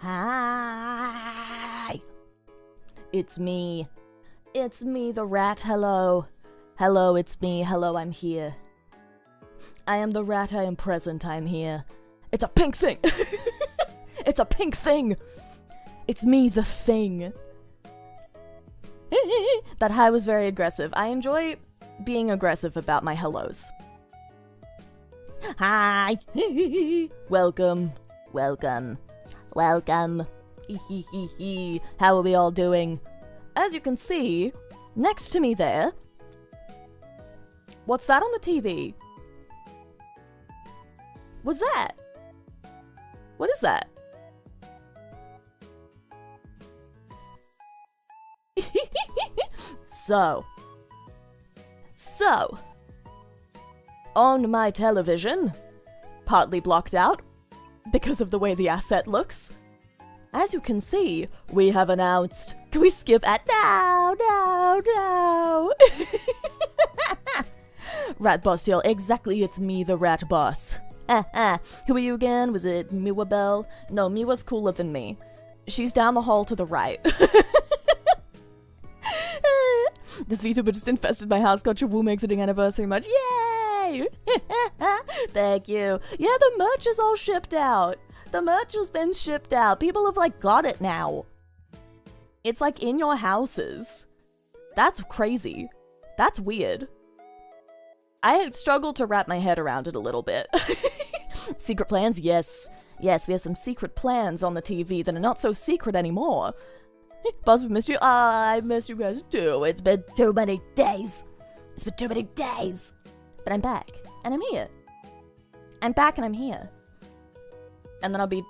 Hi! It's me. It's me, the rat. Hello. Hello, it's me. Hello, I'm here. I am the rat. I am present. I'm here. It's a pink thing! It's a pink thing! It's me, the thing. That hi was very aggressive. I enjoy being aggressive about my hellos. Hi! Welcome. Welcome. Welcome. How are we all doing? As you can see, next to me there... What's that on the TV? What's that? What is that? So, on my television, partly blocked out, because of the way the asset looks, as you can see, we have announced... Can we skip at... No! Rat boss deal. Exactly, it's me, the rat boss. Who are you again? Was it Miwa Bell? No, Miwa's cooler than me. She's down the hall to the right. This Vtuber just infested my house. Got your Womb exiting anniversary merch. Yay! Thank you. Yeah, the merch is all shipped out. The merch has been shipped out. People have, like, got it now. It's, like, in your houses. That's crazy. That's weird. I struggle to wrap my head around it a little bit. Secret plans? Yes. Yes, we have some secret plans on the TV that are not so secret anymore. Boss, we missed you. I missed you guys too. It's been too many days. It's been too many days. But I'm back. And I'm here. I'm back and I'm here. And then I'll be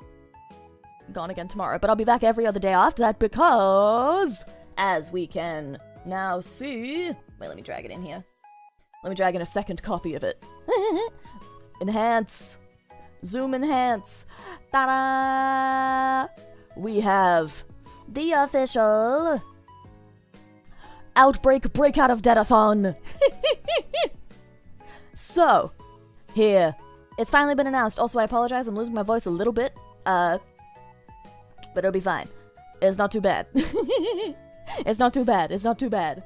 gone again tomorrow. But I'll be back every other day after that because, as we can now see... Wait, let me drag it in here. Let me drag in a second copy of it. Enhance. Zoom enhance. Ta-da! We have the official Outbreak Breakout of Datathon. So, here. It's finally been announced. Also, I apologize. I'm losing my voice a little bit. But it'll be fine. It's not too bad. It's not too bad. It's not too bad.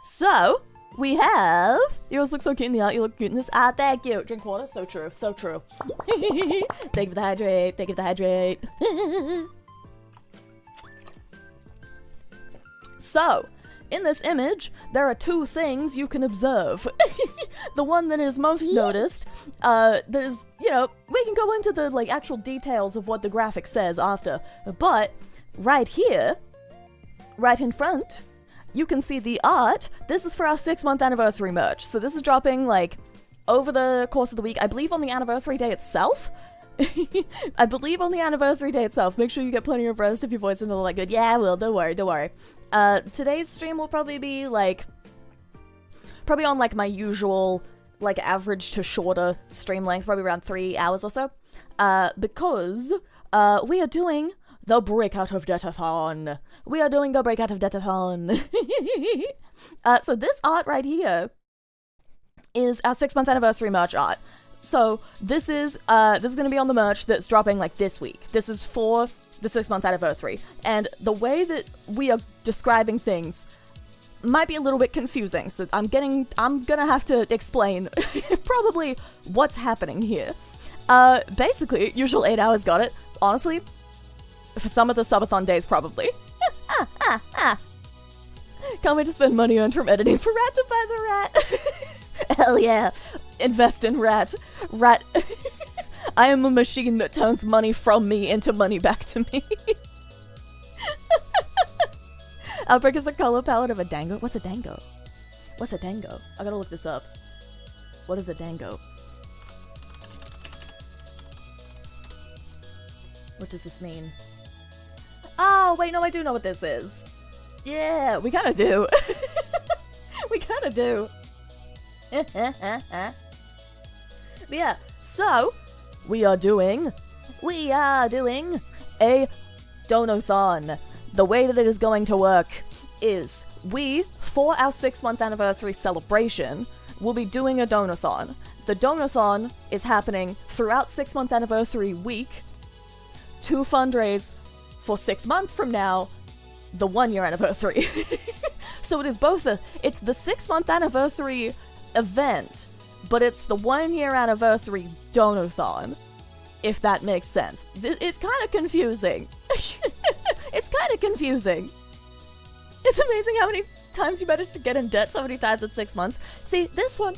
So... We have... You always look so cute in the art, you look cute in this. Thank you. Drink water. So true. So true. Thank you for the hydrate. Thank you for the hydrate. So, in this image, there are two things you can observe. The one that is most noticed, there's, you know, we can go into the, like, actual details of what the graphic says after. But, right here, right in front... You can see the art. This is for our 6-month anniversary merch. So this is dropping, like, over the course of the week. I believe on the anniversary day itself. I believe on the anniversary day itself. Make sure you get plenty of rest if your voice isn't all that good. Yeah, I will. Don't worry. Don't worry. Today's stream will probably be, like... Probably on, like, my usual, like, average to shorter stream length. Probably around 3 hours or so. Because, we are doing... The breakout of Datathon. We are doing the breakout of Datathon. So this art right here is our 6-month anniversary merch art. So this is gonna be on the merch that's dropping like this week. This is for the 6-month anniversary. And the way that we are describing things might be a little bit confusing, so I'm gonna have to explain probably what's happening here. Basically, usual 8 hours, got it. Honestly, for some of the subathon days, probably. Can't wait to spend money earned from editing for Rat to buy the rat. Hell yeah. Invest in Rat. Rat. I am a machine that turns money from me into money back to me. Outbreak is the color palette of a dango. What's a dango? What's a dango? I gotta look this up. What is a dango? What does this mean? Oh, wait, no, I do know what this is. Yeah, we kinda do. We kinda do. But yeah, so, we are doing a donathon. The way that it is going to work is we, for our 6-month anniversary celebration, will be doing a donathon. The donathon is happening throughout 6-month anniversary week to fundraise for 6 months from now, the 1-year anniversary. So it is both it's the 6-month anniversary event, but it's the 1-year anniversary donathon, if that makes sense. It's kind of confusing. It's kind of confusing. It's amazing how many times you manage to get in debt so many times in 6 months. See, this one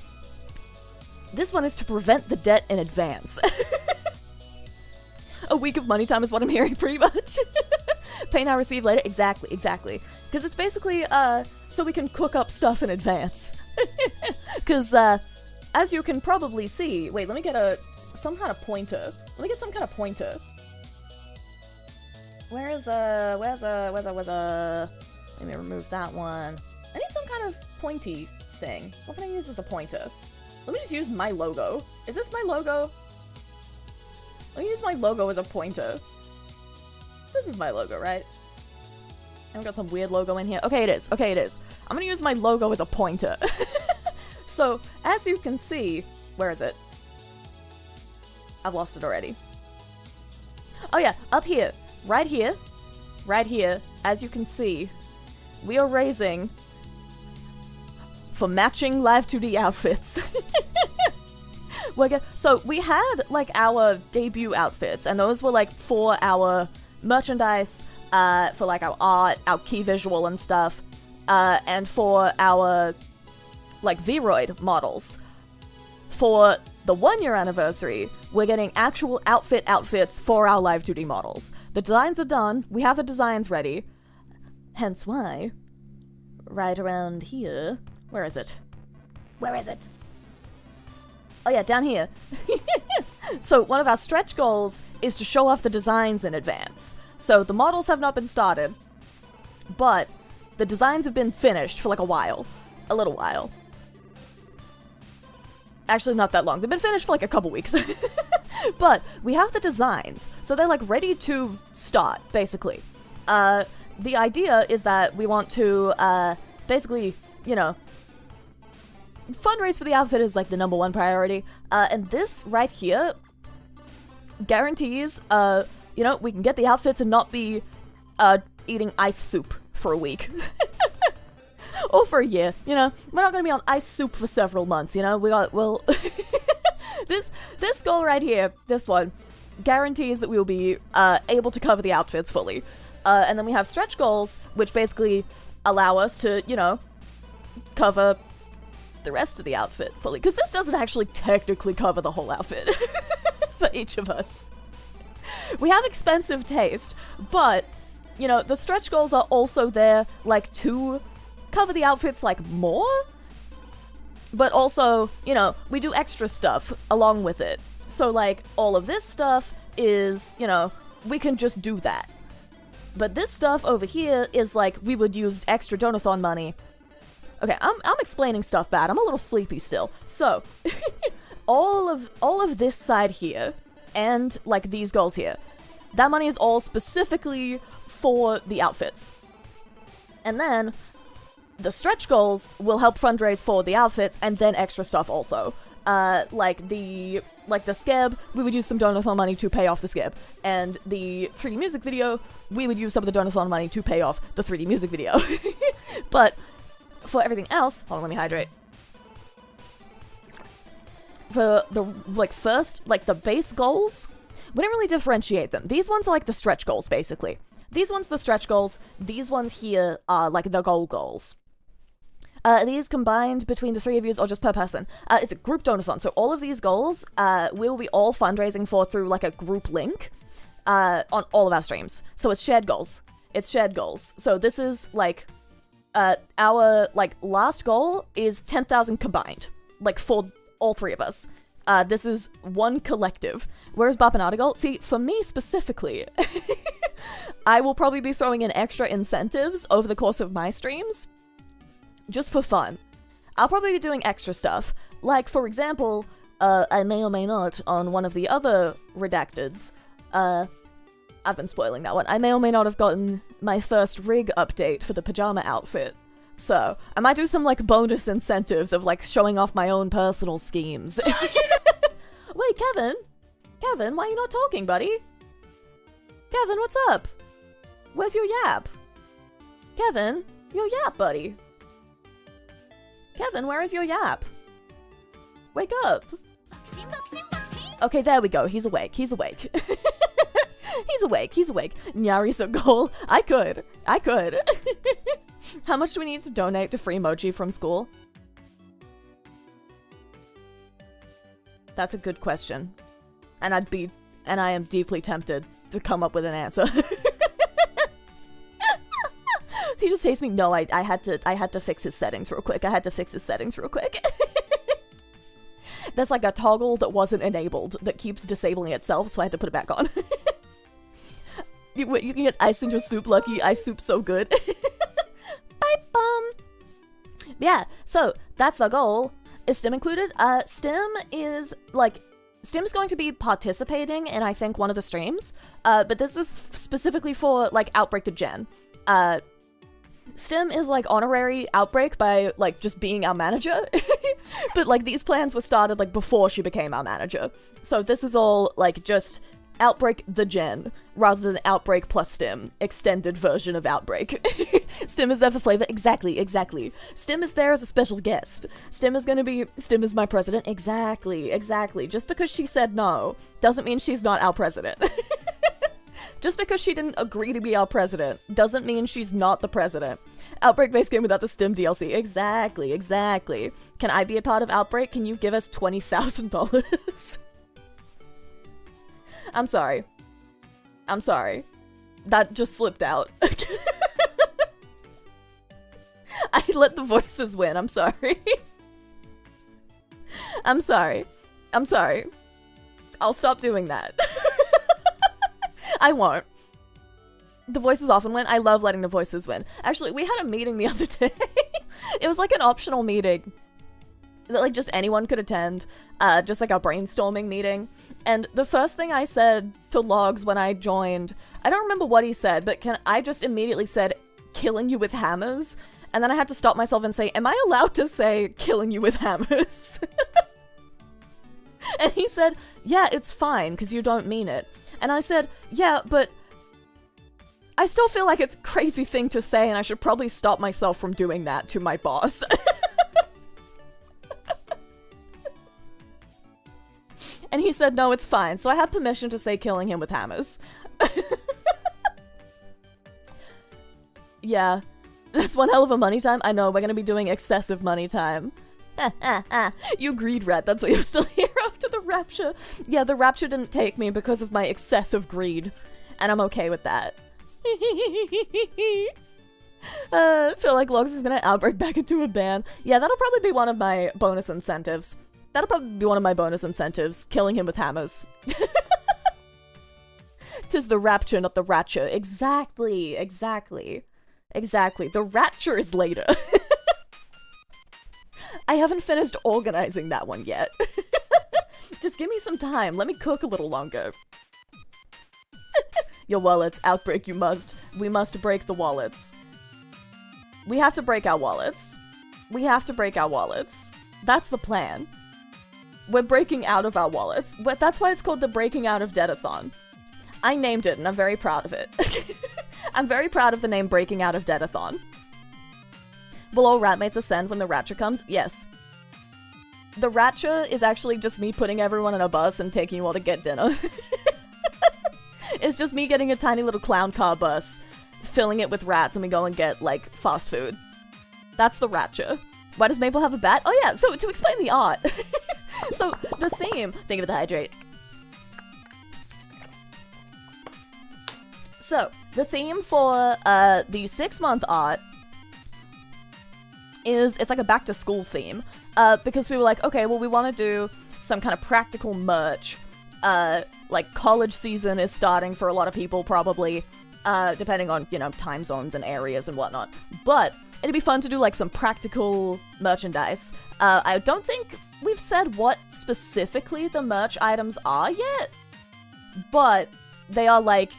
is to prevent the debt in advance. A week of money time is what I'm hearing, pretty much. Pay now, receive later. Exactly. Because it's basically, so we can cook up stuff in advance. Because, as you can probably see... Wait, let me get some kind of pointer. Let me get some kind of pointer. Where's Let me remove that one. I need some kind of pointy thing. What can I use as a pointer? Let me just use my logo. Is this my logo? Let me use my logo as a pointer. This is my logo, right? I've got some weird logo in here. Okay, it is. I'm gonna use my logo as a pointer. So, as you can see... Where is it? I've lost it already. Oh yeah, up here. Right here, as you can see, we are raising for matching Live 2D outfits. So we had, like, our debut outfits, and those were, like, for our merchandise, for, like, our art, our key visual and stuff, and for our, like, Vroid models. For the 1-year anniversary, we're getting actual outfits for our Live 2D models. The designs are done, we have the designs ready, hence why, right around here, where is it? Oh yeah, down here. So one of our stretch goals is to show off the designs in advance. So the models have not been started, but the designs have been finished for like a little while. Actually, not that long. They've been finished for like a couple weeks. But we have the designs, so they're like ready to start, basically. The idea is that we want to, basically, you know, fundraise for the outfit is like the #1 priority. And this right here guarantees, you know, we can get the outfits and not be, eating ice soup for a week. Or for a year, you know? We're not gonna be on ice soup for several months, you know? This goal right here, this one, guarantees that we will be, able to cover the outfits fully. And then we have stretch goals, which basically allow us to, you know, cover the rest of the outfit fully. Because this doesn't actually technically cover the whole outfit for each of us. We have expensive taste, but, you know, the stretch goals are also there, like, to cover the outfits, like, more? But also, you know, we do extra stuff along with it. So, like, all of this stuff is, you know, we can just do that. But this stuff over here is, like, we would use extra donathon money. Okay, I'm explaining stuff bad. I'm a little sleepy still. So, all of this side here, and, like, these goals here, that money is all specifically for the outfits. And then the stretch goals will help fundraise for the outfits and then extra stuff also. Like the skeb, we would use some donathon money to pay off the skeb. And the 3D music video, we would use some of the donathon money to pay off the 3D music video. But for everything else, hold on, let me hydrate. For the, like, first, like, the base goals, we don't really differentiate them. These ones are, like, the stretch goals, basically. These ones are the stretch goals. These ones here are, like, the goals. These combined between the three of you or just per person. It's a group donathon, so all of these goals, we'll be all fundraising for through, like, a group link, on all of our streams. So it's shared goals. It's shared goals. So this is, like, our, like, last goal is 10,000 combined. Like, for all three of us. This is one collective. Whereas Bartender goal, see, for me specifically, I will probably be throwing in extra incentives over the course of my streams, just for fun. I'll probably be doing extra stuff. Like, for example, I may or may not, on one of the other redacteds, I've been spoiling that one, I may or may not have gotten my first rig update for the pajama outfit. So, I might do some, like, bonus incentives of, like, showing off my own personal schemes. Wait, Kevin? Kevin, why are you not talking, buddy? Kevin, what's up? Where's your yap? Kevin, your yap, buddy. Kevin, where is your yap? Wake up. Okay, there we go. He's awake. He's awake. He's awake. He's awake. Nyari's goal. I could. How much do we need to donate to free mochi from school? That's a good question. And I am deeply tempted to come up with an answer. He just hates me. No, I had to fix his settings real quick. There's like a toggle that wasn't enabled that keeps disabling itself, so I had to put it back on. You can get ice in your soup, Lucky. Ice soup's so good. Bye, bum. Yeah, so that's the goal. Is Stim included? Stim is going to be participating in, I think, one of the streams. But this is specifically for, like, Outbreak the Gen. Stim is, like, honorary Outbreak by, like, just being our manager. But, like, these plans were started, like, before she became our manager. So this is all, like, just Outbreak the Gen, rather than Outbreak plus Stim. Extended version of Outbreak. Stim is there for flavor. Exactly. Stim is there as a special guest. Stim is my president. Exactly. Just because she said no, doesn't mean she's not our president. Just because she didn't agree to be our president, doesn't mean she's not the president. Outbreak base game without the Stim DLC. Exactly. Can I be a part of Outbreak? Can you give us $20,000? I'm sorry. That just slipped out. I let the voices win. I'm sorry. I'm sorry. I'll stop doing that. I won't. The voices often win. I love letting the voices win. Actually, we had a meeting the other day. It was like an optional meeting that, like, just anyone could attend. Just like a brainstorming meeting. And the first thing I said to Logs when I joined, I don't remember what he said, but I just immediately said, killing you with hammers. And then I had to stop myself and say, am I allowed to say killing you with hammers? And he said, yeah, it's fine, because you don't mean it. And I said, yeah, but I still feel like it's a crazy thing to say, and I should probably stop myself from doing that to my boss. And he said, no, it's fine. So I had permission to say killing him with hammers. Yeah. That's one hell of a money time. I know, we're gonna be doing excessive money time. You greed rat, that's why you're still here after the rapture. Yeah, the rapture didn't take me because of my excessive greed. And I'm okay with that. Feel like Logs is gonna outbreak back into a ban. Yeah, that'll probably be one of my bonus incentives. Killing him with hammers. 'Tis the rapture, not the ratchet. Exactly. The rapture is later. I haven't finished organizing that one yet. Just give me some time. Let me cook a little longer. Your wallets. Outbreak, you must. We must break the wallets. We have to break our wallets. That's the plan. We're breaking out of our wallets. But that's why it's called the Breaking Out of Datathon. I named it, and I'm very proud of it. I'm very proud of the name Breaking Out of Datathon. Will all ratmates ascend when the Ratcha comes? Yes. The Ratcha is actually just me putting everyone in a bus and taking you all to get dinner. It's just me getting a tiny little clown car bus, filling it with rats, and we go and get, like, fast food. That's the Ratcha. Why does Maple have a bat? Oh yeah, so to explain the art. So, the theme... Think of the hydrate. So, the theme for the 6-month art is... It's like a back-to-school theme. Because we were like, okay, well, we want to do some kind of practical merch. Like, college season is starting for a lot of people, probably. Depending on, you know, time zones and areas and whatnot. But... It'd be fun to do, like, some practical merchandise. I don't think we've said what specifically the merch items are yet, but they are, like,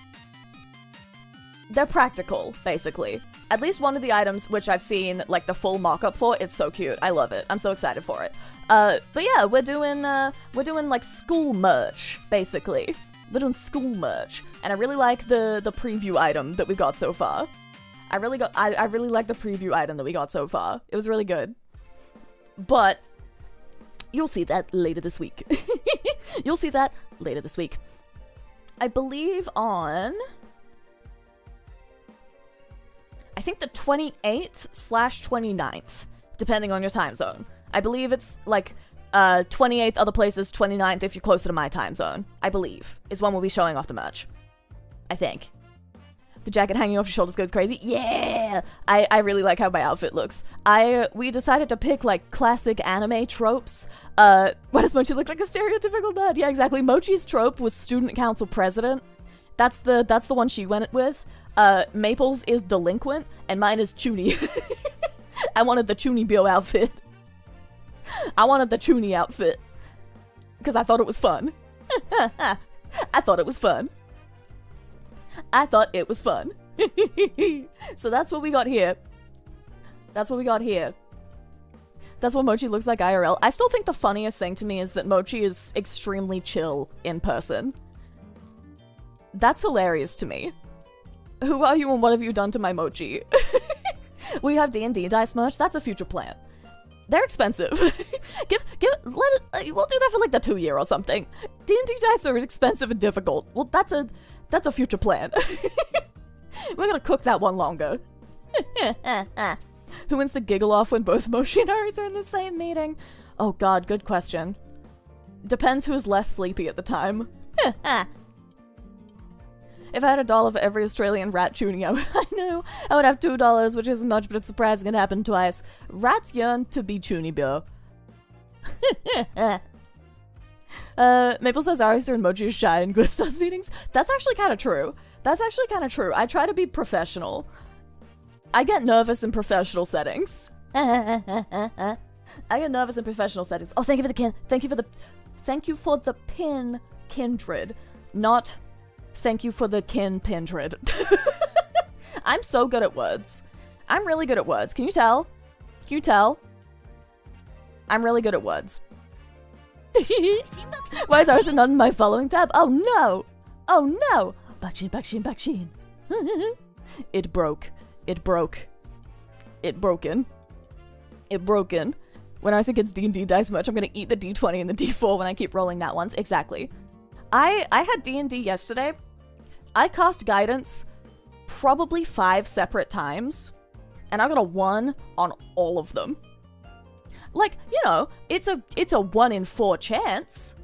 they're practical, basically. At least one of the items, which I've seen, like, the full mock-up for, it's so cute. I love it. I'm so excited for it. But yeah, we're doing, like, school merch, basically. We're doing school merch. And I really like the preview item that we've got so far. I really like the preview item that we got so far. It was really good. But you'll see that later this week. You'll see that later this week. I believe on... I think the 28th/29th, depending on your time zone. I believe it's like 28th other places, 29th if you're closer to my time zone. I believe is when we'll be showing off the merch. I think. The jacket hanging off your shoulders goes crazy. Yeah! I really like how my outfit looks. We decided to pick, like, classic anime tropes. Why does Mochi look like a stereotypical nerd? Yeah, exactly. Mochi's trope was student council president. That's the one she went with. Maple's is delinquent, and mine is Chuny. I wanted the Chunibyo outfit. I wanted the Chuny outfit. Because I thought it was fun. I thought it was fun. I thought it was fun. So that's what we got here. That's what we got here. That's what Mochi looks like IRL. I still think the funniest thing to me is that Mochi is extremely chill in person. That's hilarious to me. Who are you and what have you done to my Mochi? We have D&D dice merch. That's a future plan. They're expensive. We'll do that for like the 2-year or something. D&D dice are expensive and difficult. Well, that's a future plan. We're gonna cook that one longer. Who wins the giggle off when both Mochi and Arisa are in the same meeting? Oh god, good question. Depends who's less sleepy at the time. If I had $1 for every Australian rat tuning, I know, I would have $2, which isn't much, but it's surprising it happened twice. Rats yearn to be Chunibyo. Maple says Arisa and Mochi is shy in GlitchStars meetings. That's actually kind of true. That's actually kind of true. I try to be professional. I get nervous in professional settings. I get nervous in professional settings. Oh, thank you for the kin. Thank you for the pin, Kindred. Not thank you for the Pindred. I'm so good at words. I'm really good at words. Can you tell? Can you tell? I'm really good at words. Why is Arisa not in my following tab? Oh no! Oh no! Bakshin, bakshin, bakshin. It broke. It broke. It broken. It broken. When Arisa gets D&D dice merch, I'm gonna eat the D20 and the D4 when I keep rolling that ones. Exactly. I had D&D yesterday. I cast Guidance probably 5 separate times, and I got a 1 on all of them. Like, you know, it's a 1 in 4 chance.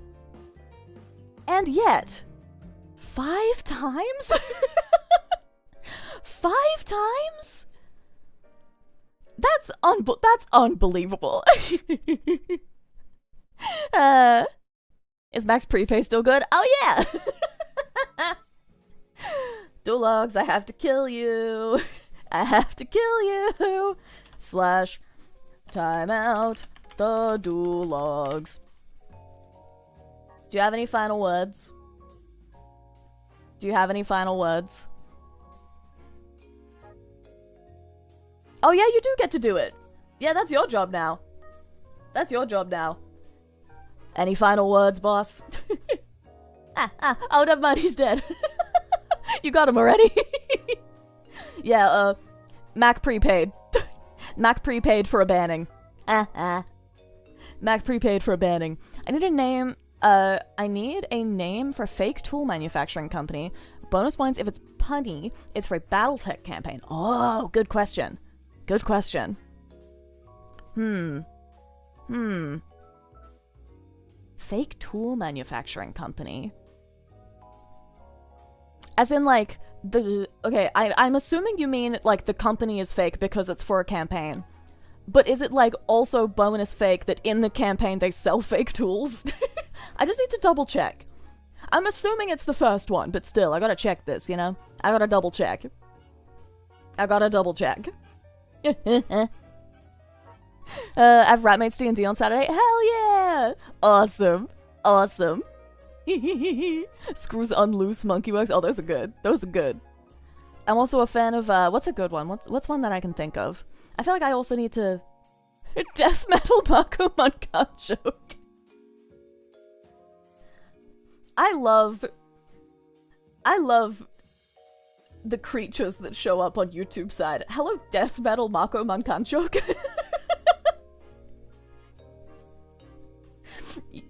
And yet, 5 times? 5 times? That's unbelievable. Is Max Prepay still good? Oh yeah! Dulogs, I have to kill you. I have to kill you. / time out the Dulogs. Do you have any final words? Do you have any final words? Oh yeah, you do get to do it. Yeah, that's your job now. That's your job now. Any final words, boss? Oh, never mind, he's dead. You got him already? Yeah, Mac prepaid. Mac prepaid for a banning. Mac prepaid for a banning. I need a name. I need a name for a fake tool manufacturing company. Bonus points if it's punny. It's for a BattleTech campaign. Oh, good question. Good question. Fake tool manufacturing company. As in, like, okay, I'm assuming you mean, like, the company is fake because it's for a campaign. But is it, like, also bonus fake that in the campaign they sell fake tools? I just need to double check. I'm assuming it's the first one, but still, I gotta check this, you know? I gotta double check. I have Ratmates D&D on Saturday. Hell yeah! Awesome. Screws unloose monkey works. Oh, those are good. I'm also a fan of, what's a good one? What's one that I can think of? I feel like I also need to... Death Metal Marco Munkan joke. I love the creatures that show up on YouTube side. Hello, Death Metal Marco Munkan joke.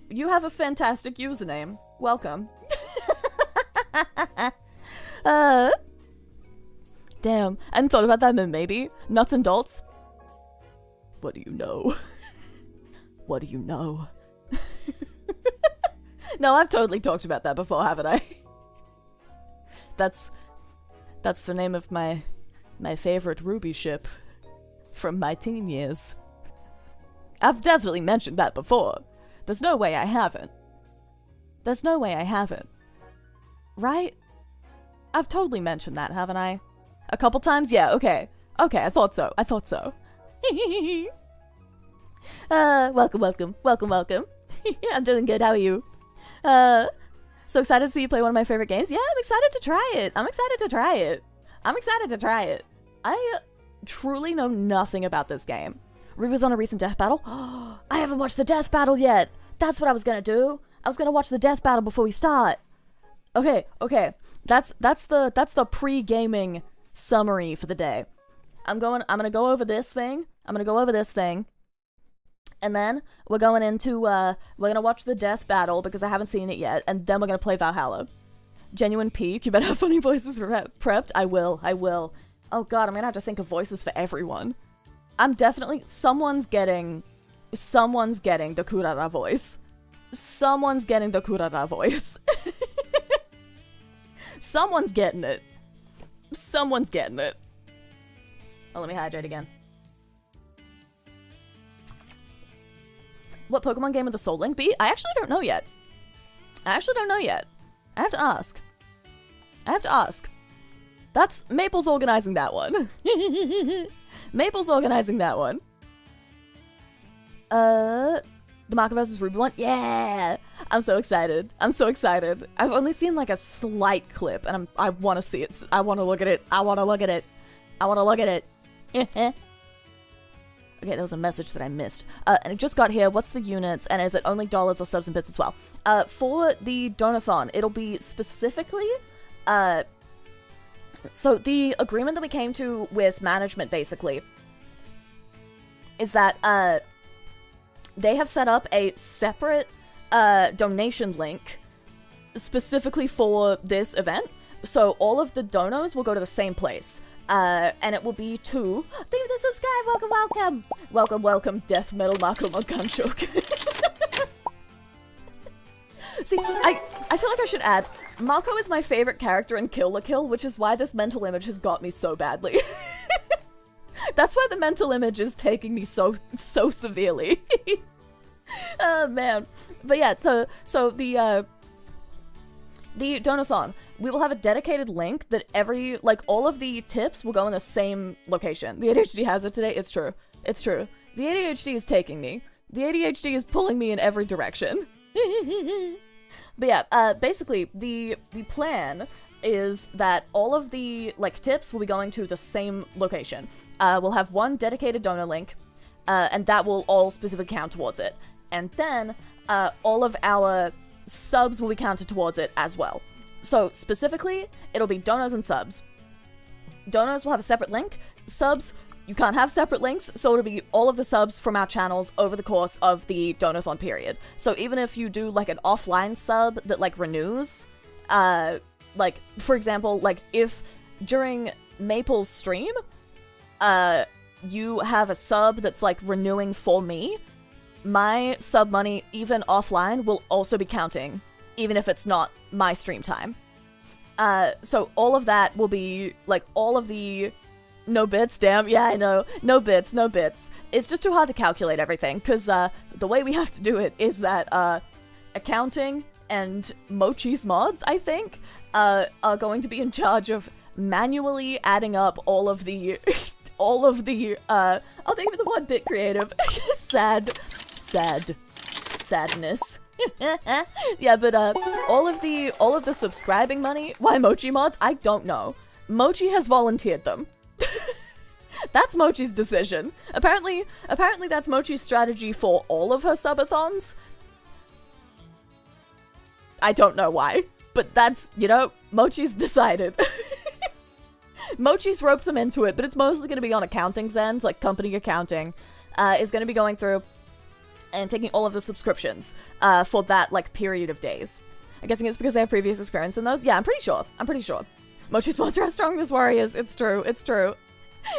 You have a fantastic username. Welcome. Damn, I hadn't thought about that, but maybe. Nuts and Dolts? What do you know? What do you know? No, I've totally talked about that before, haven't I? That's the name of my favorite Ruby ship from my teen years. I've definitely mentioned that before. There's no way I haven't. Right? I've totally mentioned that, haven't I? A couple times? Yeah, okay. Okay, I thought so. Welcome. I'm doing good, how are you? So excited to see you play one of my favorite games. Yeah, I'm excited to try it. I truly know nothing about this game. Ruby was on a recent death battle. I haven't watched the death battle yet. That's what I was gonna do. I was gonna watch the death battle before we start. Okay. That's the pre-gaming summary for the day. I'm gonna go over this thing. And then we're going into, we're gonna watch the death battle because I haven't seen it yet, and then we're gonna play Valhalla. Genuine peak, you better have funny voices prepped. I will. Oh god, I'm gonna have to think of voices for everyone. I'm definitely, someone's getting the Kurara voice. Someone's getting it. Oh, let me hydrate again. What Pokemon game would the Soul Link be? I actually don't know yet. I have to ask. That's Maple's organizing that one. The Marco vs. Ruby one? Yeah! I'm so excited. I've only seen like a slight clip and I want to see it. I want to look at it. Okay, there was a message that I missed. And it just got here. What's the units? And is it only dollars or subs and bits as well? For the donathon, it'll be specifically... so the agreement that we came to with management, basically, is that they have set up a separate donation link specifically for this event. So all of the donos will go to the same place. And it will be to... Thank you for the subscribe! Welcome, Death Metal Marco Munkan joke. See, I feel like I should add, Marco is my favorite character in Kill la Kill, which is why this mental image has got me so badly. That's why the mental image is taking me so severely. Oh, man. But yeah, so the donathon, we will have a dedicated link that all of the tips will go in the same location. The ADHD has it today. It's true. The ADHD is taking me. The ADHD is pulling me in every direction. But yeah, basically, the plan is that all of the, tips will be going to the same location. We'll have one dedicated donor link, and that will all specifically count towards it. And then, all of our subs will be counted towards it as well. So, specifically, it'll be donors and subs. Donors will have a separate link. Subs you can't have separate links, so it'll be all of the subs from our channels over the course of the donathon period. So even if you do, like, an offline sub that, like, renews, like, for example, like, if during Maple's stream, you have a sub that's, like, renewing for me, my sub money, even offline, will also be counting, even if it's not my stream time. So all of that will be, like, all of the... No bits, damn. Yeah, I know. No bits, no bits. It's just too hard to calculate everything, because the way we have to do it is that accounting and Mochi's mods, I think, are going to be in charge of manually adding up all of the... I'll think of the word bit creative. Sadness. Yeah, but all of the subscribing money, why Mochi mods, I don't know. Mochi has volunteered them. That's Mochi's decision. Apparently that's Mochi's strategy for all of her subathons. I don't know why, but that's, you know, Mochi's decided. Mochi's roped them into it, but it's mostly going to be on accounting's end, like company accounting, is going to be going through and taking all of the subscriptions for that, like, period of days. I'm guessing it's because they have previous experience in those? Yeah, I'm pretty sure. Mochi's mods are as strong as warriors. It's true.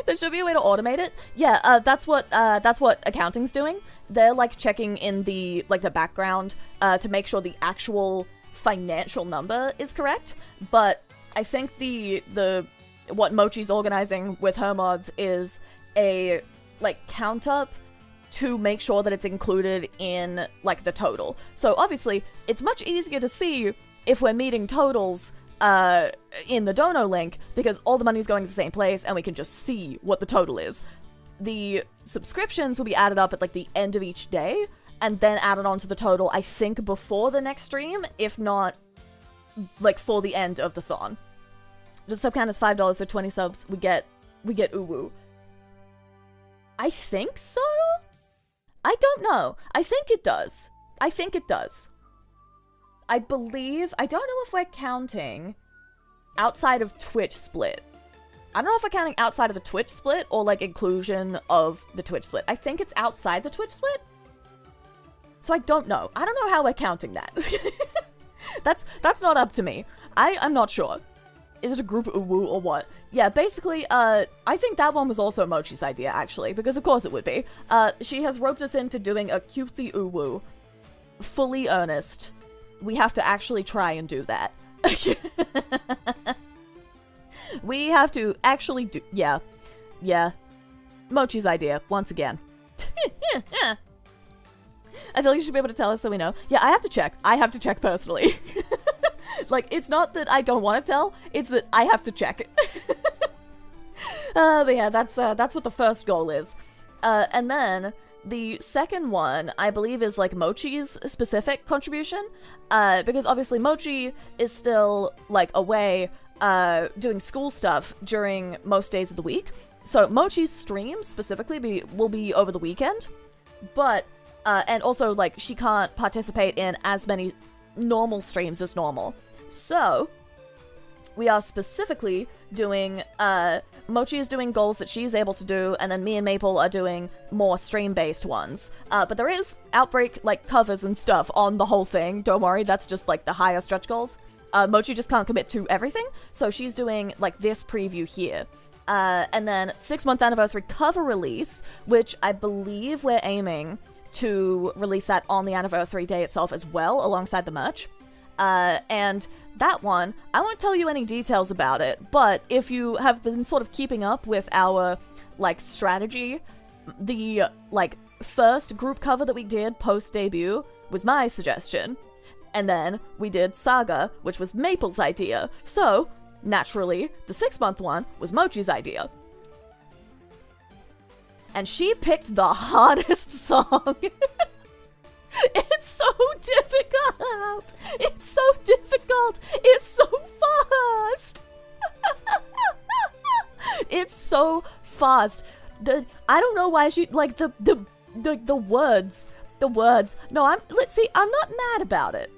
There should be a way to automate it. Yeah, that's what accounting's doing. They're, like, checking in the, like, the background to make sure the actual financial number is correct. But I think what Mochi's organizing with her mods is a, like, count up to make sure that it's included in, like, the total. So obviously, it's much easier to see if we're meeting totals in the dono link, because all the money's going to the same place and we can just see what the total is. The subscriptions will be added up at, like, the end of each day, and then added onto the total, I think, before the next stream, if not, like, for the end of the thon. The sub count is $5, so 20 subs, we get uwu. I think so? I don't know. I think it does. I believe, I don't know if we're counting outside of Twitch split. I don't know if we're counting outside of the Twitch split or, like, inclusion of the Twitch split. I think it's outside the Twitch split. So I don't know. I don't know how we're counting that. That's not up to me. I'm not sure. Is it a group uwu or what? Yeah, basically, I think that one was also Mochi's idea, actually, because of course it would be. She has roped us into doing a cutesy uwu. Fully earnest. We have to actually try and do that. We have to actually do... Yeah. Mochi's idea, once again. I feel like you should be able to tell us so we know. Yeah, I have to check personally. Like, it's not that I don't want to tell, it's that I have to check. But yeah, that's what the first goal is. And then... the second one, I believe, is, like, Mochi's specific contribution, because obviously Mochi is still, like, away, doing school stuff during most days of the week, so Mochi's stream, specifically, will be over the weekend, but, and also, like, she can't participate in as many normal streams as normal, so... we are specifically doing, Mochi is doing goals that she's able to do, and then me and Maple are doing more stream-based ones. But there is Outbreak, like, covers and stuff on the whole thing, don't worry, that's just, like, the higher stretch goals. Mochi just can't commit to everything, so she's doing, like, this preview here. And then 6-month anniversary cover release, which I believe we're aiming to release that on the anniversary day itself as well, alongside the merch. And that one, I won't tell you any details about it, but if you have been sort of keeping up with our, like, strategy, the, like, first group cover that we did post-debut was my suggestion, and then we did Saga, which was Maple's idea, so, naturally, the 6-month one was Mochi's idea. And she picked the hardest song. It's so difficult! It's so difficult! It's so fast! It's so fast. I don't know why she, like, the words. No, let's see, I'm not mad about it.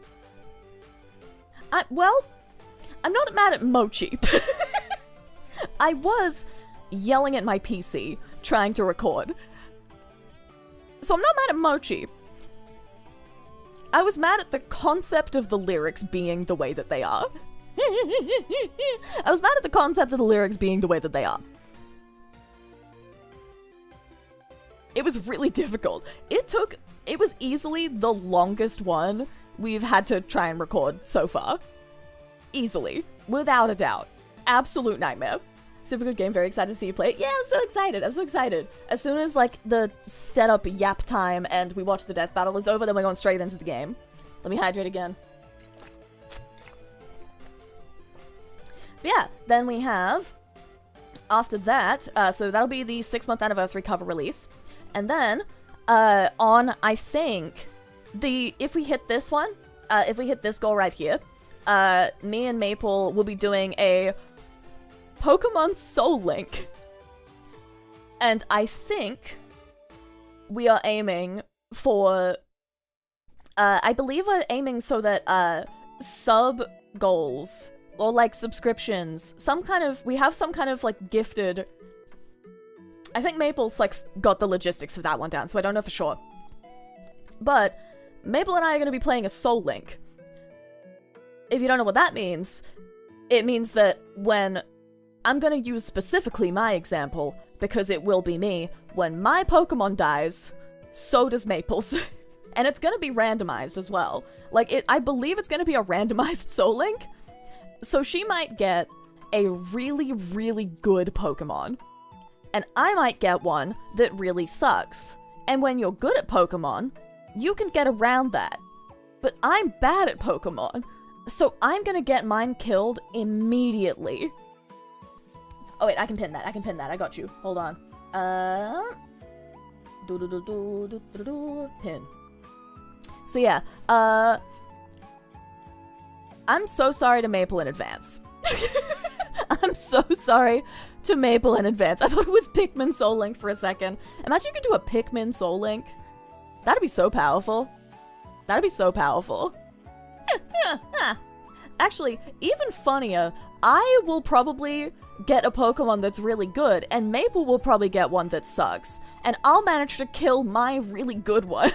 I'm not mad at Mochi. I was yelling at my PC, trying to record. So I'm not mad at Mochi. I was mad at the concept of the lyrics being the way that they are. I was mad at the concept of the lyrics being the way that they are. It was really difficult. It was easily the longest one we've had to try and record so far. Easily. Without a doubt. Absolute nightmare. Super good game, very excited to see you play it. Yeah, I'm so excited, I'm so excited. As soon as, like, the setup yap time and we watch the death battle is over, then we're going straight into the game. Let me hydrate again. But yeah, then we have, after that, so that'll be the 6-month anniversary cover release. And then, on, I think, if we hit this one, if we hit this goal right here, me and Maple will be doing a Pokemon Soul Link. And I think we are aiming for, I believe we're aiming so that, sub goals, or like subscriptions, we have some kind of like gifted, I think Maple's like got the logistics of that one down, so I don't know for sure. But Maple and I are going to be playing a Soul Link. If you don't know what that means, it means that when I'm gonna use specifically my example, because it will be me, when my Pokemon dies, so does Maple's. And it's gonna be randomized as well. Like, I believe it's gonna be a randomized Soul Link, so she might get a really, really good Pokemon. And I might get one that really sucks. And when you're good at Pokemon, you can get around that. But I'm bad at Pokemon, so I'm gonna get mine killed immediately. Oh wait, I can pin that, I got you. Hold on. Pin. So yeah, I'm so sorry to Maple in advance. I'm so sorry to Maple in advance. I thought it was Pikmin Soul Link for a second. Imagine you could do a Pikmin Soul Link. That'd be so powerful. That'd be so powerful. Actually, even funnier, I will probably get a Pokemon that's really good, and Maple will probably get one that sucks. And I'll manage to kill my really good one.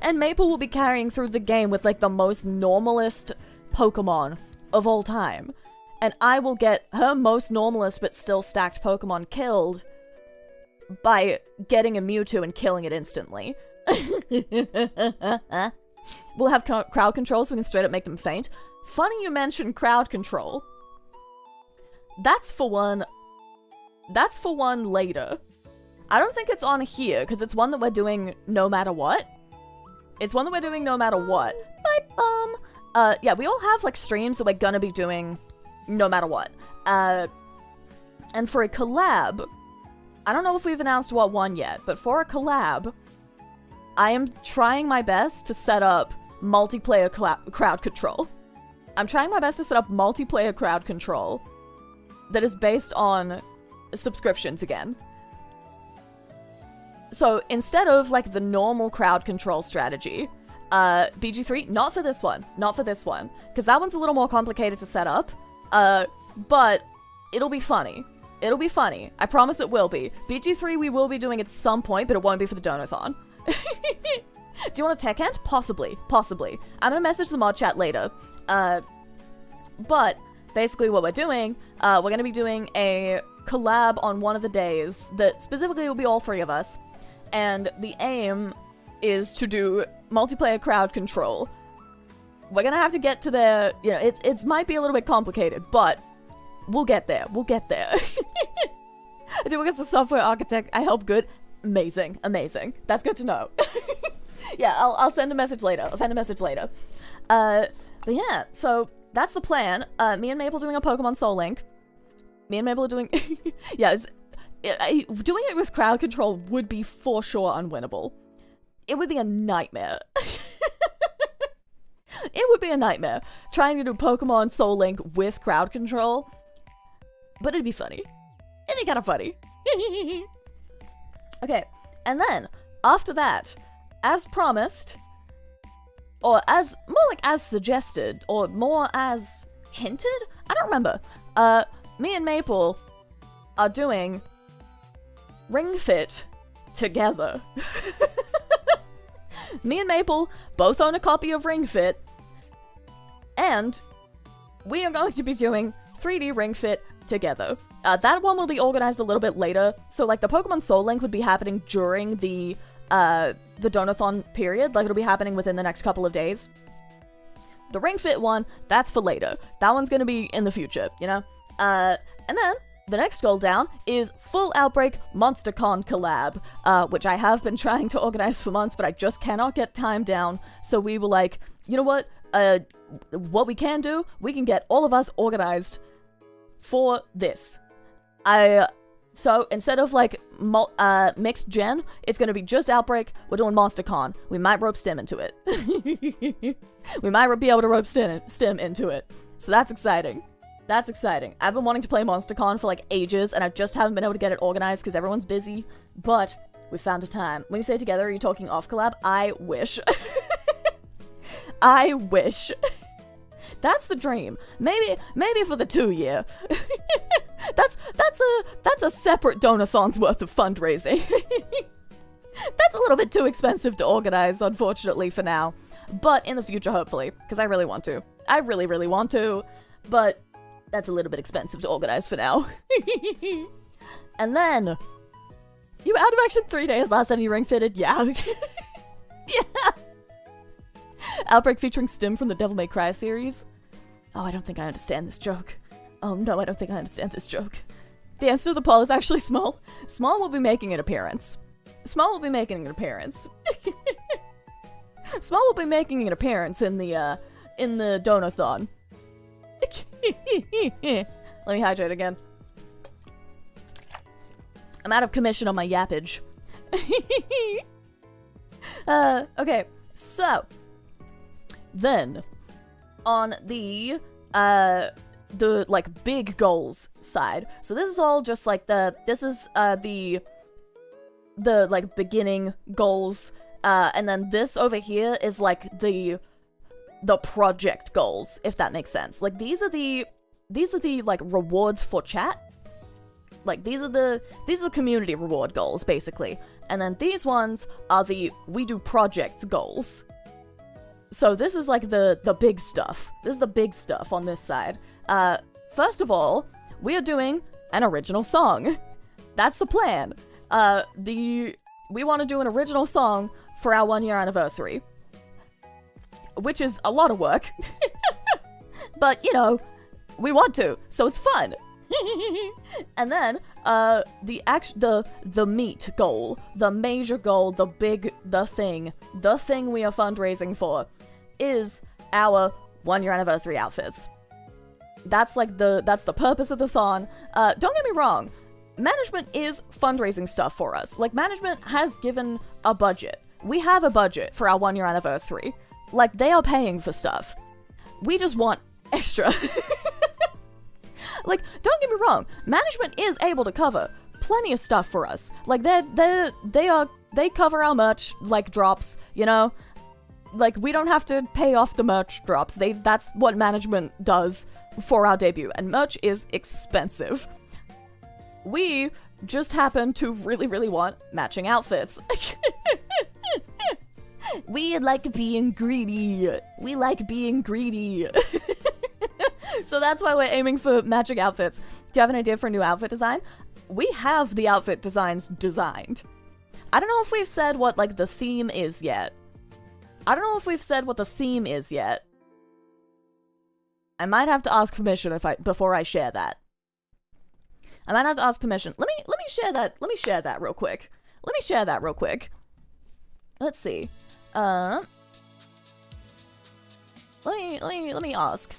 And Maple will be carrying through the game with, like, the most normalist Pokemon of all time. And I will get her most normalist but still stacked Pokemon killed by getting a Mewtwo and killing it instantly. We'll have crowd control so we can straight up make them faint. Funny you mentioned crowd control. That's for one later. I don't think it's on here, because it's one that we're doing no matter what. It's one that we're doing no matter what. Yeah, we all have, like, streams that we're gonna be doing no matter what. And for a collab, I don't know if we've announced what one yet, but for a collab, I am trying my best to set up multiplayer crowd control. I'm trying my best to set up multiplayer crowd control that is based on subscriptions again. So instead of, like, the normal crowd control strategy, BG3, not for this one, because that one's a little more complicated to set up, but it'll be funny. It'll be funny. I promise it will be. BG3 we will be doing at some point, but it won't be for the Donathon. Do you want a tech hint? Possibly. I'm gonna message the mod chat later. But basically what we're doing, we're gonna be doing a collab on one of the days that specifically will be all three of us. And the aim is to do multiplayer crowd control. We're gonna have to get to there, you know, it's might be a little bit complicated, but we'll get there. I do work as a software architect. I help good. Amazing. That's good to know. Yeah, I'll send a message later. But yeah, so that's the plan. Me and Maple doing a Pokemon Soul Link. Me and Maple are doing... yeah, doing it with crowd control would be for sure unwinnable. It would be a nightmare. It would be a nightmare trying to do Pokemon Soul Link with crowd control. But it'd be funny. It'd be kind of funny. Okay, and then, after that, as promised, or as, more like as suggested, or more as hinted? I don't remember. Me and Maple are doing Ring Fit together. Me and Maple both own a copy of Ring Fit, and we are going to be doing 3D Ring Fit together. That one will be organized a little bit later, so like the Pokemon Soul Link would be happening during the Donathon period, like it'll be happening within the next couple of days. The Ring Fit one, that's for later. That one's gonna be in the future, you know? And then the next goal down is Full Outbreak MonsterCon collab, which I have been trying to organize for months, but I just cannot get time down. So we were like, you know what? What we can do, we can get all of us organized for this. So instead of like mixed gen, it's gonna be just Outbreak. We're doing MonsterCon. We might rope Stim into it. We might be able to rope Stim into it. So that's exciting. That's exciting. I've been wanting to play MonsterCon for like ages, and I just haven't been able to get it organized because everyone's busy. But we found a time. When you say together, are you talking off collab? I wish. I wish. That's the dream. Maybe for the 2-year. that's a separate donathon's worth of fundraising. That's a little bit too expensive to organize, unfortunately, for now. But in the future, hopefully, because I really want to. I really, really want to, but that's a little bit expensive to organize for now. And then, you were out of action 3 days last time you ring fitted? Yeah. Yeah. Outbreak featuring Stim from the Devil May Cry series. Oh, I don't think I understand this joke. Oh no, I don't think I understand this joke. The answer to the poll is actually Small. Small will be making an appearance. Small will be making an appearance. Small will be making an appearance in the Donathon. Let me hydrate again. I'm out of commission on my yappage. Okay, so then on the like big goals side. So this is all just like the like beginning goals, and then this over here is like the project goals, if that makes sense. Like these are the like rewards for chat. Like these are the community reward goals basically. And then these ones are the we do projects goals. So this is like the big stuff. This is the big stuff on this side. First of all, we are doing an original song. That's the plan. We want to do an original song for our 1-year anniversary. Which is a lot of work. But, you know, we want to, so it's fun. And then, the meat goal, the major goal, the thing we are fundraising for is our 1-year anniversary outfits. That's the purpose of the thon. Don't get me wrong, management is fundraising stuff for us. Like, management has given a budget. We have a budget for our 1-year anniversary. Like, they are paying for stuff. We just want extra. Like, don't get me wrong, management is able to cover plenty of stuff for us. Like, they cover our merch, like, drops, you know? Like, we don't have to pay off the merch drops. That's what management does for our debut, and merch is expensive. We just happen to really, really want matching outfits. We like being greedy. We like being greedy. So that's why we're aiming for matching outfits. Do you have an idea for a new outfit design? We have the outfit designs designed. I don't know if we've said what, like, the theme is yet. I might have to ask permission before I share that. I might have to ask permission. Let me share that. Let me share that real quick. Let's see. Let me ask.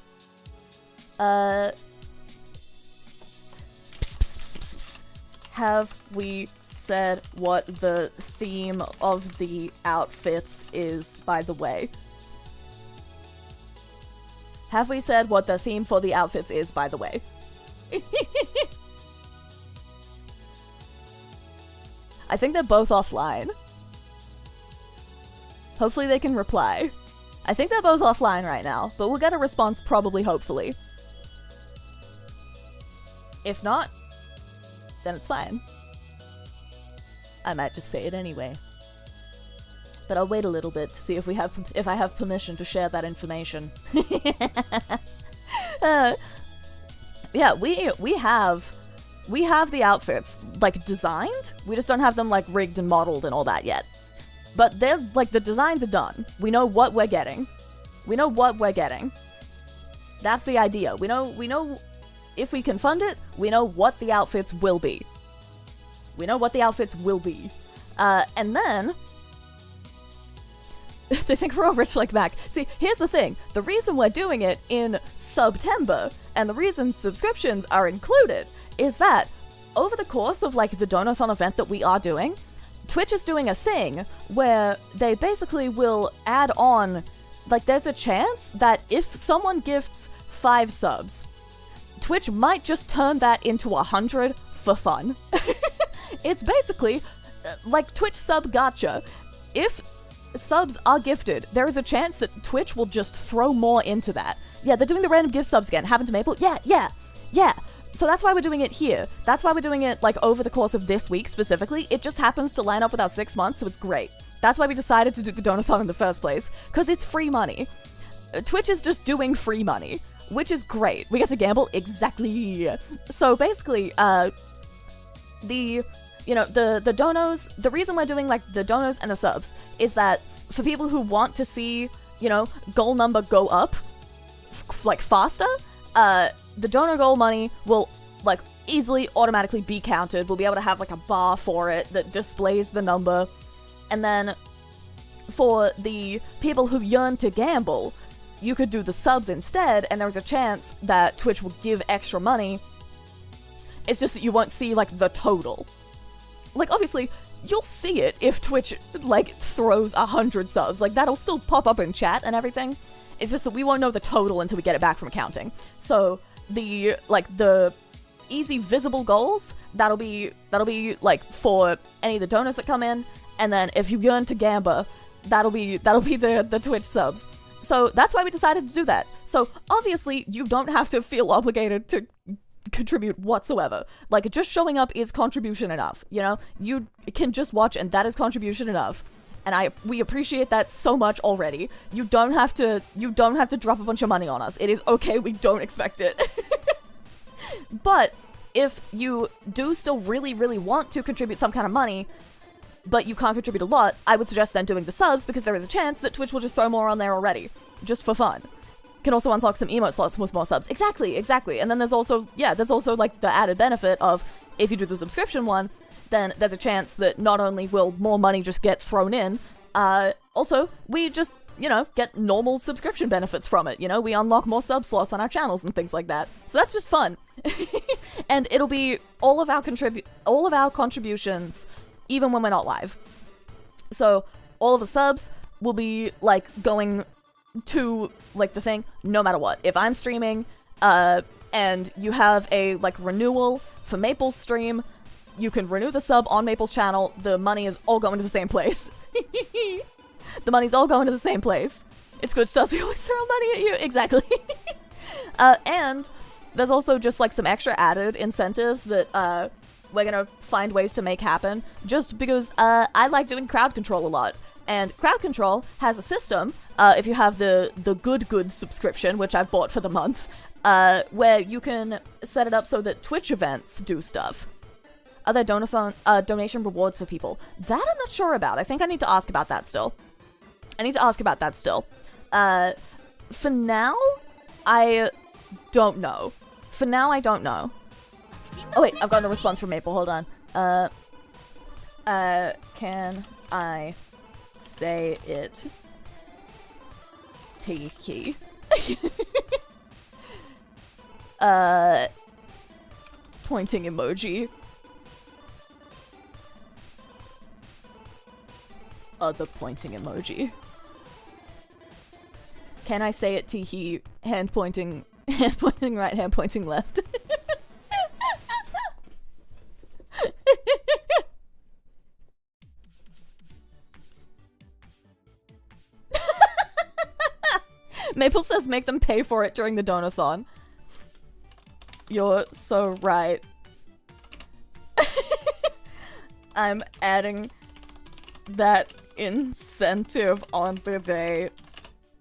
Have we said what the theme of the outfits is, by the way? Have we said what the theme for the outfits is, by the way? I think they're both offline. Hopefully they can reply. I think they're both offline right now, but we'll get a response probably, hopefully. If not, then it's fine. I might just say it anyway. But I'll wait a little bit to see if I have permission to share that information. Yeah, we have the outfits like designed. We just don't have them like rigged and modeled and all that yet. But they're like, the designs are done. We know what we're getting. That's the idea. We know if we can fund it, we know what the outfits will be. And then they think we're all rich like Mac. See, here's the thing. The reason we're doing it in September, and the reason subscriptions are included, is that over the course of like the Donathon event that we are doing, Twitch is doing a thing where they basically will add on, like there's a chance that if someone gifts 5 subs, Twitch might just turn that into 100 for fun. It's basically like Twitch sub gacha. If subs are gifted, there is a chance that Twitch will just throw more into that. Yeah, they're doing the random gift subs again. Happened to Maple? Yeah. So that's why we're doing it here. That's why we're doing it, like, over the course of this week specifically. It just happens to line up with our 6 months, so it's great. That's why we decided to do the Donathon in the first place, because it's free money. Twitch is just doing free money, which is great. We get to gamble? Exactly. So basically, the donos, the reason we're doing, like, the donos and the subs is that for people who want to see, goal number go up, like, faster, the donor goal money will, like, easily automatically be counted. We'll be able to have, like, a bar for it that displays the number. And then for the people who yearn to gamble, you could do the subs instead, and there's a chance that Twitch will give extra money. It's just that you won't see, like, the total. Like, obviously, you'll see it if Twitch, like, throws 100 subs. Like, that'll still pop up in chat and everything. It's just that we won't know the total until we get it back from accounting. So, the easy visible goals, that'll be, like, for any of the donors that come in. And then if you yearn to gamba, that'll be the Twitch subs. So, that's why we decided to do that. So, obviously, you don't have to feel obligated to contribute whatsoever. Like, just showing up is contribution enough, You can just watch, and that is contribution enough. And we appreciate that so much already. You don't have to drop a bunch of money on us. It is okay, we don't expect it. But if you do still really, really want to contribute some kind of money, but you can't contribute a lot, I would suggest then doing the subs, because there is a chance that Twitch will just throw more on there already, just for fun. Can also unlock some emote slots with more subs. Exactly. And then there's also like the added benefit of, if you do the subscription one, then there's a chance that not only will more money just get thrown in, also we just, get normal subscription benefits from it, We unlock more sub slots on our channels and things like that. So that's just fun. And it'll be all of our contributions, even when we're not live. So all of the subs will be, like, going to, like, the thing, no matter what. If I'm streaming, and you have a, like, renewal for Maple's stream, you can renew the sub on Maple's channel. The money is all going to the same place. The money's all going to the same place. It's GlitchStars, we always throw money at you. Exactly. And there's also just, like, some extra added incentives that, we're gonna find ways to make happen, just because, I like doing crowd control a lot. And crowd control has a system, if you have the good subscription, which I've bought for the month, where you can set it up so that Twitch events do stuff. Are there donation rewards for people? That I'm not sure about. I think I need to ask about that still. For now, I don't know. Oh wait, I've gotten a response from Maple, hold on. Can I say it? Tiki. Pointing emoji. Other pointing emoji. Can I say it, Tiki? Hand pointing right, hand pointing left. Maple says make them pay for it during the donathon. You're so right. I'm adding that incentive on the day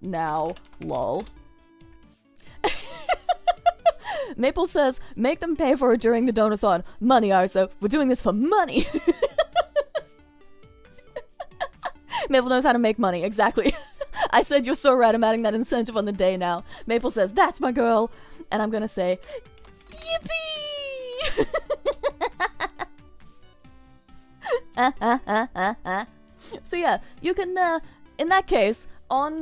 now, lol. Maple says, make them pay for it during the donathon. Money, Arisa. We're doing this for money. Maple knows how to make money, exactly. I said, you're so right, I'm adding that incentive on the day now. Maple says, that's my girl. And I'm gonna say, yippee! So yeah, you can, in that case, on,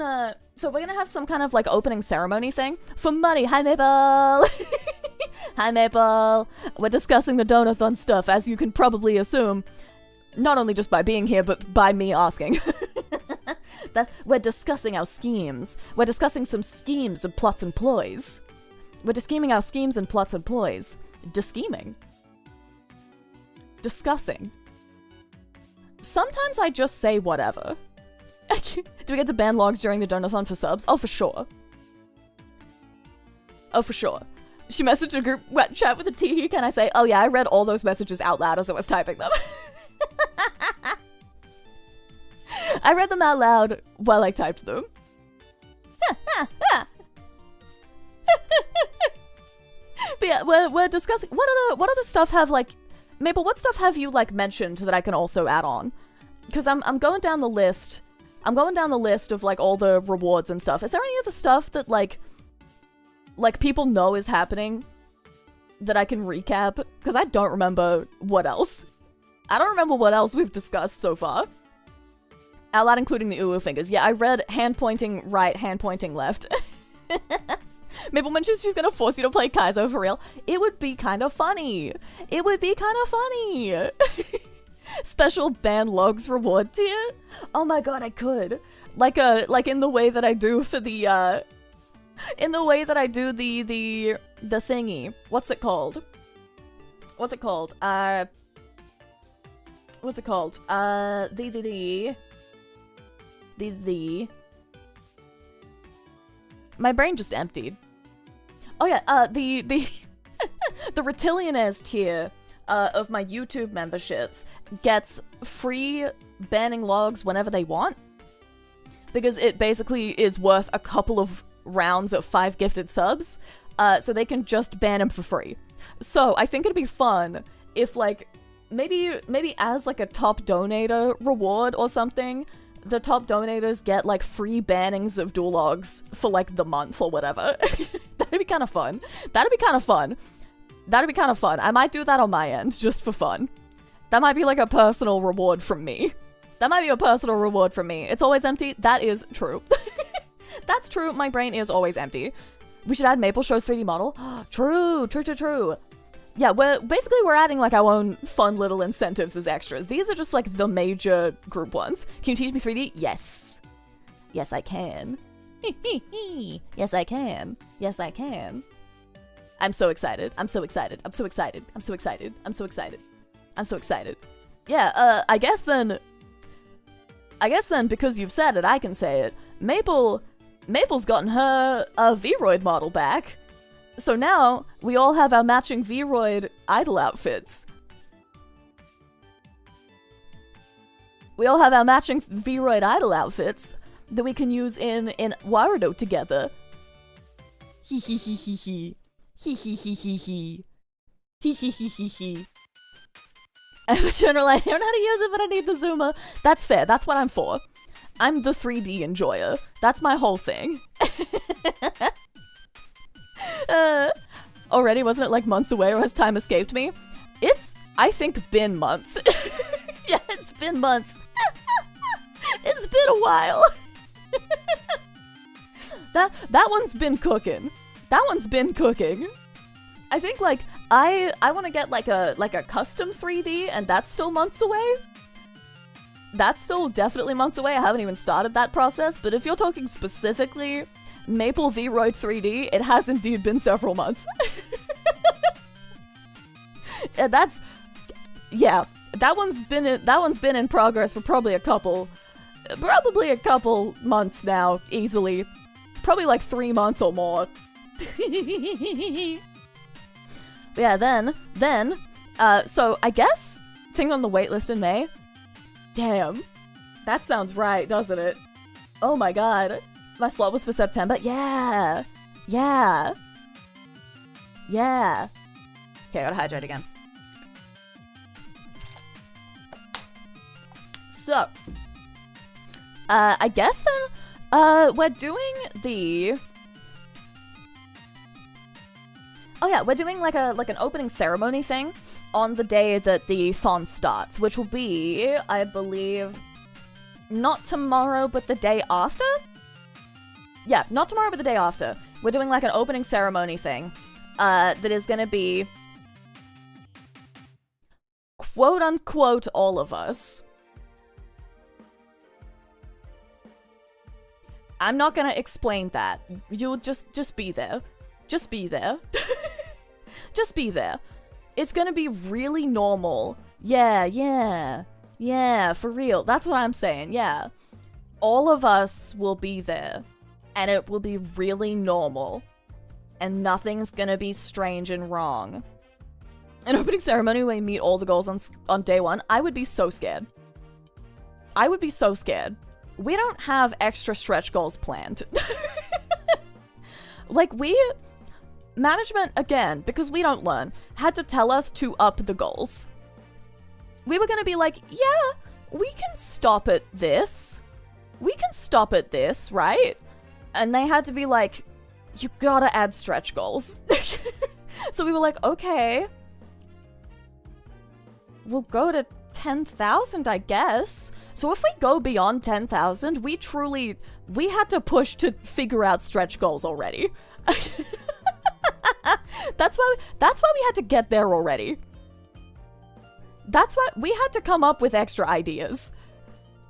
so we're gonna have some kind of, like, opening ceremony thing for money. Hi, Maple! Hi, Maple! We're discussing the donathon stuff, as you can probably assume. Not only just by being here, but by me asking. That we're discussing our schemes. We're discussing some schemes and plots and ploys. We're scheming our schemes and plots and ploys. Scheming. Discussing. Sometimes I just say whatever. Do we get to ban logs during the donathon for subs? Oh, for sure. Oh, for sure. She messaged a group chat with a tee. Can I say, oh yeah, I read all those messages out loud as I was typing them. I read them out loud while I typed them. But yeah, we're discussing what other stuff have, like, Maple, what stuff have you, like, mentioned that I can also add on? Because I'm going down the list. I'm going down the list of, like, all the rewards and stuff. Is there any other stuff that, like people know is happening that I can recap? Because I don't remember what else. I don't remember what else we've discussed so far. Out loud, including the ooh fingers. Yeah, I read hand pointing right, hand pointing left. Maple mentions she's gonna force you to play Kaizo for real. It would be kind of funny. It would be kind of funny. Special ban logs reward tier? Oh my god, I could. Like in the way that I do for the, in the way that I do the thingy. What's it called? What's it called? What's it called? My brain just emptied. Oh yeah, the the Reptilianaires tier of my YouTube memberships gets free banning logs whenever they want. Because it basically is worth a couple of rounds of 5 gifted subs, so they can just ban them for free. So I think it'd be fun if, like, maybe as, like, a top donator reward or something, the top donators get, like, free bannings of dual logs for, like, the month or whatever. That'd be kind of fun. That'd be kind of fun. That'd be kind of fun. I might do that on my end, just for fun. That might be, like, a personal reward from me. That might be a personal reward from me. It's always empty. That is true. That's true. My brain is always empty. We should add Maple Show's 3D model. True. Yeah, we're adding, like, our own fun little incentives as extras. These are just, like, the major group ones. Can you teach me 3D? Yes. Yes, I can. Yes, I can. Yes, I can. I'm so excited. I'm so excited. I'm so excited. I'm so excited. I'm so excited. I'm so excited. Yeah, I guess then, because you've said it, I can say it. Maple's gotten her V-Roid model back. So now, we all have our matching V-Roid idol outfits. We all have our matching V-Roid idol outfits that we can use in Warudo together. Hee hee hee hee hee. Hee hee hee hee hee. Hee hee hee hee hee. I have a general idea on how to use it, but I need the zoomer. That's fair, that's what I'm for. I'm the 3D enjoyer. That's my whole thing. Already, wasn't it like months away, or has time escaped me? It's, I think, been months. Yeah, it's been months. It's been a while. That one's been cooking. That one's been cooking. I think, like, I want to get like a custom 3D, and that's still months away. That's still definitely months away. I haven't even started that process, but if you're talking specifically Maple V-Roid 3D, it has indeed been several months. And that's, yeah, that one's been in progress for probably a couple months now, easily. Probably like 3 months or more. Yeah, then, so I guess Thing on the waitlist in May? Damn. That sounds right, doesn't it? Oh my god. My slot was for September? Yeah. Yeah. Yeah. Okay, I gotta hydrate again. So. I guess then, we're doing the... Oh yeah, we're doing like an opening ceremony thing on the day that the thon starts, which will be, I believe, not tomorrow, but the day after? Yeah, not tomorrow, but the day after. We're doing like an opening ceremony thing, that is gonna be, quote-unquote, all of us. I'm not gonna explain that. You'll just be there. Just be there. Just be there. It's gonna be really normal. Yeah, yeah. Yeah, for real. That's what I'm saying, yeah. All of us will be there. And it will be really normal. And nothing's gonna be strange and wrong. An opening ceremony where you meet all the goals on day one, I would be so scared. I would be so scared. We don't have extra stretch goals planned. Like, management, again, because we don't learn, had to tell us to up the goals. We were gonna be like, yeah, we can stop at this. We can stop at this, right? And they had to be like, you gotta add stretch goals. So we were like, okay. We'll go to 10,000, I guess. So if we go beyond 10,000, we had to push to figure out stretch goals already. That's why we had to get there already. That's why we had to come up with extra ideas.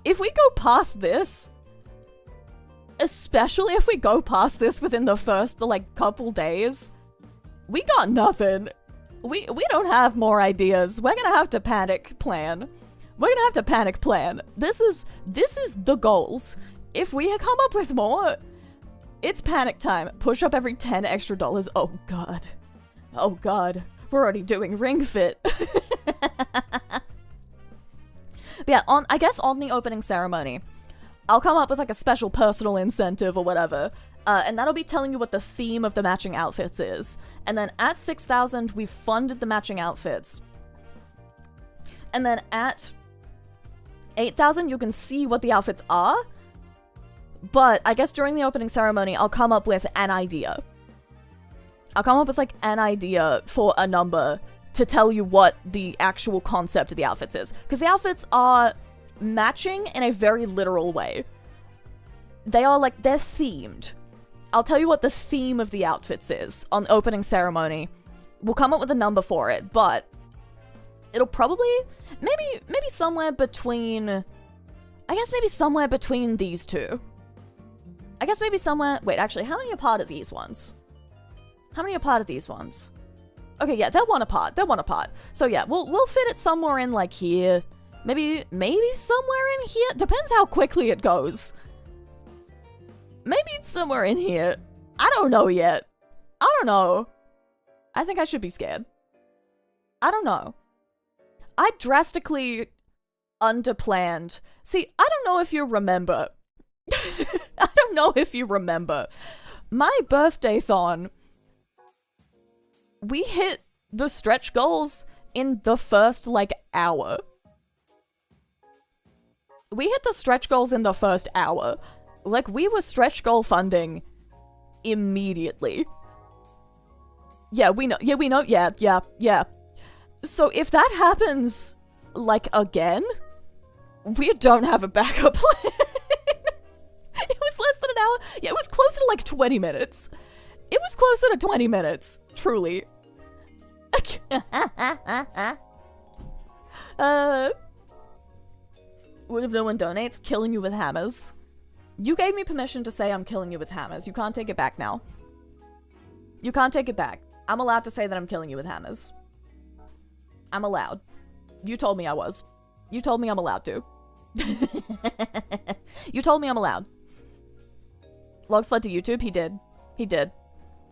If we go past this, especially if we go past this within the first, like, couple days, we got nothing. We don't have more ideas. We're gonna have to panic plan. We're gonna have to panic plan. This is the goals. If we come up with more, it's panic time. Push up every 10 extra dollars. Oh god. Oh god. We're already doing Ring Fit. But yeah, I guess on the opening ceremony, I'll come up with like a special personal incentive or whatever. And that'll be telling you what the theme of the matching outfits is. And then at 6,000, we've funded the matching outfits. And then at 8,000, you can see what the outfits are. But I guess during the opening ceremony, I'll come up with an idea. I'll come up with like an idea for a number to tell you what the actual concept of the outfits is. Because the outfits are matching in a very literal way. They're themed. I'll tell you what the theme of the outfits is on the opening ceremony. We'll come up with a number for it, but it'll probably, maybe somewhere between, I guess maybe somewhere between these two. I guess maybe somewhere, wait, actually, how many are part of these ones? How many are part of these ones? Okay, yeah, they're one apart. They're one apart. So yeah, we'll fit it somewhere in like here. Maybe somewhere in here. Depends how quickly it goes. Maybe it's somewhere in here. I don't know yet. I don't know. I think I should be scared. I don't know. I drastically underplanned. See, I don't know if you remember. I don't know if you remember. My birthday-thon, we hit the stretch goals in the first, like, hour. We hit the stretch goals in the first hour. Like, we were stretch goal funding immediately. Yeah, we know. Yeah, we know. Yeah. So if that happens, like, again, we don't have a backup plan. It was less than an hour. Yeah, it was closer to, like, 20 minutes. It was closer to 20 minutes. Truly. What if no one donates? Killing you with hammers. You gave me permission to say I'm killing you with hammers. You can't take it back now. You can't take it back. I'm allowed to say that I'm killing you with hammers. I'm allowed. You told me I was. You told me I'm allowed to. You told me I'm allowed. Logs fled to YouTube? He did. He did.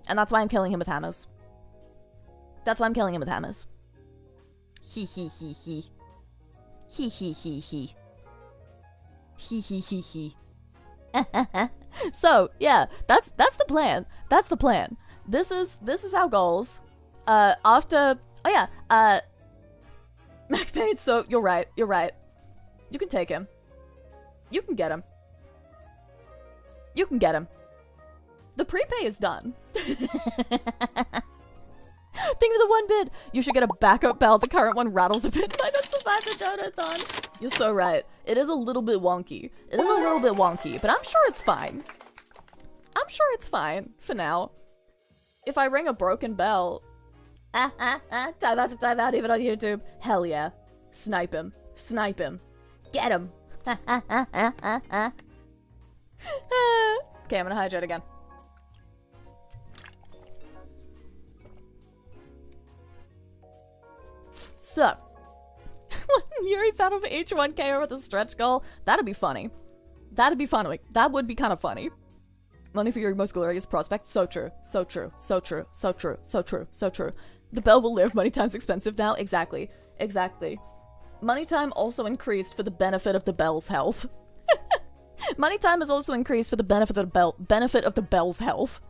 And that's why I'm killing him with hammers. That's why I'm killing him with hammers. He. Hee hee hee hee. Hee hee hee hee. So, yeah, that's the plan. That's the plan. This is our goals. After... Oh, yeah, MacPaid, so you're right. You can take him. You can get him. You can get him. The prepay is done. Think of the one bid. You should get a backup bell. The current one rattles a bit. Might not survive the datathon. You're so right. It is a little bit wonky. But I'm sure it's fine. I'm sure it's fine for now. If I ring a broken bell... time out even on YouTube. Hell yeah. Snipe him. Get him. Okay, I'm gonna hydrate again. So, Yuri found over H1K with a stretch goal. That'd be funny. That would be kind of funny. Money for your most glorious prospect. So true. The bell will live. Money time's expensive now. Exactly. Money time also increased for the benefit of the bell's health. Money time is also increased for the benefit of the bell's health.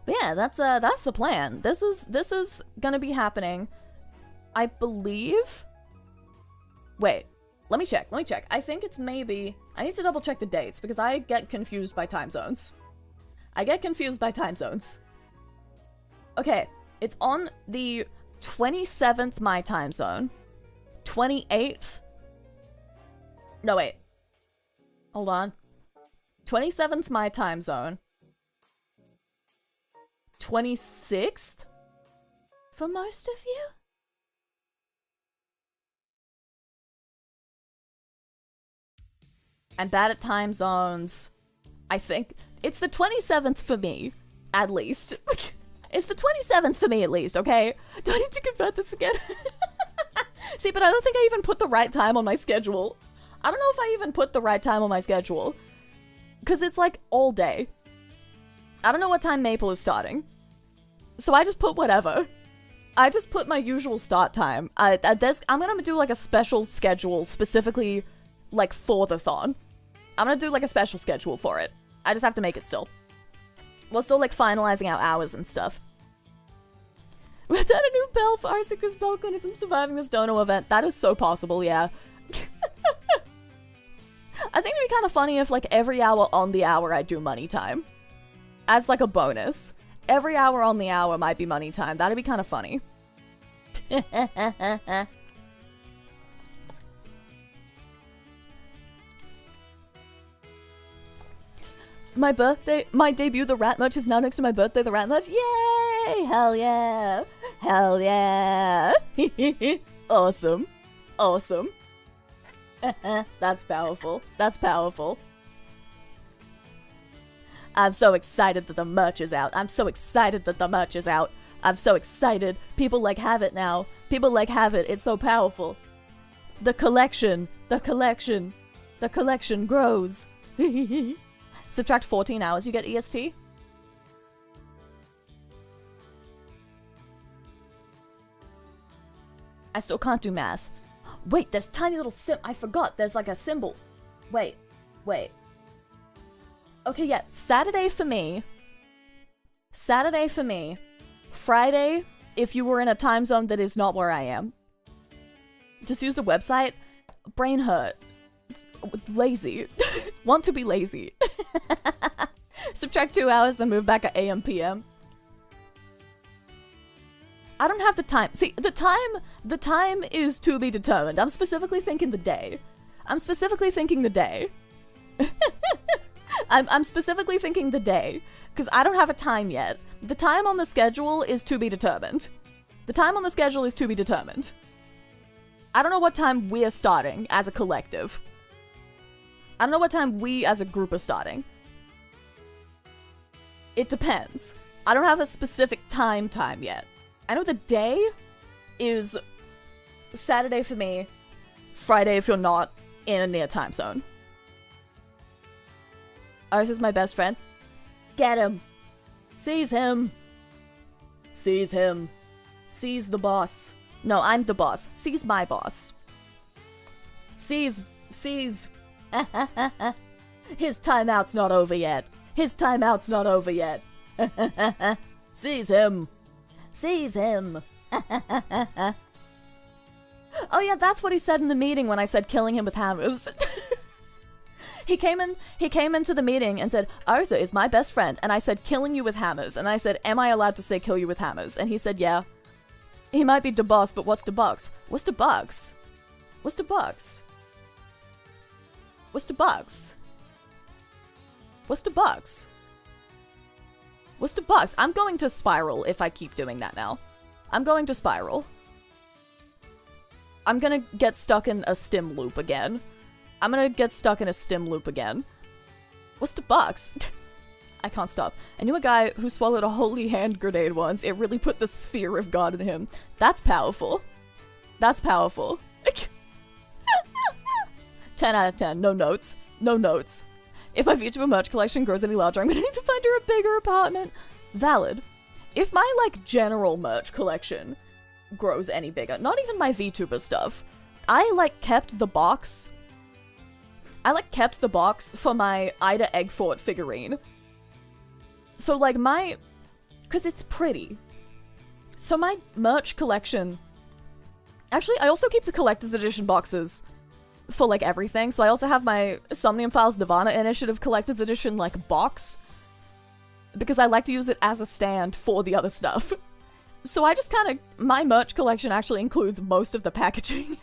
But yeah, that's the plan. This is gonna be happening, I believe. Wait, let me check. I think it's maybe... I need to double check the dates because I get confused by time zones. Okay, it's on the 27th my time zone. 28th... No, wait. Hold on. 27th my time zone. 26th? For most of you? I'm bad at time zones. I think it's the 27th for me, at least. It's the 27th for me, at least, okay? Do I need to convert this again? See, but I don't think I even put the right time on my schedule. I don't know if I even put the right time on my schedule. Because it's like all day. I don't know what time Maple is starting. So I just put whatever. I just put my usual start time. I'm gonna do like a special schedule specifically like for the thon. I'm gonna do like a special schedule for it. I just have to make it still. We're still like finalizing our hours and stuff. We've done a new bell for Arisa because Belcon isn't surviving this dono event. That is so possible, yeah. I think it'd be kind of funny if like every hour on the hour I do money time. As like a bonus. Every hour on the hour might be money time. That'd be kind of funny. My birthday, my debut, the rat merch is now next to my birthday, the rat merch. Yay! Hell yeah! Hell yeah! Awesome. Awesome. That's powerful. That's powerful. I'm so excited that the merch is out. I'm so excited. People like have it now. People like have it. It's so powerful. The collection grows. Subtract 14 hours, you get EST? I still can't do math. Wait, there's tiny little I forgot, there's like a symbol. Wait. Okay, yeah, Saturday for me. Friday, if you were in a time zone that is not where I am. Just use the website. Brain hurt. Lazy. Want to be lazy. Subtract 2 hours, then move back at AM PM. I don't have the time. See, the time is to be determined. I'm specifically thinking the day. I'm specifically thinking the day. Because I don't have a time yet. The time on the schedule is to be determined. I don't know what time we're starting as a collective. I don't know what time we as a group are starting. It depends. I don't have a specific time yet. I know the day is Saturday for me, Friday if you're not in a near time zone. Ours is my best friend. Get him. Seize him. Seize the boss. No, I'm the boss. Seize my boss. sees... His timeout's not over yet. His timeout's not over yet. Seize him. Seize him. Oh yeah, that's what he said in the meeting when I said killing him with hammers. He came into the meeting and said, Arisa is my best friend, and I said, killing you with hammers. And I said, am I allowed to say kill you with hammers? And he said, yeah. He might be the boss, but what's the bugs? What's the bugs? What's the bugs? What's the bugs? What's the bugs? What's the bugs? I'm going to spiral if I keep doing that now. I'm going to spiral. I'm gonna get stuck in a stim loop again. I'm gonna get stuck in a stim loop again. What's the bugs? I can't stop. I knew a guy who swallowed a holy hand grenade once. It really put the sphere of God in him. That's powerful. That's powerful. 10 out of 10. No notes. No notes. If my Vtuber merch collection grows any larger, I'm gonna need to find her a bigger apartment. Valid. If my, like, general merch collection grows any bigger, not even my Vtuber stuff, I, like, kept the box. I, like, kept the box for my Ida Eggfort figurine. So, like, because it's pretty. So my merch collection... Actually, I also keep the collector's edition boxes for, like, everything. So I also have my Somnium Files Nirvana Initiative collector's edition, like, box. Because I like to use it as a stand for the other stuff. So I just kind of... My merch collection actually includes most of the packaging.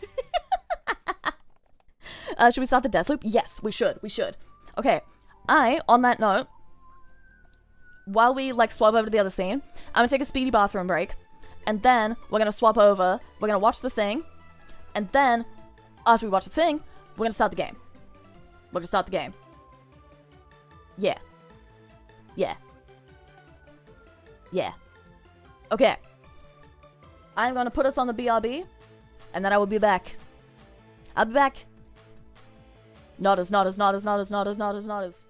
Should we start the death loop? Yes, we should. We should. Okay. On that note, while we, like, swap over to the other scene, I'm gonna take a speedy bathroom break. And then we're gonna swap over. We're gonna watch the thing. And then, after we watch the thing, we're gonna start the game. We're gonna start the game. Yeah. Yeah. Yeah. Okay. I'm gonna put us on the BRB, and then I will be back. I'll be back. Nodders, nodders, nodders, nodders, nodders, nodders, nodders.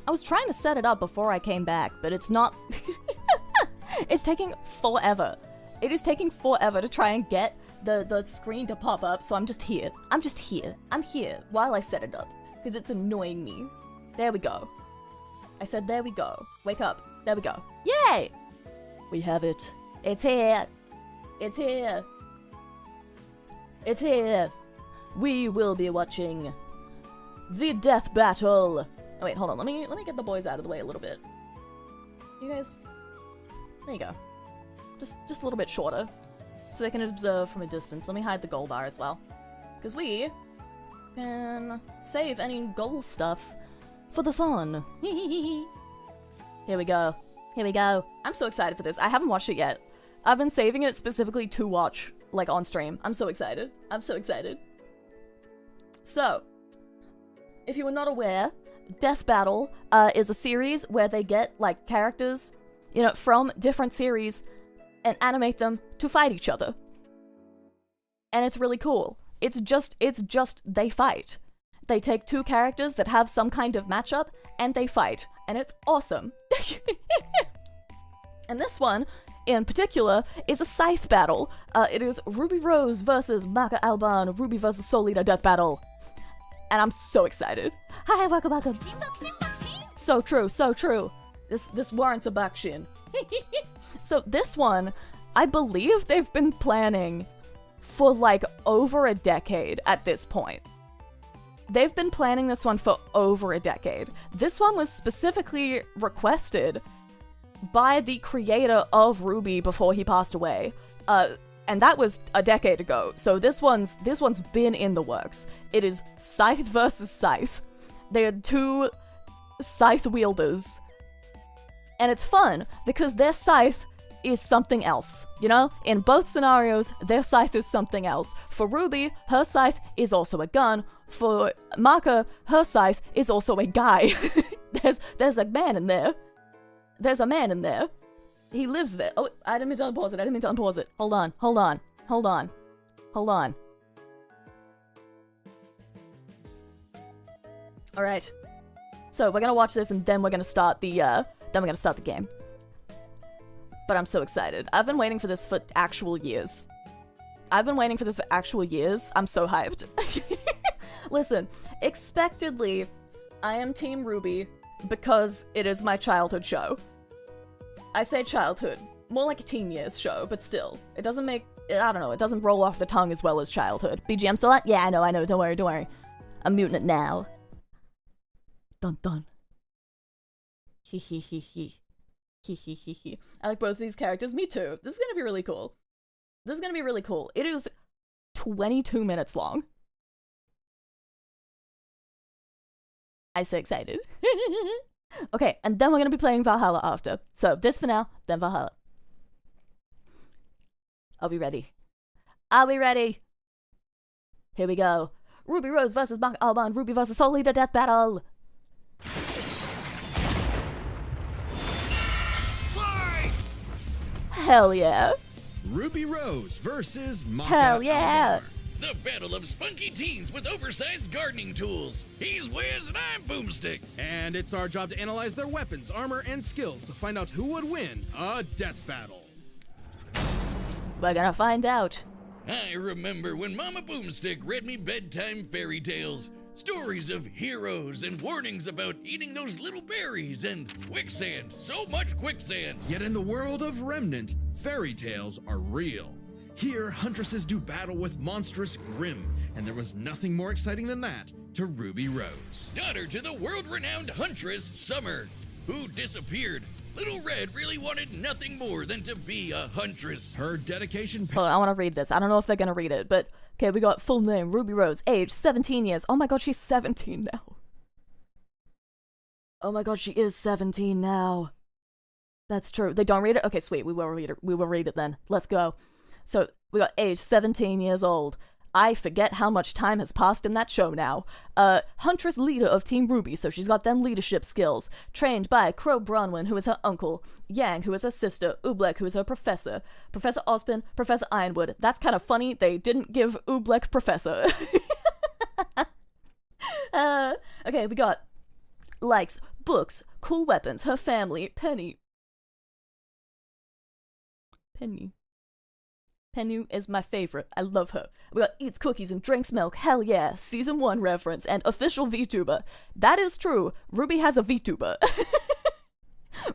I was trying to set it up before I came back, but it's not... It's taking forever. It is taking forever to try and get the screen to pop up, so I'm just here. I'm here while I set it up, because it's annoying me. There we go. I said there we go. Wake up. There we go. Yay! We have it. It's here. It's here. It's here. We will be watching the death battle. Oh, wait, hold on. Let me get the boys out of the way a little bit. You guys, there you go. Just a little bit shorter, so they can observe from a distance. Let me hide the goal bar as well, because we can save any goal stuff for the fun. Here we go. Here we go. I'm so excited for this. I haven't watched it yet. I've been saving it specifically to watch, like, on stream. I'm so excited. I'm so excited. So, if you were not aware, Death Battle is a series where they get, like, characters, you know, from different series and animate them to fight each other. And it's really cool. It's just they fight. They take two characters that have some kind of matchup and they fight. And it's awesome. And this one, in particular, is a scythe battle. It is Ruby Rose versus Maka Alban, Ruby versus Soul Eater Death Battle. And I'm so excited. Hi, welcome. So true, so true. This warrants a backshin. So this one, I believe they've been planning for like over a decade at this point. They've been planning this one for over a decade. This one was specifically requested by the creator of Ruby before he passed away. And that was a decade ago. So this one's been in the works. It is Scythe versus Scythe. They are two scythe wielders. And it's fun because their scythe is something else, you know? In both scenarios, their scythe is something else. For Ruby, her scythe is also a gun. For Maka, her scythe is also a guy. There's a man in there. There's a man in there. He lives there. Oh, I didn't mean to unpause it. Hold on. Alright. So, we're gonna watch this and then we're gonna start the game. But I'm so excited. I've been waiting for this for actual years. I'm so hyped. Listen, expectedly, I am Team Ruby because it is my childhood show. I say childhood, more like a teen years show, but still. It doesn't make, I don't know, it doesn't roll off the tongue as well as childhood. BGM still on? Yeah, I know, don't worry. I'm muting it now. Dun dun. He. I like both of these characters. Me too. This is gonna be really cool. It is 22 minutes long. I'm so excited. Okay, and then we're gonna be playing Valhalla after. So this for now, then Valhalla. Are we ready? Here we go. Ruby Rose versus Maka Alban, Ruby versus Soul Eater Death Battle. Hell yeah. Ruby Rose versus Maka Hell yeah. Alban. The battle of spunky teens with oversized gardening tools. He's Wiz and I'm Boomstick. And it's our job to analyze their weapons, armor, and skills to find out who would win a death battle. We're gonna find out. I remember when Mama Boomstick read me bedtime fairy tales. Stories of heroes and warnings about eating those little berries and quicksand. So much quicksand. Yet in the world of Remnant, fairy tales are real. Here, huntresses do battle with monstrous Grimm, and there was nothing more exciting than that to Ruby Rose. Daughter to the world-renowned huntress, Summer, who disappeared. Little Red really wanted nothing more than to be a huntress. Her dedication... Hold on, I want to read this. I don't know if they're gonna read it, but... Okay, we got full name, Ruby Rose, age 17 years. Oh my god, she's 17 now. Oh my god, she is 17 now. That's true. They don't read it? Okay, sweet, we will read it then. Let's go. So, we got age 17 years old. I forget how much time has passed in that show now. Huntress leader of Team Ruby, so she's got them leadership skills. Trained by Crow Bronwyn, who is her uncle. Yang, who is her sister. Oobleck, who is her professor. Professor Ozpin, Professor Ironwood. That's kind of funny. They didn't give Oobleck professor. Okay, we got likes books, cool weapons, her family, Penny. Penny is my favorite. I love her. We got eats cookies and drinks milk. Hell yeah. Season 1 reference and official VTuber. That is true. Ruby has a VTuber.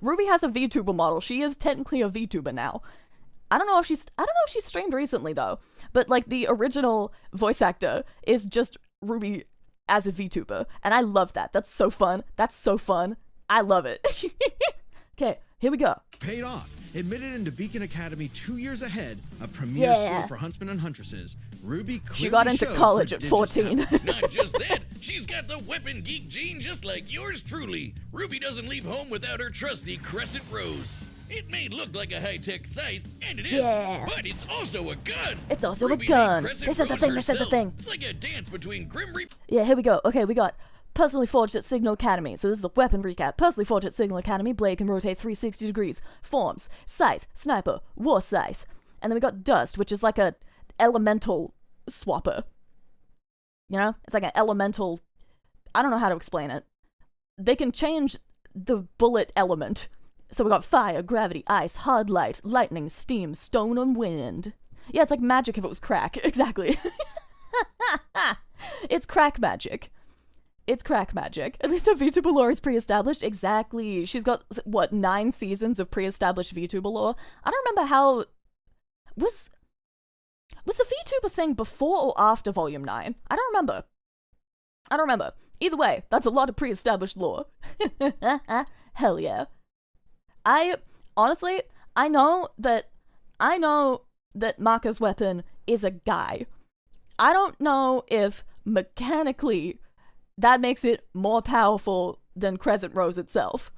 Ruby has a VTuber model. She is technically a VTuber now. I don't know if she's streamed recently though. But like the original voice actor is just Ruby as a VTuber. And I love that. That's so fun. I love it. Okay, here we go. Paid off. Admitted into Beacon Academy 2 years ahead, a premier school for huntsmen and huntresses, Ruby clearly she got into college at 14. Not just that, she's got the weapon geek gene just like yours truly. Ruby doesn't leave home without her trusty Crescent Rose. It may look like a high-tech scythe, and it is, but it's also a gun. It's also a gun. They said the thing. It's like a dance between Grim Reaper. Yeah, here we go. Okay, we got personally forged at Signal Academy. So this is the weapon recap. Personally forged at Signal Academy. Blade can rotate 360 degrees. Forms: scythe, sniper, war scythe. And then we got dust, which is like a elemental swapper. You know? It's like an elemental... I don't know how to explain it. They can change the bullet element. So we got fire, gravity, ice, hard light, lightning, steam, stone, and wind. Yeah, it's like magic if it was crack. Exactly. It's crack magic. It's crack magic. At least her VTuber lore is pre-established. Exactly. She's got, what, 9 seasons of pre-established VTuber lore? I don't remember how... Was the VTuber thing before or after Volume 9? I don't remember. Either way, that's a lot of pre-established lore. Hell yeah. I know that Maka's weapon is a guy. I don't know if mechanically that makes it more powerful than Crescent Rose itself.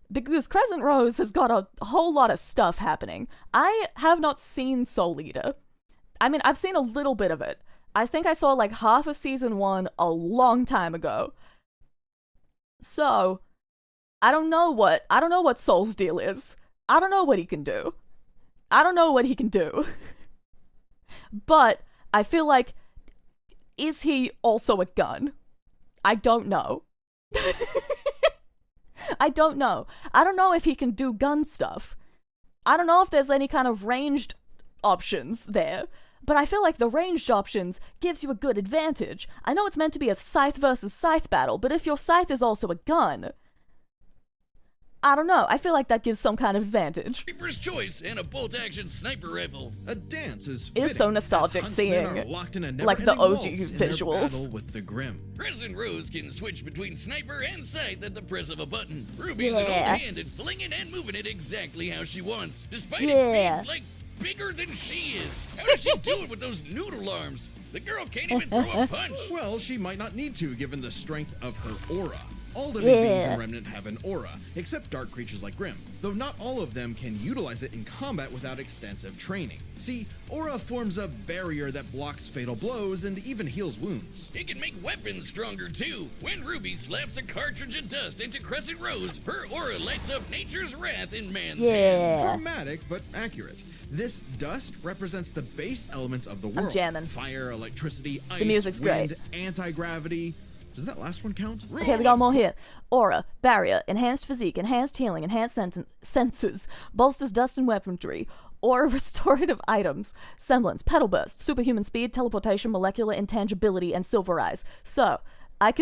Because Crescent Rose has got a whole lot of stuff happening. I have not seen Soul Eater. I mean, I've seen a little bit of it. I think I saw like half of season 1 a long time ago. So, I don't know what Soul's deal is. I don't know what he can do. But I feel like, is he also a gun? I don't know. I don't know. I don't know if he can do gun stuff. I don't know if there's any kind of ranged options there. But I feel like the ranged options gives you a good advantage. I know it's meant to be a scythe versus scythe battle, but if your scythe is also a gun... I don't know. I feel like that gives some kind of advantage. Reaper's choice and a bolt-action sniper rifle. A dance is It is so nostalgic seeing like the OG visuals. With the Grim. Crescent Rose can switch between sniper and scythe at the press of a button. Ruby's an old hand at flinging and moving it exactly how she wants, despite it being like bigger than she is. How does she do it with those noodle arms? The girl can't even throw a punch. Well, she might not need to, given the strength of her aura. All living beings in Remnant have an aura, except dark creatures like Grim, though not all of them can utilize it in combat without extensive training. See, aura forms a barrier that blocks fatal blows and even heals wounds. It can make weapons stronger too. When Ruby slaps a cartridge of dust into Crescent Rose, her aura lights up nature's wrath in man's hand. Dramatic, but accurate. This dust represents the base elements of the world. I'm jamming. Fire, electricity, ice, the music's wind, great. Anti-gravity. Does that last one count? Okay, we got more here. Aura, barrier, enhanced physique, enhanced healing, enhanced senses, bolsters dust and weaponry, aura restorative items, semblance, pedal burst, superhuman speed, teleportation, molecular intangibility, and silver eyes. So, I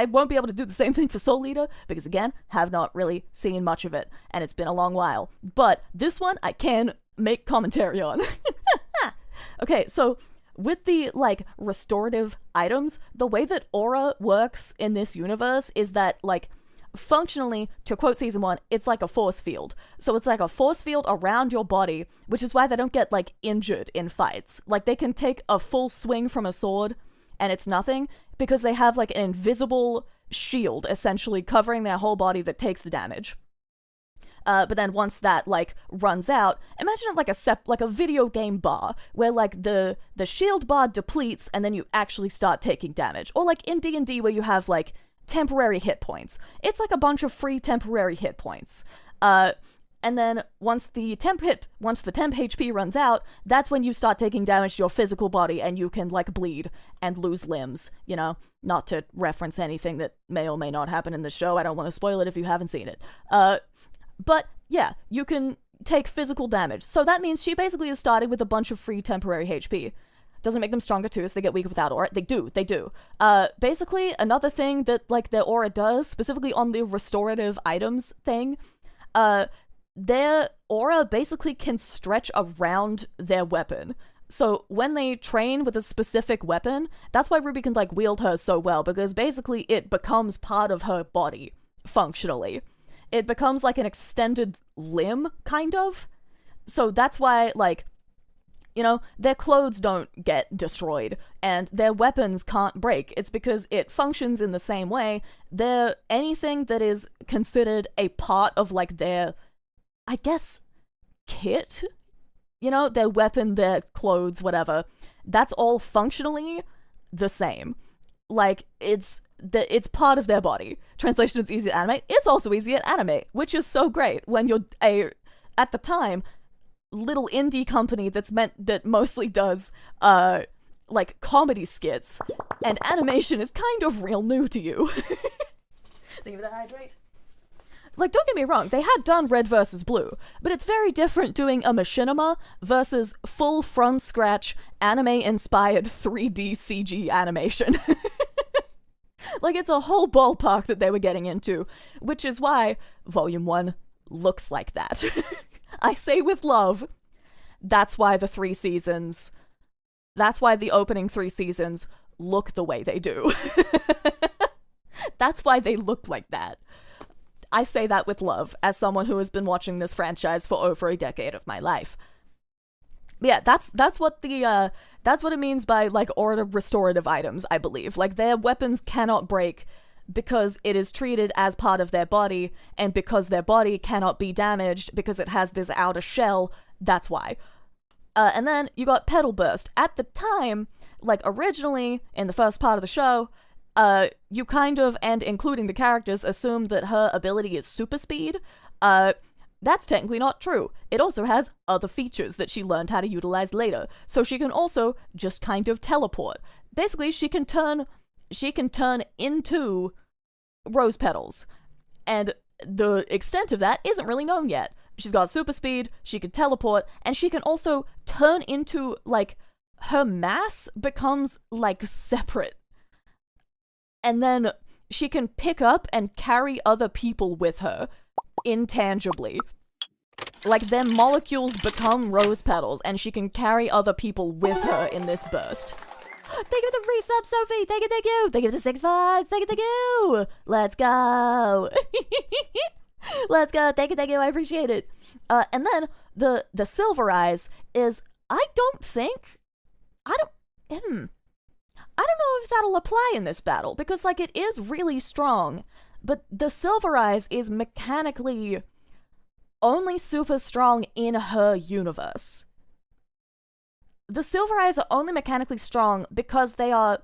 won't be able to do the same thing for Soul Eater, because again, have not really seen much of it, and it's been a long while. But this one, I can make commentary on. Okay, so... with the, like, restorative items, the way that aura works in this universe is that, like, functionally, to quote season 1, it's like a force field. So it's like a force field around your body, which is why they don't get, like, injured in fights. Like, they can take a full swing from a sword, and it's nothing, because they have, like, an invisible shield, essentially, covering their whole body that takes the damage. But then once that, like, runs out, imagine it like a video game bar, where, like, the shield bar depletes, and then you actually start taking damage. Or, like, in D&D, where you have, like, temporary hit points. It's like a bunch of free temporary hit points. And then once the temp HP runs out, that's when you start taking damage to your physical body and you can, like, bleed and lose limbs, you know? Not to reference anything that may or may not happen in the show. I don't want to spoil it if you haven't seen it. But, yeah, you can take physical damage. So that means she basically is starting with a bunch of free temporary HP. Doesn't make them stronger too, so they get weaker without aura. They do. Basically, another thing that, like, their aura does, specifically on the restorative items thing, their aura basically can stretch around their weapon. So when they train with a specific weapon, that's why Ruby can, like, wield hers so well, because basically it becomes part of her body, functionally. It becomes like an extended limb, kind of. So that's why, like, you know, their clothes don't get destroyed, and their weapons can't break. It's because it functions in the same way. Anything that is considered a part of, like, their, I guess, kit? You know, their weapon, their clothes, whatever. That's all functionally the same. Like, it's part of their body. Translation, it's easy to animate. It's also easy to animate, which is so great when you're at the time, little indie company that mostly does, like, comedy skits, and animation is kind of real new to you. Think of that, hydrate. Like, don't get me wrong, they had done Red vs. Blue, but it's very different doing a machinima versus full from-scratch, anime-inspired 3D CG animation. Like, it's a whole ballpark that they were getting into, which is why Volume 1 looks like that. I say with love, that's why the opening 3 seasons look the way they do. That's why they look like that. I say that with love, as someone who has been watching this franchise for over a decade of my life. But yeah, that's what it means by, like, aura restorative items, I believe. Like, their weapons cannot break because it is treated as part of their body, and because their body cannot be damaged because it has this outer shell, that's why. And then you got Petal Burst. At the time, like, originally, in the first part of the show, you kind of, and including the characters, assume that her ability is super speed. That's technically not true. It also has other features that she learned how to utilize later, so she can also just kind of teleport. Basically, she can turn into rose petals, and the extent of that isn't really known yet. She's got super speed, she can teleport, and she can also turn into, like, her mass becomes, like, separate. And then she can pick up and carry other people with her, intangibly. Like, their molecules become rose petals, and she can carry other people with her in this burst. Thank you for the resub, Sophie! Thank you! Thank you for the 6 months! Thank you! Let's go! Let's go! Thank you, I appreciate it. And then, the Silver Eyes is, I don't know if that'll apply in this battle, because, like, it is really strong, but the Silver Eyes is mechanically only super strong in her universe. The Silver Eyes are only mechanically strong because they are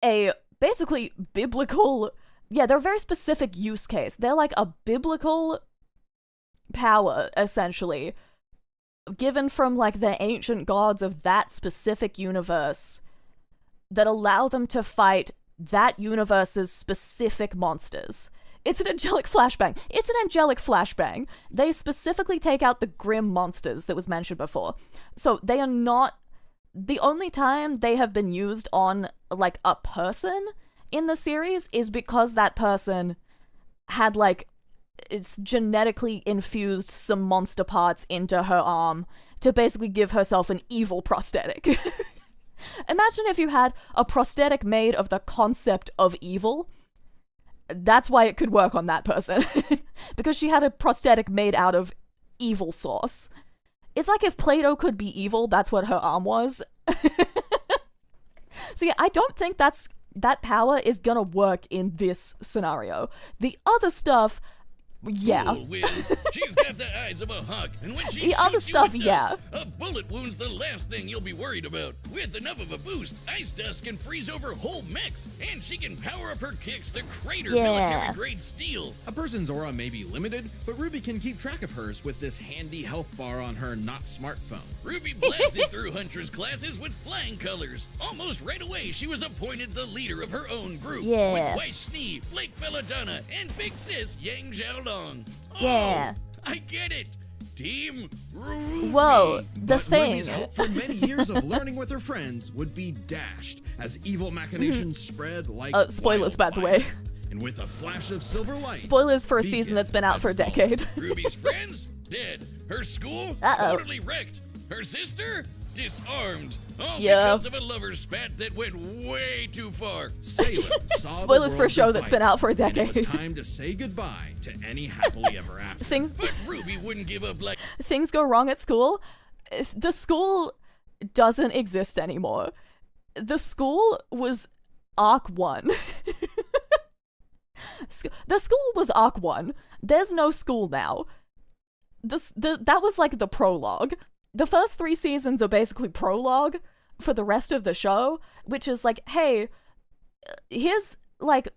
a basically biblical... Yeah, they're a very specific use case. They're like a biblical power, essentially, given from, like, the ancient gods of that specific universe that allow them to fight that universe's specific monsters. It's an angelic flashbang. They specifically take out the grim monsters that was mentioned before. So they are not... The only time they have been used on, like, a person in the series is because that person had, like, it's genetically infused some monster parts into her arm to basically give herself an evil prosthetic. Imagine if you had a prosthetic made of the concept of evil. That's why it could work on that person. Because she had a prosthetic made out of evil sauce. It's like if Play-Doh could be evil, that's what her arm was. So yeah, I don't think that power is gonna work in this scenario. The other stuff, Yeah. Cool, Wiz. She's got the eyes of a hawk, and when she The other shoots you stuff, with yeah. dust, a bullet wound's the last thing you'll be worried about. With enough of a boost, ice dust can freeze over whole mechs, and she can power up her kicks to crater military-grade steel. A person's aura may be limited, but Ruby can keep track of hers with this handy health bar on her not smartphone. Ruby blasted through Huntress classes with flying colors. Almost right away, she was appointed the leader of her own group. Yeah. With Weiss Schnee, Blake Belladonna, and Big Sis Yang Xiaolong. Yeah. Oh, I get it. Team Ruby. Whoa, the But thing. Ruby's hope for many years of learning with her friends would be dashed as evil machinations spread like Spoilers, by the wildfire. way. And with a flash of silver light. Spoilers for a season that's been out for a decade. Ruby's friends, dead. Her school, Uh-oh. totally wrecked. Her sister, disarmed. All Yeah. because of a lover spat that went way too far. Salem saw the Spoilers for a world show that's been divided, out for a and it decade. was time to say goodbye to any happily ever after. Things But Ruby wouldn't give up like things go wrong at school. The school doesn't exist anymore. The school was Arc 1. The school was Arc 1. There's no school now. That was like the prologue. The first 3 seasons are basically prologue for the rest of the show, which is like, hey, here's like,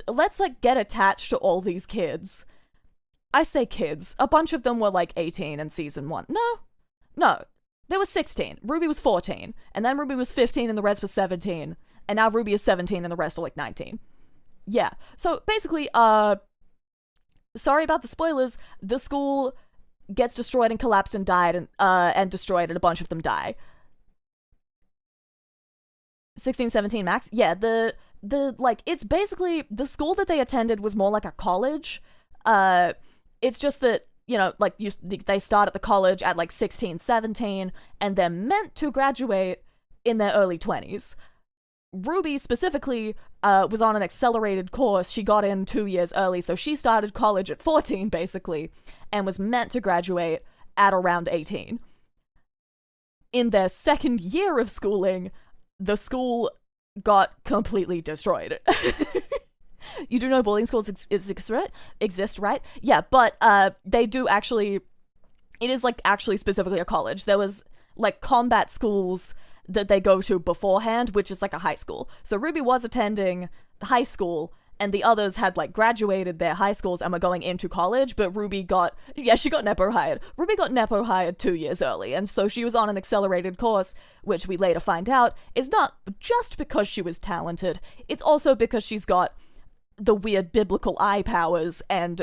let's like get attached to all these kids. I say kids. A bunch of them were like 18 in season 1. No. They were 16. Ruby was 14. And then Ruby was 15 and the rest was 17. And now Ruby is 17 and the rest are like 19. Yeah. So basically, sorry about the spoilers. The school gets destroyed and collapsed and died and destroyed and a bunch of them die. 16, 17 max? Yeah, the like, it's basically, the school that they attended was more like a college. It's just that, you know, like, they start at the college at like 16, 17, and they're meant to graduate in their early 20s. Ruby specifically was on an accelerated course. She got in 2 years early, so she started college at 14, basically, and was meant to graduate at around 18. In their second year of schooling, the school got completely destroyed. You do know boarding schools exist, right? Yeah, but they do actually, it is like actually specifically a college. There was like combat schools that they go to beforehand, which is like a high school. So Ruby was attending high school, and the others had like graduated their high schools and were going into college, but Ruby she got Nepo hired. Ruby got Nepo hired 2 years early, and so she was on an accelerated course, which we later find out is not just because she was talented, it's also because she's got the weird biblical eye powers and,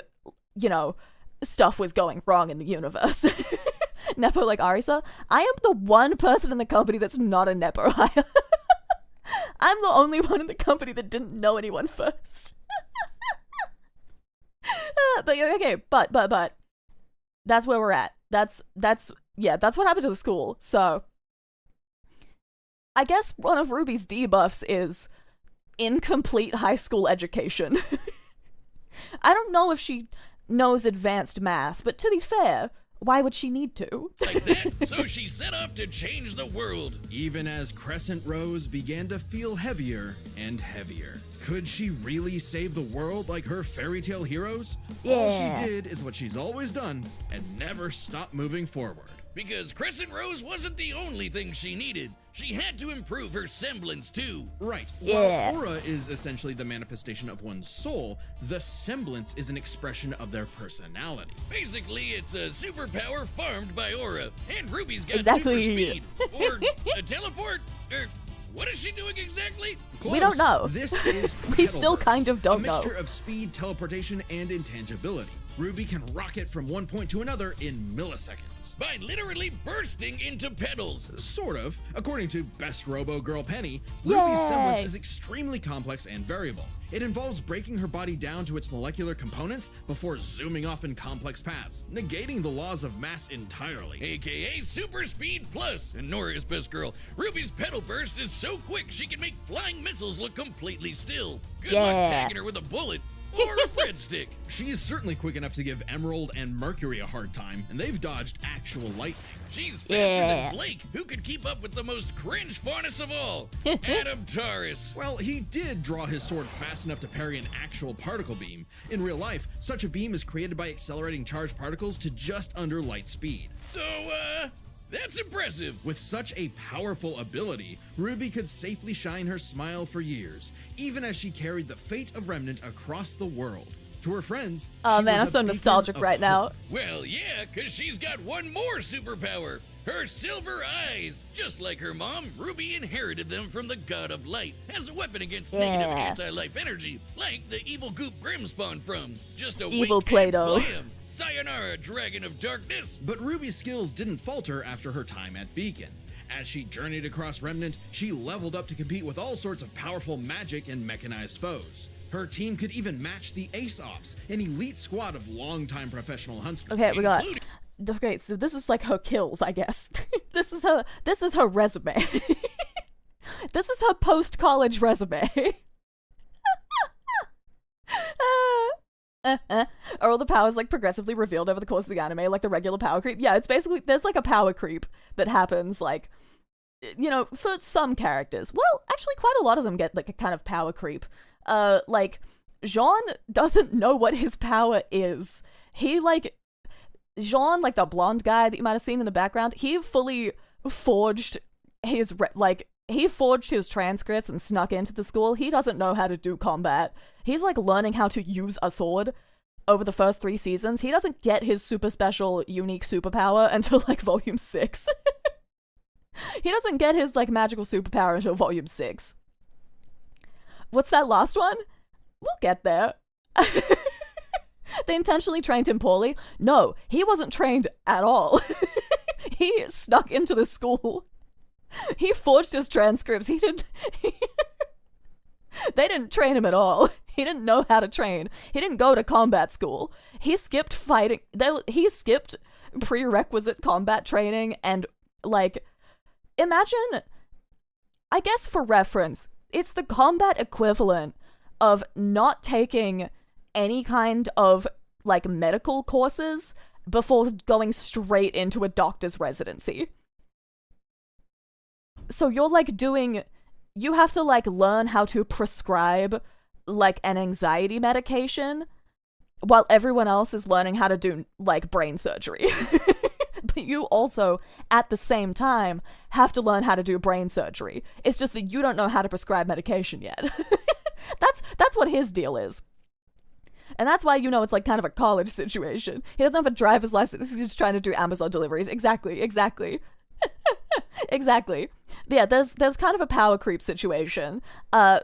you know, stuff was going wrong in the universe. Nepo like Arisa. I am the one person in the company that's not a Nepo hire. I'm the only one in the company that didn't know anyone first. But okay, but that's where we're at. That's what happened to the school. So I guess one of Ruby's debuffs is incomplete high school education. I don't know if she knows advanced math, but to be fair, why would she need to? like that, so she set off to change the world. Even as Crescent Rose began to feel heavier and heavier. Could she really save the world like her fairy tale heroes? Yeah. All she did is what she's always done and never stopped moving forward. Because Crescent Rose wasn't the only thing she needed. She had to improve her semblance too. Right. Yeah. While aura is essentially the manifestation of one's soul, the semblance is an expression of their personality. Basically, it's a superpower farmed by aura. And Ruby's got Exactly. super speed. Or a teleport. Or what is she doing exactly? We don't know. This is We still Petalverse, kind of don't a know. mixture of speed, teleportation, and intangibility. Ruby can rocket from one point to another in milliseconds. By literally bursting into petals. Sort of. According to Best Robo Girl Penny, Yay! Ruby's semblance is extremely complex and variable. It involves breaking her body down to its molecular components before zooming off in complex paths, negating the laws of mass entirely. AKA Super Speed Plus. And Nora is best girl. Ruby's petal burst is so quick she can make flying missiles look completely still. Good luck Yeah. tagging her with a bullet. or a breadstick. She's certainly quick enough to give Emerald and Mercury a hard time, and they've dodged actual lightning. She's faster than Blake, who could keep up with the most cringe faunus of all, Adam Taurus. Well, he did draw his sword fast enough to parry an actual particle beam. In real life, such a beam is created by accelerating charged particles to just under light speed. So, that's impressive. With such a powerful ability, Ruby could safely shine her smile for years, even as she carried the fate of Remnant across the world. To her friends, Oh she man, was I'm a so beacon nostalgic of right now. hope. Well, yeah, because she's got one more superpower. Her silver eyes. Just like her mom, Ruby inherited them from the God of Light as a weapon against negative anti-life energy, like the evil goop Grim spawned from. Just a Evil wink, Play-Doh. blam. Sayonara, Dragon of Darkness. But Ruby's skills didn't falter after her time at Beacon. As she journeyed across Remnant, she leveled up to compete with all sorts of powerful magic and mechanized foes. Her team could even match the Ace Ops, an elite squad of longtime professional huntsmen. Okay, we got. Okay, so this is like her kills, I guess. This is her resume. This is her post-college resume. Are all the powers like progressively revealed over the course of the anime, like the regular power creep? Yeah, it's basically, there's like a power creep that happens, like, you know, for some characters. Well, actually quite a lot of them get like a kind of power creep. Like, Jean doesn't know what his power is. Jean, like the blonde guy that you might have seen in the background, he fully forged his, he forged his transcripts and snuck into the school. He doesn't know how to do combat. He's like learning how to use a sword over the first 3 seasons. He doesn't get his super special, unique superpower until like volume 6. He doesn't get his like magical superpower until volume 6. What's that last one? We'll get there. They intentionally trained him poorly? No, he wasn't trained at all. He snuck into the school. He forged his transcripts. They didn't train him at all. He didn't know how to train. He didn't go to combat school. He skipped fighting. He skipped prerequisite combat training and, like, imagine, I guess for reference, it's the combat equivalent of not taking any kind of, like, medical courses before going straight into a doctor's residency. So you're, like, you have to, like, learn how to prescribe, like, an anxiety medication while everyone else is learning how to do, like, brain surgery. But you also, at the same time, have to learn how to do brain surgery. It's just that you don't know how to prescribe medication yet. That's what his deal is. And that's why, you know, it's, like, kind of a college situation. He doesn't have a driver's license. He's just trying to do Amazon deliveries. Exactly. Exactly. But yeah, there's kind of a power creep situation.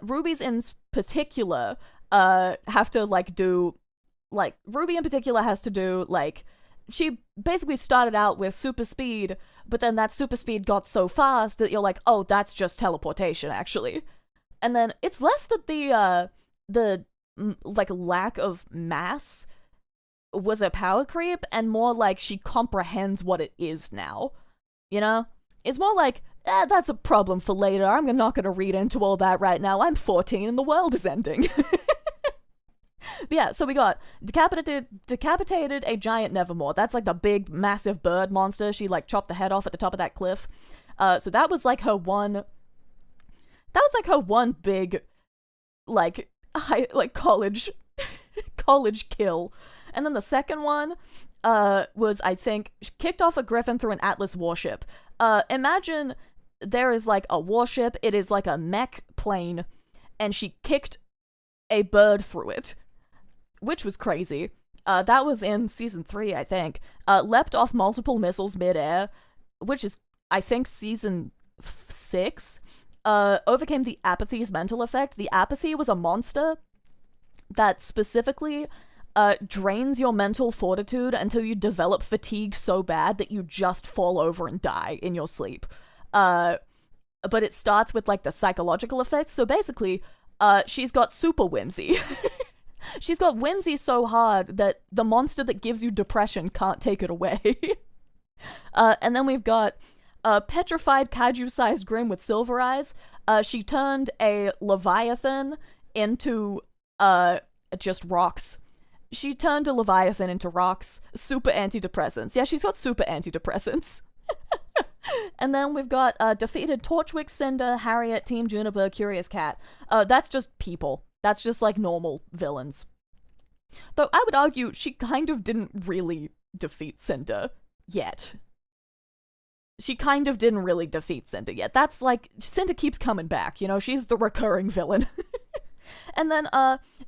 Ruby's in particular, have to, like, do, like, Ruby in particular has to do, like, she basically started out with super speed, but then that super speed got so fast that you're like, oh, that's just teleportation, actually. And then it's less that the like, lack of mass was a power creep, and more like she comprehends what it is now. You know? It's more like, that's a problem for later. I'm not gonna read into all that right now. I'm 14 and the world is ending. But yeah, so we got decapitated a giant Nevermore. That's like the big, massive bird monster. She, like, chopped the head off at the top of that cliff. So that was like her one big, like, college kill. And then the second one was, I think, she kicked off a griffin through an Atlas warship. Imagine there is, like, a warship. It is like a mech plane, and she kicked a bird through it, which was crazy. That was in season 3, I think. Leapt off multiple missiles midair, which is, I think, season 6. Overcame the apathy's mental effect. The apathy was a monster that specifically drains your mental fortitude until you develop fatigue so bad that you just fall over and die in your sleep. But it starts with, like, the psychological effects. So basically, she's got super whimsy. She's got whimsy so hard that the monster that gives you depression can't take it away. And then we've got a petrified kaiju-sized Grim with silver eyes. She turned a Leviathan into just rocks. She turned a Leviathan into rocks. Super antidepressants. Yeah, she's got super antidepressants. And then we've got defeated Torchwick, Cinder, Harriet, Team Juniper, Curious Cat. That's just people. That's just like normal villains. Though I would argue she kind of didn't really defeat Cinder yet. She kind of didn't really defeat Cinder yet. That's like, Cinder keeps coming back, you know? She's the recurring villain. And then,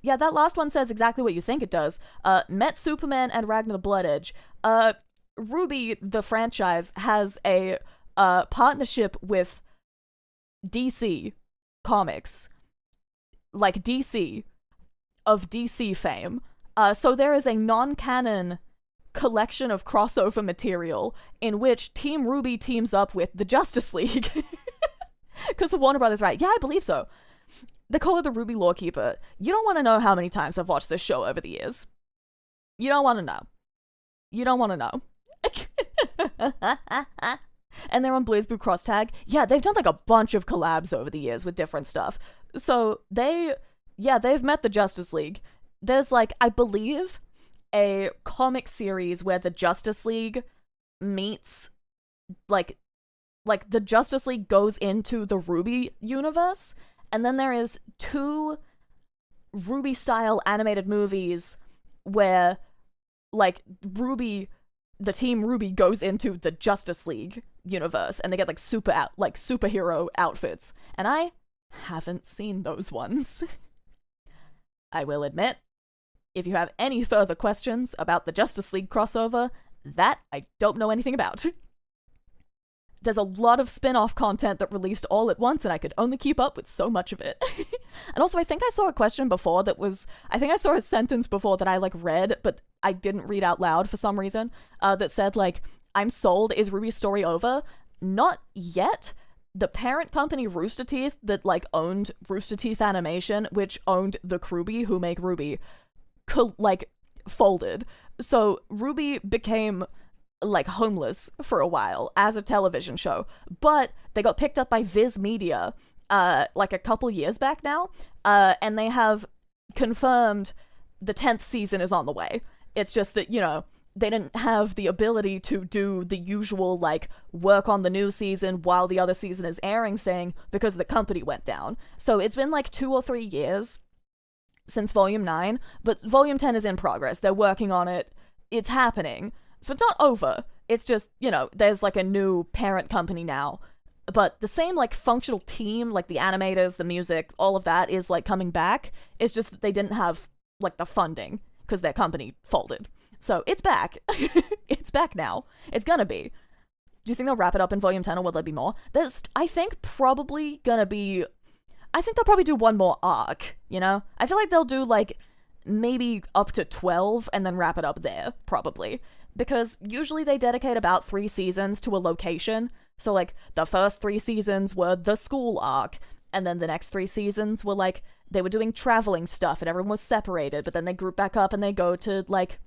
yeah, that last one says exactly what you think it does. Met Superman and Ragnar the Blood Edge. Ruby, the franchise, has a partnership with DC Comics. Like DC, of DC fame. So there is a non-canon collection of crossover material in which Team Ruby teams up with the Justice League. Because of Warner Brothers, right? Yeah, I believe so. They call her the Ruby Lawkeeper. You don't want to know how many times I've watched this show over the years. You don't want to know. You don't want to know. And they're on BlazBlue Cross Tag. Yeah, they've done like a bunch of collabs over the years with different stuff. So they've met the Justice League. There's like, I believe, a comic series where the Justice League meets, like the Justice League goes into the Ruby universe, and then there is 2 Ruby-style animated movies where, like, Ruby, the Team Ruby goes into the Justice League universe, and they get, like, superhero outfits. And I haven't seen those ones. I will admit, if you have any further questions about the Justice League crossover, that I don't know anything about. There's a lot of spin-off content that released all at once, and I could only keep up with so much of it. And also, I think I saw a question before I think I saw a sentence before that I, like, read, but I didn't read out loud for some reason, that said, like, I'm sold, is Ruby's story over? Not yet. The parent company Rooster Teeth that, like, owned Rooster Teeth Animation, which owned the Kruby, who make Ruby, folded. So Ruby became, like, homeless for a while as a television show, but they got picked up by Viz Media, like a couple years back now, and they have confirmed the 10th season is on the way. It's just that, you know, they didn't have the ability to do the usual, like, work on the new season while the other season is airing thing because the company went down. So it's been, like, 2 or 3 years since Volume 9, but Volume 10 is in progress. They're working on it. It's happening. So it's not over. It's just, you know, there's, like, a new parent company now. But the same, like, functional team, like, the animators, the music, all of that is, like, coming back. It's just that they didn't have, like, the funding because their company folded. So it's back. It's back now. It's gonna be. Do you think they'll wrap it up in Volume 10, or will there be more? I think they'll probably do one more arc, you know? I feel like they'll do, like, maybe up to 12 and then wrap it up there, probably. Because usually they dedicate about 3 seasons to a location. So, like, the first 3 seasons were the school arc, and then the next 3 seasons were, like, they were doing traveling stuff and everyone was separated, but then they group back up and they go to, like,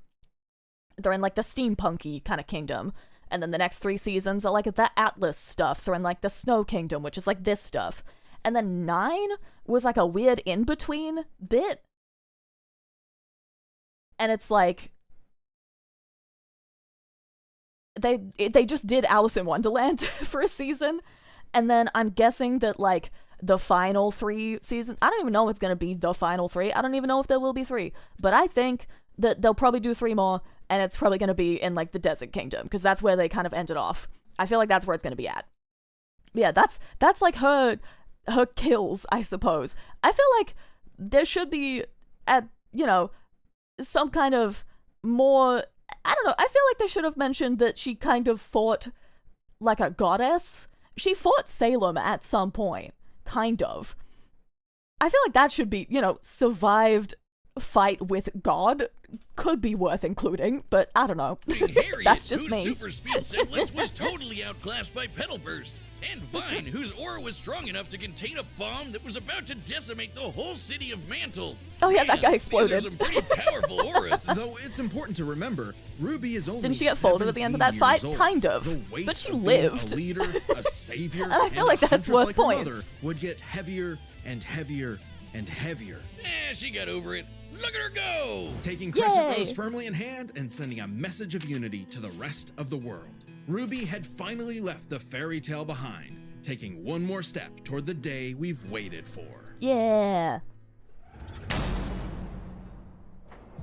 they're in, like, the steampunky kind of kingdom. And then the next 3 seasons are, like, the Atlas stuff, so in, like, the Snow Kingdom, which is, like, this stuff. And then 9 was, like, a weird in-between bit. And it's, like, they just did Alice in Wonderland for a season. And then I'm guessing that, like, the final 3 seasons, I don't even know if it's gonna be the final 3. I don't even know if there will be 3. But I think that they'll probably do 3 more, and it's probably gonna be in, like, the Desert Kingdom, because that's where they kind of ended off. I feel like that's where it's gonna be at. Yeah, that's like her kills, I suppose. I feel like there should be, some kind of more, I don't know, I feel like they should have mentioned that she kind of fought like a goddess. She fought Salem at some point, kind of. I feel like that should be, survived fight with God could be worth including, but I don't know. Harriet, that's just whose me. super speed semblance was totally outclassed by Petal Burst, and Vine, whose aura was strong enough to contain a bomb that was about to decimate the whole city of Mantle. Oh yeah, that guy exploded. These are some pretty powerful auras. Though it's important to remember, Ruby is only Didn't she get folded at the end of that fight? Kind of. But she lived. A leader, a savior, and I feel like that's worth like points. Mother would get heavier and heavier and heavier. She got over it. Look at her go! Taking Crescent Yay! Rose firmly in hand and sending a message of unity to the rest of the world. Ruby had finally left the fairy tale behind, taking one more step toward the day we've waited for. Yeah.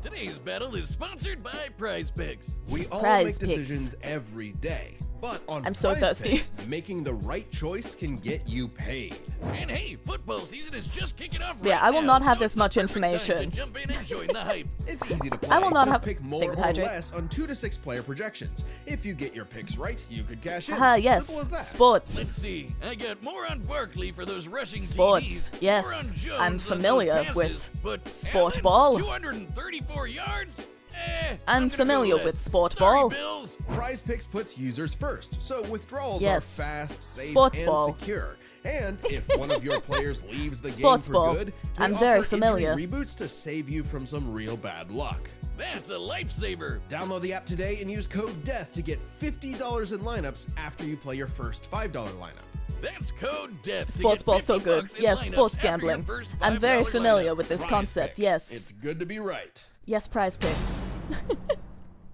Today's battle is sponsored by Prize Picks. We all Prize make Picks. decisions every day, but on I'm so Prize thirsty. Picks, making the right choice can get you paid. And hey, football season is just kicking off right Yeah, I will now, not have so this it's the much perfect time information. to jump in and join the hype. It's easy to play. I will not Just have- pick more Think or with hydrate. less on 2 to 6 player projections. If you get your picks right, you could cash in. Yes. Simple as that. Let's Sports. see. I got more on Barkley for those rushing Sports, TDs. yes. More on Jones I'm on those familiar passes, with but sport Allen, ball. 234 yards? I'm gonna familiar go with less. sport Sorry, ball. Bills. Prize Picks puts users first, so withdrawals Yes. are fast, safe, Sports and ball. secure. And if one of your players leaves the Sports game for ball. good, they I'm very offer familiar. injury reboots to save you from some real bad luck. That's a lifesaver. Download the app today and use code DEATH to get $50 in lineups after you play your first $5 lineup. That's code DEATH. to Sports get ball's so 50 good. bucks in Yes, lineups sports after your gambling. first I'm very $5 familiar lineup. with this Prize concept. Picks. Yes. It's good to be right. Yes, Prize Picks.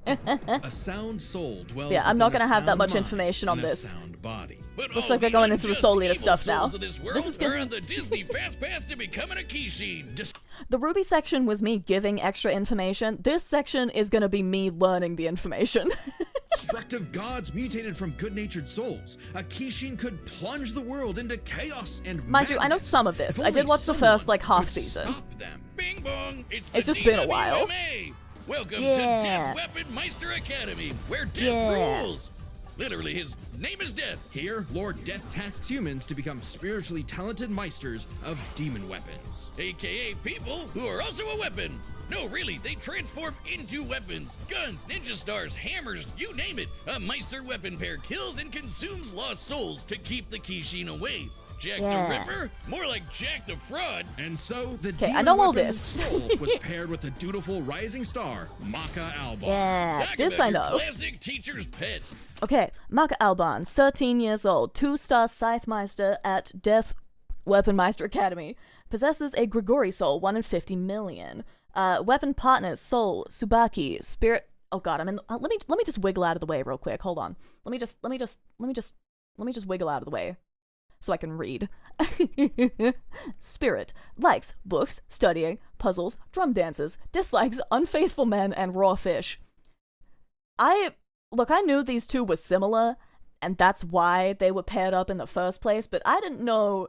A sound soul dwells Yeah, I'm not within a gonna have that sound much mind information on and a this. sound body. But Looks all like we're the going into the unjust Soul Eater evil stuff now. souls of this world This is gonna- are on the Disney Fast Pass to becoming a Kishin. The Ruby section was me giving extra information. This section is gonna be me learning the information. Destructive gods mutated from good-natured souls. A Kishin could plunge the world into chaos and Mind you, I know madness. some of this. If I did only watch the someone first, like, half could season. Stop them. Bing bong! It's the just been a while. DWMA. Welcome Yeah. to Death Weapon Meister Academy, where death Yeah. rules. Literally, his name is Death. Here, Lord Death tasks humans to become spiritually talented meisters of demon weapons. AKA people who are also a weapon. No, really, they transform into weapons. Guns, ninja stars, hammers, you name it. A Meister weapon pair kills and consumes lost souls to keep the Kishin away. Jack Yeah. the Ripper? More like Jack the Fraud. And so, the Okay, I demon know all weapon's this. soul was paired with the dutiful rising star, Maka Alban. Yeah, Talk this about I your know. Classic teacher's pet. Okay, Maka Alban, 13 years old, 2-star Scythemeister at Death Weapon Meister Academy. Possesses a Grigori soul, 1 in 50 million. Weapon partners, soul, Subaki, spirit. Oh god, I'm in. Let me just wiggle out of the way real quick. Hold on. Let me just wiggle out of the way so I can read. Spirit likes books, studying, puzzles, drum dances. Dislikes unfaithful men and raw fish. I knew these two were similar, and that's why they were paired up in the first place, but I didn't know,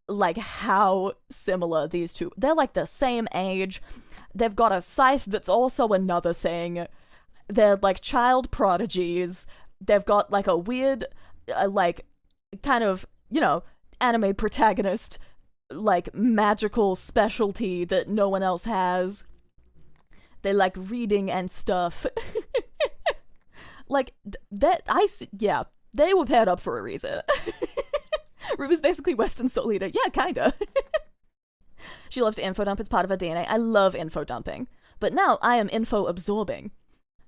like, how similar these two. They're, like, the same age. They've got a scythe that's also another thing. They're, like, child prodigies. They've got, like, a weird, like, kind of, you know, anime protagonist, like, magical specialty that no one else has. They like reading and stuff. Like, yeah, they were paired up for a reason. Ruby's basically Western Soul Eater. Yeah, kinda. She loves to info dump. It's part of her DNA. I love info dumping. But now I am info absorbing.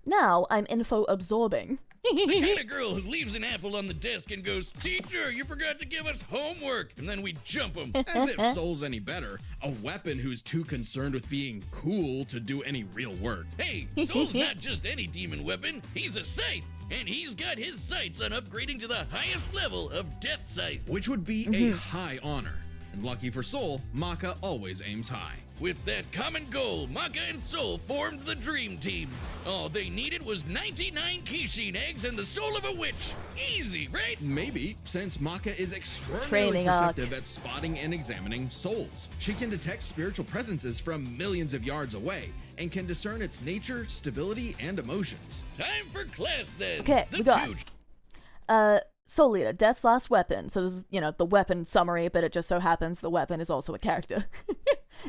Now I'm info absorbing. The kind of girl who leaves an apple on the desk and goes, "Teacher, you forgot to give us homework," and then we jump them. As if Soul's any better. A weapon who's too concerned with being cool to do any real work. Hey, Soul's not just any demon weapon, he's a scythe, and he's got his sights on upgrading to the highest level of Death Scythe. Which would be a high honor. And lucky for Soul, Maka always aims high. With that common goal, Maka and Soul formed the Dream Team. All they needed was 99 Kishin eggs and the soul of a witch. Easy, right? Maybe, since Maka is extraordinarily Training arc. perceptive at spotting and examining souls. She can detect spiritual presences from millions of yards away, and can discern its nature, stability, and emotions. Time for class then. Okay, the we got- two Soul Eater, Death's last weapon. So this is, you know, the weapon summary, but it just so happens the weapon is also a character.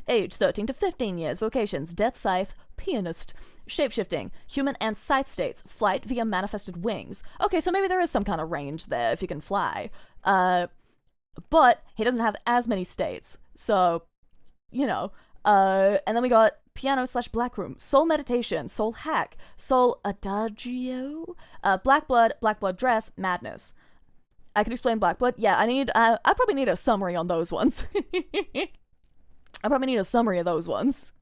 Age 13 to 15 years. Vocations: Death Scythe, Pianist. Shapeshifting: human and scythe states. Flight via manifested wings. Okay, so maybe there is some kind of range there if you can fly. But he doesn't have as many states. So, you know. And then we got piano/black room, soul meditation, soul hack, soul adagio, black blood dress, madness. I could explain black blood. Yeah, I probably need a summary on those ones. I probably need a summary of those ones.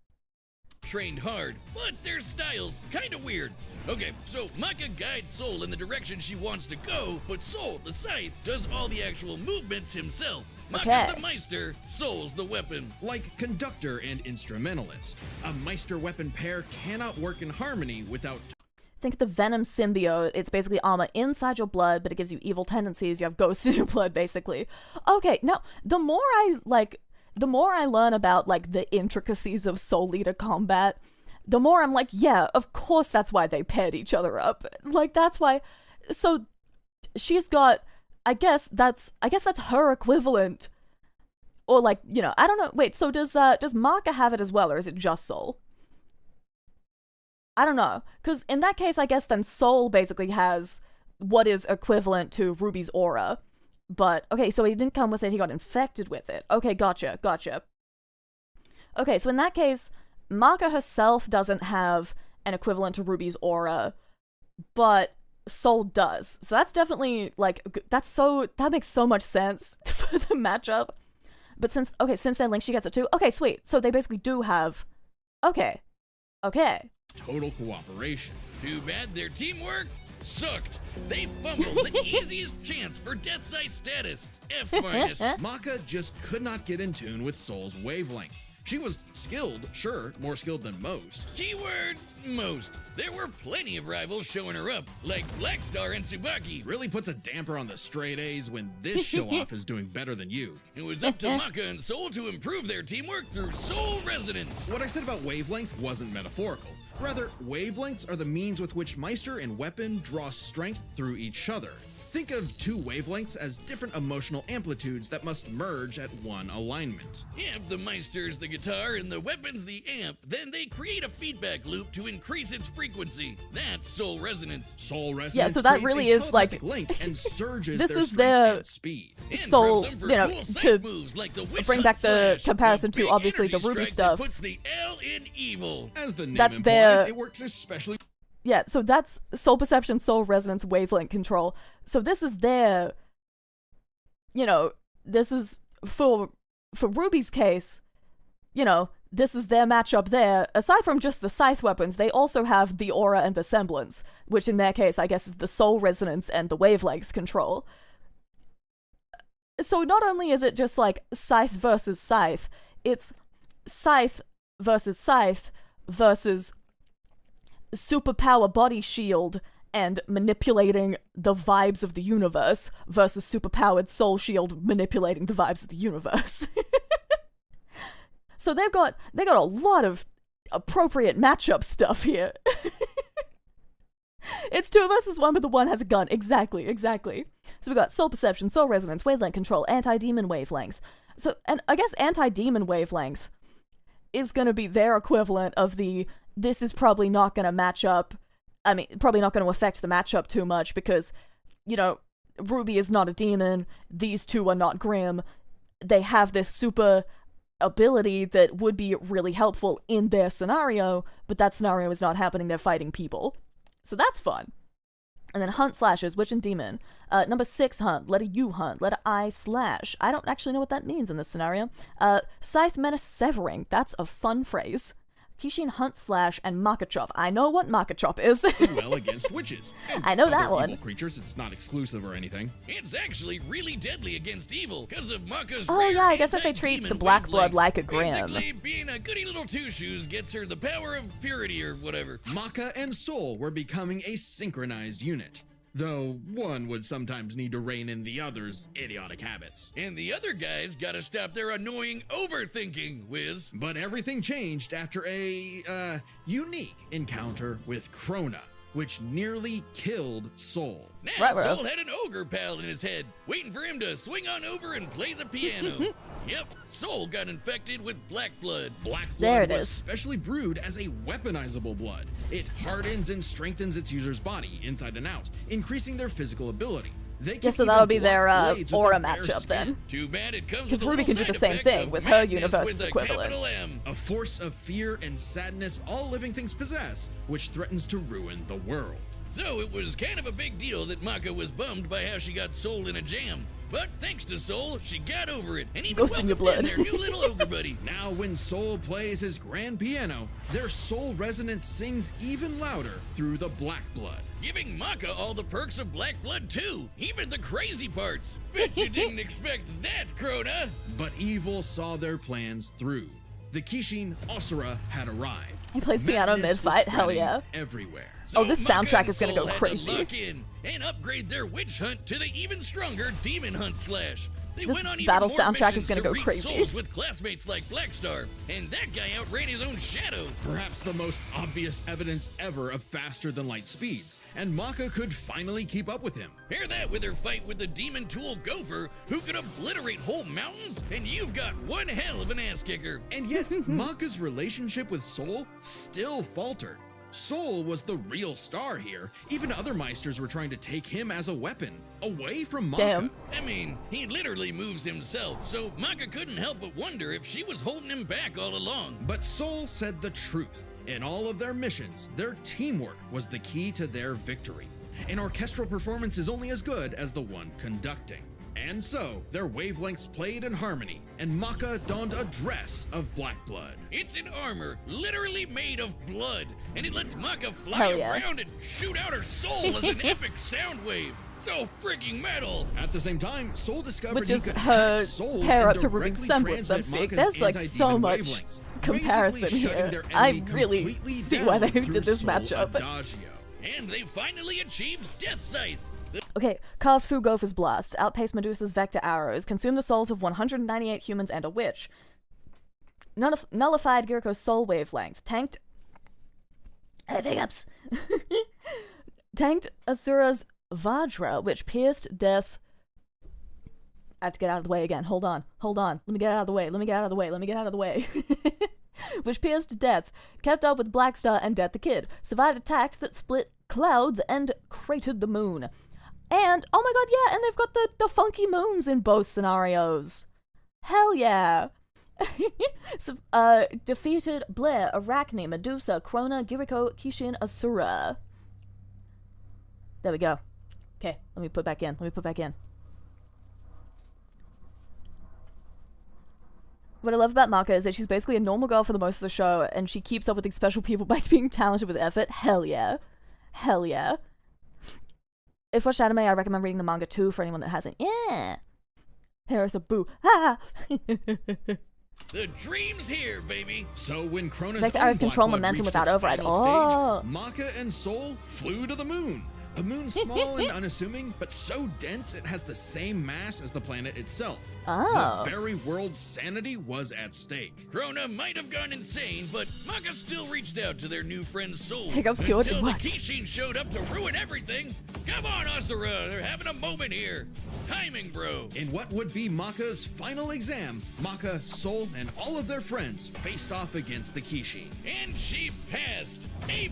trained hard, but their style's kinda weird. Okay, so Maka guides Soul in the direction she wants to go, but Soul, the scythe, does all the actual movements himself. Maka's the Meister, Soul's the weapon. Like conductor and instrumentalist, a Meister weapon pair cannot work in harmony without Think the Venom symbiote. It's basically armor inside your blood, but it gives you evil tendencies. You have ghosts in your blood, basically. Okay, now, the more I learn about, like, the intricacies of Soul Eater combat, the more I'm like, yeah, of course that's why they paired each other up. Like, that's why. So, she's got, I guess that's her equivalent. Or, like, you know, I don't know. Wait, so does Maka have it as well, or is it just Soul? I don't know, because in that case, I guess then Soul basically has what is equivalent to Ruby's aura. But, okay, so he didn't come with it, he got infected with it. Okay, gotcha. Okay, so in that case, Maka herself doesn't have an equivalent to Ruby's aura, but Soul does. So that's definitely, like, that makes so much sense for the matchup. But since they're linked, she gets it too. Okay, sweet. So they basically do have, okay. total cooperation. Too bad their teamwork sucked. They fumbled the easiest chance for Death Sight status. F-. Maka just could not get in tune with Soul's wavelength. She was skilled, sure, more skilled than most. Keyword, most. There were plenty of rivals showing her up, like Blackstar and Tsubaki. Really puts a damper on the straight A's when this show-off is doing better than you. It was up to Maka and Soul to improve their teamwork through Soul Resonance. What I said about wavelength wasn't metaphorical. Rather, wavelengths are the means with which Meister and weapon draw strength through each other. Think of two wavelengths as different emotional amplitudes that must merge at one alignment. If the Meister's the guitar and the weapon's the amp, then they create a feedback loop to increase its frequency. That's Soul Resonance. Soul Resonance. Yeah, so that really is like link and surges this their is strength their and speed. Soul, And you know, cool to moves like the bring back the Slash, comparison the to big obviously the energy Ruby strike that stuff. Puts the L in evil. As the name That's implies, their- it works especially. Yeah, so that's Soul Perception, Soul Resonance, Wavelength Control. So this is their, you know, this is, for Ruby's case, you know, this is their matchup there. Aside from just the Scythe weapons, they also have the Aura and the Semblance, which in their case, I guess, is the Soul Resonance and the Wavelength Control. So not only is it just like Scythe versus Scythe, it's Scythe versus superpower body shield and manipulating the vibes of the universe versus superpowered soul shield manipulating the vibes of the universe. So they got a lot of appropriate matchup stuff here. It's 2 versus 1, but the one has a gun. Exactly. So we got Soul Perception, Soul Resonance, Wavelength Control, Anti-Demon Wavelength. So, and I guess Anti-Demon Wavelength is going to be their equivalent of the, this is probably not going to match up, probably not going to affect the matchup too much because, you know, Ruby is not a demon, these two are not Grim, they have this super ability that would be really helpful in their scenario, but that scenario is not happening, they're fighting people. So that's fun. And then Hunt Slashes, Witch and Demon. Number 6, Hunt. Letter U, Hunt. Letter I, Slash. I don't actually know what that means in this scenario. Scythe Menace Severing. That's a fun phrase. Kishin, Hunt Slash, and Makachop. I know what Makachop is. Do well against witches. I know that other one. Evil creatures, it's not exclusive or anything. It's actually really deadly against evil because of Maka's Oh rare yeah, I guess if they treat anti-demon the black blood wavelengths. like a Grim. Basically, being a goody little two-shoes gets her the power of purity or whatever. Maka and Soul were becoming a synchronized unit, though one would sometimes need to rein in the other's idiotic habits. And the other guys gotta stop their annoying overthinking, Wiz. But everything changed after a, unique encounter with Krona, which nearly killed Soul. Now Right, Soul had an ogre pal in his head, waiting for him to swing on over and play the piano. Yep, Soul got infected with black blood. Black There blood it was is. specially brewed as a weaponizable blood. It hardens and strengthens its user's body, inside and out, increasing their physical ability. They Yeah, so can that'll even be their block blades with aura their bare matchup skin. then. Too bad it comes 'Cause with a Ruby little can do the side same effect thing of with her madness universe's with a equivalent. capital M. A force of fear and sadness all living things possess, which threatens to ruin the world. So it was kind of a big deal that Maka was bummed by how she got Soul in a jam. But thanks to Soul, she got over it and even Ghost in your welcomed blood. in their new little ogre buddy. Now when Soul plays his grand piano, their soul resonance sings even louder through the black blood. Giving Maka all the perks of Black Blood too, even the crazy parts. Bet you didn't expect that, Crona. But evil saw their plans through. The Kishin Asura had arrived. He plays piano Madness was mid-fight, hell spreading yeah. Everywhere. So Oh, this Maka soundtrack and is gonna Soul go had crazy. To lock in and upgrade their witch hunt to the even stronger demon hunt slash. They This went on even battle more soundtrack missions is gonna to go reap crazy. souls with classmates like Blackstar, and that guy outran his own shadow. Perhaps the most obvious evidence ever of faster than light speeds, and Maka could finally keep up with him. Pair that with her fight with the demon tool Gopher, who could obliterate whole mountains, and you've got one hell of an ass kicker. And yet, Maka's relationship with Soul still faltered. Soul was the real star here. Even other Meisters were trying to take him as a weapon, away from Maka. Damn. I mean, he literally moves himself, so Maka couldn't help but wonder if she was holding him back all along. But Soul said the truth. In all of their missions, their teamwork was the key to their victory. An orchestral performance is only as good as the one conducting. And so, their wavelengths played in harmony, and Maka donned a dress of black blood. It's an armor literally made of blood, and it lets Maka fly Hell yeah. around and shoot out her soul as an epic sound wave. So freaking metal! At the same time, Soul discovered Which he is could her hack souls pair and up to Ruben directly Semblance, I'm transmit seeing. Maka's There's like so anti-demon much wavelengths, comparison basically shutting here. their I enemy really completely see why down they through did this Soul matchup. Adagio. And they finally achieved Death Scythe. Okay, carved through Gopher's blast, outpaced Medusa's vector arrows, consumed the souls of 198 humans and a witch, nullified Giriko's soul wavelength, tanked tanked Asura's Vajra, which pierced death. I have to get out of the way again. Hold on. Let me get out of the way. Which pierced death, kept up with Blackstar and Death the Kid, survived attacks that split clouds and cratered the moon. And, oh my god, yeah, and they've got the funky moons in both scenarios. Hell yeah. So, defeated Blair, Arachne, Medusa, Crona, Giriko, Kishin, Asura. There we go. Okay, let me put back in. What I love about Maka is that she's basically a normal girl for the most of the show, and she keeps up with these special people by being talented with effort. Hell yeah. If watched anime, I recommend reading the manga too for anyone that hasn't. Yeah. Paris a boo. Ah. The dream's here, baby. So when Crona's Vector own arrows control Black Blood momentum reached without its override. final Oh. stage, Maka and Soul flew to the moon. A moon small and unassuming, but so dense it has the same mass as the planet itself. Oh. The very world's sanity was at stake. Crona might have gone insane, but Maka still reached out to their new friend Soul. Hiccups cured until the what? Kishin showed up to ruin everything. Come on, Asura, they're having a moment here. Timing, bro. In what would be Maka's final exam, Maka, Soul, and all of their friends faced off against the Kishin. And she passed. A+.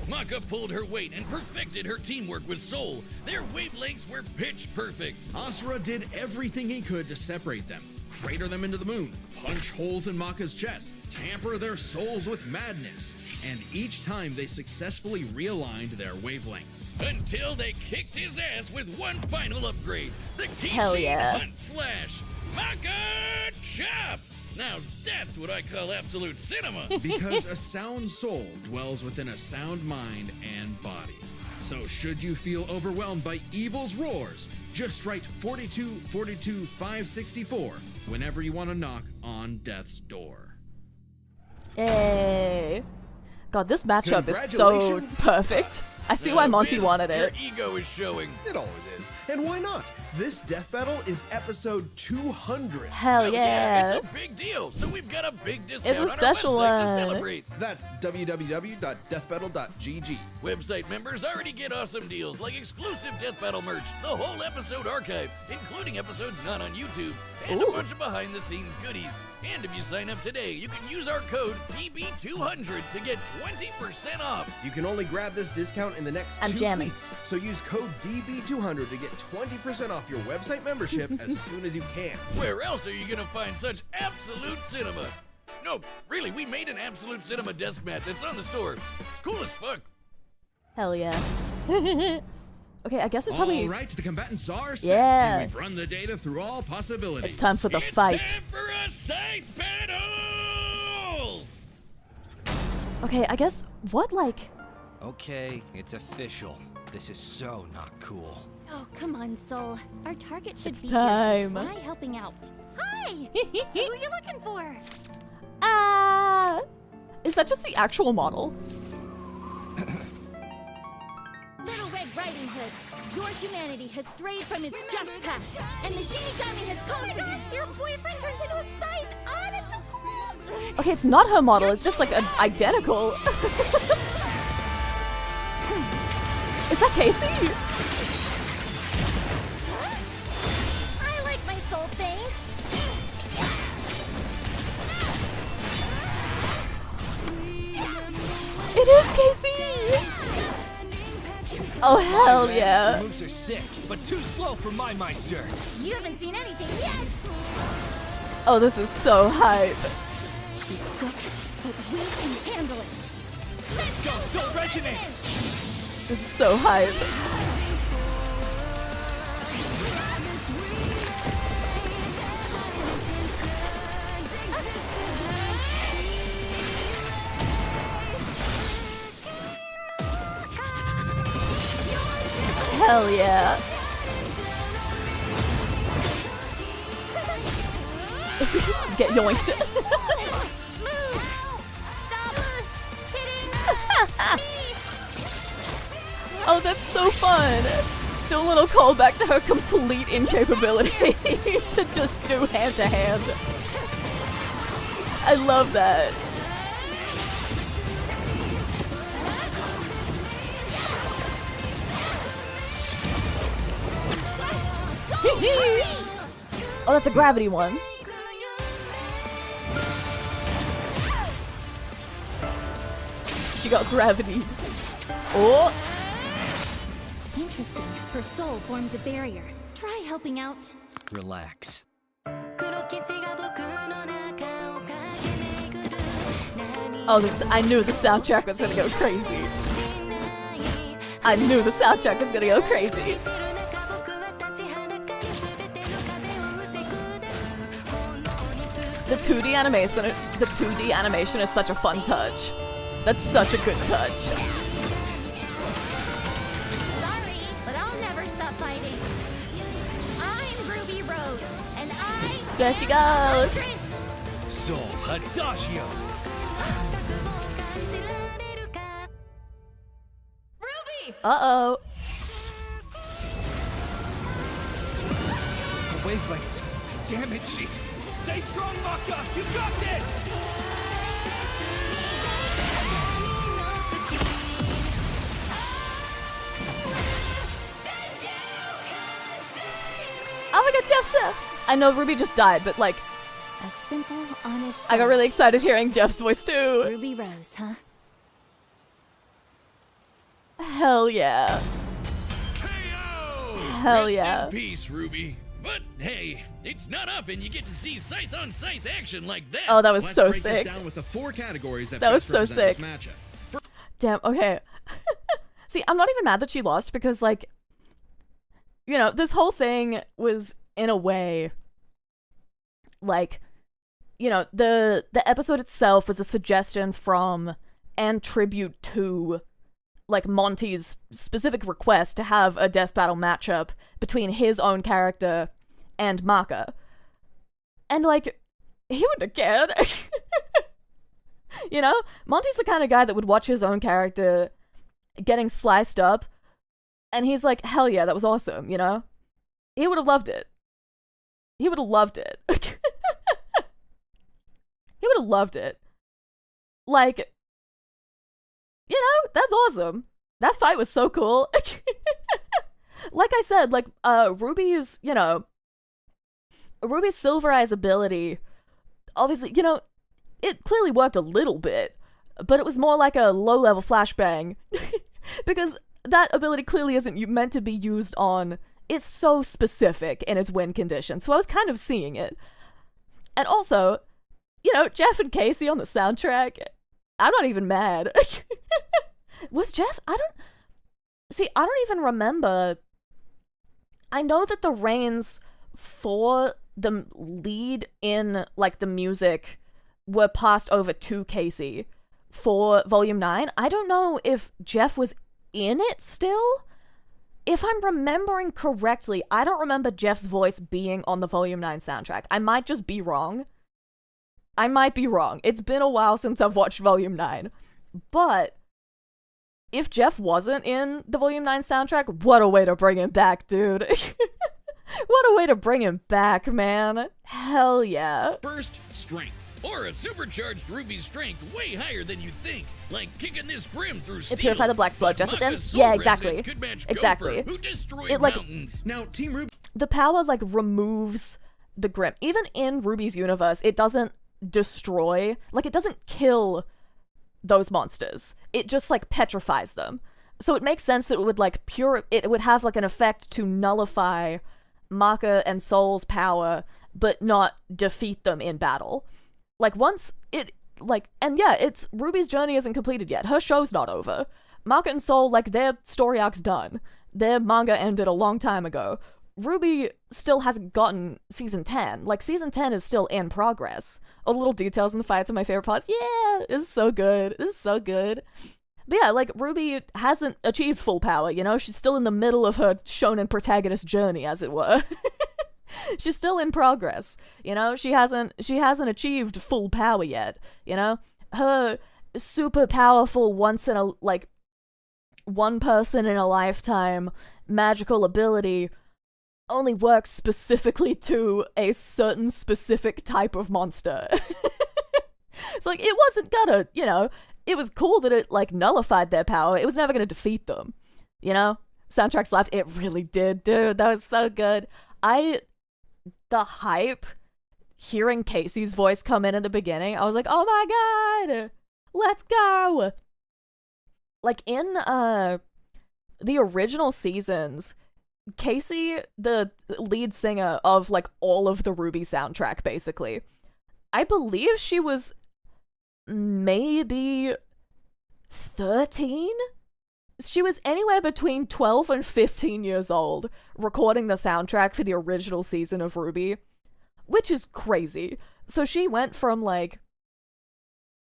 Maka pulled her weight and perfected her teamwork with Soul. Their wavelengths were pitch perfect. Asura did everything he could to separate them, crater them into the moon, punch holes in Maka's chest, tamper their souls with madness, and each time they successfully realigned their wavelengths. Until they kicked his ass with one final upgrade. The Hell Kishin yeah. Hunt Slash. Maka Chop! Now that's what I call absolute cinema. Because a sound soul dwells within a sound mind and body. So should you feel overwhelmed by evil's roars, just write 42 42 564 whenever you want to knock on death's door. Yay. God, this matchup is so Congratulations. perfect. I see why Monty Vince, wanted your it. ego is showing. It always is. And why not? This death battle is episode 200. Hell Well, yeah. it's a big deal, so we've got a big discount It's a on our special website to one. celebrate. That's www.deathbattle.gg. Website members already get awesome deals like exclusive Death Battle merch, the whole episode archive, including episodes not on YouTube, and Ooh. a bunch of behind-the-scenes goodies. And if you sign up today, you can use our code DB200 to get 20% off. You can only grab this discount in the next I'm 2 jamming. weeks, so use code DB200 to get 20% off your website membership as soon as you can. Where else are you gonna find such absolute cinema? No, really, we made an absolute cinema desk mat that's on the store. Cool as fuck. Hell yeah. Okay, I guess it's probably... All right, the combatants are set, Yeah. and we've run the data through all possibilities. It's time for the fight. Time for a scythe battle! Okay, I guess... What, like... Okay, it's official. This is so not cool. Oh, come on, Soul. Our target should It's be time. here, so try helping out. Hi! Who are you looking for? Ah! Is that just the actual model? Little Red Riding Hood, your humanity has strayed from its just path, and the Shinigami has called for you. Your boyfriend turns into a scythe. Oh, that's so cool. Okay, it's not her model, it's just like an identical. Is that Casey? I like my soul, thanks. It is Casey! Oh, hell yeah. The moves are sick, but too slow for my Meister. You haven't seen anything yet. Oh, this is so hype. She's good, but we can handle it. Let's go, Soul Resonance! This is so hype. Hell yeah. Get yoinked. Oh, that's so fun. Do a little callback to her complete incapability to just do hand to hand. I love that. Oh, that's a gravity one. She got gravity. Oh! Interesting. Her soul forms a barrier. Try helping out. Relax. Oh, this, I knew the soundtrack was gonna go crazy. I knew the soundtrack was gonna go crazy. The 2D animation is such a fun touch. That's such a good touch. Sorry, but I'll never stop fighting. I'm Ruby Rose, and There she goes. Chris. Soul Adagio. Ruby! Uh-oh. The wavelengths. Damn it, she's... Stay strong, Maka! You got this! Oh my god, Jeff's there! I know Ruby just died, but like, A simple, honest I got soul. really excited hearing Jeff's voice too. Ruby Rose, huh? Hell yeah. KO! Hell Rest yeah. in peace, Ruby. But hey, it's not often you get to see scythe on scythe action like that. Oh, that was Let's so break sick. this down with the 4 categories that That was best so represent sick. this matchup. Damn, okay. See, I'm not even mad that she lost because, like, you know, this whole thing was, in a way, like, you know, the episode itself was a suggestion from and tribute to, like, Monty's specific request to have a death battle matchup between his own character and Maka. And, like, he wouldn't have cared. You know? Monty's the kind of guy that would watch his own character getting sliced up, and he's like, hell yeah, that was awesome, you know? He would have loved it. He would have loved it. He would have loved it. Like, you know, that's awesome. That fight was so cool. Like I said, like, Ruby's, you know, Ruby's Silver Eye's ability, obviously, you know, it clearly worked a little bit, but it was more like a low-level flashbang. Because that ability clearly isn't meant to be used on... It's so specific in its win condition, so I was kind of seeing it. And also, you know, Jeff and Casey on the soundtrack, I'm not even mad. Was Jeff? See, I don't even remember. I know that the reins for the lead in, like, the music were passed over to Casey for Volume 9. I don't know if Jeff was in it still. If I'm remembering correctly, I don't remember Jeff's voice being on the Volume 9 soundtrack. I might just be wrong. I might be wrong. It's been a while since I've watched Volume 9. But if Jeff wasn't in the Volume 9 soundtrack, what a way to bring him back, dude. What a way to bring him back, man. Hell yeah. First, strength. Or a supercharged Ruby's strength way higher than you'd think, like kicking this Grim through steel. Purify the black blood, just at them? Maka's Yeah, soul exactly. resonance could match Exactly. Gopher, who destroyed It, like- mountains. Now, Team Ruby The power, like, removes the Grim. Even in Ruby's universe, it doesn't destroy, like, it doesn't kill those monsters. It just, like, petrifies them. So it makes sense that it would, like, it would have, like, an effect to nullify Maka and Soul's power, but not defeat them in battle. Like, once it, like, and yeah, it's, Ruby's journey isn't completed yet. Her show's not over. Maka and Soul, like, their story arc's done. Their manga ended a long time ago. Ruby still hasn't gotten Season 10. Like, Season 10 is still in progress. All the little details in the fights are my favorite parts. Yeah, it's so good. It's so good. But yeah, like, Ruby hasn't achieved full power, you know? She's still in the middle of her shonen protagonist journey, as it were. She's still in progress, you know? She hasn't achieved full power yet, you know? Her super powerful one person in a lifetime magical ability only works specifically to a certain specific type of monster. So, like, it wasn't gonna, you know, it was cool that it, like, nullified their power. It was never gonna defeat them, you know? Soundtrack slapped. It really did, dude. That was so good. The hype, hearing Casey's voice come in at the beginning, I was like, oh my god, let's go. Like, in the original seasons, Casey, the lead singer of, like, all of the Ruby soundtrack, basically, I believe she was maybe 13? She was anywhere between 12 and 15 years old recording the soundtrack for the original season of Ruby, which is crazy. So she went from, like,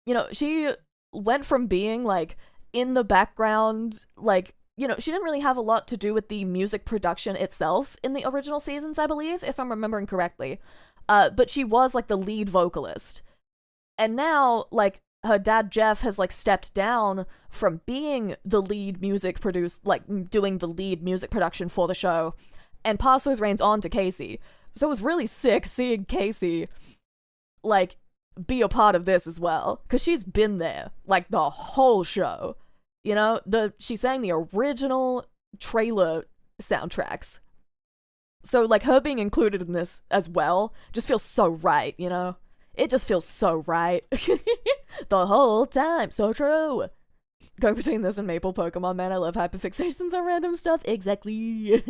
you know, she went from being, like, in the background, like, you know, she didn't really have a lot to do with the music production itself in the original seasons, I believe, if I'm remembering correctly. But she was, like, the lead vocalist. And now, like, her dad Jeff has, like, stepped down from being the lead music doing the lead music production for the show, and passed those reins on to Casey. So it was really sick seeing Casey, like, be a part of this as well, because she's been there, like, the whole show. You know, she sang the original trailer soundtracks. So, like, her being included in this as well just feels so right, you know? It just feels so right. The whole time. So true. Going between this and Maple Pokemon, man, I love hyperfixations on random stuff. Exactly.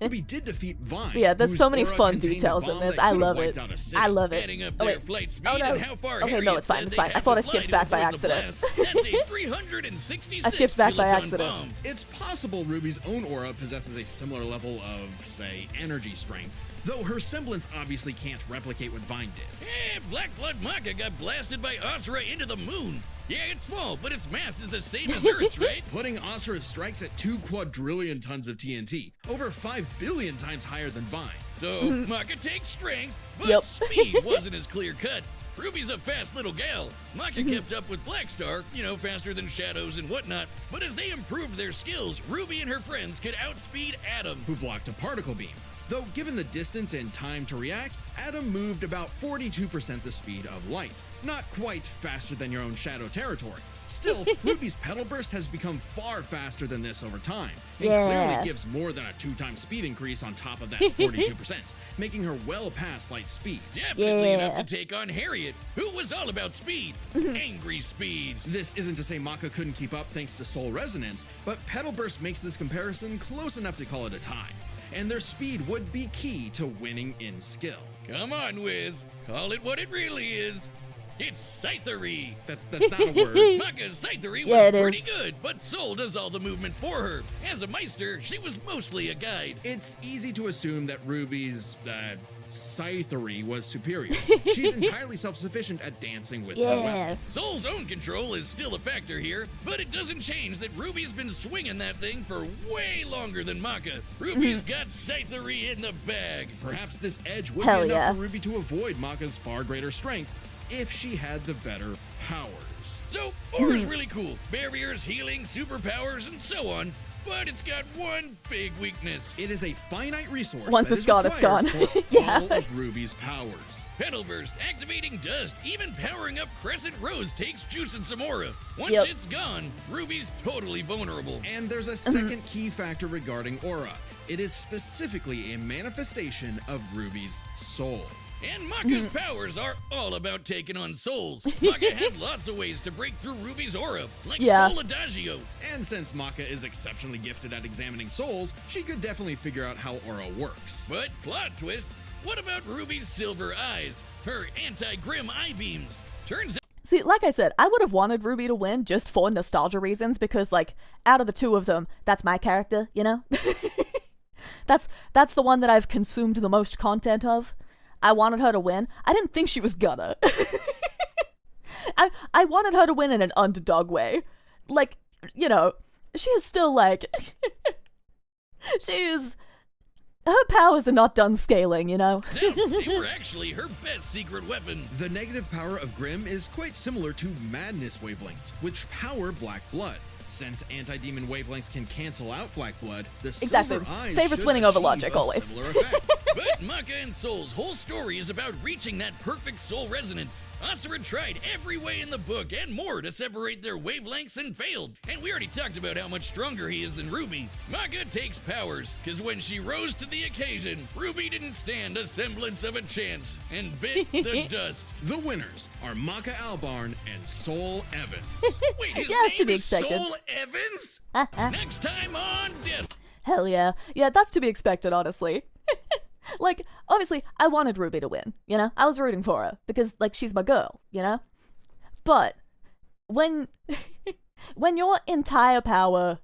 Ruby did defeat Vine. Yeah, there's whose so many aura fun contained a details in bomb this. that I could've love wiped it. out a city. I love it. Adding up Oh, their wait. flight speed Oh, no. and how far Okay, no, Harriet it's fine, said it's they fine. I had thought to I skipped fly back to by avoid the accident. blast. That's a 366 I skipped back by kiloton accident. bomb. It's possible Ruby's own aura possesses a similar level of, say, energy strength, though her semblance obviously can't replicate what Vine did. Black Blood Maka got blasted by Asura into the moon. Yeah, it's small, but its mass is the same as Earth's, right? Putting Asura's strikes at 2 quadrillion tons of TNT, over 5 billion times higher than Vine. So, Maka takes strength, but Yep. speed wasn't as clear-cut. Ruby's a fast little gal. Maka kept up with Blackstar, you know, faster than Shadows and whatnot. But as they improved their skills, Ruby and her friends could outspeed Atom. Who blocked a particle beam. Though given the distance and time to react, Atom moved about 42% the speed of light. Not quite faster than your own Shadow territory. Still, Ruby's Petal Burst has become far faster than this over time, and clearly gives more than a 2-time speed increase on top of that 42%, making her well past light speed. Definitely enough to take on Harriet, who was all about speed. Angry speed. This isn't to say Maka couldn't keep up thanks to Soul Resonance, but Petal Burst makes this comparison close enough to call it a tie, and their speed would be key to winning in skill. Come on, Wiz. Call it what it really is. It's scythery. That's not a word. Maka's scythery Yeah, was it pretty is. good, but Soul does all the movement for her. As a Meister, she was mostly a guide. It's easy to assume that Ruby's scythery was superior. She's entirely self-sufficient at dancing with her weapon. Yeah. Soul's own control is still a factor here, but it doesn't change that Ruby's been swinging that thing for way longer than Maka. Ruby's got scythery in the bag. Perhaps this edge would Hell be enough yeah. for Ruby to avoid Maka's far greater strength if she had the better powers. So, Aura's really cool. Barriers, healing, superpowers, and so on. But it's got one big weakness. It is a finite resource. Once that it's is gone, it's required gone. for Yeah. all of Ruby's powers. Petal Burst, activating dust, even powering up Crescent Rose takes juice and some aura. Once Yep. it's gone, Ruby's totally vulnerable. And there's a second key factor regarding aura. It is specifically a manifestation of Ruby's soul. And Maka's powers are all about taking on souls. Maka had lots of ways to break through Ruby's aura, like Yeah. Soul Adagio. And since Maka is exceptionally gifted at examining souls, she could definitely figure out how aura works. But plot twist, what about Ruby's silver eyes? Her anti-grim eye beams. Turns out See, like I said, I would have wanted Ruby to win just for nostalgia reasons because, like, out of the two of them, that's my character, you know? That's the one that I've consumed the most content of. I wanted her to win. I didn't think she was gonna. I wanted her to win in an underdog way. Like, you know, she is still, like... Her powers are not done scaling, you know? they were actually her best secret weapon. The negative power of Grim is quite similar to Madness wavelengths, which power Black Blood. Since anti-demon wavelengths can cancel out Black Blood, the Exactly. silver eyes Favorites should winning over achieve logic, a always. similar effect. But Maka and Soul's whole story is about reaching that perfect soul resonance. Asura tried every way in the book and more to separate their wavelengths and failed. And we already talked about how much stronger he is than Ruby. Maka takes powers, because when she rose to the occasion, Ruby didn't stand a semblance of a chance and bit the dust. The winners are Maka Albarn and Soul Evans. Wait, his Yeah, that's to name be is expected. Soul Evans? Next time on Death. Hell yeah. Yeah, that's to be expected, honestly. Like, obviously, I wanted Ruby to win, you know? I was rooting for her, because, like, she's my girl, you know? But, when your entire power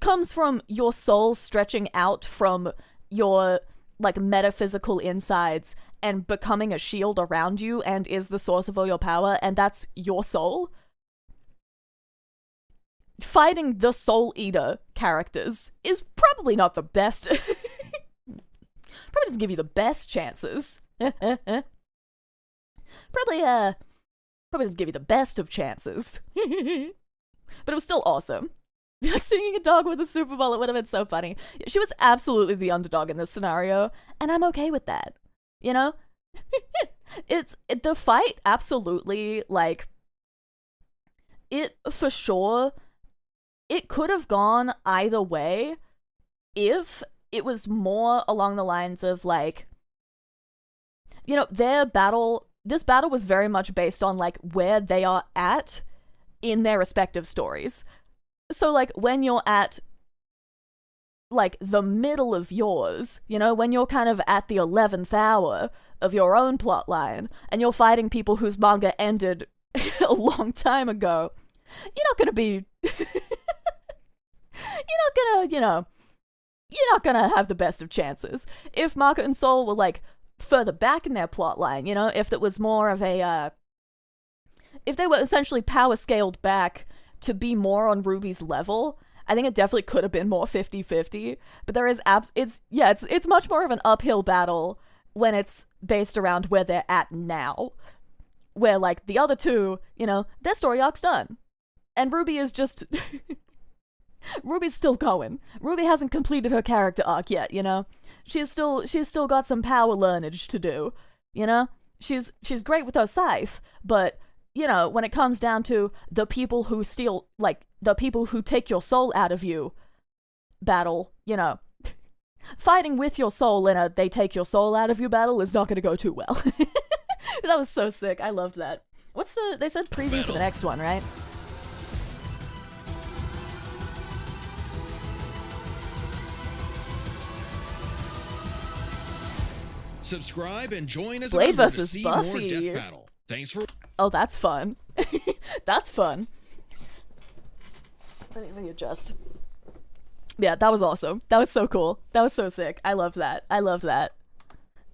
comes from your soul stretching out from your, like, metaphysical insides and becoming a shield around you and is the source of all your power, and that's your soul, fighting the Soul Eater characters is probably not the best. Probably doesn't give you the best chances. Probably doesn't give you the best of chances. But it was still awesome. Like singing a dog with a super bullet would have been so funny. She was absolutely the underdog in this scenario, and I'm okay with that. You know? The fight absolutely, like, it for sure, it could have gone either way if it was more along the lines of, like, you know, this battle was very much based on, like, where they are at in their respective stories. So, like, when you're at, like, the middle of yours, you know, when you're kind of at the 11th hour of your own plotline, and you're fighting people whose manga ended a long time ago, you're not gonna be... you're not gonna have the best of chances. If Maka and Soul were, like, further back in their plotline, you know, if it was more of a, if they were essentially power scaled back to be more on Ruby's level, I think it definitely could have been more 50-50, but there is it's much more of an uphill battle when it's based around where they're at now, where, like, the other two, you know, their story arc's done, and Ruby is just... Ruby's still going. Ruby hasn't completed her character arc yet, you know? She's still got some power learnage to do, you know? She's great with her scythe, but, you know, when it comes down to the people who steal, like, the people who take your soul out of you battle, you know, fighting with your soul in a they take your soul out of you battle is not gonna go too well. That was so sick. I loved that. They said preview for the next one, right? Subscribe and join us Blade over to versus see more Buffy. Death Battle. Thanks for... Oh, that's fun. That's fun. Let me adjust. Yeah, that was awesome. That was so cool. That was so sick. I loved that. I loved that.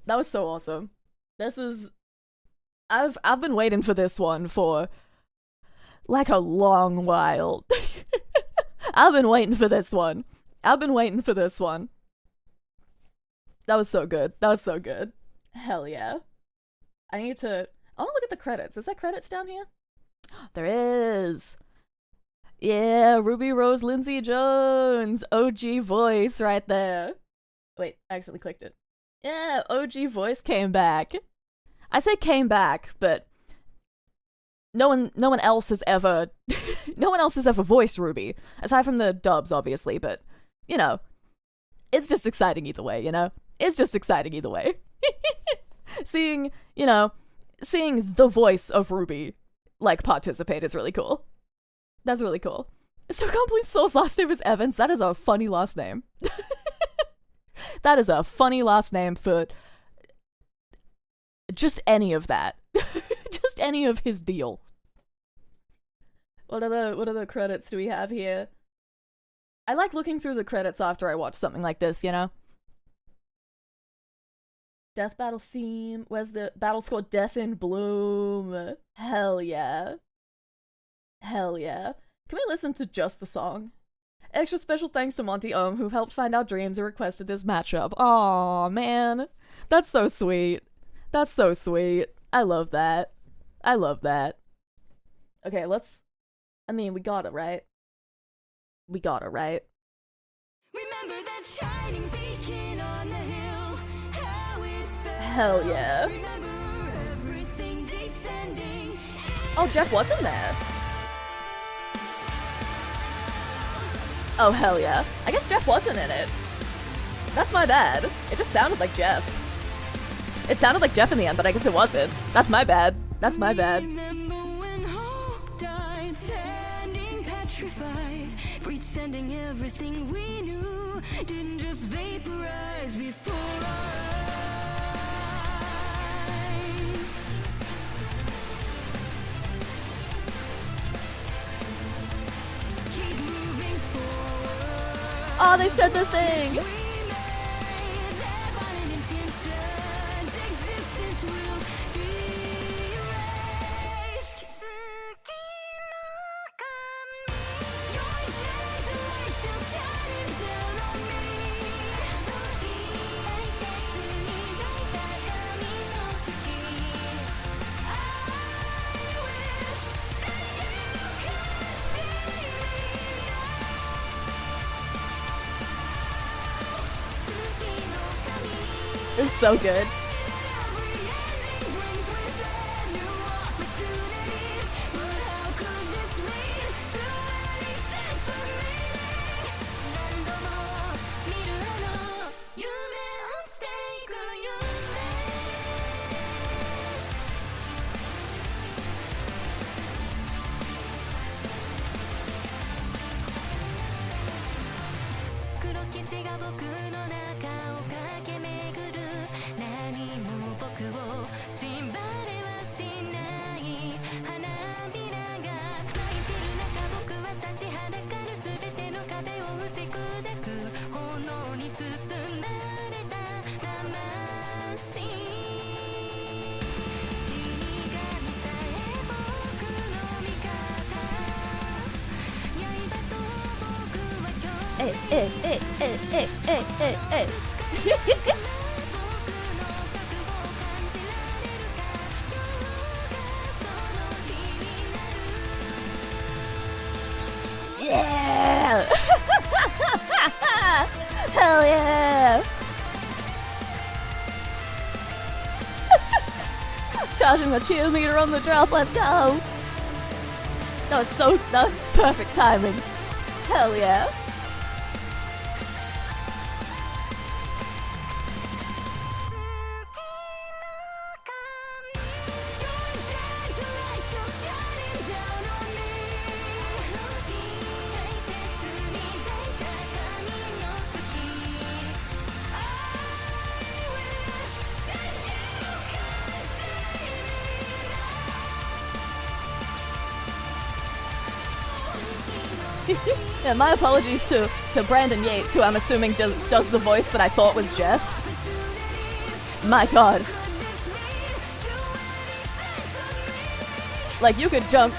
That was so awesome. This is... I've been waiting for this one for like a long while. I've been waiting for this one. I've been waiting for this one. That was so good. That was so good. Hell yeah. I want to look at the credits. Is there credits down here? There is. Yeah, Ruby Rose Lindsay Jones. OG voice right there. Wait, I accidentally clicked it. Yeah, OG voice came back. I say came back, but no one else has ever no one else has ever voiced Ruby. Aside from the dubs, obviously, but you know, it's just exciting either way, you know? It's just exciting either way. Seeing the voice of Ruby like participate is really cool. That's really cool. So I can't believe Soul's last name is Evans. That is a funny last name. That is a funny last name for just any of that. Just any of his deal. What other credits do we have here? I like looking through the credits after I watch something like this, you know? Death battle theme. Where's the battle score? Death in Bloom. Hell yeah. Hell yeah. Can we listen to just the song? Extra special thanks to Monty Ohm, who helped find our dreams and requested this matchup. Aw, man. That's so sweet. That's so sweet. I love that. I love that. Okay, we got it, right? We got it, right? Remember that shining beacon on the hill, how it felt. Hell yeah. Remember everything descending. Oh, Jeff wasn't there. Oh, hell yeah. I guess Jeff wasn't in it. That's my bad. It just sounded like Jeff. It sounded like Jeff in the end, but I guess it wasn't. That's my bad. That's my bad. Remember when hope died, standing petrified, pretending everything we knew didn't just vaporize before our eyes. Keep moving forward. Oh, they said the thing. We made their violent intentions. Existence will be erased. Your gentle light still shining down on me. This is so good. Yeah! Hell yeah! Charging the cheerleader on the drop, let's go! That was perfect timing. Hell yeah. Yeah, my apologies to Brandon Yates, who I'm assuming does the voice that I thought was Jeff. My god. Like, you could jump...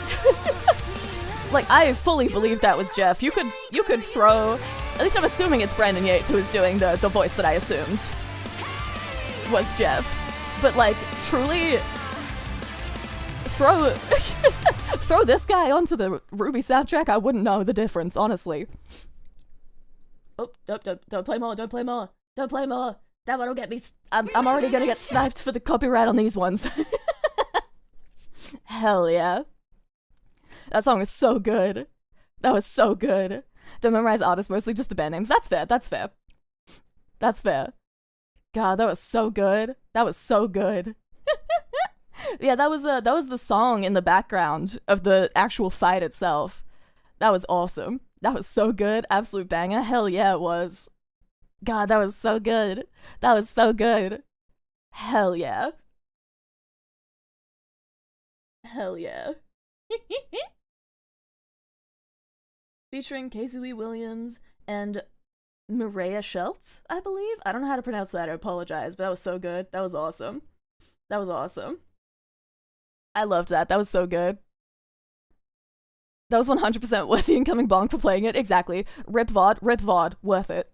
Like, I fully believe that was Jeff. You could throw... At least I'm assuming it's Brandon Yates who is doing the voice that I assumed was Jeff. But, like, truly... Throw this guy onto the Ruby soundtrack, I wouldn't know the difference, honestly. Oh, don't play more, don't play more, don't play more. That one will get me... I'm already gonna get sniped for the copyright on these ones. Hell yeah. That song is so good. That was so good. Don't memorize artists, mostly just the band names. That's fair, that's fair. That's fair. God, that was so good. That was so good. Yeah, that was the song in the background of the actual fight itself. That was awesome. That was so good. Absolute banger. Hell yeah, it was. God, that was so good. That was so good. Hell yeah. Hell yeah. Featuring Casey Lee Williams and Mireya Schultz, I believe? I don't know how to pronounce that, I apologize, but that was so good. That was awesome. That was awesome. I loved that. That was so good. That was 100% worth the incoming bonk for playing it. Exactly. Rip VOD, worth it.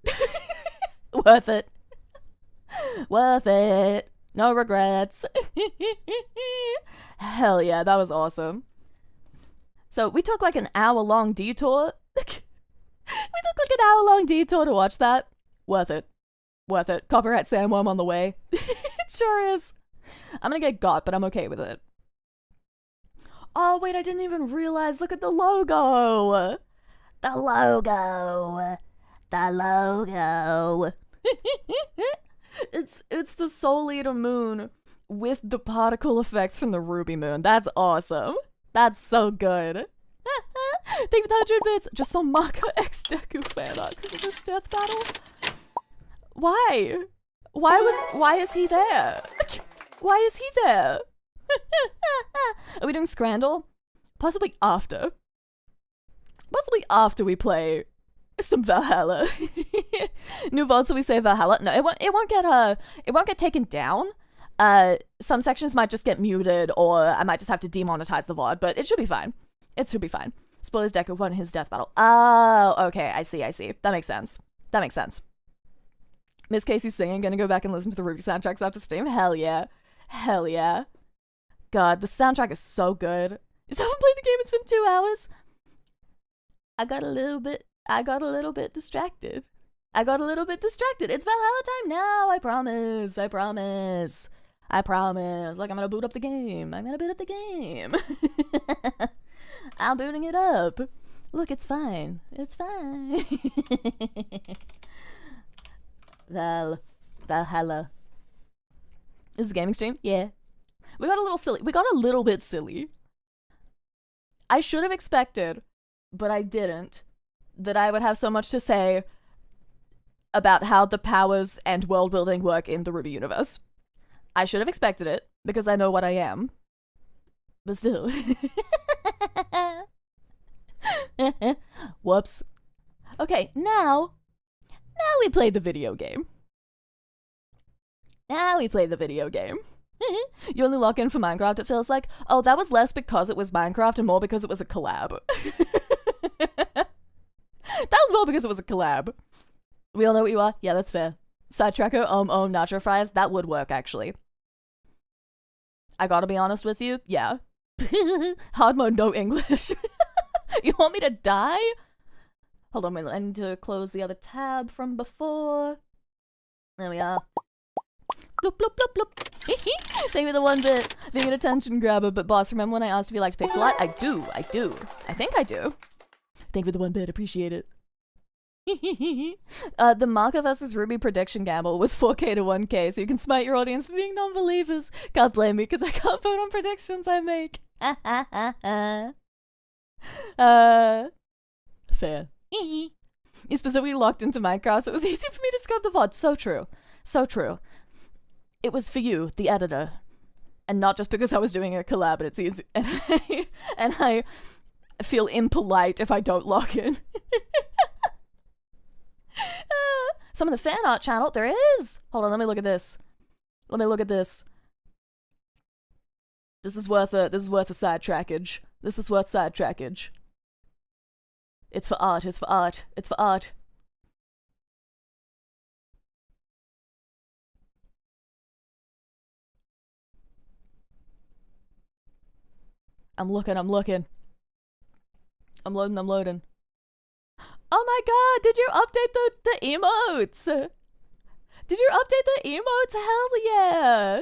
Worth it. Worth it. No regrets. Hell yeah, that was awesome. So we took like an hour-long detour. We took like an hour-long detour to watch that. Worth it. Worth it. Copyright sandworm on the way. It sure is. I'm gonna get got, but I'm okay with it. Oh, wait, I didn't even realize. Look at the logo. The logo. The logo. It's the Soul Eater moon with the particle effects from the Ruby moon. That's awesome. That's so good. Thank you for the 100 bits. Just saw Maka X Deku fan art because of this death battle. Why? Why is he there? Why is he there? Are we doing Scrandle? Possibly after. Possibly after we play some Valhalla. New VOD, so we say Valhalla. No, it won't get taken down. Some sections might just get muted, or I might just have to demonetize the VOD, but it should be fine. It should be fine. Spoilers Deku won his death battle. Oh, okay, I see. That makes sense. That makes sense. Miss Casey's singing, gonna go back and listen to the Ruby soundtracks after stream? Hell yeah. Hell yeah. God, the soundtrack is so good. You still haven't played the game, it's been 2 hours? I got a little bit distracted. It's Valhalla time now, I promise. Like, I'm gonna boot up the game. I'm booting it up. Look, it's fine. Valhalla. This is a gaming stream? Yeah. We got a little silly. We got a little bit silly. I should have expected, but I didn't, that I would have so much to say about how the powers and world building work in the Ruby universe. I should have expected it, because I know what I am. But still. Whoops. Okay, now we play the video game. You only log in for Minecraft, it feels like. Oh, that was less because it was Minecraft and more because it was a collab. That was more because it was a collab. We all know what you are? Yeah, that's fair. Sidetracker, nacho fries. That would work, actually. I gotta be honest with you. Yeah. Hard mode, no English. You want me to die? Hold on, wait, I need to close the other tab from before. There we are. Bloop, bloop, bloop, bloop. Thank you for the 1 bit. Being an attention grabber, but boss, remember when I asked if you liked pixel art? I do. I think I do. Thank you for the 1 bit, appreciate it. The Maka vs. Ruby prediction gamble was 4K to 1K, so you can smite your audience for being non-believers. Can't blame me, because I can't vote on predictions I make. Fair. You specifically locked into Minecraft, so it was easy for me to scrub the VOD. So true. So true. It was for you, the editor. And not just because I was doing a collab, and it's easy. And feel impolite if I don't log in. Some of the fan art channel, there is. Hold on, let me look at this. Let me look at this. This is worth a side trackage. This is worth side trackage. It's for art, it's for art, it's for art. I'm looking. I'm loading. Oh my god, did you update the emotes? Did you update the emotes? Hell yeah!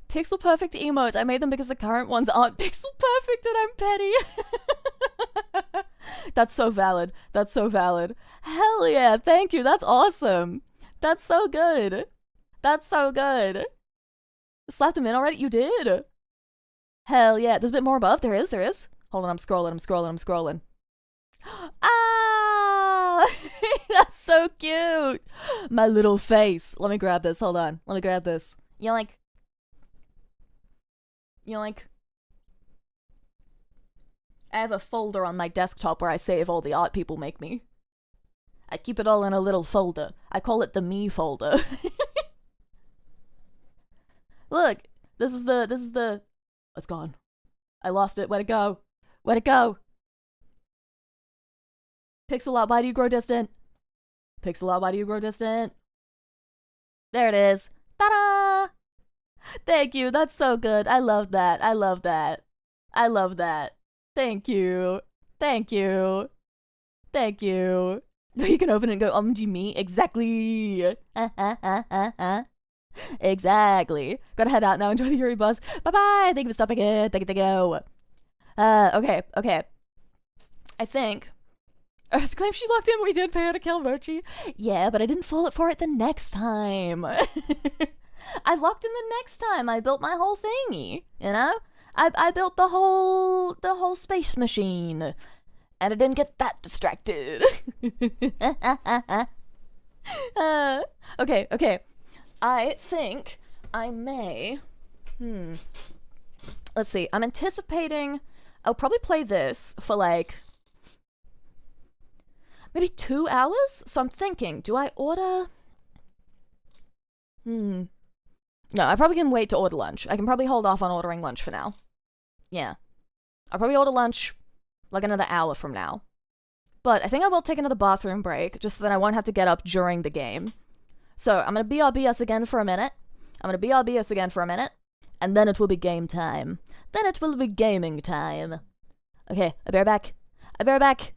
Pixel perfect emotes. I made them because the current ones aren't pixel perfect and I'm petty. That's so valid. That's so valid. Hell yeah, thank you. That's awesome. That's so good. That's so good. Slap them in already? You did. Hell yeah. There's a bit more above. There is. Hold on, I'm scrolling. Ah! That's so cute. My little face. Let me grab this. Hold on. Let me grab this. Yoink. I have a folder on my desktop where I save all the art people make me. I keep it all in a little folder. I call it the me folder. Look, this is the. It's gone. I lost it. Where'd it go? Pixel art, why do you grow distant? There it is. Ta-da! Thank you. That's so good. I love that. Thank you. You can open it and go, OMG me? Exactly. Exactly. Gotta head out now. Enjoy the Yuri bus. Bye-bye. Thank you for stopping in. Thank you. Okay. I think... claim she locked in. We did pay her to kill Mochi. Yeah, but I didn't fall for it the next time. I locked in the next time. I built my whole thingy, you know? I built the whole space machine. And I didn't get that distracted. Okay. I think I may... Let's see. I'm anticipating... I'll probably play this for like... maybe 2 hours? So I'm thinking, do I order... No, I probably can wait to order lunch. I can probably hold off on ordering lunch for now. Yeah. I'll probably order lunch like another hour from now. But I think I will take another bathroom break, just so that I won't have to get up during the game. So I'm gonna BRB again for a minute. And then it will be game time. Then it will be gaming time. Okay, I'll be right back.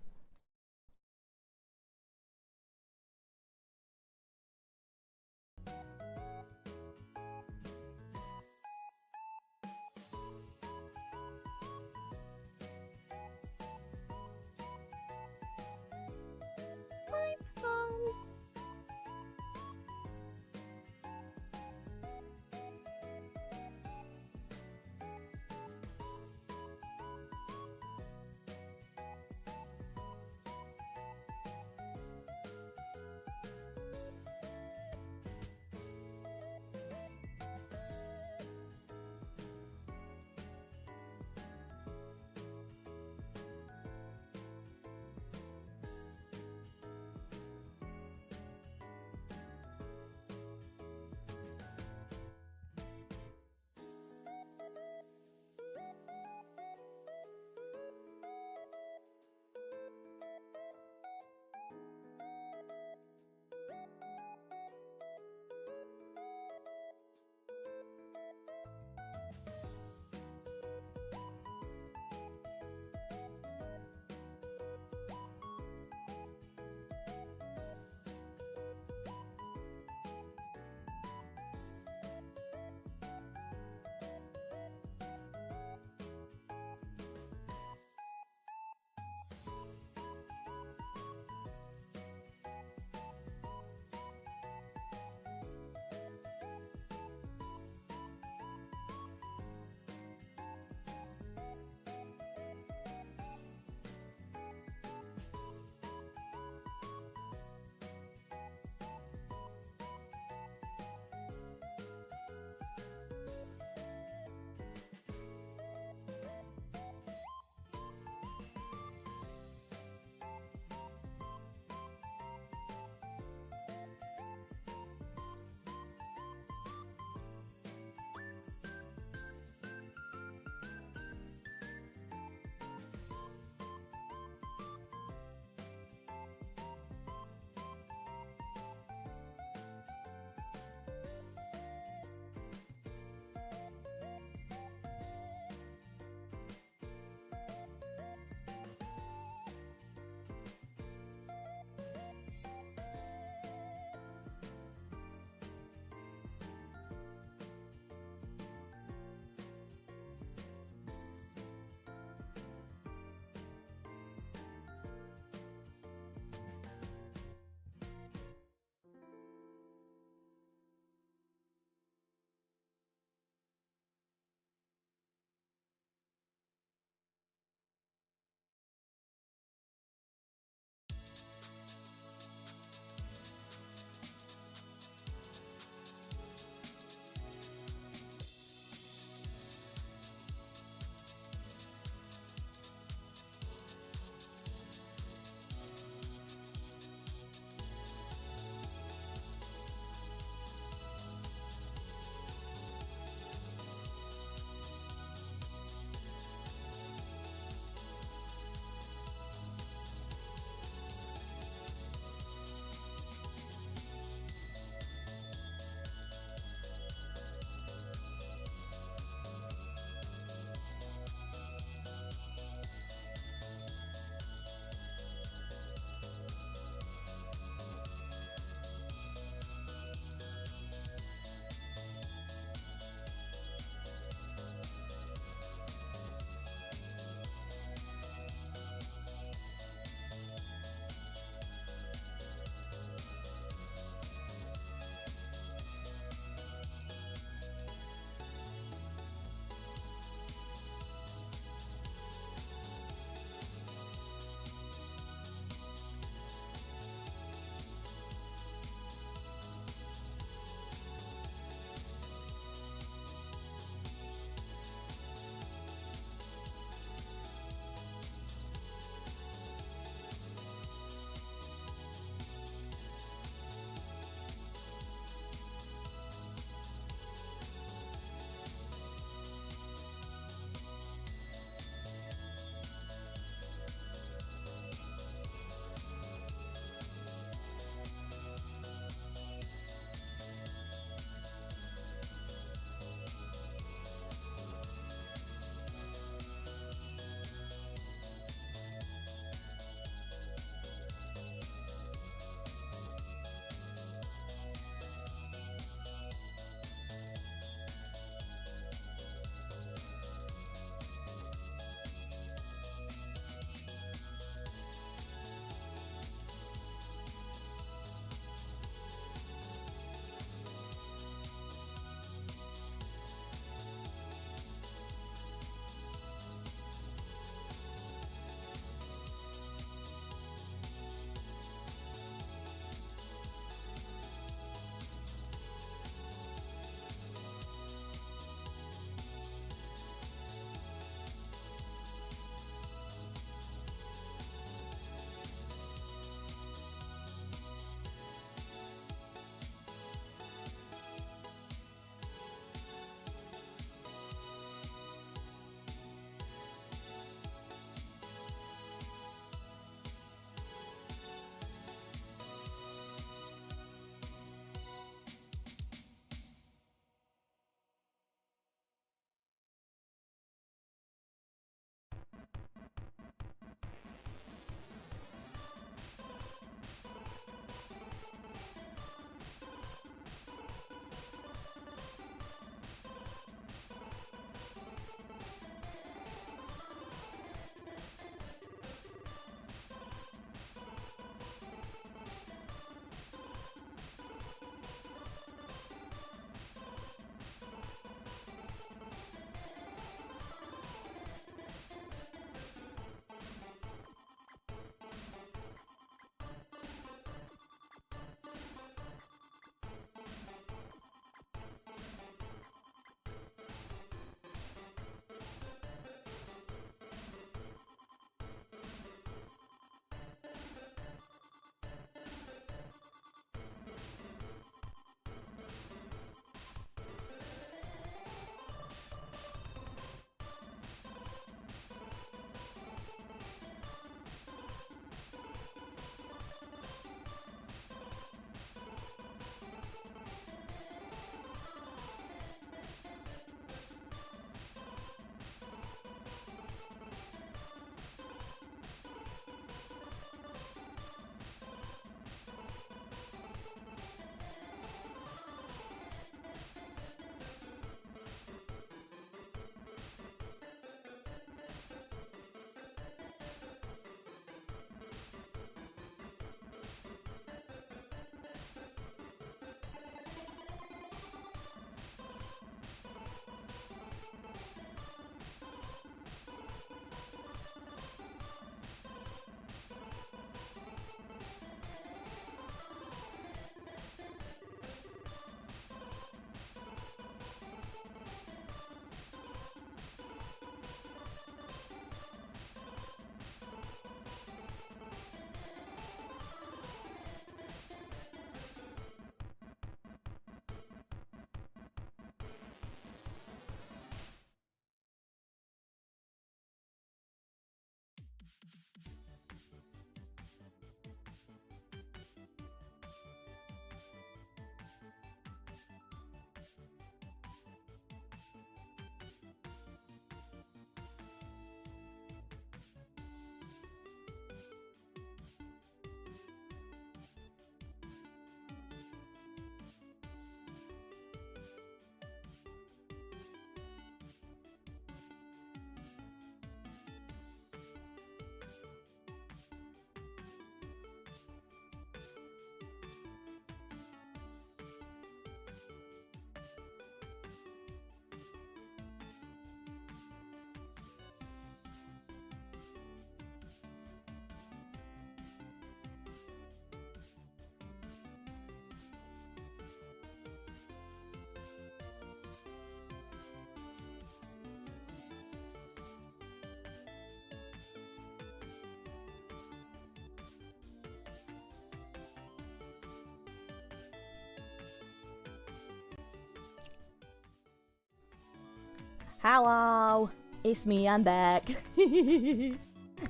Hello. It's me, I'm back.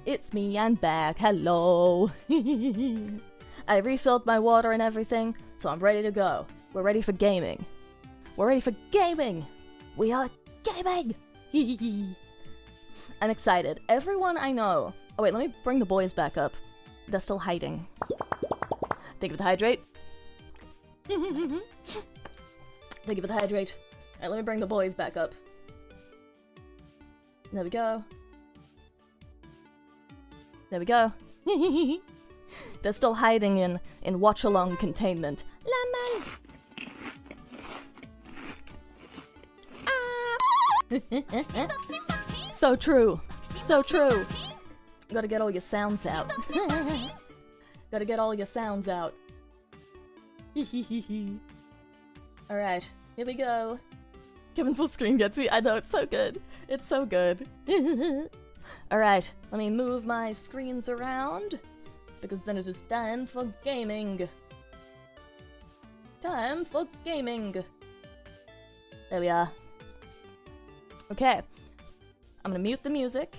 It's me, I'm back. Hello. I refilled my water and everything, so I'm ready to go. We're ready for gaming. We're ready for gaming. We are gaming. I'm excited. Everyone I know. Oh wait, let me bring the boys back up. They're still hiding. Thank you for the hydrate. Thank you for the hydrate. Alright, let me bring the boys back up. There we go. There we go. They're still hiding in watch-along containment. Lemon! So true. So true. Gotta get all your sounds out. Gotta get all your sounds out. Alright, here we go. Kevin's full screen gets me. I know, it's so good. It's so good. Alright, let me move my screens around, because then it is time for gaming. Time for gaming. There we are. Okay. I'm gonna mute the music,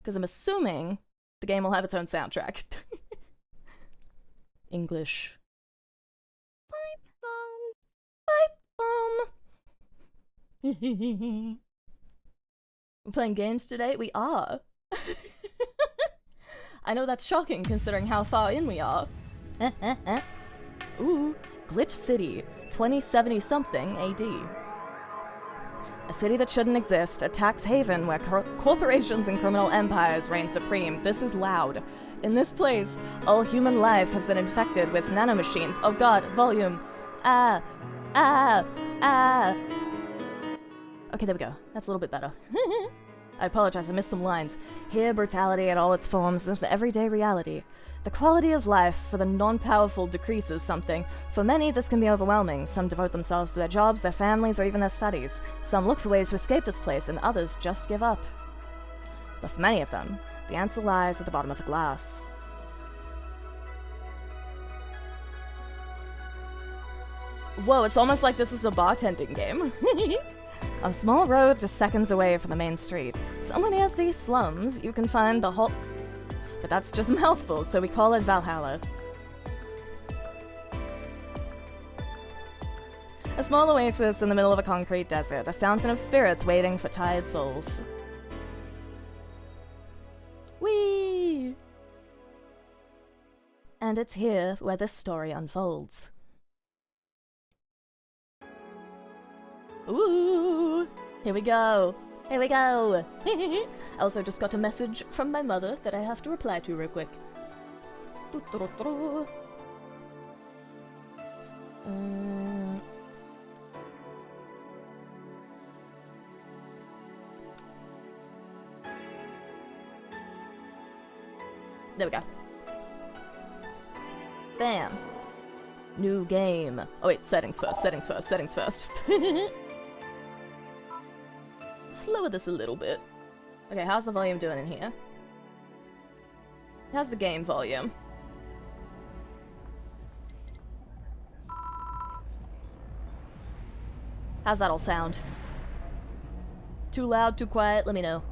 because I'm assuming the game will have its own soundtrack. English. Pipe bomb. Pipe bomb. We're playing games today? We are. I know that's shocking considering how far in we are. Ooh, Glitch City, 2070-something AD. A city that shouldn't exist, a tax haven where corporations and criminal empires reign supreme. This is loud. In this place, all human life has been infected with nanomachines. Oh god, volume. Okay, there we go. That's a little bit better. I apologize, I missed some lines. Here, brutality in all its forms is the everyday reality. The quality of life for the non-powerful decreases something. For many, this can be overwhelming. Some devote themselves to their jobs, their families, or even their studies. Some look for ways to escape this place, and others just give up. But for many of them, the answer lies at the bottom of the glass. Whoa, it's almost like this is a bartending game. A small road just seconds away from the main street. Somewhere near these slums, you can find the whole... But that's just a mouthful, so we call it Valhalla. A small oasis in the middle of a concrete desert, a fountain of spirits waiting for tired souls. Whee! And it's here where this story unfolds. Ooh! Here we go! Here we go! I also just got a message from my mother that I have to reply to real quick. There we go. Bam! New game. Oh wait, settings first, settings first, settings first. Slower this a little bit. Okay, how's the volume doing in here? How's the game volume? How's that all sound? Too loud, too quiet? Let me know.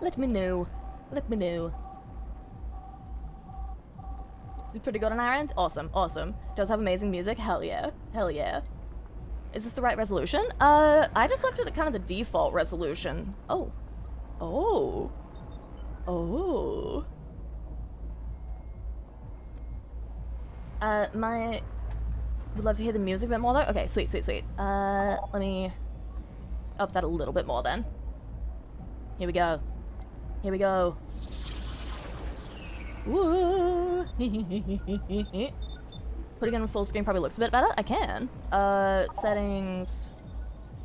Let me know. Let me know. Is it pretty good on our end? Awesome, awesome. Does have amazing music? Hell yeah. Hell yeah. Is this the right resolution? I just left it at kind of the default resolution. Oh. Oh. Oh. Would love to hear the music a bit more though. Okay, sweet, sweet, sweet. Let me up that a little bit more then. Here we go. Here we go. Woo! Putting it on full screen probably looks a bit better. I can. Settings.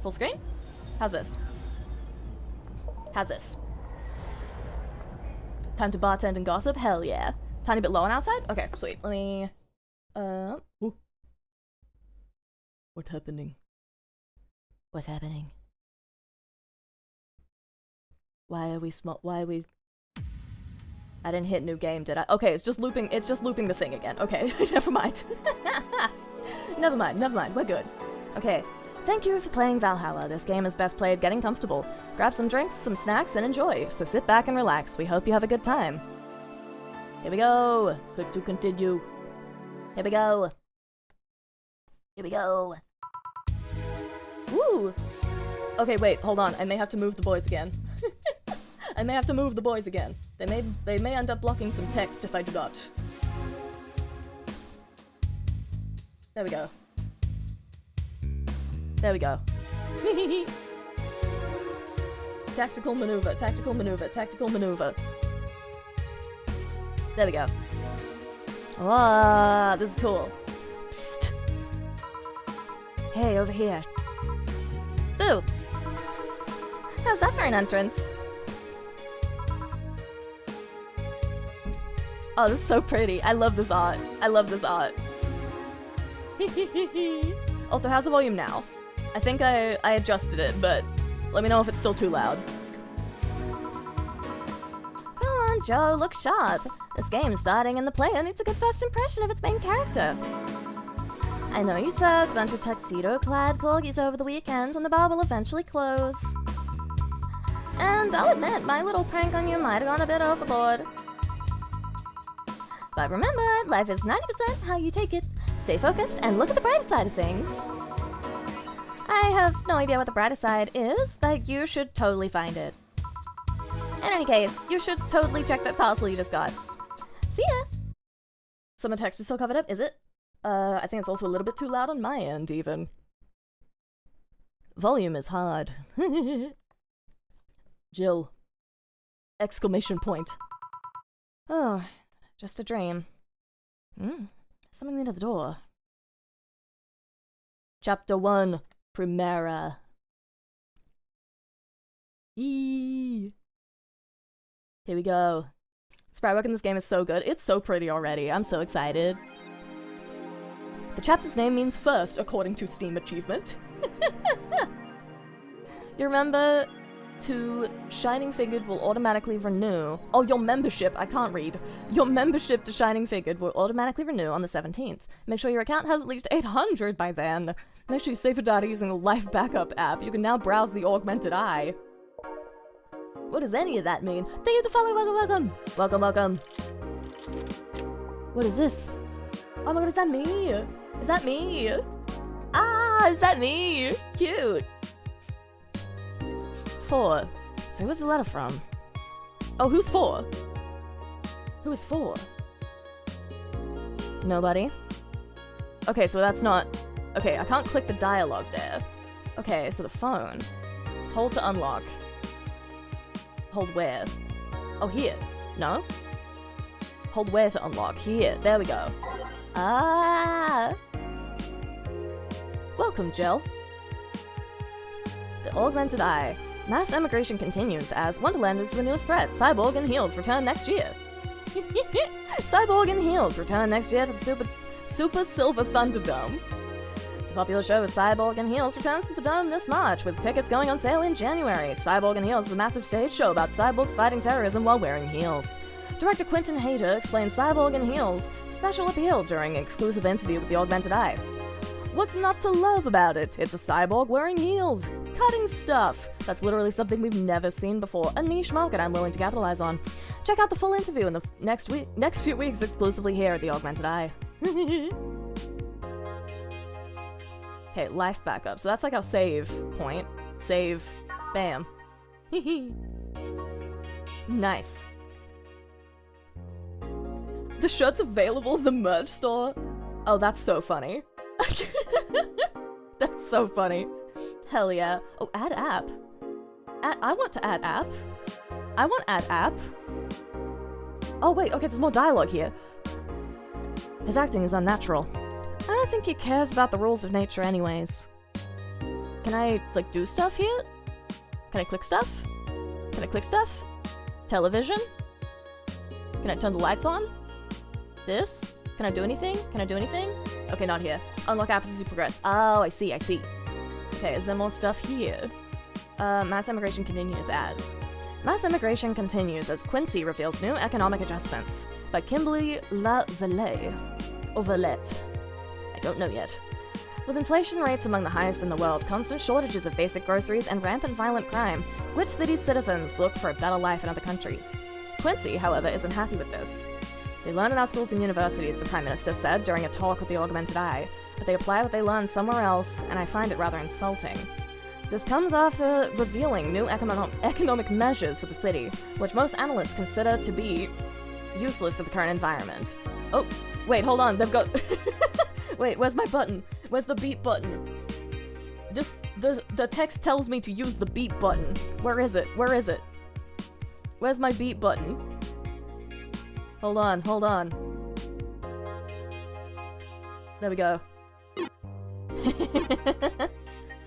Full screen? How's this? How's this? Time to bartend and gossip? Hell yeah. Tiny bit low on outside? Okay, sweet. Let me... Ooh. What's happening? What's happening? Why are we small? Why are we... I didn't hit new game, did I? Okay, it's just looping the thing again. Okay, never mind. Never mind, we're good. Okay, Thank you for playing Valhalla. This game is best played getting comfortable. Grab some drinks, some snacks, and enjoy. So sit back and relax. We hope you have a good time. Here we go. Click to continue. Here we go. Here we go. Woo! Okay, wait, hold on. I may have to move the boys again. I may have to move the boys again. They may end up blocking some text if I do not. There we go. There we go. Tactical maneuver, tactical maneuver, tactical maneuver. There we go. Ah, this is cool. Psst. Hey, over here. Boo! How's that for an entrance? Oh, this is so pretty. I love this art. I love this art. Also, how's the volume now? I think I adjusted it, but let me know if it's still too loud. Come on, Joe, look sharp. This game's starting and the player needs a good first impression of its main character. I know you served a bunch of tuxedo-clad corgis over the weekend, and the bar will eventually close. And I'll admit, my little prank on you might have gone a bit overboard. But remember, life is 90% how you take it. Stay focused and look at the brighter side of things. I have no idea what the brighter side is, but you should totally find it. In any case, you should totally check that parcel you just got. See ya! Some of the text is still covered up, is it? I think it's also a little bit too loud on my end, even. Volume is hard. Jill. Exclamation point. Oh, just a dream. Something near the door. Chapter 1. Primera. Eee. Here we go. Sprite work in this game is so good. It's so pretty already. I'm so excited. The chapter's name means first, according to Steam Achievement. You remember to Shining Figured will automatically renew. Oh, your membership. I can't read. Your membership to Shining Figured will automatically renew on the 17th. Make sure your account has at least 800 by then. Make sure you save your data using the Life Backup app. You can now browse the augmented eye. What does any of that mean? Thank you to follow. Welcome, welcome. Welcome, welcome. What is this? Oh my god, is that me? Is that me? Ah, is that me? Cute. 4. So who's the letter from? Oh, who's 4? Who is 4? Nobody? Okay, so that's not... Okay, I can't click the dialogue there. Okay, so the phone. Hold to unlock. Hold where? Oh, here. No? Hold where to unlock? Here. There we go. Ah! Welcome, Jill. The augmented eye. Mass emigration continues as Wonderland is the newest threat. Cyborg and Heels return next year. Cyborg and Heels return next year to the Super Silver Thunderdome. The popular show Cyborg and Heels returns to the Dome this March, with tickets going on sale in January. Cyborg and Heels is a massive stage show about Cyborg fighting terrorism while wearing heels. Director Quentin Hayter explains Cyborg and Heels' special appeal during an exclusive interview with the Augmented Eye. What's not to love about it? It's a cyborg wearing heels. Cutting stuff. That's literally something we've never seen before. A niche market I'm willing to capitalize on. Check out the full interview in the next few weeks exclusively here at the Augmented Eye. Okay, life backup. So that's like our save point. Save. Bam. Nice. The shirt's available in the merch store. Oh, that's so funny. That's so funny. Hell yeah. Oh, add app. I want to add app. I want add app. Oh wait, okay, there's more dialogue here. His acting is unnatural. I don't think he cares about the rules of nature anyways. Can I, like, do stuff here? Can I click stuff? Can I click stuff? Television? Can I turn the lights on? This? Can I do anything? Can I do anything? Okay, not here. Unlock apps as you progress. Oh, I see, I see. Okay, is there more stuff here? Mass emigration continues as. Mass emigration continues as Quincy reveals new economic adjustments by Kimberly LaValle. Or Valette. I don't know yet. With inflation rates among the highest in the world, constant shortages of basic groceries, and rampant violent crime, which city's citizens look for a better life in other countries. Quincy, however, isn't happy with this. They learn in our schools and universities, the Prime Minister said during a talk with the Augmented Eye, but they apply what they learn somewhere else, and I find it rather insulting. This comes after revealing new economic measures for the city, which most analysts consider to be useless for the current environment. Oh, wait, hold on, they've got... Wait, where's my button? Where's the beep button? The text tells me to use the beep button. Where is it? Where is it? Where's my beep button? Hold on, hold on. There we go.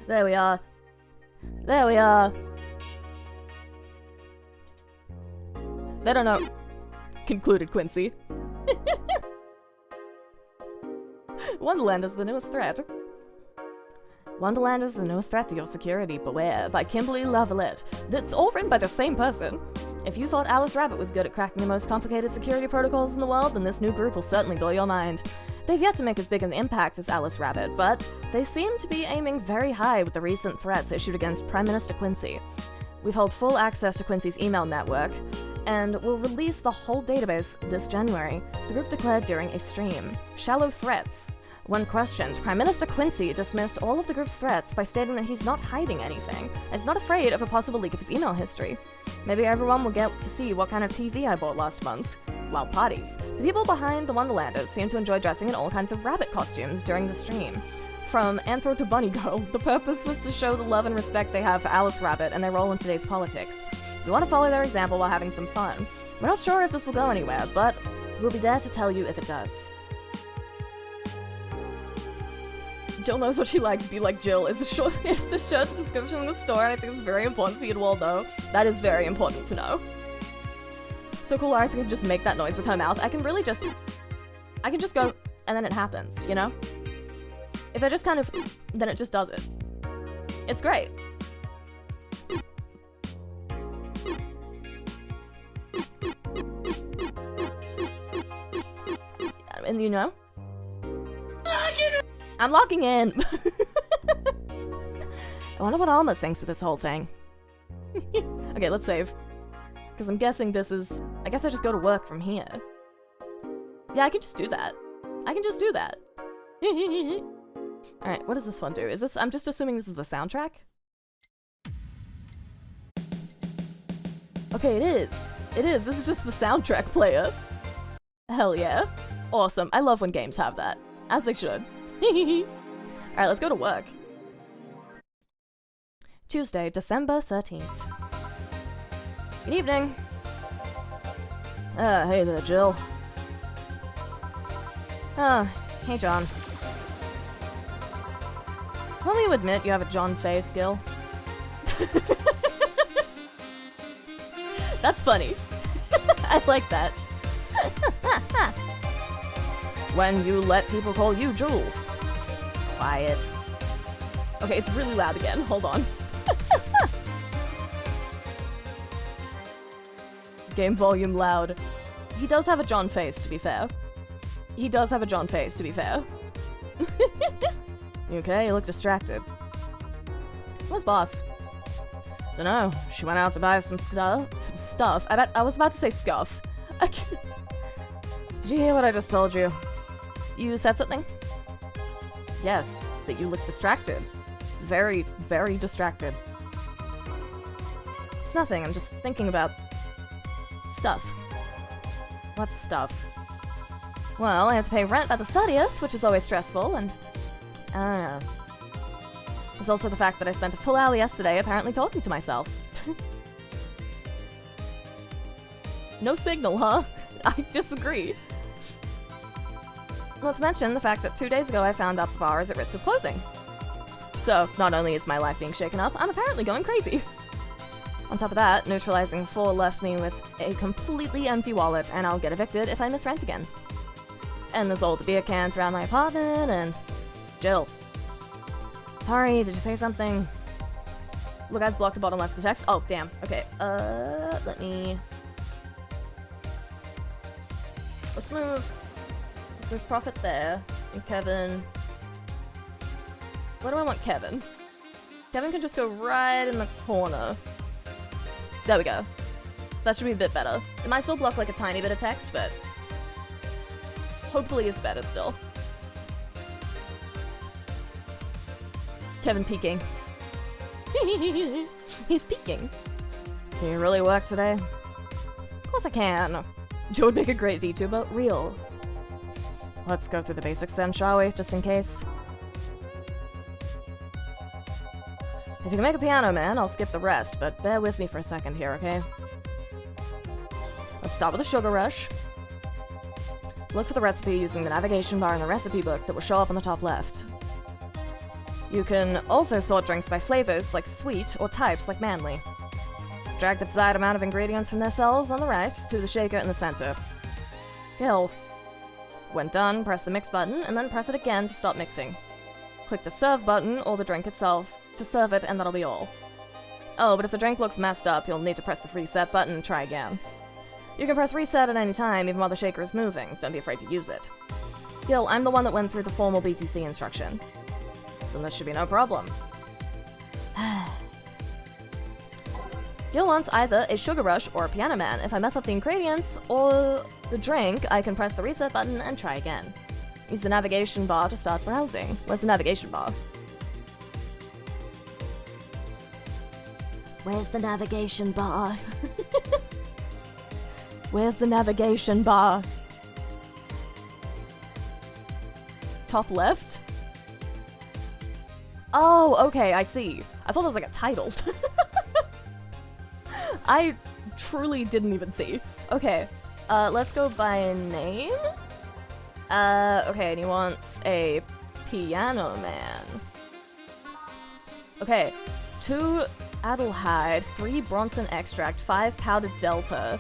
There we are. There we are. They don't know. Concluded Quincy. Wonderland is the newest threat. Wonderland is the newest threat to your security. Beware, by Kimberly Lavalette. That's all written by the same person. If you thought Alice Rabbit was good at cracking the most complicated security protocols in the world, then this new group will certainly blow your mind. They've yet to make as big an impact as Alice Rabbit, but they seem to be aiming very high with the recent threats issued against Prime Minister Quincy. We've held full access to Quincy's email network, and will release the whole database this January, the group declared during a stream. Shallow threats. When questioned, Prime Minister Quincy dismissed all of the group's threats by stating that he's not hiding anything, and is not afraid of a possible leak of his email history. Maybe everyone will get to see what kind of TV I bought last month. While parties. The people behind the Wonderlanders seem to enjoy dressing in all kinds of rabbit costumes during the stream. From Anthro to Bunny Girl, the purpose was to show the love and respect they have for Alice Rabbit and their role in today's politics. We want to follow their example while having some fun. We're not sure if this will go anywhere, but we'll be there to tell you if it does. Jill knows what she likes. Be like Jill is the shirt's description in the store, and I think it's very important for you to all know. That is very important to know. So cool, Arisa can just make that noise with her mouth. I can just go, and then it happens, you know? If I just kind of, then it just does it. It's great. And you know? I'm logging in! I wonder what Alma thinks of this whole thing. Okay, let's save. Because I'm guessing this is... I guess I just go to work from here. Yeah, I can just do that. I can just do that. Alright, what does this one do? Is this... I'm just assuming this is the soundtrack? Okay, it is. It is. This is just the soundtrack player. Hell yeah. Awesome. I love when games have that. As they should. Alright, let's go to work. Tuesday, December 13th. Good evening. Hey there, Jill. Hey, John. Will you admit you have a John Fay skill? That's funny. I like that. When you let people call you Jules. Quiet. Okay, it's really loud again. Hold on. Game volume loud. He does have a John face, to be fair. He does have a John face, to be fair. You okay? You look distracted. Where's boss? Dunno. She went out to buy some stuff. I was about to say scuff. Did you hear what I just told you? You said something? Yes, but you look distracted. Very, very distracted. It's nothing, I'm just thinking about... stuff. What stuff? Well, I had to pay rent by the 30th, which is always stressful, and... I don't know. There's also the fact that I spent a full hour yesterday apparently talking to myself. No signal, huh? I disagree. Not to mention the fact that 2 days ago I found out the bar is at risk of closing. So, not only is my life being shaken up, I'm apparently going crazy. On top of that, neutralizing 4 left me with a completely empty wallet, and I'll get evicted if I miss rent again. And there's all the beer cans around my apartment, and... Jill. Sorry, did you say something? Look, guys, block the bottom left of the text. Oh, damn. Okay, let me... Let's move Prophet there, and Kevin... Where do I want Kevin? Kevin can just go right in the corner. There we go. That should be a bit better. It might still block like a tiny bit of text, but hopefully it's better still. Kevin peeking. He's peeking. Can you really work today? Of course I can. Joe would make a great VTuber. Real. Let's go through the basics then, shall we? Just in case. If you can make a piano man, I'll skip the rest, but bear with me for a second here, okay? Let's start with a sugar rush. Look for the recipe using the navigation bar in the recipe book that will show up on the top left. You can also sort drinks by flavors like sweet or types like manly. Drag the desired amount of ingredients from their cells on the right to the shaker in the center. Kill. When done, press the mix button and then press it again to stop mixing. Click the serve button or the drink itself to serve it and that'll be all. Oh, but if the drink looks messed up, you'll need to press the reset button and try again. You can press reset at any time even while the shaker is moving. Don't be afraid to use it. Gil, I'm the one that went through the formal BTC instruction. Then this should be no problem. Gil wants either a sugar rush or a piano man. If I mess up the ingredients or the drink, I can press the reset button and try again. Use the navigation bar to start browsing. Where's the navigation bar? Where's the navigation bar? Where's the navigation bar? Top left? Oh, okay, I see. I thought it was like a title. I truly didn't even see. Okay, let's go by name. Okay, and he wants a piano man. Okay, 2 Adelhyde, 3 Bronson extract, 5 powdered delta,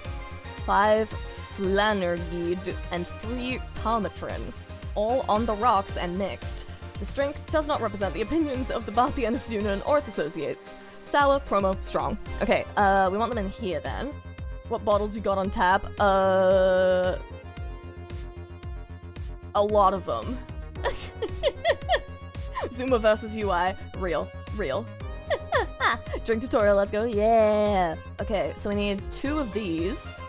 5 Flanergide, and 3 Parmetrin, all on the rocks and mixed. This drink does not represent the opinions of the Bar Pianist Union or its associates. Sour, promo, strong. Okay, we want them in here then. What bottles you got on tap? A lot of them. Zuma versus UI. Real. Drink tutorial, let's go. Yeah. Okay, so we need 2 of these.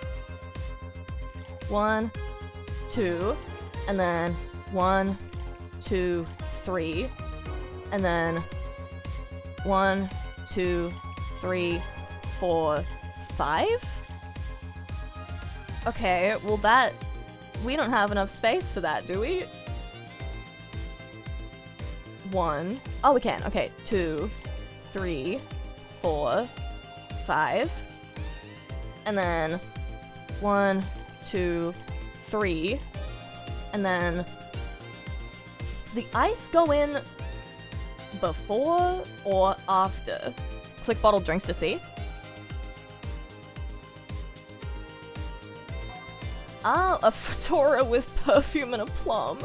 1, 2, and then 1, 2, 3, and then 1, 2, 3, 4, 5? Okay, well that... we don't have enough space for that, do we? 1. Oh, we can. Okay, 2, 3, 4, 5. And then 1, 2, 3. And then... does the ice go in before or after? Click bottled drinks to see. Ah, a fedora with perfume and a plum.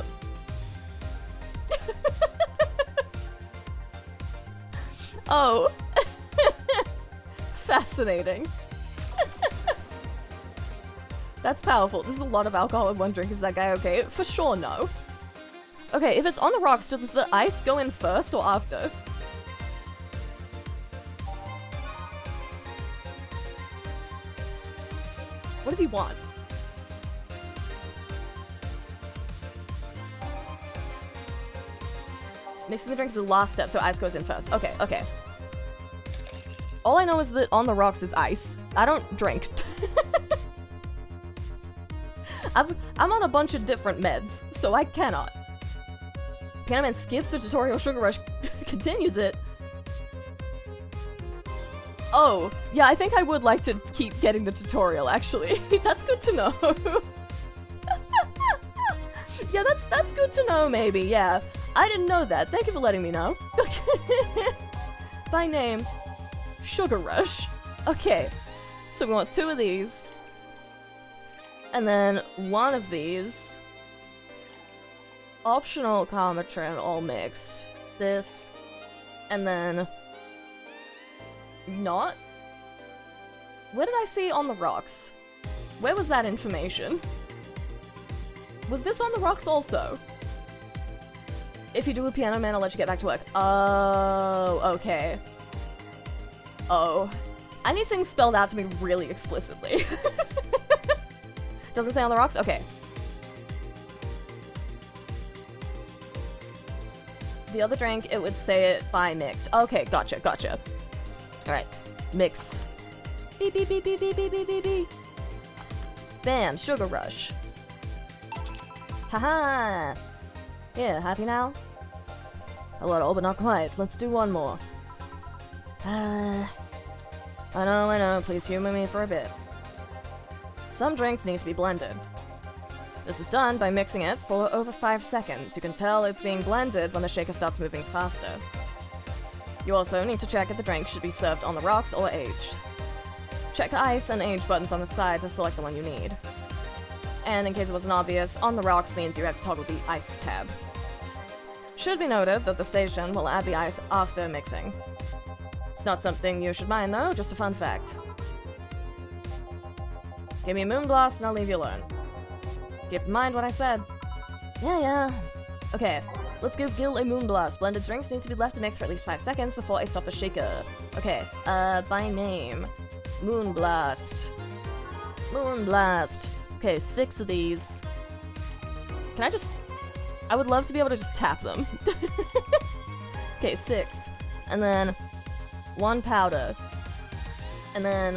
Oh. Fascinating. That's powerful. This is a lot of alcohol in one drink. Is that guy okay? For sure, no. Okay, if it's on the rocks, does the ice go in first or after? What does he want? Mixing the drink is the last step, so ice goes in first. Okay, okay. All I know is that on the rocks is ice. I don't drink. I'm on a bunch of different meds, so I cannot. Piano Man skips the tutorial, Sugar Rush continues it. Oh, yeah, I think I would like to keep getting the tutorial, actually. That's good to know. Yeah, that's good to know, maybe, yeah. I didn't know that. Thank you for letting me know. By name, Sugar Rush. Okay, so we want 2 of these. And then 1 of these. Optional Comatrin all mixed. This. And then... not? Where did I see on the rocks? Where was that information? Was this on the rocks also? If you do a piano man, I'll let you get back to work. Oh, okay. Oh. I need things spelled out to me really explicitly. Doesn't say on the rocks? Okay. The other drink, it would say it by mix. Okay, gotcha, gotcha. Alright. Mix. Beep, beep, beep, beep, beep, beep, beep, beep, beep. Bam, sugar rush. Haha! Yeah, happy now? A little, but not quite. Let's do one more. I know, please humor me for a bit. Some drinks need to be blended. This is done by mixing it for over 5 seconds. You can tell it's being blended when the shaker starts moving faster. You also need to check if the drink should be served on the rocks or aged. Check the ice and age buttons on the side to select the one you need. And in case it wasn't obvious, on the rocks means you have to toggle the ice tab. Should be noted that the station will add the ice after mixing. It's not something you should mind though, just a fun fact. Give me a moonblast and I'll leave you alone. Keep in mind what I said. Yeah. Okay, let's give Gil a moonblast. Blended drinks need to be left to mix for at least 5 seconds before I stop the shaker. Okay, by name. Moonblast. Moonblast. Okay, 6 of these. Can I just... I would love to be able to just tap them. Okay, 6. And then 1 powder. And then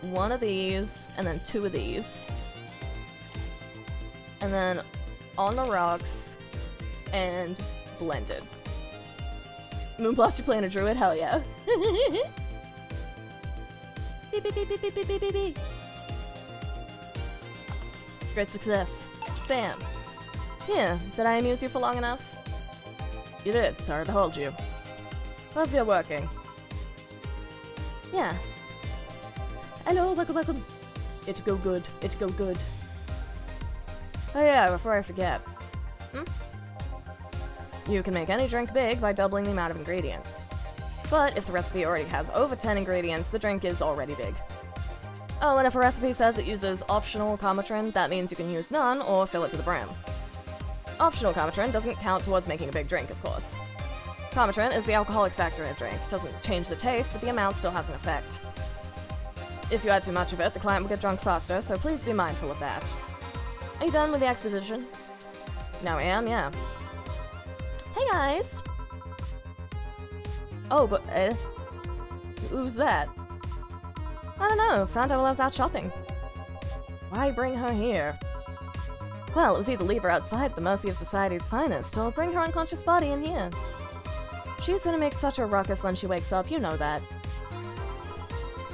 1 of these, and then 2 of these. And then on the rocks, and blended. Moonblast, you playing a druid? Hell yeah. Beep, beep, beep, beep, beep, beep, beep, beep, beep. Great success. Bam. Yeah, did I amuse you for long enough? You did, sorry to hold you. How's your working? Yeah. Hello, welcome. It go good, it go good. Oh yeah, before I forget. You can make any drink big by doubling the amount of ingredients. But if the recipe already has over 10 ingredients, the drink is already big. Oh, and if a recipe says it uses optional comatrin, that means you can use none or fill it to the brim. Optional comatrin doesn't count towards making a big drink, of course. Comatrin is the alcoholic factor in a drink. It doesn't change the taste, but the amount still has an effect. If you add too much of it, the client will get drunk faster, so please be mindful of that. Are you done with the exposition? Now I am, yeah. Hey guys! Oh, but, who's that? I don't know, found her while I was out shopping. Why bring her here? Well, it was either leave her outside at the mercy of society's finest, or bring her unconscious body in here. She's gonna make such a ruckus when she wakes up, you know that.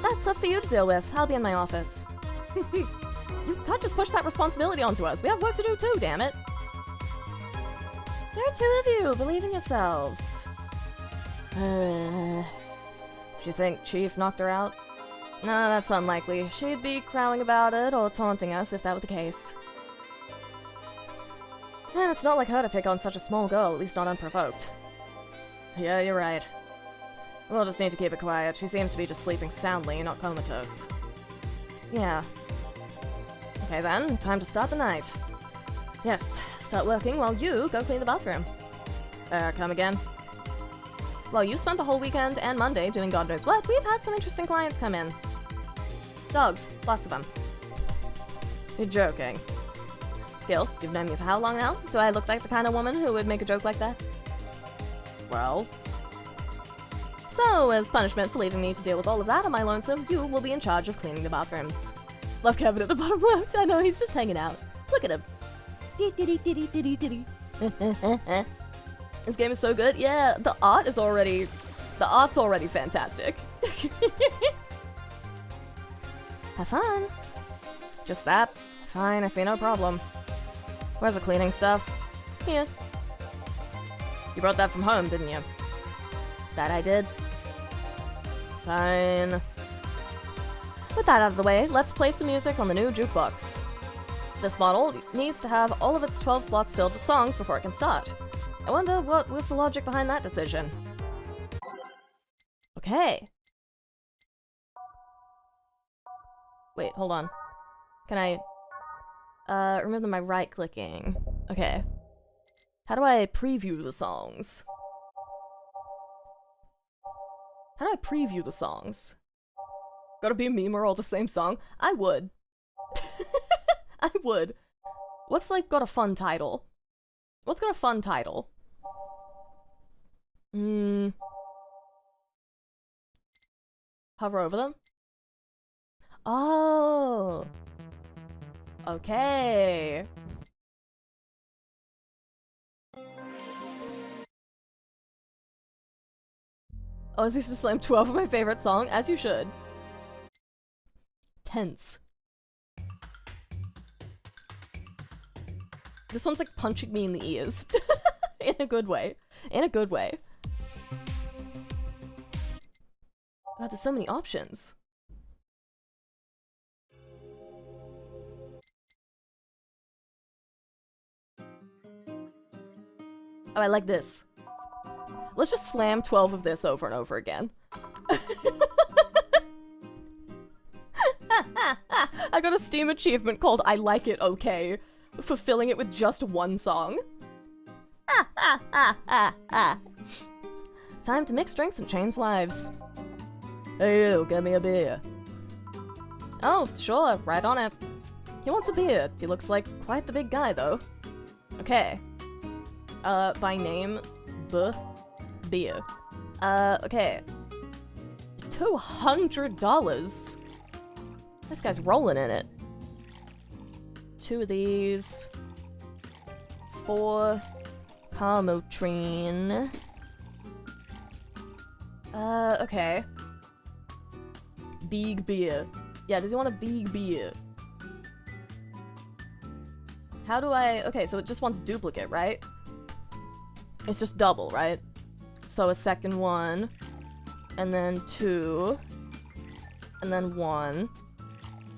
That's up for you to deal with. I'll be in my office. You can't just push that responsibility onto us. We have work to do too, damn it. There are 2 of you. Believe in yourselves. Do you think Chief knocked her out? No, that's unlikely. She'd be crowing about it or taunting us if that were the case. And it's not like her to pick on such a small girl, at least not unprovoked. Yeah, you're right. We'll just need to keep it quiet. She seems to be just sleeping soundly, not comatose. Yeah. Okay then, time to start the night. Yes, start working while you go clean the bathroom. Come again? While you spent the whole weekend and Monday doing God knows what, we've had some interesting clients come in. Dogs, lots of them. You're joking. Gil, you've known me for how long now? Do I look like the kind of woman who would make a joke like that? Well... So, as punishment for leaving me to deal with all of that on my lonesome, you will be in charge of cleaning the bathrooms. Love Kevin at the bottom left. I know, he's just hanging out. Look at him. This game is so good. Yeah, the art's already fantastic. Have fun. Just that? Fine, I see no problem. Where's the cleaning stuff? Here. You brought that from home, didn't you? That I did. Fine. With that out of the way, let's play some music on the new jukebox. This model needs to have all of its 12 slots filled with songs before it can start. I wonder what was the logic behind that decision. Okay. Wait, hold on. Can I... remove them by right-clicking. Okay. How do I preview the songs? How do I preview the songs? Gotta be a meme or all the same song? I would. I would. What's like got a fun title? What's got a fun title? Hover over them? Oh. Okay. Oh, is this just slam 12 of my favorite song? As you should. Tense. This one's like punching me in the ears. In a good way. In a good way. God, there's so many options. Oh, I like this. Let's just slam 12 of this over and over again. I got a Steam achievement called I Like It Okay for filling it with just one song. Time to mix drinks and change lives. Hey you, get me a beer. Oh, sure, right on it. He wants a beer. He looks like quite the big guy, though. Okay. By name, beer. Okay. $200. This guy's rolling in it. 2 of these. 4 Carmotrine. Okay. Big beer. Yeah, does he want a big beer? How do I... Okay, so it just wants duplicate, right? It's just double, right? So a second one, and then 2, and then 1,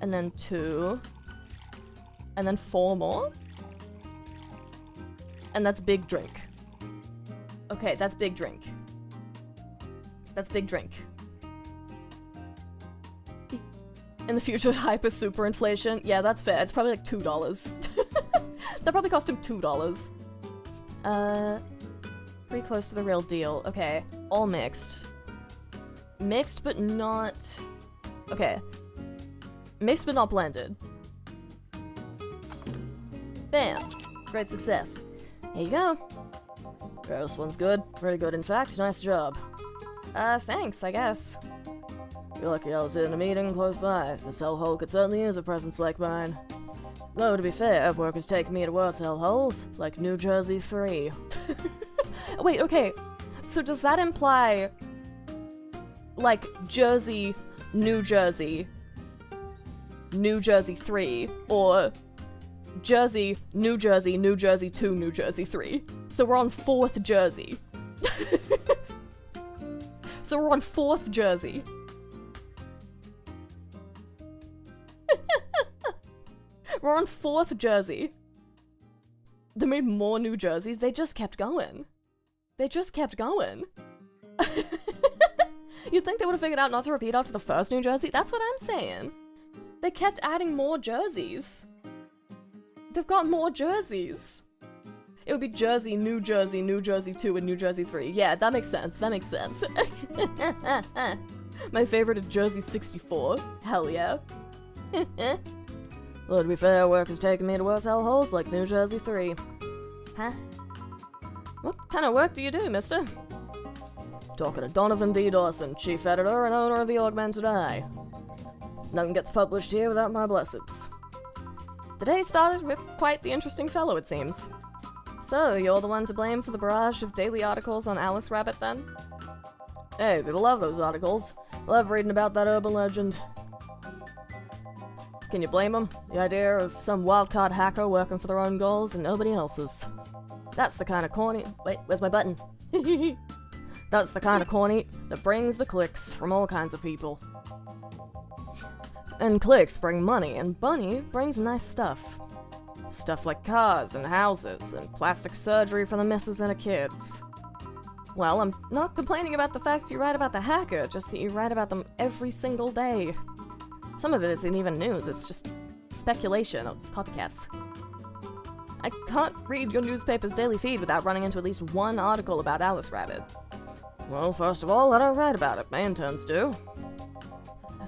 and then 2, and then 4 more? And that's big drink. Okay, that's big drink. That's big drink. In the future, hyper super inflation. Yeah, that's fair. It's probably like $2. That probably cost him $2. Pretty close to the real deal. Okay, all mixed. Mixed but not... Okay. Mixed but not blended. Bam! Great success. Here you go. This one's good. Pretty good, in fact. Nice job. Thanks, I guess. You're lucky I was in a meeting close by. This hellhole could certainly use a presence like mine. Though, to be fair, work has taken me to worse hellholes, like New Jersey 3. Wait, okay. So does that imply, like, Jersey, New Jersey 3, or Jersey, New Jersey 2, New Jersey 3? So we're on 4th Jersey. So we're on 4th Jersey. We're on 4th Jersey. They made more New Jerseys. They just kept going. They just kept going. You'd think they would have figured out not to repeat after the first New Jersey? That's what I'm saying. They kept adding more jerseys. They've got more jerseys. It would be Jersey, New Jersey 2, and New Jersey 3. Yeah, that makes sense. That makes sense. My favorite is Jersey 64. Hell yeah. Well, to be fair, work has taken me to worse hellholes like New Jersey 3. Huh? What kind of work do you do, mister? Talking to Donovan D. Dawson, chief editor and owner of the Augmented Eye. Nothing gets published here without my blessings. The day started with quite the interesting fellow, it seems. So, you're the one to blame for the barrage of daily articles on Alice Rabbit, then? Hey, people love those articles. Love reading about that urban legend. Can you blame them? The idea of some wildcard hacker working for their own goals and nobody else's. That's the kind of corny— Wait, where's my button? That's the kind of corny that brings the clicks from all kinds of people. And clicks bring money, and money brings nice stuff. Stuff like cars and houses and plastic surgery for the missus and her kids. Well, I'm not complaining about the fact you write about the hacker, just that you write about them every single day. Some of it isn't even news, it's just speculation of copycats. I can't read your newspaper's daily feed without running into at least one article about Alice Rabbit. Well, first of all, I don't write about it. My interns do.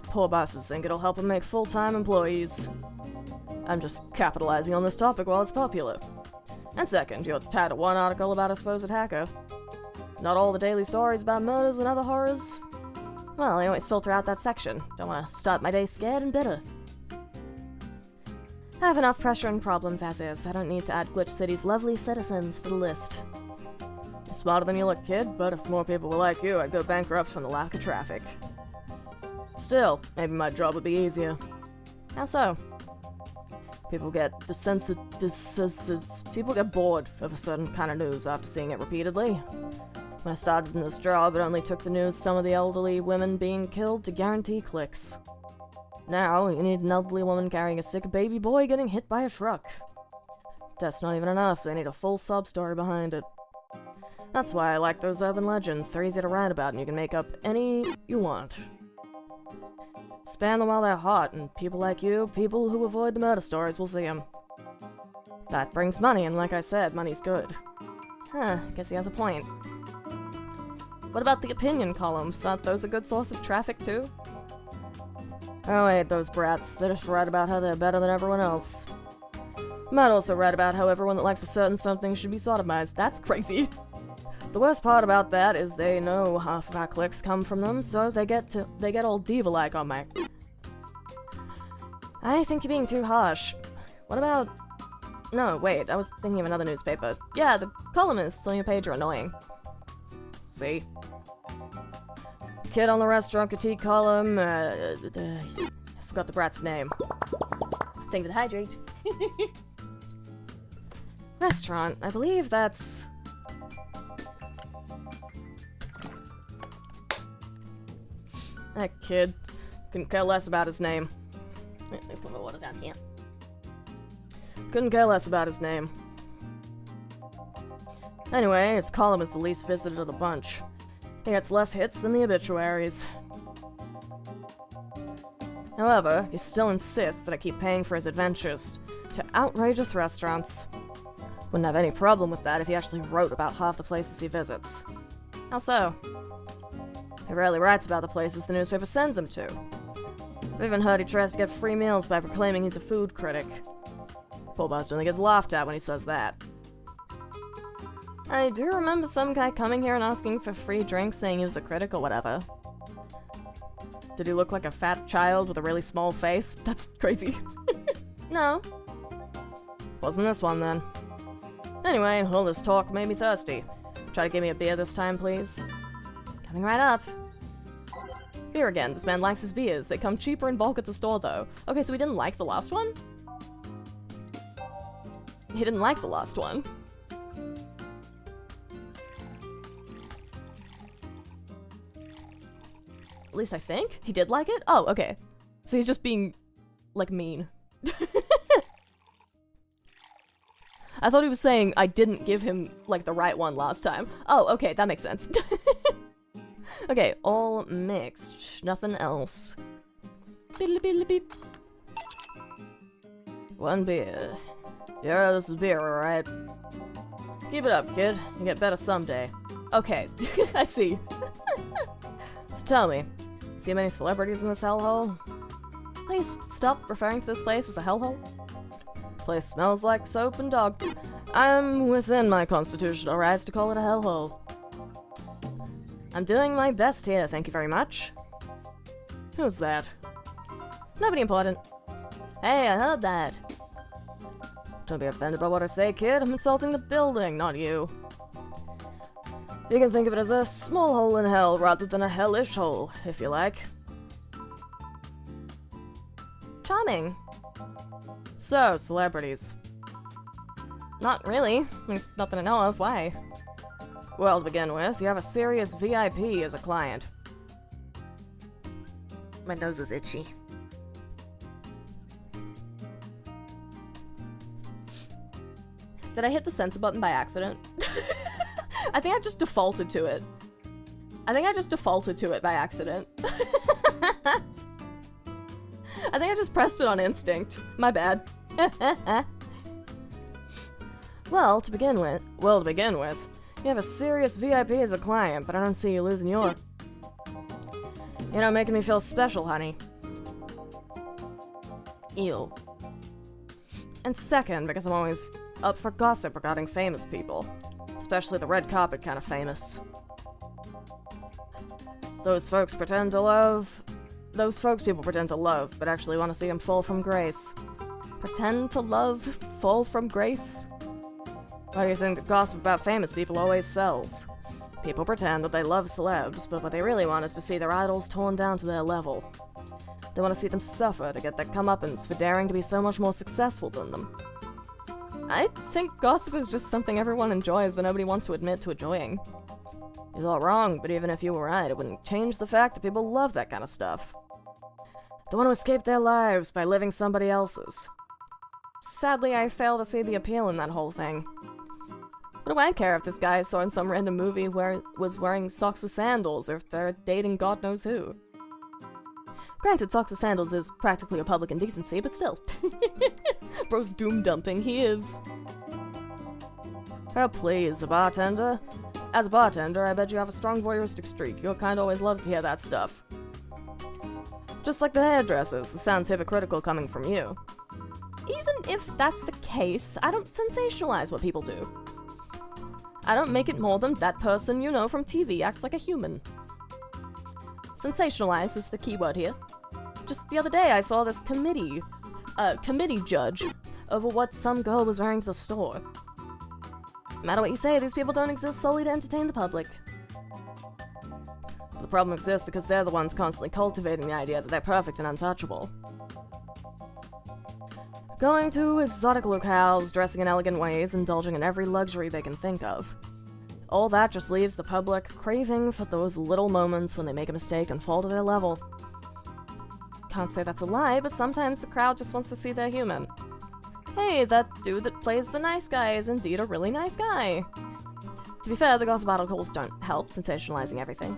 Poor bosses think it'll help them make full-time employees. I'm just capitalizing on this topic while it's popular. And second, you're tired of one article about a supposed hacker. Not all the daily stories about murders and other horrors. Well, I always filter out that section. Don't want to start my day scared and bitter. I have enough pressure and problems as is. I don't need to add Glitch City's lovely citizens to the list. You're smarter than you look, kid, but if more people were like you, I'd go bankrupt from the lack of traffic. Still, maybe my job would be easier. How so? People get people get bored of a certain kind of news after seeing it repeatedly. When I started in this job, it only took the news some of the elderly women being killed to guarantee clicks. Now, you need an elderly woman carrying a sick baby boy getting hit by a truck. That's not even enough, they need a full sub-story behind it. That's why I like those urban legends. They're easy to write about and you can make up any you want. Span them while they're hot, and people like you, people who avoid the murder stories, will see them. That brings money, and like I said, money's good. Huh, guess he has a point. What about the opinion columns? Aren't those a good source of traffic, too? Oh wait, those brats. They just write about how they're better than everyone else. Might also write about how everyone that likes a certain something should be sodomized. That's crazy. The worst part about that is they know half of our clicks come from them, so they get all diva-like on my... I think you're being too harsh. What about... No, wait, I was thinking of another newspaper. Yeah, the columnists on your page are annoying. See? Kid on the restaurant critique column, I forgot the brat's name. Think of the hydrate. Restaurant, I believe that's... That kid. Couldn't care less about his name. Let me put my water down here. Couldn't care less about his name. Anyway, his column is the least visited of the bunch. He gets less hits than the obituaries. However, he still insists that I keep paying for his adventures to outrageous restaurants. Wouldn't have any problem with that if he actually wrote about half the places he visits. How so? He rarely writes about the places the newspaper sends him to. I've even heard he tries to get free meals by proclaiming he's a food critic. Poor bastard only gets laughed at when he says that. I do remember some guy coming here and asking for free drinks saying he was a critic or whatever. Did he look like a fat child with a really small face? That's crazy. No. Wasn't this one then. Anyway, all this talk made me thirsty. Try to give me a beer this time, please. Coming right up. Beer again. This man likes his beers. They come cheaper in bulk at the store, though. Okay, so he didn't like the last one? He didn't like the last one. At least I think. He did like it? Oh, okay. So he's just being, like, mean. I thought he was saying I didn't give him, like, the right one last time. Oh, okay, that makes sense. Okay, all mixed. Nothing else. Beep. One beer. Yeah, this is beer, alright. Keep it up, kid. You get better someday. Okay, I see. So tell me, see many celebrities in this hellhole? Please stop referring to this place as a hellhole. The place smells like soap and dog. I'm within my constitutional rights to call it a hellhole. I'm doing my best here, thank you very much. Who's that? Nobody important. Hey, I heard that. Don't be offended by what I say, kid. I'm insulting the building, not you. You can think of it as a small hole in hell rather than a hellish hole, if you like. Charming. So, celebrities. Not really. At least nothing I know of. Why? Well, to begin with, you have a serious VIP as a client. My nose is itchy. Did I hit the censor button by accident? I think I just defaulted to it. I think I just defaulted to it by accident. I think I just pressed it on instinct. My bad. Well, to begin with, you have a serious VIP as a client, but I don't see you losing your... You're not making me feel special, honey. Ew. And second, because I'm always up for gossip regarding famous people. Especially the red carpet kind of famous. Those folks people pretend to love, but actually want to see them fall from grace. Pretend to love, fall from grace? Why do you think that gossip about famous people always sells? People pretend that they love celebs, but what they really want is to see their idols torn down to their level. They want to see them suffer to get their comeuppance for daring to be so much more successful than them. I think gossip is just something everyone enjoys, but nobody wants to admit to enjoying. You're not wrong, but even if you were right, it wouldn't change the fact that people love that kind of stuff. They want to escape their lives by living somebody else's. Sadly, I fail to see the appeal in that whole thing. What do I care if this guy I saw in some random movie was wearing socks with sandals, or if they're dating God knows who? Granted, socks with sandals is practically a public indecency, but still. Bro's doom-dumping, he is. Oh please, a bartender? As a bartender, I bet you have a strong voyeuristic streak. Your kind always loves to hear that stuff. Just like the hairdressers, it sounds hypocritical coming from you. Even if that's the case, I don't sensationalize what people do. I don't make it more than that person you know from TV acts like a human. Sensationalize is the key word here. Just the other day I saw this committee judge over what some girl was wearing to the store. No matter what you say, these people don't exist solely to entertain the public. The problem exists because they're the ones constantly cultivating the idea that they're perfect and untouchable. Going to exotic locales, dressing in elegant ways, indulging in every luxury they can think of. All that just leaves the public craving for those little moments when they make a mistake and fall to their level. Can't say that's a lie, but sometimes the crowd just wants to see they're human. Hey, that dude that plays the nice guy is indeed a really nice guy. To be fair, the gossip articles don't help sensationalizing everything.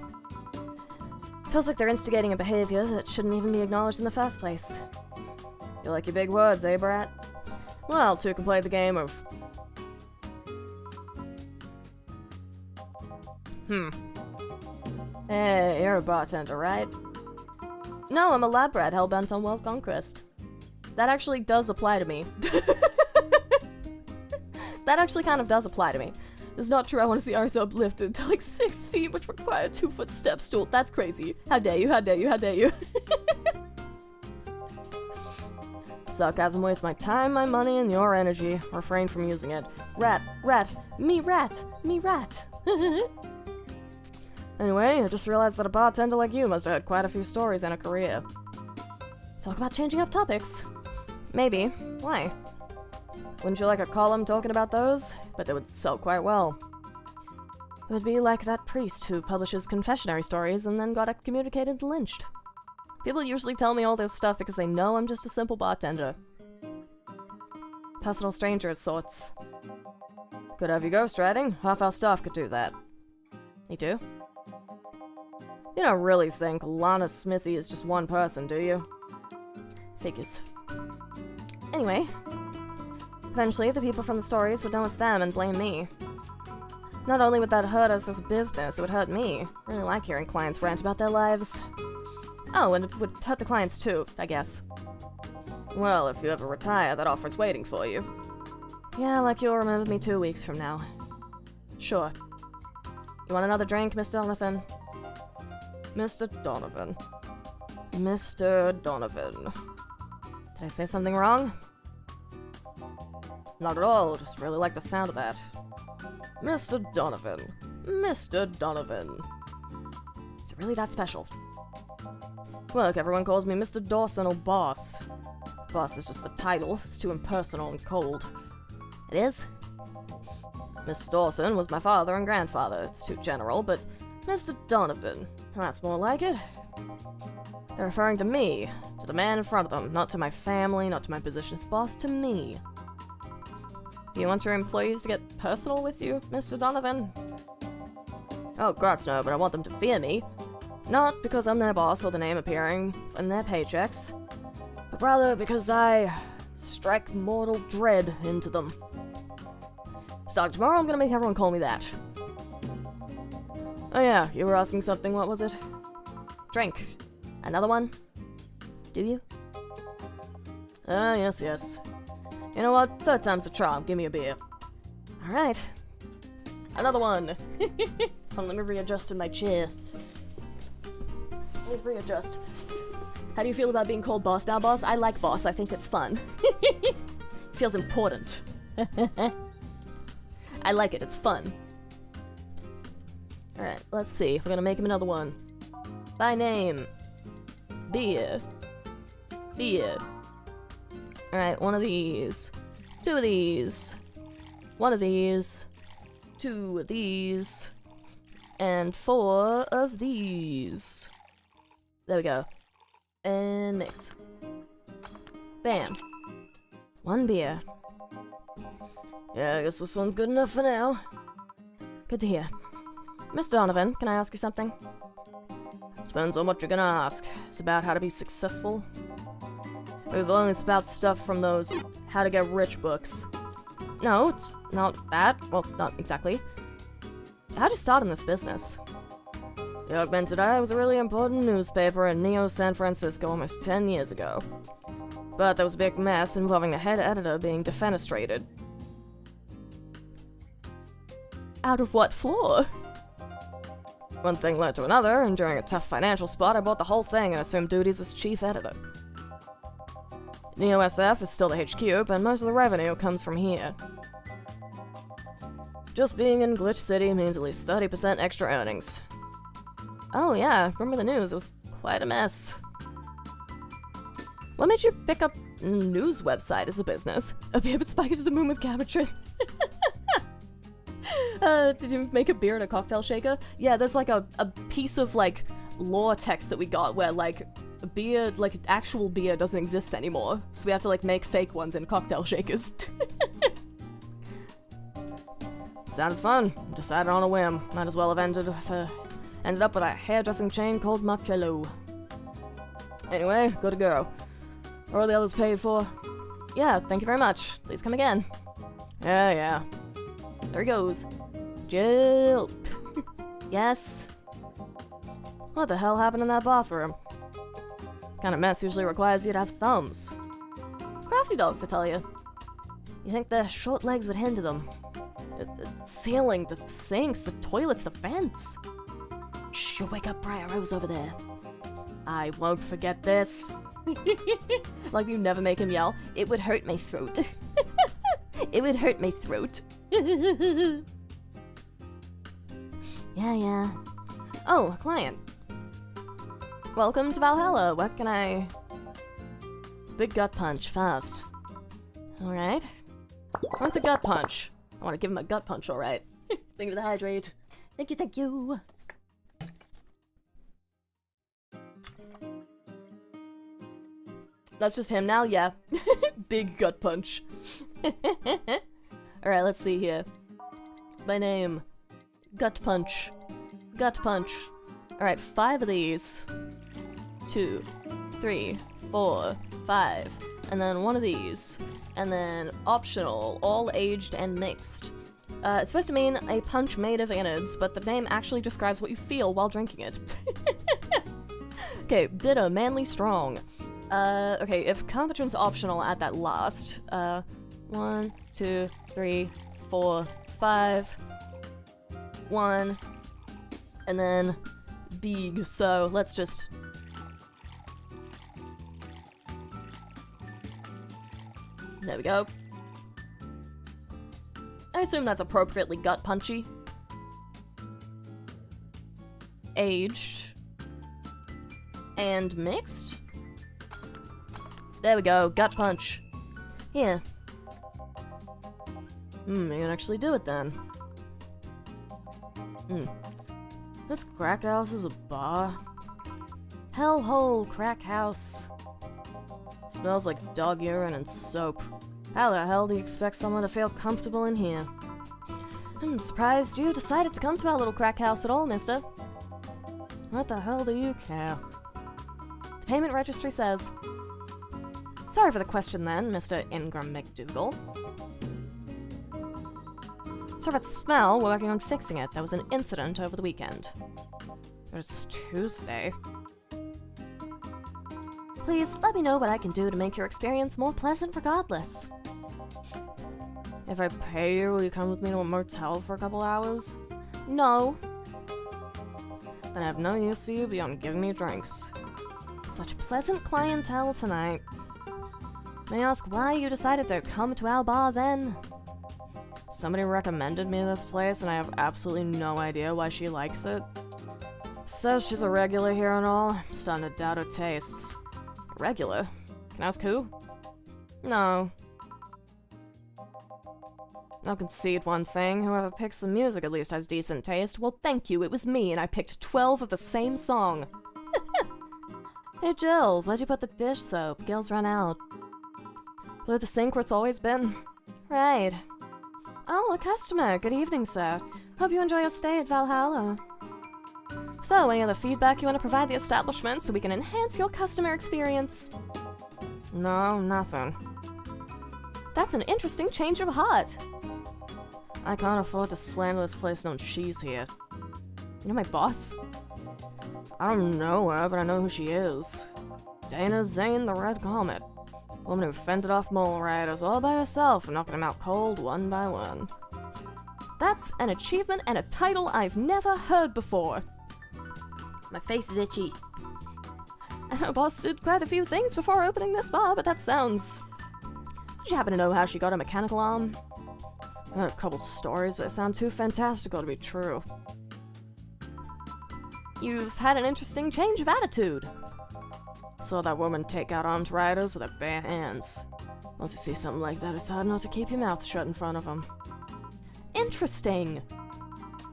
Feels like they're instigating a behavior that shouldn't even be acknowledged in the first place. You like your big words, eh, brat? Well, two can play the game of... Hey, you're a bartender, right? No, I'm a lab rat hellbent on world conquest. That actually does apply to me. That actually kind of does apply to me. It's not true I want to see Arisa uplifted to like 6 feet, which require a 2-foot step stool. That's crazy. How dare you, how dare you, how dare you. Sarcasm wastes my time, my money, and your energy. Refrain from using it. Rat, rat, me rat, me rat. Anyway, I just realized that a bartender like you must have had quite a few stories and a career. Talk about changing up topics. Maybe. Why? Wouldn't you like a column talking about those? But they would sell quite well. It would be like that priest who publishes confessionary stories and then got excommunicated and lynched. People usually tell me all this stuff because they know I'm just a simple bartender. Personal stranger of sorts. Could have you ghostwriting. Half our staff could do that. You do? You don't really think Lana Smithy is just one person, do you? Figures. Anyway, eventually the people from the stories would know it's them and blame me. Not only would that hurt us as a business, it would hurt me. I really like hearing clients rant about their lives. Oh, and it would hurt the clients too, I guess. Well, if you ever retire, that offer's waiting for you. Yeah, like you'll remember me 2 weeks from now. Sure. You want another drink, Mr. Donovan? Mr. Donovan. Mr. Donovan. Did I say something wrong? Not at all, just really like the sound of that. Mr. Donovan. Mr. Donovan. Is it really that special? Look, everyone calls me Mr. Dawson or Boss. Boss is just a title, it's too impersonal and cold. It is? Mr. Dawson was my father and grandfather, it's too general, but Mr. Donovan, that's more like it. They're referring to me, to the man in front of them, not to my family, not to my position as boss, to me. Do you want your employees to get personal with you, Mr. Donovan? Oh, gods no, but I want them to fear me. Not because I'm their boss or the name appearing in their paychecks, but rather because I strike mortal dread into them. Starting tomorrow, I'm gonna make everyone call me that. Oh yeah, you were asking something, what was it? Drink. Another one? Do you? Yes, yes. You know what? Third time's the charm. Give me a beer. Alright. Another one. Hold on, let me readjust in my chair. Let me readjust. How do you feel about being called boss now, boss? I like boss. I think it's fun. Feels important. I like it. It's fun. Alright, let's see. We're gonna make him another one. By name. Beer. Beer. Alright, one of these. Two of these. One of these. Two of these. And four of these. There we go. And mix. Bam. One beer. Yeah, I guess this one's good enough for now. Good to hear. Mr. Donovan, can I ask you something? Depends on what you're gonna ask. It's about how to be successful. Because only it's about stuff from those how to get rich books. No, it's not that. Well, not exactly. How'd you start in this business? The Augmented Eye was a really important newspaper in Neo San Francisco almost 10 years ago. But there was a big mess involving the head editor being defenestrated. Out of what floor? One thing led to another, and during a tough financial spot, I bought the whole thing and assumed duties as chief editor. Neo SF is still the HQ, but most of the revenue comes from here. Just being in Glitch City means at least 30% extra earnings. Oh yeah, remember the news, it was quite a mess. What made you pick up a news website as a business? A beer spike to the moon with Cabotrin. Did you make a beer in a cocktail shaker? Yeah, there's like a piece of like lore text that we got where like beer, like actual beer doesn't exist anymore. So we have to like make fake ones in cocktail shakers. Sounded fun. Decided on a whim. Might as well have ended up with a hairdressing chain called Marcello. Anyway, good to go. Are all the others paid for? Yeah, thank you very much. Please come again. Yeah. There he goes. Jill. Yes. What the hell happened in that bathroom? Kind of mess usually requires you to have thumbs. Crafty dogs, I tell you. You think their short legs would hinder them? The ceiling, the sinks, the toilets, the vents. Shh, you'll wake up Briar Rose over there. I won't forget this. Like you never make him yell. It would hurt my throat. It would hurt my throat. Yeah. Oh, a client. Welcome to Valhalla. What can I... Big gut punch, fast. Alright. What's a gut punch? I want to give him a gut punch, alright. Thank you for the hydrate. Thank you. That's just him now? Yeah. Big gut punch. Alright, let's see here. My name. Gut punch. Gut punch. Alright, 5 of these. 2, 3, 4, 5. And then 1 of these. And then optional, all aged and mixed. It's supposed to mean a punch made of innards, but the name actually describes what you feel while drinking it. Okay, bitter, manly, strong. Okay, if Competence optional at that last, 1, 2, 3, 4, 5, 1, and then big, so let's just... There we go. I assume that's appropriately gut punchy. Aged. And mixed? There we go, gut punch. Here. You can actually do it then. This crack house is a bar? Hellhole crack house. Smells like dog urine and soap. How the hell do you expect someone to feel comfortable in here? I'm surprised you decided to come to our little crack house at all, mister. What the hell do you care? The payment registry says... Sorry for the question then, Mr. Ingram McDougal. Sorry about the smell, we're working on fixing it. There was an incident over the weekend. It's Tuesday. Please, let me know what I can do to make your experience more pleasant regardless. If I pay you, will you come with me to a motel for a couple hours? No. Then I have no use for you beyond giving me drinks. Such pleasant clientele tonight. May I ask why you decided to come to our bar then? Somebody recommended me this place and I have absolutely no idea why she likes it. Says she's a regular here and all. I'm starting to doubt her tastes. Regular? Can I ask who? No. I'll concede one thing. Whoever picks the music at least has decent taste. Well, thank you. It was me, and I picked 12 of the same song. Hey, Jill. Where'd you put the dish soap? Gil's run out. Blew the sink where it's always been. Right. Oh, a customer. Good evening, sir. Hope you enjoy your stay at Valhalla. So, any other feedback you want to provide the establishment so we can enhance your customer experience? No, nothing. That's an interesting change of heart. I can't afford to slander this place known she's here. You know my boss? I don't know her, but I know who she is. Dana Zane the Red Comet. Woman who fended off mole riders all by herself and knocking them out cold one by one. That's an achievement and a title I've never heard before. My face is itchy. And her boss did quite a few things before opening this bar, but that sounds... Did you happen to know how she got a mechanical arm? I heard a couple stories, but it sound too fantastical to be true. You've had an interesting change of attitude. Saw that woman take out armed riders with her bare hands. Once you see something like that, it's hard not to keep your mouth shut in front of them. Interesting.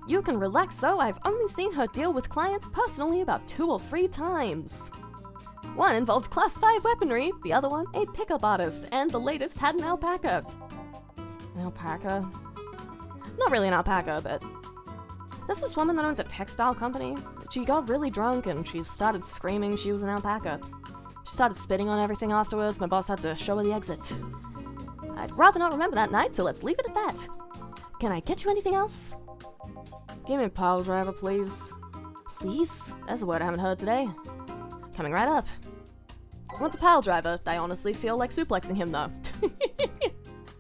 You can relax though, I've only seen her deal with clients personally about 2 or 3 times. One involved class 5 weaponry, the other one a pickup artist, and the latest had an alpaca. An alpaca? Not really an alpaca, but... There's this woman that owns a textile company. She got really drunk and she started screaming she was an alpaca. She started spitting on everything afterwards, my boss had to show her the exit. I'd rather not remember that night, so let's leave it at that. Can I get you anything else? Give me a pile driver, please. Please? That's a word I haven't heard today. Coming right up. What's a pile driver? I honestly feel like suplexing him, though.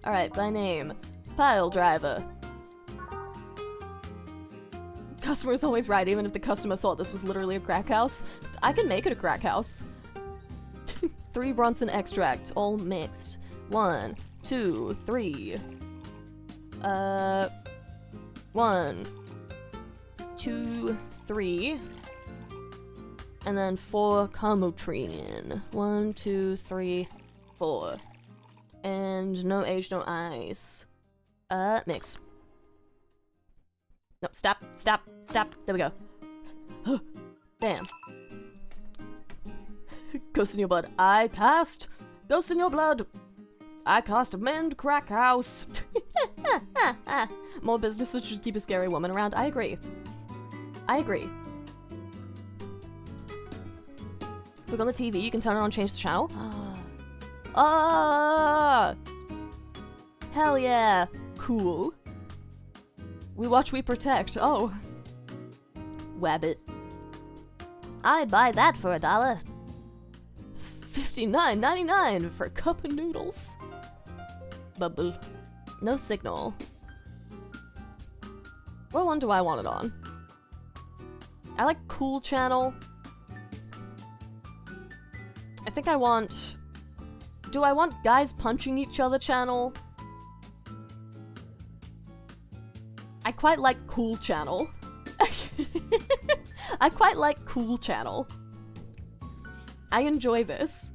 Alright, by name. Pile driver. Customer is always right, even if the customer thought this was literally a crack house. I can make it a crack house. 3 Bronson extract, all mixed. 1, 2, 3. 1, 2, 3. And then 4 Camotrine. 1, 2, 3, 4. And no age, no ice. Mix. No, stop. There we go. Damn. Ghost in your blood. I cast. Ghost in your blood. I cast Mend Crack House. More businesses should keep a scary woman around. I agree. Look on the TV, you can turn it on, change the channel. Ah! Hell yeah! Cool. We watch, we protect. Oh. Wabbit. I'd buy that for $1. $59.99 for a cup of noodles. Bubble. No signal. What one do I want it on? I like cool channel. I think I want... Do I want guys punching each other channel? I quite like cool channel. I quite like cool channel. I enjoy this.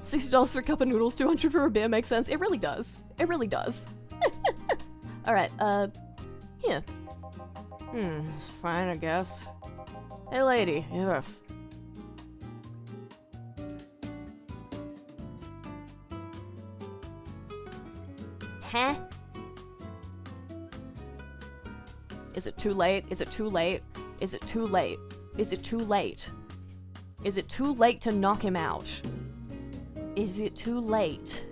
$60 for a cup of noodles, $200 for a beer makes sense. It really does. It really does. Alright, here. It's fine, I guess. Hey lady, you have... Huh? Is it too late? Is it too late? Is it too late? Is it too late? Is it too late to knock him out? Is it too late?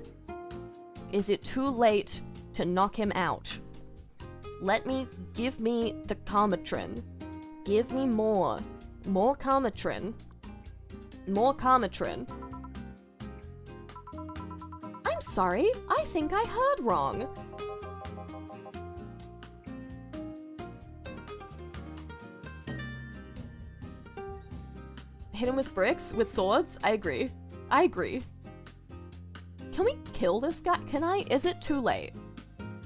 Is it too late to knock him out? Give me the Karmatrin. Give me more. More Karmatrin. More Karmatrin. I'm sorry, I think I heard wrong. Hit him with bricks? With swords? I agree. I agree. Can we kill this guy? Can I? Is it too late?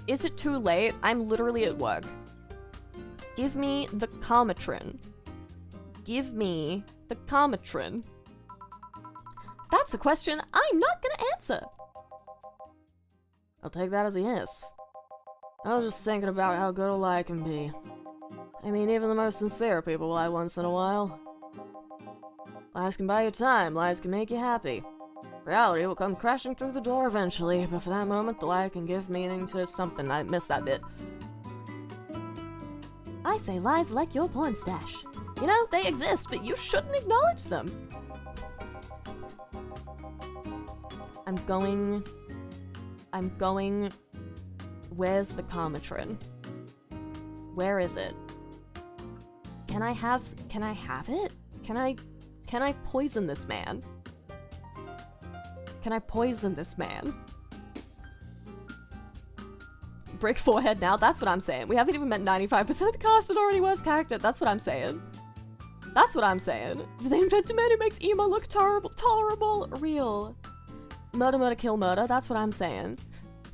Is it too late? I'm literally at work. Give me the Karmatrin. Give me the Karmatrin. That's a question I'm not gonna answer. I'll take that as a yes. I was just thinking about how good a lie can be. I mean, even the most sincere people lie once in a while. Lies can buy you time, lies can make you happy. Reality will come crashing through the door eventually, but for that moment, the lie can give meaning to something. I missed that bit. I say lies like your porn stash. You know, they exist, but you shouldn't acknowledge them. I'm going... Where's the Karmatrin? Where is it? Can I have it? Can I poison this man? Can I poison this man? Brick forehead now, that's what I'm saying. We haven't even met 95% of the cast and already worst character. That's what I'm saying. That's what I'm saying. Did they invent a man who makes emo look tolerable? Real. Murder, murder, kill, murder. That's what I'm saying.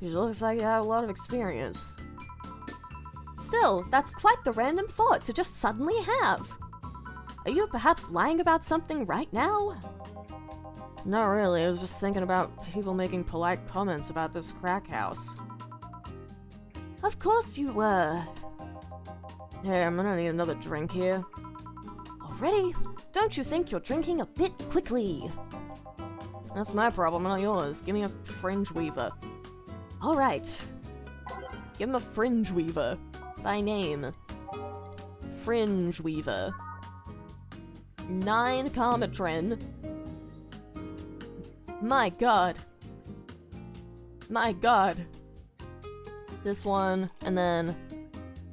It looks like you have a lot of experience. Still, that's quite the random thought to just suddenly have. Are you perhaps lying about something right now? Not really, I was just thinking about people making polite comments about this crack house. Of course you were. Hey, I'm gonna need another drink here. Already? Don't you think you're drinking a bit quickly? That's my problem, not yours. Give me a fringe weaver. Alright. Give him a fringe weaver. By name. Fringe weaver. 9 Karmatrin. My god. My god. This one, and then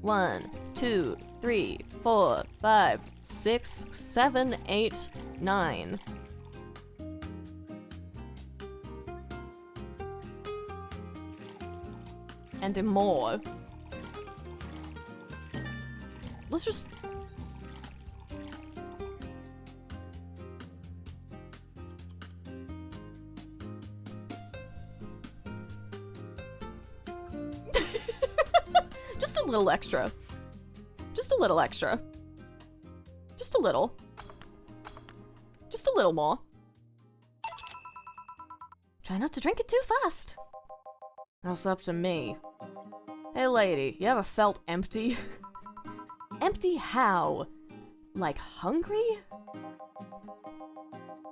1, 2, 3, 4, 5, 6, 7, 8, 9. And more. Let's just... Just a little extra. Just a little extra. Just a little. Just a little more. Try not to drink it too fast. That's up to me. Hey lady, you ever felt empty? Empty how? Like hungry?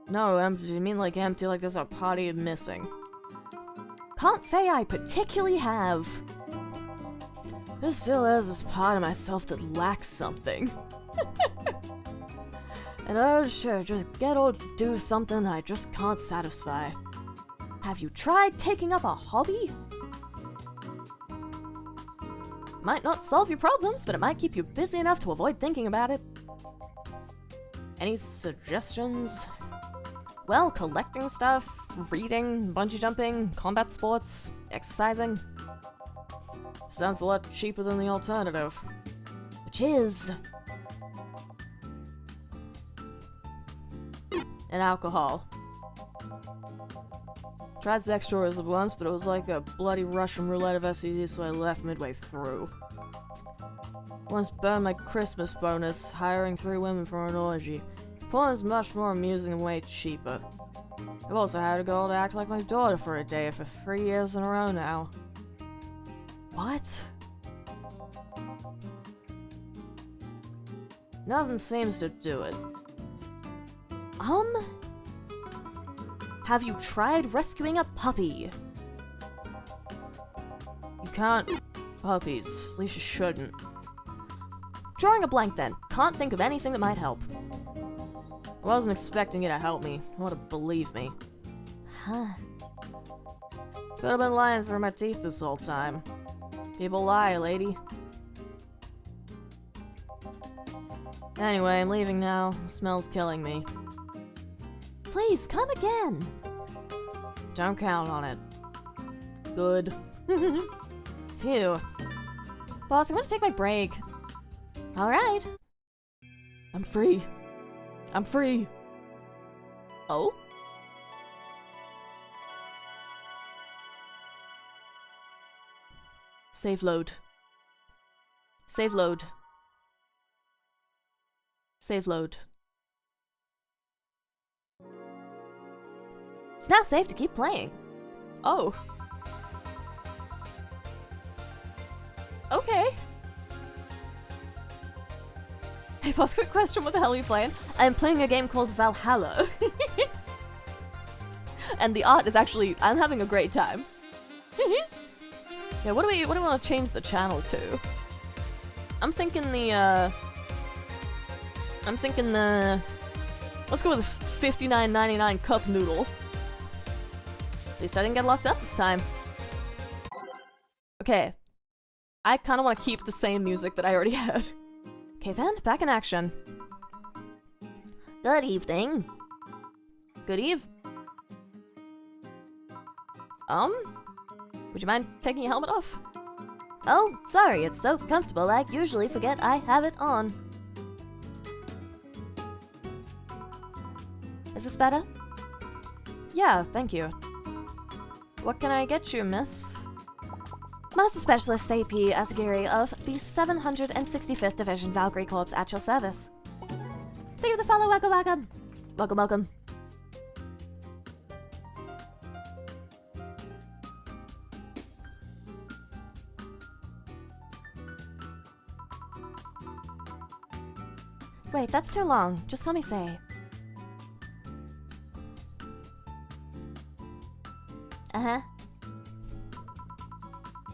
No, empty. You mean like empty like there's a party missing? Can't say I particularly have. Just feel there's this part of myself that lacks something. And urge to just get or do something I just can't satisfy. Have you tried taking up a hobby? Might not solve your problems, but it might keep you busy enough to avoid thinking about it. Any suggestions? Well, collecting stuff, reading, bungee jumping, combat sports, exercising. Sounds a lot cheaper than the alternative. Which is... and alcohol. Tried sex tourism once, but it was like a bloody Russian roulette of STDs, so I left midway through. Once burned my Christmas bonus, hiring 3 women for an orgy. Porn is much more amusing and way cheaper. I've also had a girl to act like my daughter for a day for 3 years in a row now. What? Nothing seems to do it. Have you tried rescuing a puppy? You can't... puppies. At least you shouldn't. Drawing a blank then. Can't think of anything that might help. I wasn't expecting you to help me, or to believe me. Huh. Could have been lying through my teeth this whole time. People lie, lady. Anyway, I'm leaving now. The smell's killing me. Please, come again. Don't count on it. Good. Phew. Boss, I'm gonna take my break. Alright. I'm free. I'm free. Oh? Save load. Save load. Save load. It's now safe to keep playing. Oh. Okay. Hey, boss, quick question. What the hell are you playing? I'm playing a game called Valhalla. And the art is actually... I'm having a great time. Yeah, what do we want to change the channel to? I'm thinking the, let's go with a $59.99 cup noodle. At least I didn't get locked up this time. Okay. I kind of want to keep the same music that I already had. Okay then, back in action. Good evening. Good eve. Would you mind taking your helmet off? Oh, sorry, it's so comfortable I usually forget I have it on. Is this better? Yeah, thank you. What can I get you, miss? Master Specialist AP Asagiri of the 765th Division Valkyrie Corps at your service. Thank you the follow, welcome, welcome. Welcome, welcome. Wait, that's too long. Just call me Say. Uh-huh.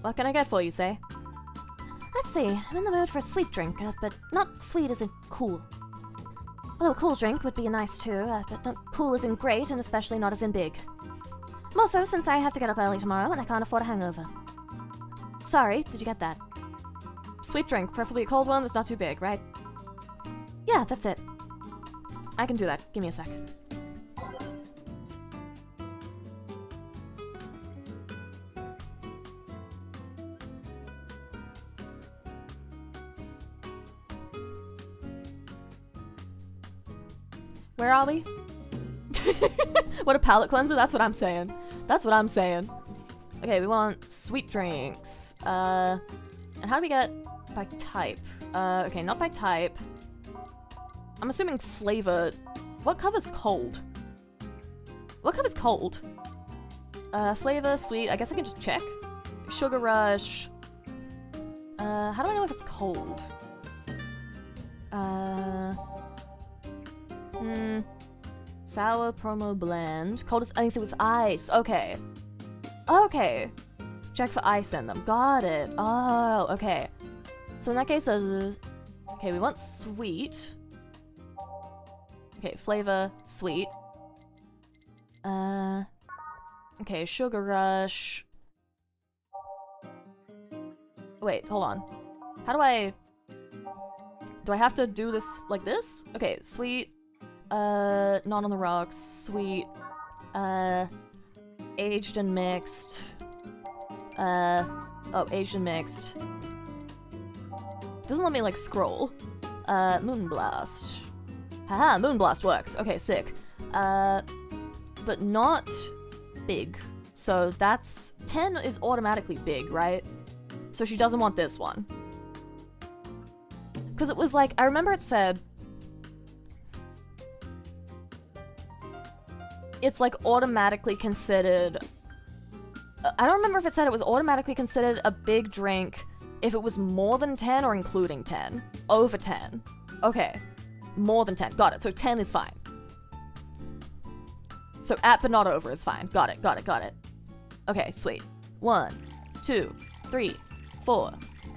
What can I get for you, Say? Let's see, I'm in the mood for a sweet drink, but not sweet as in cool. Although a cool drink would be nice too, but not cool as in great, and especially not as in big. More so since I have to get up early tomorrow and I can't afford a hangover. Sorry, did you get that? Sweet drink, preferably a cold one that's not too big, right? Yeah, that's it. I can do that. Give me a sec. Where are we? What, a palate cleanser? That's what I'm saying. That's what I'm saying. Okay, we want sweet drinks. And how do we get by type? Okay, not by type. I'm assuming flavor. What covers cold? What covers cold? Flavor, sweet. I guess I can just check. Sugar Rush. How do I know if it's cold? Sour promo blend. Cold is anything with ice. Okay. Okay. Check for ice in them. Got it. Oh, okay. So in that case, okay, we want sweet. Okay, flavor, sweet. Okay, Sugar Rush. Wait, hold on. How do I have to do this like this? Okay, sweet. Not on the rocks. Sweet. Aged and mixed. Oh, aged and mixed. Doesn't let me, like, scroll. Moonblast. Haha, Moonblast works. Okay, sick. But not big. So that's... 10 is automatically big, right? So she doesn't want this one. Because it was like... I remember it said... It's, like, automatically considered... I don't remember if it said it was automatically considered a big drink if it was more than 10 or including 10. Over 10. Okay. More than 10. Got it. So 10 is fine. So at but not over is fine. Got it. Got it. Got it. Okay, sweet. 1, 2, 3, 4,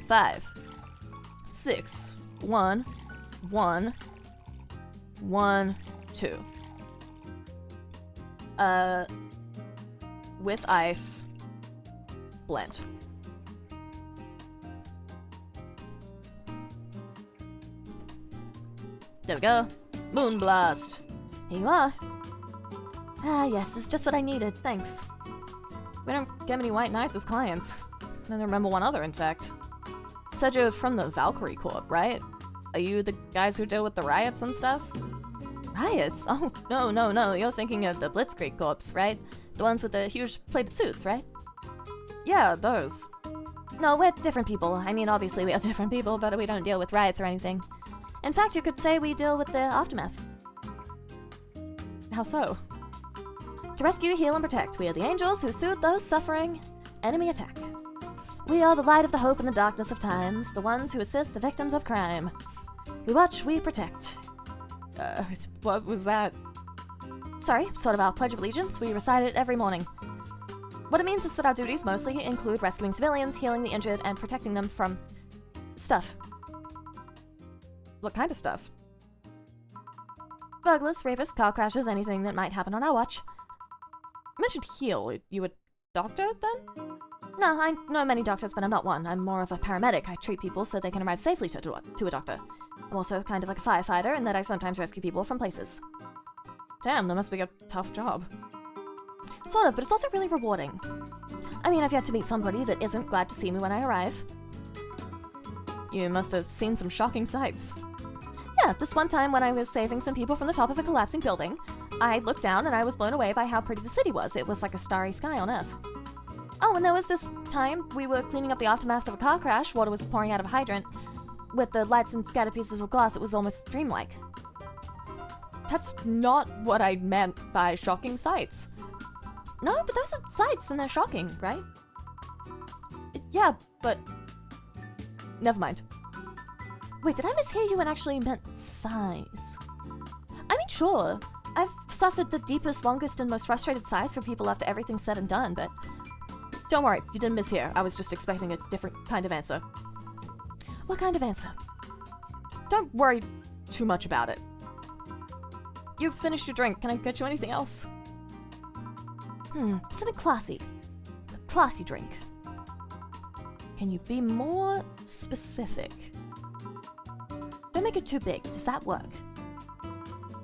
5, 6. 1, 1, 1, 2. With ice. Blend. There we go. Moonblast. Here you are. Ah, yes, it's just what I needed. Thanks. We don't get many white knights as clients. I don't remember one other, in fact. Said you're from the Valkyrie Corps, right? Are you the guys who deal with the riots and stuff? Riots? Oh, no. You're thinking of the Blitzkrieg Corps, right? The ones with the huge plated suits, right? Yeah, those. No, we're different people. I mean, obviously we are different people, but we don't deal with riots or anything. In fact, you could say we deal with the aftermath. How so? To rescue, heal, and protect, we are the angels who soothe those suffering enemy attack. We are the light of the hope in the darkness of times, the ones who assist the victims of crime. We watch, we protect. What was that? Sorry, sort of our Pledge of Allegiance. We recite it every morning. What it means is that our duties mostly include rescuing civilians, healing the injured, and protecting them from stuff. What kind of stuff? Burglars, rapists, car crashes, anything that might happen on our watch. You mentioned heal. You a doctor, then? No, I know many doctors, but I'm not one. I'm more of a paramedic. I treat people so they can arrive safely to a doctor. I'm also kind of like a firefighter in that I sometimes rescue people from places. Damn, that must be a tough job. Sort of, but it's also really rewarding. I mean, I've yet to meet somebody that isn't glad to see me when I arrive. You must have seen some shocking sights. Yeah, this one time when I was saving some people from the top of a collapsing building, I looked down and I was blown away by how pretty the city was. It was like a starry sky on Earth. Oh, and there was this time we were cleaning up the aftermath of a car crash. Water was pouring out of a hydrant. With the lights and scattered pieces of glass, it was almost dreamlike. That's not what I meant by shocking sights. No, but those are sights and they're shocking, right? Yeah, but... Never mind. Wait, did I mishear you and actually meant sighs? I mean, sure. I've suffered the deepest, longest, and most frustrated sighs for people after everything's said and done, but... Don't worry, you didn't mishear. I was just expecting a different kind of answer. What kind of answer? Don't worry too much about it. You finished your drink. Can I get you anything else? Something classy. A classy drink. Can you be more specific? Don't make it too big. Does that work?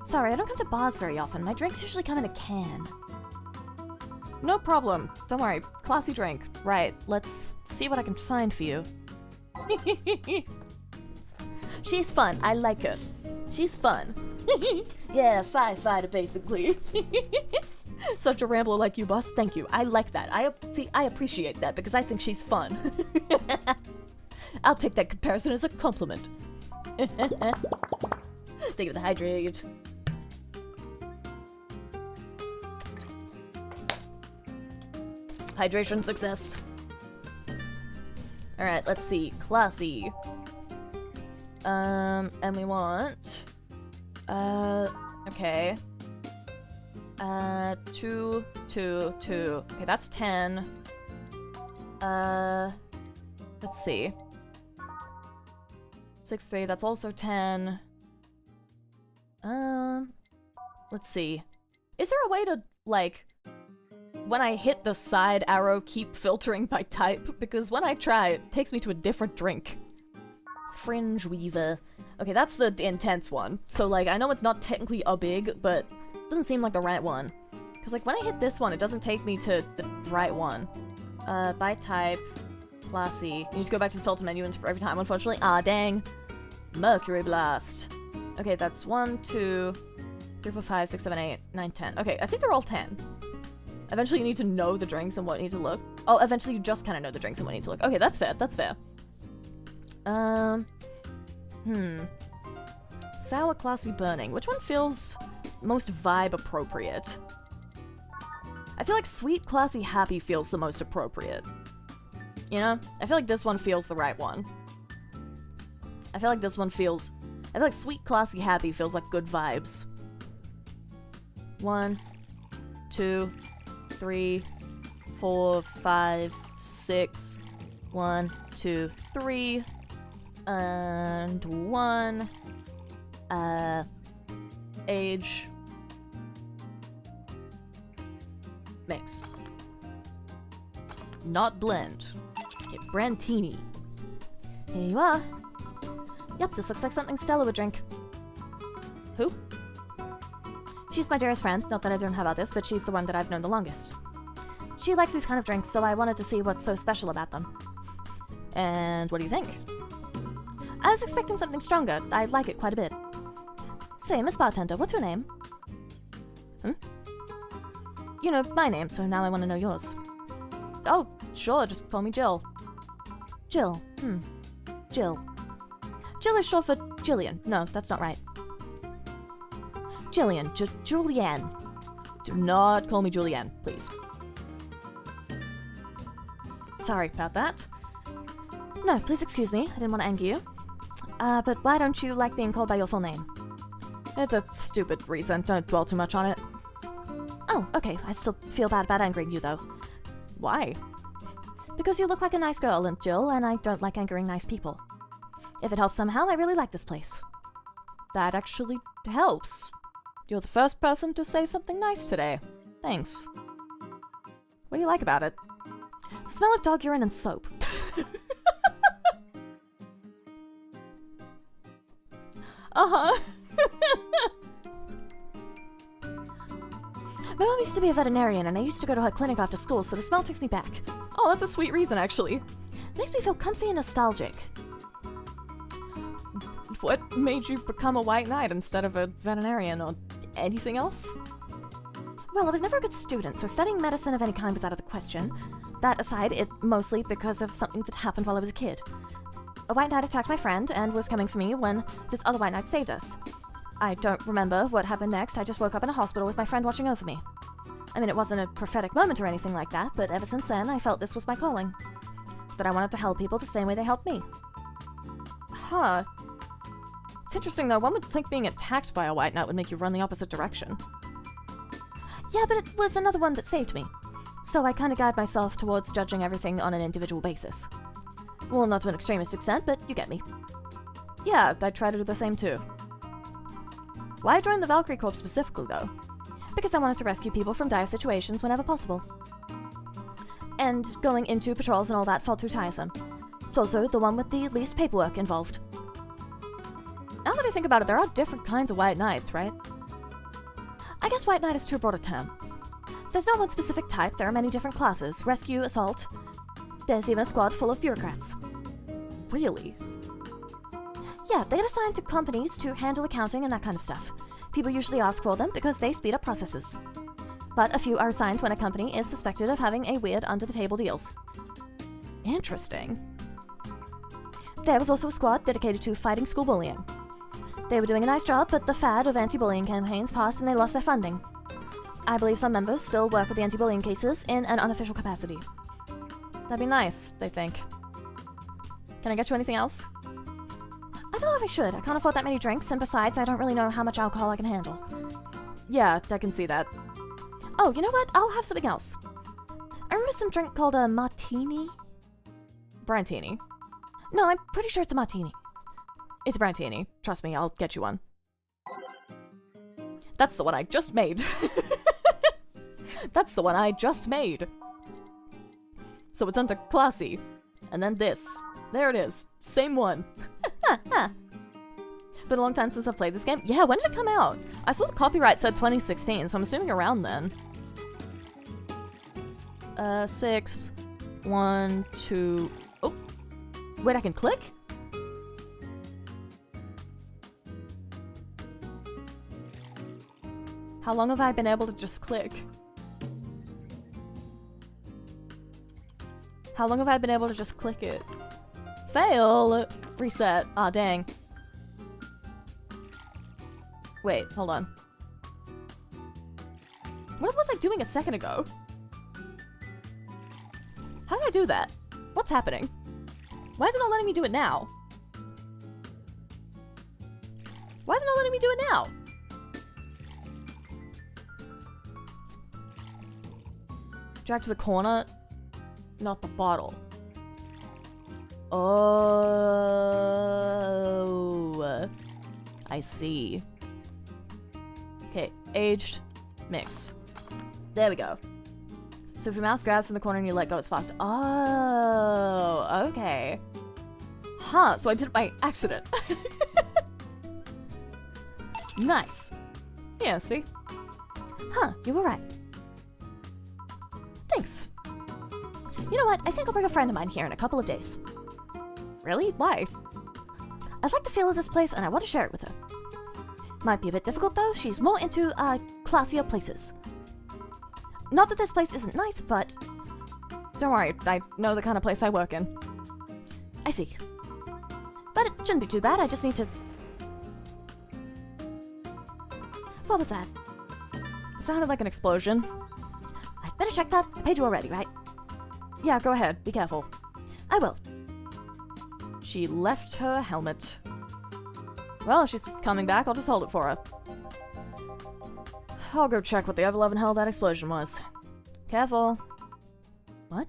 Sorry, I don't come to bars very often. My drinks usually come in a can. No problem. Don't worry. Classy drink. Right. Let's see what I can find for you. She's fun. I like her. She's fun. Yeah, firefighter, basically. Such a rambler like you, boss. Thank you. I like that. I appreciate that because I think she's fun. I'll take that comparison as a compliment. Think of the hydrate. Hydration success. Alright, let's see. Classy. And we want... okay. 2, 2, 2. Okay, that's 10. Let's see. 6, 3, that's also 10. Let's see. Is there a way to, like... when I hit the side arrow, keep filtering by type? Because when I try, it takes me to a different drink. Fringe Weaver. Okay, that's the intense one. So, like, I know it's not technically a big, but it doesn't seem like the right one. Because, like, when I hit this one, it doesn't take me to the right one. By type. Classy. You just go back to the filter menu and for every time, unfortunately. Ah, dang. Mercury Blast. Okay, that's 1, 2, 3, 4, 5, 6, 7, 8, 9, 10. Okay, I think they're all 10. Eventually you need to know the drinks and what need to look. Oh, eventually you just kind of know the drinks and what need to look. Okay, that's fair, that's fair. Sour, classy, burning. Which one feels most vibe appropriate? I feel like sweet, classy, happy feels the most appropriate. You know? I feel like this one feels the right one. I feel like this one feels... I feel like sweet, classy, happy feels like good vibes. 1, 2... 3, 4, 5, 6, 1, 2, 3, and 1, age, mix. Not blend. Okay, Brandtini. Here you are. Yep, this looks like something Stella would drink. Who? She's my dearest friend, not that I don't have others, but she's the one that I've known the longest. She likes these kind of drinks, so I wanted to see what's so special about them. And what do you think? I was expecting something stronger. I like it quite a bit. Say, Miss Bartender, what's your name? You know my name, so now I want to know yours. Oh, sure, just call me Jill. Jill. Jill. Jill is short for Jillian. No, that's not right. Jillian. Julianne. Do not call me Julianne, please. Sorry about that. No, please excuse me. I didn't want to anger you. But why don't you like being called by your full name? It's a stupid reason. Don't dwell too much on it. Oh, okay. I still feel bad about angering you, though. Why? Because you look like a nice girl, and Jill, and I don't like angering nice people. If it helps somehow, I really like this place. That actually helps. You're the first person to say something nice today. Thanks. What do you like about it? The smell of dog urine and soap. Uh-huh. My mom used to be a veterinarian, and I used to go to her clinic after school, so the smell takes me back. Oh, that's a sweet reason, actually. It makes me feel comfy and nostalgic. What made you become a white knight instead of a veterinarian, or anything else? Well, I was never a good student, so studying medicine of any kind was out of the question. That aside, it mostly because of something that happened while I was a kid. A white knight attacked my friend and was coming for me when this other white knight saved us. I don't remember what happened next. I just woke up in a hospital with my friend watching over me. I mean, it wasn't a prophetic moment or anything like that, but ever since then, I felt this was my calling. That I wanted to help people the same way they helped me. Huh. It's interesting, though. One would think being attacked by a white knight would make you run the opposite direction. Yeah, but it was another one that saved me. So I kind of guide myself towards judging everything on an individual basis. Well, not to an extremist extent, but you get me. Yeah, I try to do the same too. Why join the Valkyrie Corps specifically, though? Because I wanted to rescue people from dire situations whenever possible. And going into patrols and all that felt too tiresome. It's also the one with the least paperwork involved. Now that I think about it, there are different kinds of white knights, right? I guess white knight is too broad a term. There's no one specific type, there are many different classes. Rescue, assault. There's even a squad full of bureaucrats. Really? Yeah, they get assigned to companies to handle accounting and that kind of stuff. People usually ask for them because they speed up processes. But a few are assigned when a company is suspected of having a weird under-the-table deals. Interesting. There was also a squad dedicated to fighting school bullying. They were doing a nice job, but the fad of anti-bullying campaigns passed and they lost their funding. I believe some members still work with the anti-bullying cases in an unofficial capacity. That'd be nice, they think. Can I get you anything else? I don't know if I should. I can't afford that many drinks, and besides, I don't really know how much alcohol I can handle. Yeah, I can see that. Oh, you know what? I'll have something else. I remember some drink called a martini? Brantini. No, I'm pretty sure it's a martini. It's a Brantini. Trust me, I'll get you one. That's the one I just made. That's the one I just made. So it's under classy. And then this. There it is. Same one. Been a long time since I've played this game. Yeah, when did it come out? I saw the copyright said 2016, so I'm assuming around then. 6, 1, 2... Oh! Wait, I can click? How long have I been able to just click? How long have I been able to just click it? Fail! Reset. Ah, dang. Wait, hold on. What was I doing a second ago? How did I do that? What's happening? Why is it not letting me do it now? Why is it not letting me do it now? Drag to the corner, not the bottle. Oh, I see. Okay, aged, mix. There we go. So if your mouse grabs in the corner and you let go, it's faster. Oh, okay. Huh, so I did it by accident. Nice. Yeah, see? Huh, you were right. Thanks. You know what? I think I'll bring a friend of mine here in a couple of days. Really? Why? I like the feel of this place and I want to share it with her. Might be a bit difficult though, she's more into, classier places. Not that this place isn't nice, but... Don't worry, I know the kind of place I work in. I see. But it shouldn't be too bad, I just need to... What was that? Sounded like an explosion. I'd better check that. I paid you already, right? Yeah, go ahead. Be careful. I will. She left her helmet. Well, if she's coming back, I'll just hold it for her. I'll go check what the ever-loving hell that explosion was. Careful. What?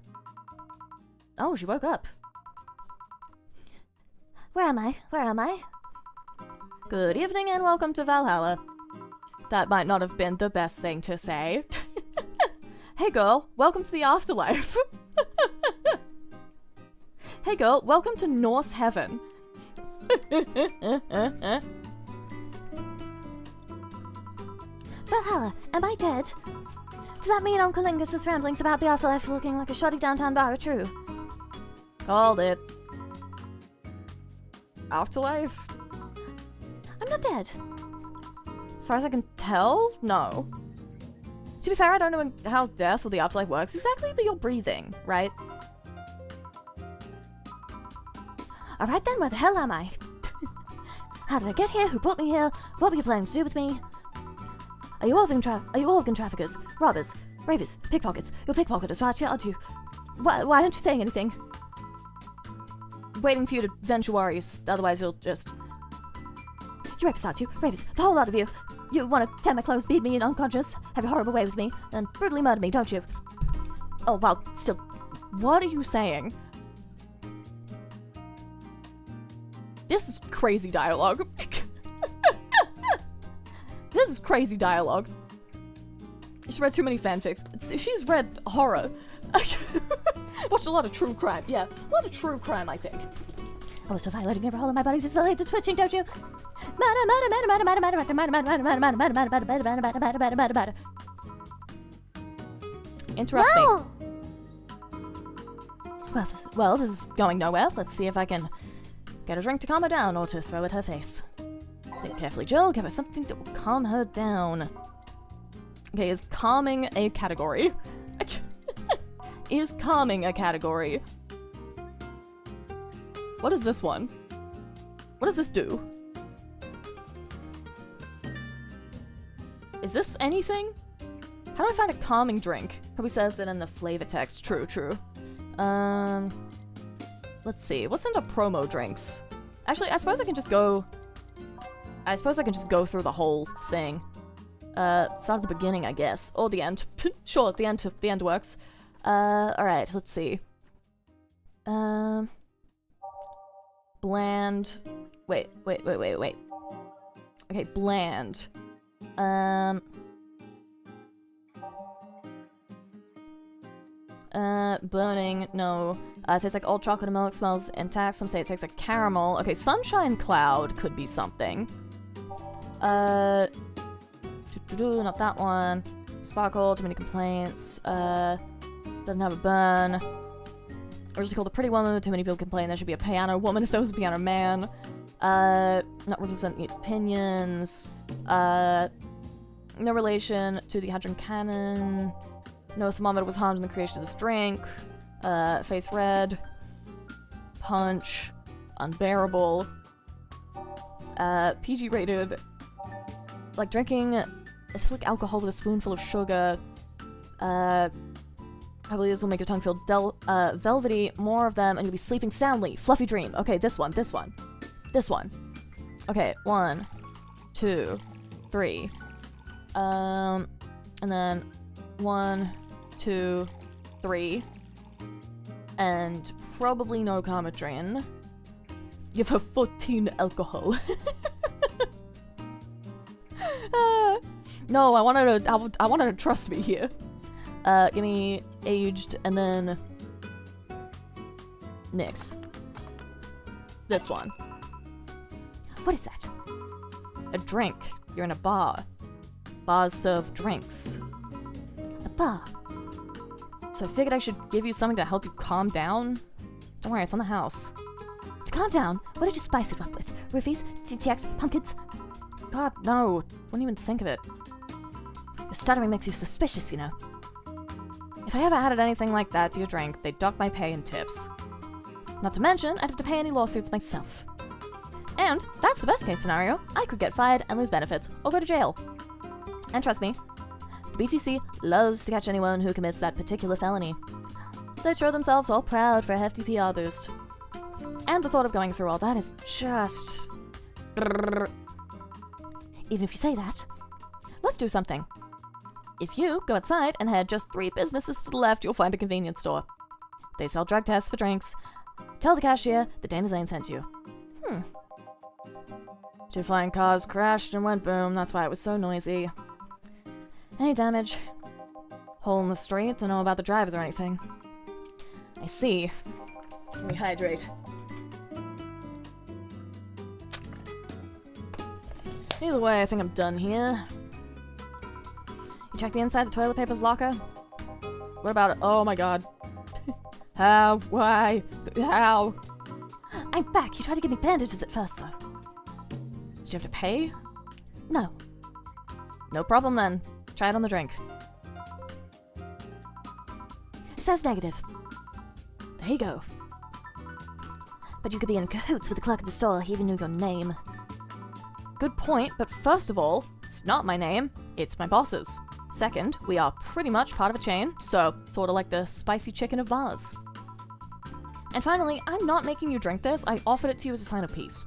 Oh, she woke up. Where am I? Where am I? Good evening and welcome to Valhalla. That might not have been the best thing to say. Hey girl, welcome to the afterlife. Hey girl, welcome to Norse heaven. Valhalla, am I dead? Does that mean Uncle Angus's ramblings about the afterlife looking like a shoddy downtown bar are true? Called it. Afterlife? I'm not dead. As far as I can tell, no. To be fair, I don't know how death or the afterlife works exactly, but you're breathing, right? Alright then, where the hell am I? How did I get here? Who brought me here? What were you planning to do with me? Are you organ traffickers? Robbers? Rapists? Pickpockets? You're pickpocketers, right? Aren't you? Why aren't you saying anything? Waiting for you to venture worries, otherwise you'll just... You rapists, aren't you? Rapists, the whole lot of you. You want to tear my clothes, beat me unconscious, have a horrible way with me, and brutally murder me, don't you? Oh, wow, still... What are you saying? This is crazy dialogue. This is crazy dialogue. She's read too many fanfics. She's read horror. Watched a lot of true crime. Yeah, a lot of true crime, I think. Oh, so violating every hole in my body just related to twitching, don't you? Interrupt me. Well, this is going nowhere. Let's see if I can get a drink to calm her down or to throw at her face. Think carefully, Jill. Give her something that will calm her down. Okay, is calming a category? Is calming a category? What is this one? What does this do? Is this anything? How do I find a calming drink? Probably says it in the flavor text. True, true. Let's see. What's into promo drinks? Actually, I suppose I can just go... I suppose I can just go through the whole thing. Start at the beginning, I guess. Or the end. Sure, the end works. Alright, let's see. Bland. Wait. Okay, bland. Burning, no. Tastes like old chocolate and milk, smells intact. Some say it tastes like caramel. Okay, sunshine cloud could be something. Not that one. Sparkle, too many complaints. Doesn't have a burn. Or just called the pretty woman, too many people complain there should be a piano woman if there was a piano man. Not representing opinions. No relation to the Hadron Cannon. No thermometer was harmed in the creation of this drink. Face red. Punch. Unbearable. PG rated. Like drinking acidic alcohol with a spoonful of sugar. Probably this will make your tongue feel velvety. More of them and you'll be sleeping soundly. Fluffy dream. Okay, this one. Okay, 1, 2, 3. And then 1, 2, 3. And probably no Carmadrin. Give her 14 alcohol. No, I wanted to trust me here. Give me aged and then Nyx. This one. What is that? A drink. You're in a bar. Bars serve drinks. A bar. So I figured I should give you something to help you calm down. Don't worry, it's on the house. To calm down, what did you spice it up with? Roofies? TTX? Pumpkins? God, no. Wouldn't even think of it. Your stuttering makes you suspicious, you know. If I ever added anything like that to your drink, they'd dock my pay and tips. Not to mention, I'd have to pay any lawsuits myself. And, that's the best case scenario, I could get fired and lose benefits, or go to jail. And trust me, the BTC loves to catch anyone who commits that particular felony. They show themselves all proud for a hefty PR boost. And the thought of going through all that is just... Even if you say that. Let's do something. If you go outside and head just 3 businesses to the left, you'll find a convenience store. They sell drug tests for drinks. Tell the cashier that Dana Zane sent you. 2 flying cars crashed and went boom, that's why it was so noisy. Any damage? Hole in the street? Don't know about the drivers or anything. I see. Let me hydrate. Either way, I think I'm done here. You check the inside of the toilet paper's locker? What about it? Oh my god. How? Why? How? I'm back. You tried to give me bandages at first, though. Did you have to pay? No. No problem then. Try it on the drink. It says negative. There you go. But you could be in cahoots with the clerk at the store. He even knew your name. Good point, but first of all, it's not my name, it's my boss's. Second, we are pretty much part of a chain, so sort of like the spicy chicken of bars. And finally, I'm not making you drink this, I offered it to you as a sign of peace.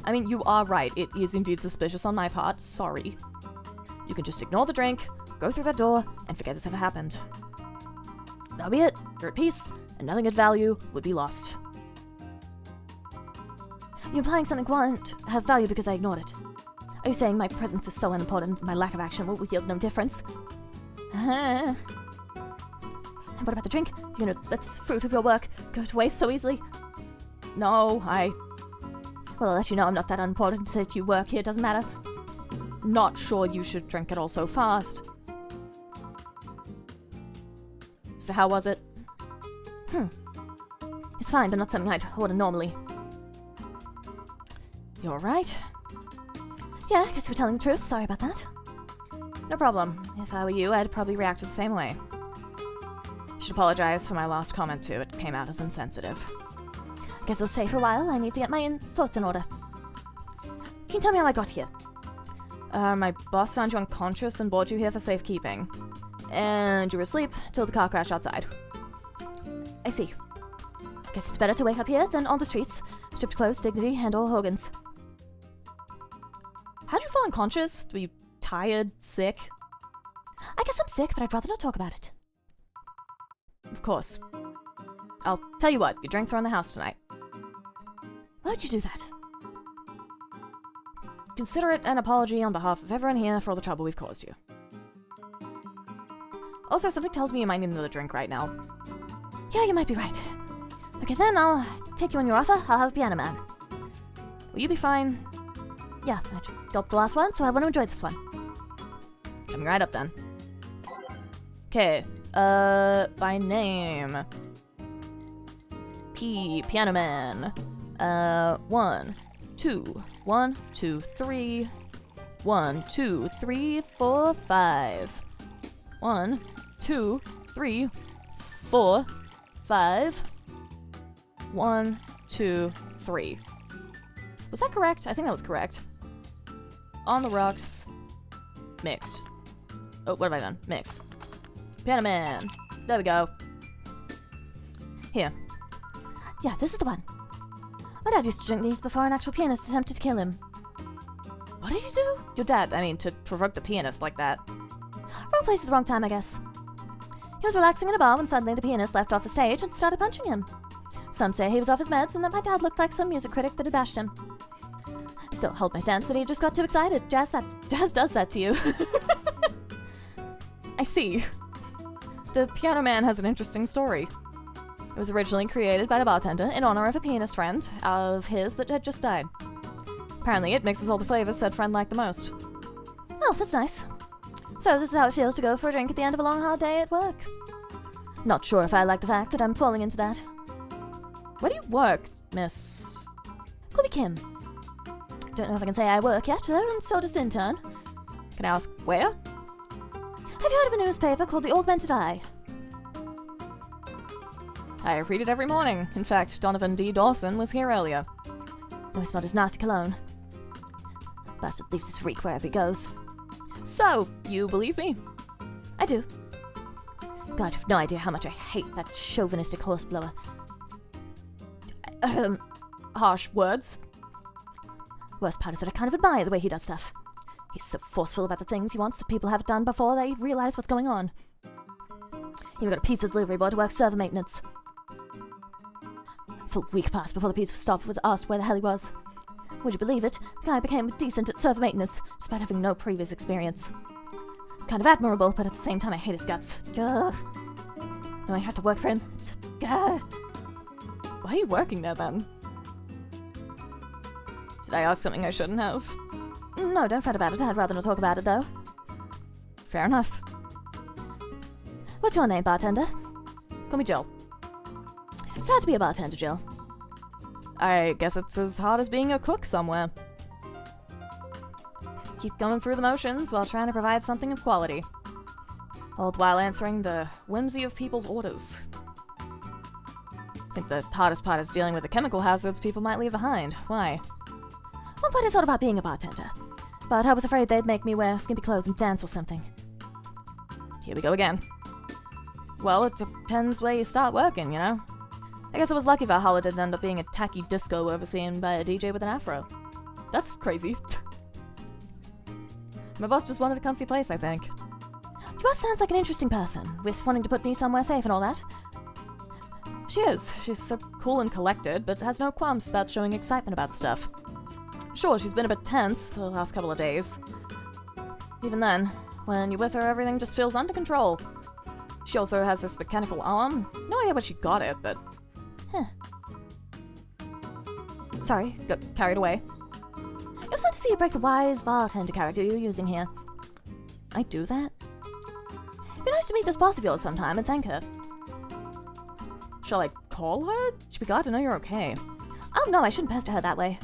I mean, you are right, it is indeed suspicious on my part, sorry. You can just ignore the drink, go through that door, and forget this ever happened. That'll be it, you're at peace, and nothing of value would be lost. You're implying something won't have value because I ignored it. Are you saying my presence is so unimportant my lack of action will yield no difference? And what about the drink? You're gonna let this fruit of your work go to waste so easily? No, Well, I'll let you know I'm not that unimportant that you work here, doesn't matter. Not sure you should drink it all so fast. So how was it? It's fine, but not something I'd order normally. You alright? Yeah, I guess you were telling the truth. Sorry about that. No problem. If I were you, I'd probably react the same way. Should apologize for my last comment too. It came out as insensitive. Guess I'll stay for a while. I need to get my thoughts in order. Can you tell me how I got here? My boss found you unconscious and brought you here for safekeeping. And you were asleep till the car crashed outside. I see. Guess it's better to wake up here than on the streets. Stripped clothes, dignity, and all Hogan's. How'd you fall unconscious? Were you tired? Sick? I guess I'm sick, but I'd rather not talk about it. Of course. I'll tell you what, your drinks are in the house tonight. Why'd you do that? Consider it an apology on behalf of everyone here for all the trouble we've caused you. Also, something tells me you might need another drink right now. Yeah, you might be right. Okay then, I'll take you on your offer. I'll have a piano man. Will you be fine? Yeah, I gulped the last one, so I want to enjoy this one. Coming right up then. Okay, by name. Piano Man. 1, 2, 1, 2, 3. 1, 2, 3, 4, 5. 1, 2, 3, 4, 5. 1, 2, 3. Was that correct? I think that was correct. On the rocks. Mixed. Oh, what have I done? Mix. Piano Man. There we go. Here. Yeah, this is the one. My dad used to drink these before an actual pianist attempted to kill him. What did you do? Your dad, I mean, to provoke the pianist like that. Wrong place at the wrong time, I guess. He was relaxing in a bar when suddenly the pianist left off the stage and started punching him. Some say he was off his meds and that my dad looked like some music critic that had bashed him. Still hold my stance that he just got too excited. Jazz does that to you. I see. The Piano Man has an interesting story. It was originally created by the bartender in honor of a pianist friend of his that had just died. Apparently it mixes all the flavors said friend liked the most. Oh, that's nice. So this is how it feels to go for a drink at the end of a long, hard day at work. Not sure if I like the fact that I'm falling into that. Where do you work, miss? Call me Kim. Don't know if I can say I work yet, though. I'm still just intern. Can I ask where? Have you heard of a newspaper called The Augmented Eye? I read it every morning. In fact, Donovan D. Dawson was here earlier. No, he smelled his nasty cologne. Bastard leaves his reek wherever he goes. So, you believe me? I do. God, you've no idea how much I hate that chauvinistic horseblower. Harsh words. Worst part is that I kind of admire the way he does stuff. He's so forceful about the things he wants that people have done before they realize what's going on. Even got a pizza delivery boy to work server maintenance. A full week passed before the pizza stop was asked where the hell he was. Would you believe it? The guy became decent at server maintenance, despite having no previous experience. It's kind of admirable, but at the same time I hate his guts. Gah. No, I have to work for him. It's gah. Why are you working there then? Did I ask something I shouldn't have? No, don't fret about it. I'd rather not talk about it, though. Fair enough. What's your name, bartender? Call me Jill. It's hard to be a bartender, Jill. I guess it's as hard as being a cook somewhere. Keep going through the motions while trying to provide something of quality. All the while answering the whimsy of people's orders. I think the hardest part is dealing with the chemical hazards people might leave behind. Why? One point I thought about being a bartender, but I was afraid they'd make me wear skimpy clothes and dance or something. Here we go again. Well, it depends where you start working, you know? I guess I was lucky Valhalla didn't end up being a tacky disco overseen by a DJ with an afro. That's crazy. My boss just wanted a comfy place, I think. Your boss sounds like an interesting person, with wanting to put me somewhere safe and all that. She is. She's so cool and collected, but has no qualms about showing excitement about stuff. Sure, she's been a bit tense the last couple of days. Even then, when you're with her, everything just feels under control. She also has this mechanical arm. No idea where she got it, but... Huh. Sorry, got carried away. It was fun to see you break the wise bartender character you're using here. I do that? It'd be nice to meet this boss of yours sometime and thank her. Shall I call her? She'd be glad to know you're okay. Oh no, I shouldn't pester her that way.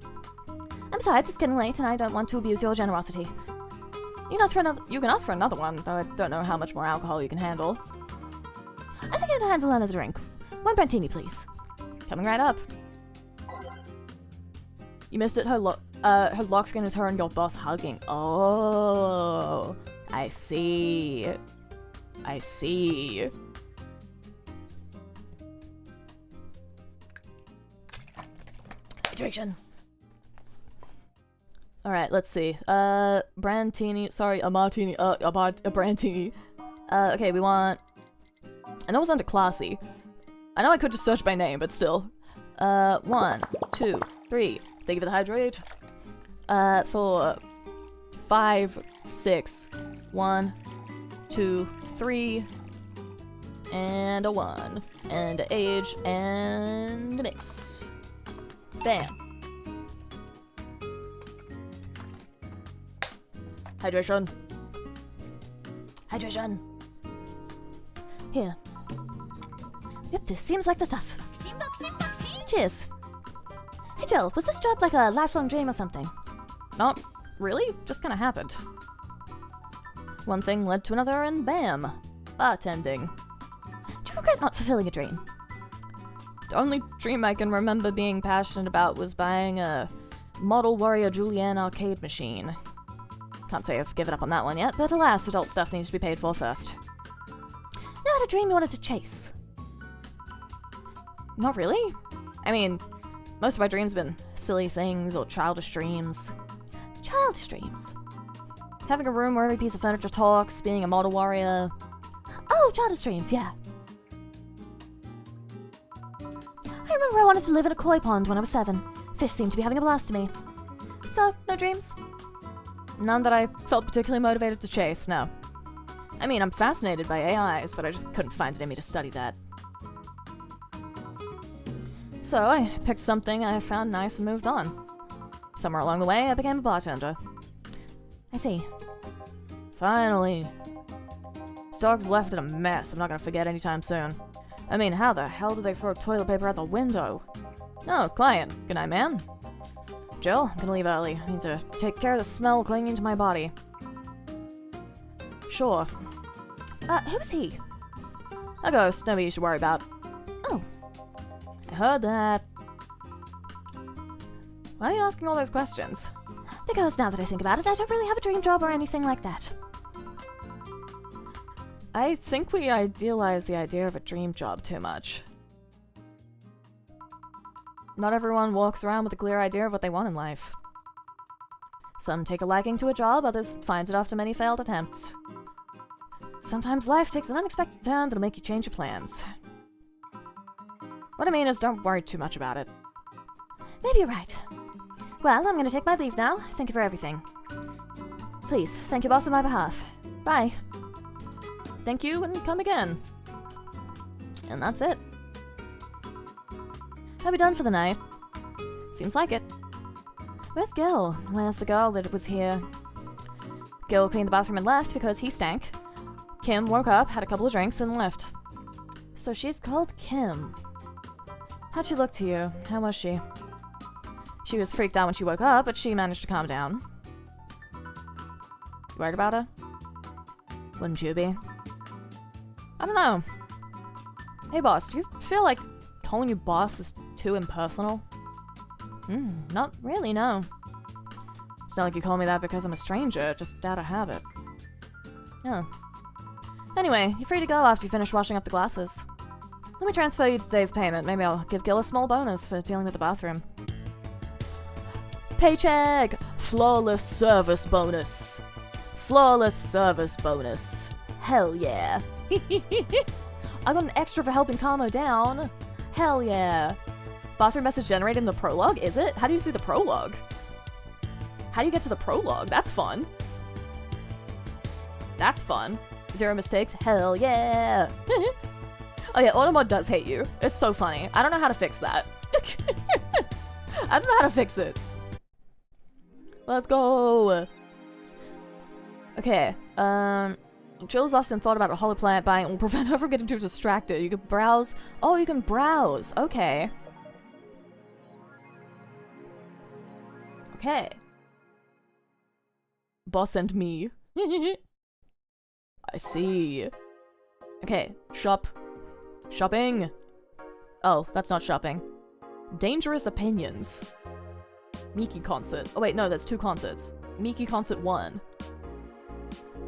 And besides, it's getting late and I don't want to abuse your generosity. You can ask for another one, though I don't know how much more alcohol you can handle. I think I can handle another drink. One Brantini, please. Coming right up. You missed it. Her lock screen is her and your boss hugging. Oh, I see. I see. Hydration. Alright, let's see. Brantini. Sorry, a martini. A Brantini. Okay, we want... I know it's under classy. I know I could just search by name, but still. 1, 2, 3. Thank you for the hydrate. 4, 5, 6. 1, 2, 3. And a 1. And a age. And a mix. Bam. Hydration. Hydration. Here. Yep, this seems like the stuff. Cheers. Hey Jill, was this job like a lifelong dream or something? Not really, just kinda happened. One thing led to another and bam! Bartending. Do you regret not fulfilling a dream? The only dream I can remember being passionate about was buying a Model Warrior Julienne arcade machine. Can't say I've given up on that one yet, but alas, adult stuff needs to be paid for first. Never had a dream you wanted to chase? Not really. I mean, most of my dreams have been silly things or childish dreams. Childish dreams? Having a room where every piece of furniture talks, being a model warrior. Oh, childish dreams, yeah. I remember I wanted to live in a koi pond when I was 7. Fish seemed to be having a blast to me. So, no dreams? None that I felt particularly motivated to chase, no. I mean, I'm fascinated by AIs, but I just couldn't find it in me to study that. So I picked something I found nice and moved on. Somewhere along the way, I became a bartender. I see. Finally. Stock's left in a mess I'm not gonna forget anytime soon. I mean, how the hell did they throw toilet paper out the window? Oh, client. Good night, man. Jill, I'm gonna leave early. I need to take care of the smell clinging to my body. Sure. Who's he? A ghost. Nobody you should worry about. Oh. I heard that. Why are you asking all those questions? Because now that I think about it, I don't really have a dream job or anything like that. I think we idealize the idea of a dream job too much. Not everyone walks around with a clear idea of what they want in life. Some take a liking to a job, others find it after many failed attempts. Sometimes life takes an unexpected turn that'll make you change your plans. What I mean is, don't worry too much about it. Maybe you're right. Well, I'm gonna take my leave now. Thank you for everything. Please, thank your boss on my behalf. Bye. Thank you, and come again. And that's it. Are we done for the night? Seems like it. Where's Gil? Where's the girl that was here? Gil cleaned the bathroom and left because he stank. Kim woke up, had a couple of drinks, and left. So she's called Kim. How'd she look to you? How was she? She was freaked out when she woke up, but she managed to calm down. You worried about her? Wouldn't you be? I don't know. Hey boss, do you feel like calling you boss is too impersonal? Not really, no. It's not like you call me that because I'm a stranger, just out of habit. Oh. Anyway, you're free to go after you finish washing up the glasses. Let me transfer you today's payment. Maybe I'll give Gil a small bonus for dealing with the bathroom. Paycheck! Flawless service bonus. Flawless service bonus. Hell yeah. I got an extra for helping Kamo down. Hell yeah. Bathroom message generated in the prologue, is it? How do you see the prologue? How do you get to the prologue? That's fun. That's fun. 0 mistakes. Hell yeah. Oh yeah, Automod does hate you. It's so funny. I don't know how to fix that. I don't know how to fix it. Let's go. Okay, Jill's often thought about a hollow plant buying will prevent her from getting too distracted. You can browse. Oh, you can browse. Okay. Okay. Boss and me. I see. Okay, shop. Shopping. Oh, that's not shopping. Dangerous opinions. Miki concert. Oh wait, no, there's 2 concerts. Miki concert 1.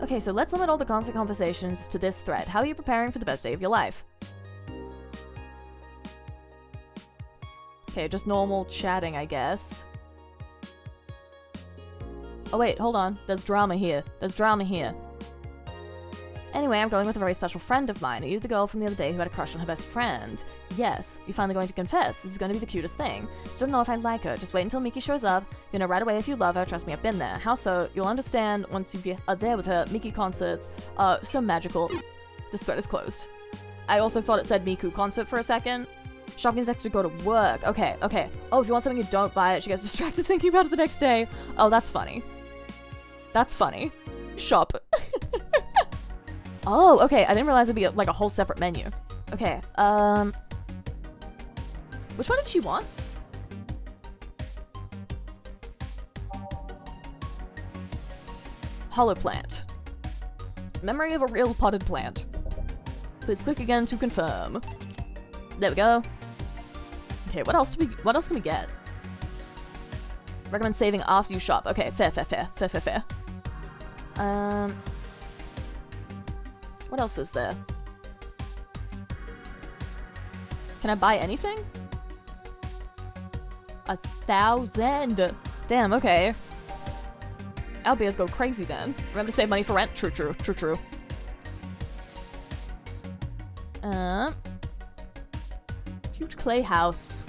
Okay, so let's limit all the concert conversations to this thread. How are you preparing for the best day of your life? Okay, just normal chatting, I guess. Oh wait, hold on. There's drama here. There's drama here. Anyway, I'm going with a very special friend of mine. Are you the girl from the other day who had a crush on her best friend? Yes. You're finally going to confess. This is going to be the cutest thing. Just don't know if I like her. Just wait until Miki shows up. You know right away if you love her. Trust me, I've been there. How so? You'll understand once you are there with her. Miki concerts are so magical. This thread is closed. I also thought it said Miku concert for a second. Shopping is next to go to work. Okay, okay. Oh, if you want something, you don't buy it. She gets distracted thinking about it the next day. Oh, that's funny. That's funny. Shop. Oh, okay. I didn't realize it'd be like a whole separate menu. Okay, which one did she want? Hollow plant. Memory of a real potted plant. Please click again to confirm. There we go. Okay, what else can we get? Recommend saving after you shop. Okay, fair. What else is there? Can I buy anything? 1,000! Damn, okay. Albiers go crazy then. Remember to save money for rent? True. Huge clay house.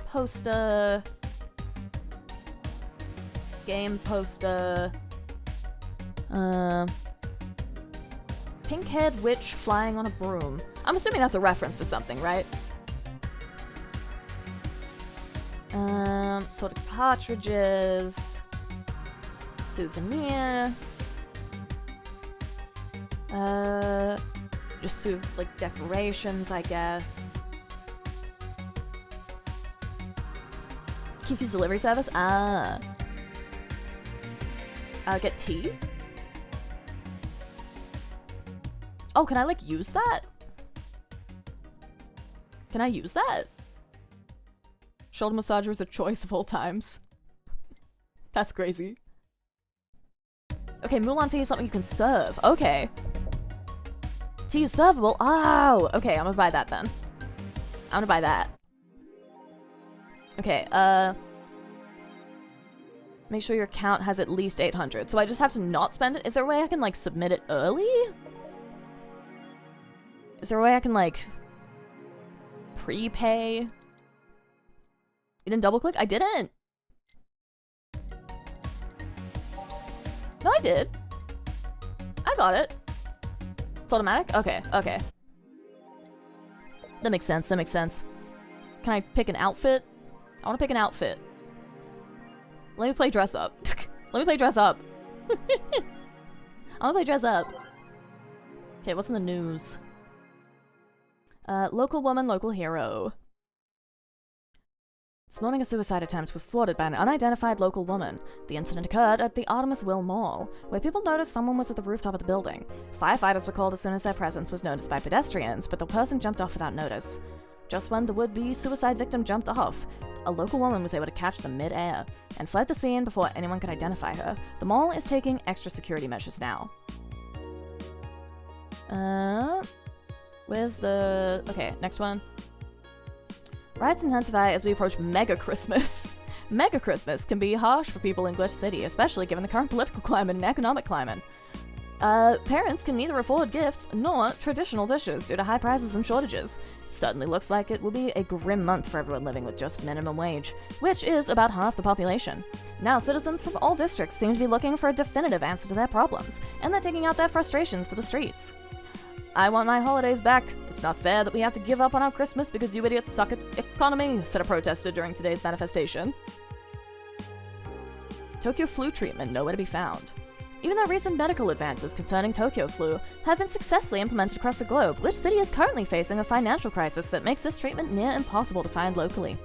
Poster. Game poster. Pink-haired witch flying on a broom. I'm assuming that's a reference to something, right? Sort of cartridges. Souvenir. Just sort of like decorations, I guess. Kiki's delivery service? Get tea? Oh, can I like use that? Can I use that? Shoulder massager is a choice of all times. That's crazy. Okay, Mulan tea is something you can serve. Okay. Tea is servable? Oh! Okay, I'm gonna buy that then. I'm gonna buy that. Okay, make sure your account has at least 800. So I just have to not spend it? Is there a way I can, like, submit it early? Is there a way I can, like, prepay? You didn't double click? I didn't! No, I did. I got it. It's automatic? Okay, okay. That makes sense, that makes sense. Can I pick an outfit? I want to pick an outfit. Let me play dress up. Let me play dress up. I want to play dress up. Okay, what's in the news? Local woman, local hero. This morning, a suicide attempt was thwarted by an unidentified local woman. The incident occurred at the Artemis Will Mall, where people noticed someone was at the rooftop of the building. Firefighters were called as soon as their presence was noticed by pedestrians, but the person jumped off without notice. Just when the would-be suicide victim jumped off, a local woman was able to catch them mid-air and fled the scene before anyone could identify her. The mall is taking extra security measures now. Where's the... Okay, next one. Riots intensify as we approach Mega Christmas. Mega Christmas can be harsh for people in Glitch City, especially given the current political climate and economic climate. Parents can neither afford gifts nor traditional dishes due to high prices and shortages. It certainly looks like it will be a grim month for everyone living with just minimum wage, which is about half the population. Now, citizens from all districts seem to be looking for a definitive answer to their problems, and they're taking out their frustrations to the streets. I want my holidays back. It's not fair that we have to give up on our Christmas because you idiots suck at economy, said a protester during today's manifestation. Tokyo flu treatment nowhere to be found. Even though recent medical advances concerning Tokyo flu have been successfully implemented across the globe, Glitch City is currently facing a financial crisis that makes this treatment near impossible to find locally.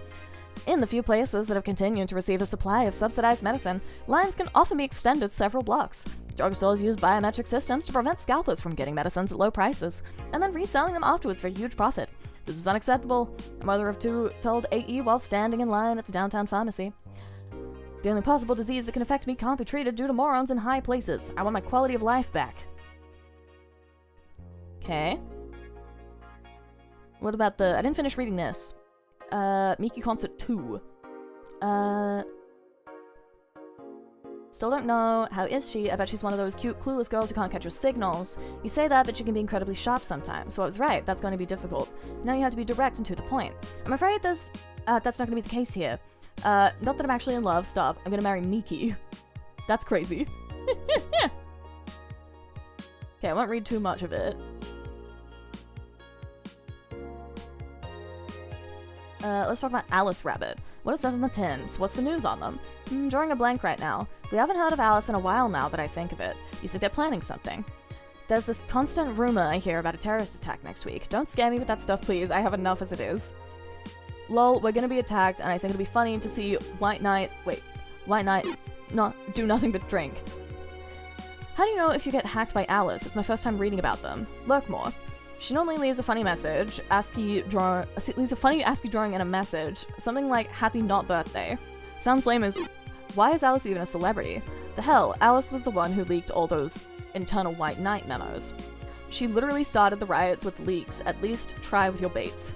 In the few places that have continued to receive a supply of subsidized medicine, lines can often be extended several blocks. Drugstores use biometric systems to prevent scalpers from getting medicines at low prices, and then reselling them afterwards for a huge profit. This is unacceptable, a mother of two told AE while standing in line at the downtown pharmacy. The only possible disease that can affect me can't be treated due to morons in high places. I want my quality of life back. Okay. What about the... I didn't finish reading this. Miki Concert 2. Still don't know. How is she? I bet she's one of those cute, clueless girls who can't catch her signals. You say that, but she can be incredibly sharp sometimes, so I was right. That's going to be difficult. Now you have to be direct and to the point. I'm afraid that's not going to be the case here. Not that I'm actually in love. Stop. I'm gonna marry Miki. That's crazy. Okay, I won't read too much of it. Let's talk about Alice Rabbit. What it says on the tins. What's the news on them? Drawing a blank right now. We haven't heard of Alice in a while now that I think of it. You think they're planning something? There's this constant rumor I hear about a terrorist attack next week. Don't scare me with that stuff, please. I have enough as it is. Lol, we're gonna be attacked, and I think it'll be funny to see White Knight not do nothing but drink. How do you know if you get hacked by Alice? It's my first time reading about them. Lurk more. She normally leaves a funny message, leaves a funny ASCII drawing and a message, something like Happy Not Birthday. Sounds lame as, why is Alice even a celebrity? The hell, Alice was the one who leaked all those internal White Knight memos. She literally started the riots with leaks. At least try with your baits.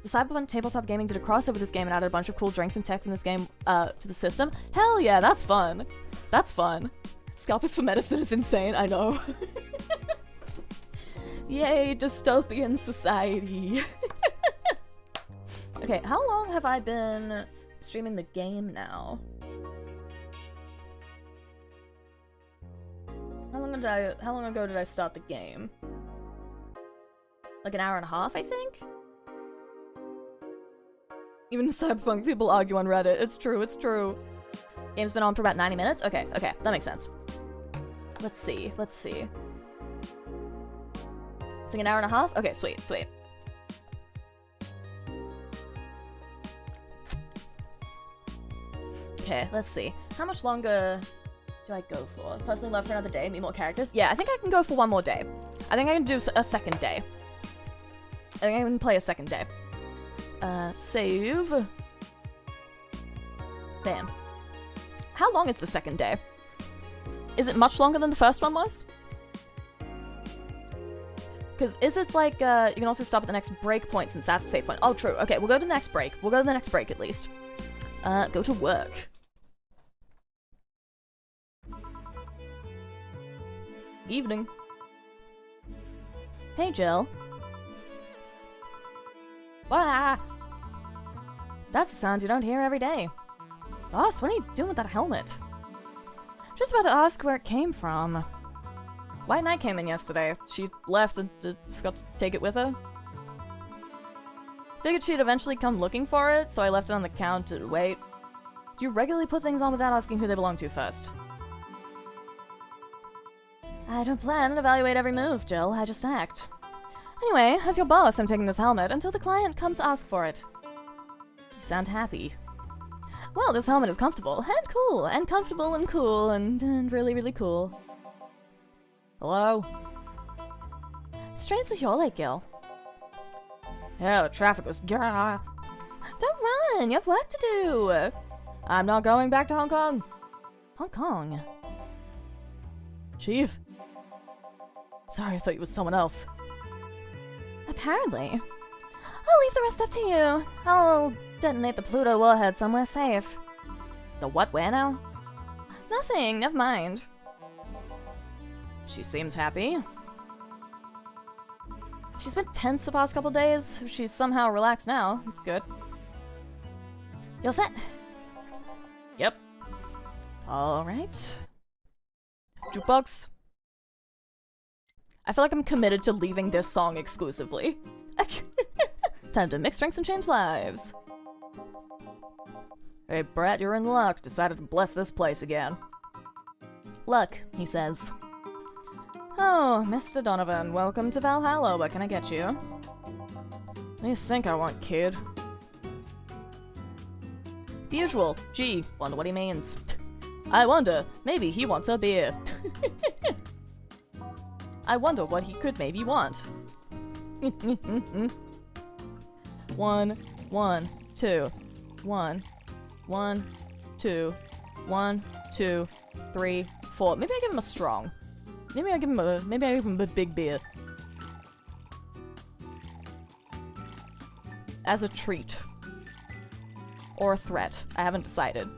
The Cyberpunk tabletop gaming did a crossover with this game and added a bunch of cool drinks and tech from this game to the system. Hell yeah, that's fun. That's fun. Scalpers for medicine is insane, I know. Yay, dystopian society. Okay, how long have I been streaming the game now? How long ago did I start the game? Like an hour and a half, I think? Even Cyberpunk people argue on Reddit. It's true, it's true. Game's been on for about 90 minutes? Okay, okay, that makes sense. Let's see, let's see. It's like an hour and a half? Okay, sweet, sweet. Okay, let's see. How much longer do I go for? Personally love for another day, meet more characters? Yeah, I think I can go for one more day. I think I can do a second day. I think I can play a second day. Save. Bam. How long is the second day? Is it much longer than the first one was? Because is it like, you can also stop at the next break point since that's the safe point. Oh, true. Okay, we'll go to the next break. We'll go to the next break at least. Go to work. Evening. Hey, Jill. Wah! That's a sound you don't hear every day. Boss, what are you doing with that helmet? Just about to ask where it came from. White Knight came in yesterday. She left and forgot to take it with her. Figured she'd eventually come looking for it, so I left it on the counter to wait. Do you regularly put things on without asking who they belong to first? I don't plan to evaluate every move, Jill. I just act. Anyway, as your boss, I'm taking this helmet until the client comes ask for it. You sound happy. Well, this helmet is comfortable and cool, and comfortable and cool, and really, really cool. Hello? Strangely, you're late, Gil. Yeah, the traffic was... Don't run! You have work to do! I'm not going back to Hong Kong. Hong Kong? Chief? Sorry, I thought you was someone else. Apparently. I'll leave the rest up to you. I'll detonate the Pluto warhead somewhere safe. The what, where now? Nothing, never mind. She seems happy. She's been tense the past couple days. She's somehow relaxed now. It's good. You all set? Yep. Alright. Jukebox. I feel like I'm committed to leaving this song exclusively. Time to mix drinks and change lives. Hey, Brett, you're in luck. Decided to bless this place again. Luck, he says. Oh, Mr. Donovan, welcome to Valhalla. What can I get you? What do you think I want, kid? The usual. Gee, wonder what he means. I wonder, maybe he wants a beer. I wonder what he could maybe want. 1, 1, 2, 1, 1, 2, 1, 2, 3, 4. Maybe I give him a strong. Maybe I give him a big beer. As a treat. Or a threat. I haven't decided.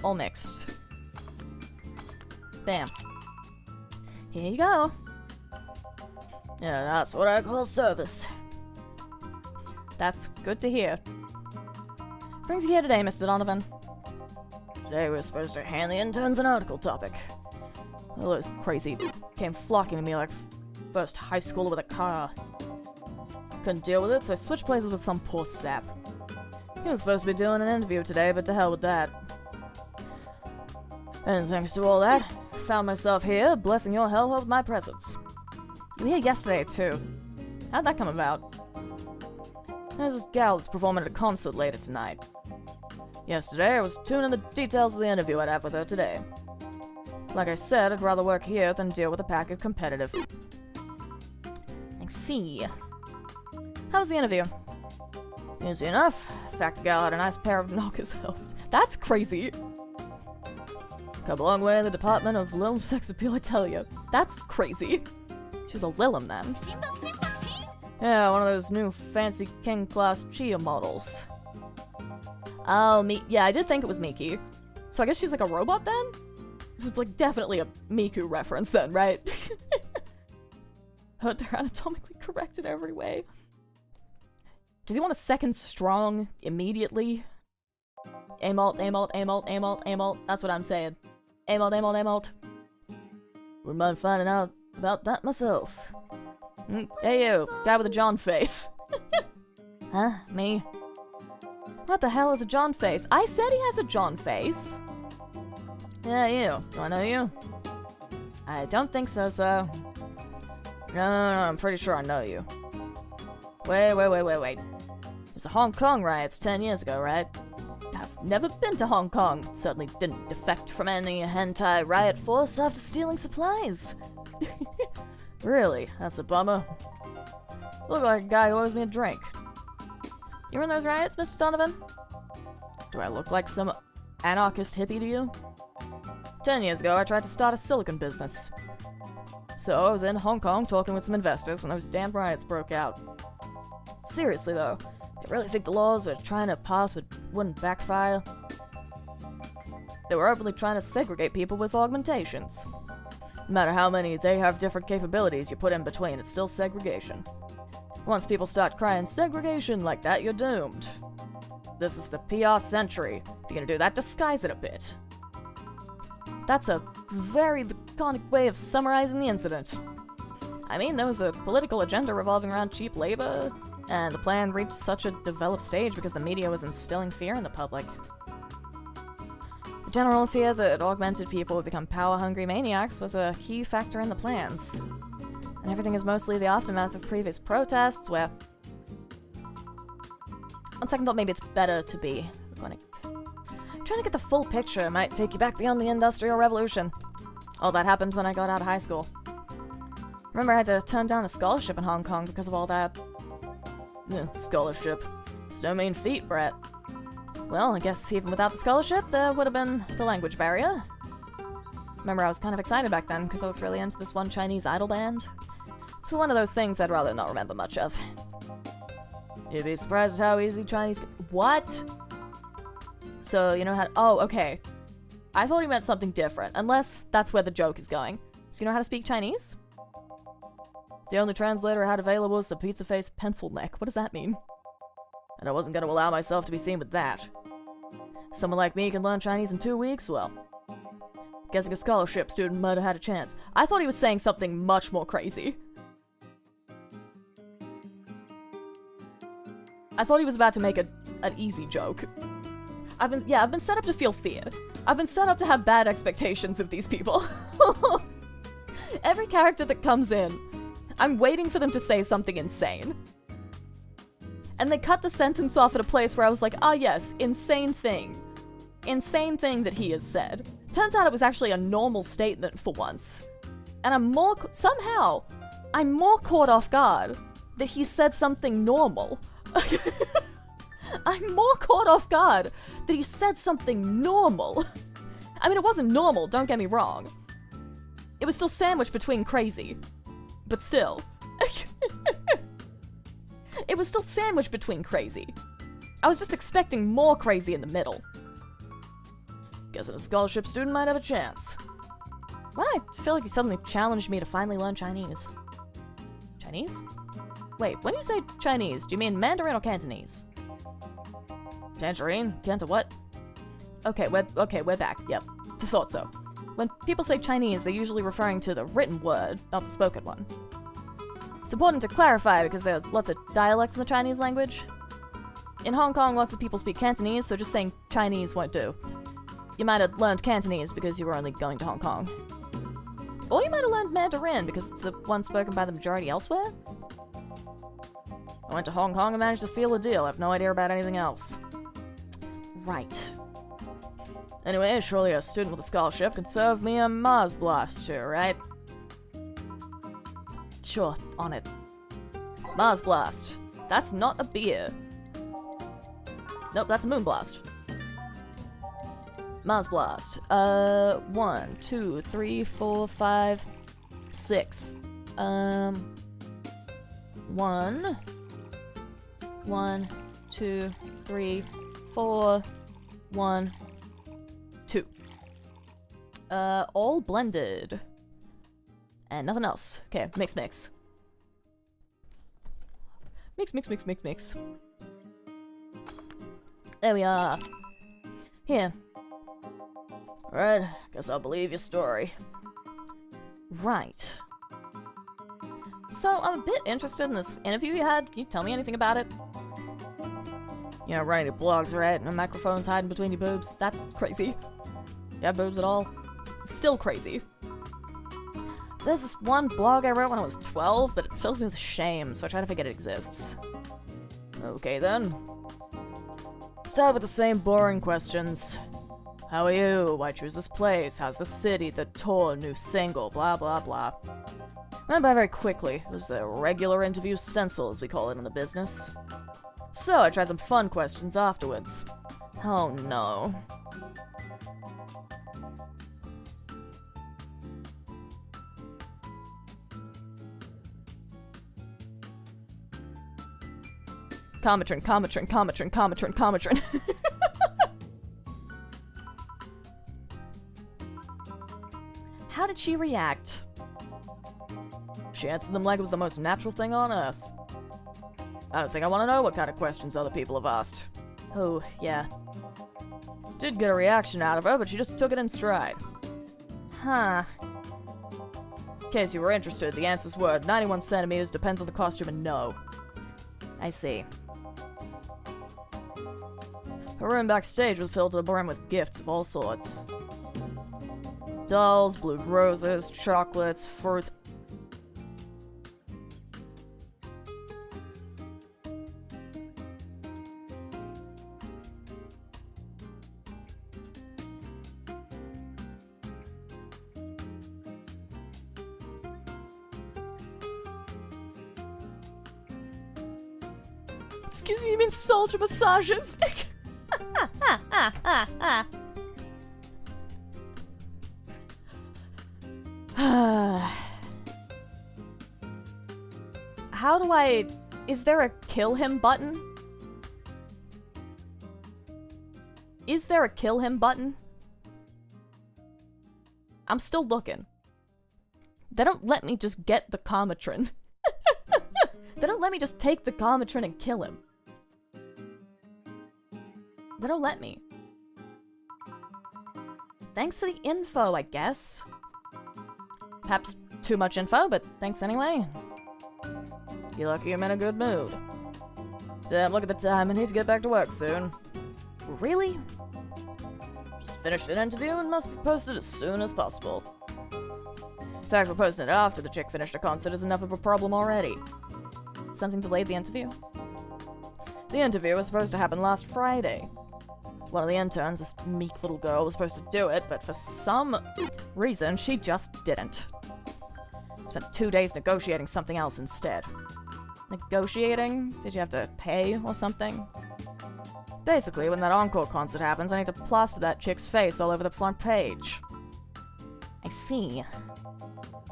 All mixed. Bam. Here you go. Yeah, that's what I call service. That's good to hear. Brings you here today, Mr. Donovan. Today we're supposed to hand the interns an article topic. All those crazy came flocking to me like first high schooler with a car. Couldn't deal with it, so I switched places with some poor sap. He was supposed to be doing an interview today, but to hell with that. And thanks to all that, I found myself here, blessing your hellhole with my presence. You were here yesterday, too. How'd that come about? There's this gal that's performing at a concert later tonight. Yesterday, I was tuning the details of the interview I'd have with her today. Like I said, I'd rather work here than deal with a pack of competitive. I see. How was the interview? Easy enough. In fact, the gal had a nice pair of knockers helped. That's crazy. Come a long way in the department of lil sex appeal, I tell you. That's crazy. She was a Lilum then. Yeah, one of those new fancy king class Chia models. Oh, yeah, I did think it was Miki. So I guess she's like a robot then? So it's like definitely a Miku reference then, right? Heard they're anatomically correct in every way. Does he want a second strong immediately? Amalt, amalt, amalt, amalt, amalt. That's what I'm saying. Amalt, amalt, amalt. Wouldn't mind finding out about that myself. Hey you, guy with a John face. Huh? Me? What the hell is a John face? I said he has a John face. Yeah, you. Do I know you? I don't think so, sir. No, I'm pretty sure I know you. Wait. It was the Hong Kong riots 10 years ago, right? I've never been to Hong Kong. Certainly didn't defect from any hentai riot force after stealing supplies. Really? That's a bummer. Look like a guy who owes me a drink. You were in those riots, Mr. Donovan? Do I look like some anarchist hippie to you? 10 years ago, I tried to start a silicon business. So I was in Hong Kong talking with some investors when those damn riots broke out. Seriously though, I really think the laws we're trying to pass wouldn't backfire? They were openly trying to segregate people with augmentations. No matter how many they have different capabilities you put in between, it's still segregation. Once people start crying segregation like that, you're doomed. This is the PR century. If you're gonna do that, disguise it a bit. That's a very laconic way of summarizing the incident. I mean, there was a political agenda revolving around cheap labor, and the plan reached such a developed stage because the media was instilling fear in the public. The general fear that augmented people would become power-hungry maniacs was a key factor in the plans. And everything is mostly the aftermath of previous protests where... On second thought, maybe it's better to be laconic. Trying to get the full picture might take you back beyond the Industrial Revolution. All that happened when I got out of high school. Remember, I had to turn down a scholarship in Hong Kong because of all that. Scholarship. It's no mean feat, Brett. Well, I guess even without the scholarship, there would have been the language barrier. Remember, I was kind of excited back then because I was really into this one Chinese idol band. It's one of those things I'd rather not remember much of. You'd be surprised at how easy Chinese... What? So, you know how... Oh, okay. I thought he meant something different, unless that's where the joke is going. So you know how to speak Chinese? The only translator I had available was a pizza-face pencil neck. What does that mean? And I wasn't going to allow myself to be seen with that. Someone like me can learn Chinese in 2 weeks? Well, guessing a scholarship student might have had a chance. I thought he was saying something much more crazy. I thought he was about to make an easy joke. I've been set up to feel fear. I've been set up to have bad expectations of these people. Every character that comes in, I'm waiting for them to say something insane. And they cut the sentence off at a place where I was like, ah yes, insane thing. Insane thing that he has said. Turns out it was actually a normal statement for once. And I'm more caught off guard that he said something normal. I'm more caught off guard that he said something normal. I mean, it wasn't normal, don't get me wrong. It was still sandwiched between crazy. But still. It was still sandwiched between crazy. I was just expecting more crazy in the middle. Guessing a scholarship student might have a chance. Why do I feel like you suddenly challenged me to finally learn Chinese? Chinese? Wait, when you say Chinese, do you mean Mandarin or Cantonese? Tangerine? Canto what? Okay, we're back. Yep. Thought so. When people say Chinese, they're usually referring to the written word, not the spoken one. It's important to clarify because there are lots of dialects in the Chinese language. In Hong Kong, lots of people speak Cantonese, so just saying Chinese won't do. You might have learned Cantonese because you were only going to Hong Kong. Or you might have learned Mandarin because it's the one spoken by the majority elsewhere. I went to Hong Kong and managed to seal a deal. I have no idea about anything else. Right. Anyway, surely a student with a scholarship can serve me a Mars Blaster, right? Sure, on it. Mars Blast. That's not a beer. Nope, that's a Moon Blast. Mars Blast. 1, 2, 3, 4, 5, 6. 1, 2, 3, 4, 1, 2. All blended. And nothing else. Okay, mix. Mix. There we are. Here. Alright, guess I'll believe your story. Right. So, I'm a bit interested in this interview you had. Can you tell me anything about it? You know, writing blogs, right? And microphones hiding between your boobs. That's crazy. You have boobs at all? Still crazy. There's this one blog I wrote when I was 12, but it fills me with shame, so I try to forget it exists. Okay then. Start with the same boring questions. How are you? Why choose this place? How's the city? The tour? New single? Blah blah blah. Went by very quickly. It was a regular interview stencil, as we call it in the business. So I tried some fun questions afterwards. Oh no. Cometrin. How did she react? She answered them like it was the most natural thing on earth. I don't think I want to know what kind of questions other people have asked. Oh, yeah. Did get a reaction out of her, but she just took it in stride. Huh. In case you were interested, the answers were 91 centimeters, depends on the costume, and no. I see. Her room backstage was filled to the brim with gifts of all sorts. Dolls, blue roses, chocolates, fruits. Excuse me, you mean soldier massages? How do I... Is there a kill him button? Is there a kill him button? I'm still looking. They don't let me just get the Cometrin. They don't let me just take the Cometrin and kill him. They don't let me. Thanks for the info, I guess. Perhaps too much info, but thanks anyway. You're lucky I'm in a good mood. Damn, look at the time. I need to get back to work soon. Really? Just finished an interview and must be posted as soon as possible. In fact, we're posting it after the chick finished her concert is enough of a problem already. Something delayed the interview? The interview was supposed to happen last Friday. One of the interns, this meek little girl, was supposed to do it, but for some reason, she just didn't. Spent 2 days negotiating something else instead. Negotiating? Did you have to pay or something? Basically, when that encore concert happens, I need to plaster that chick's face all over the front page. I see.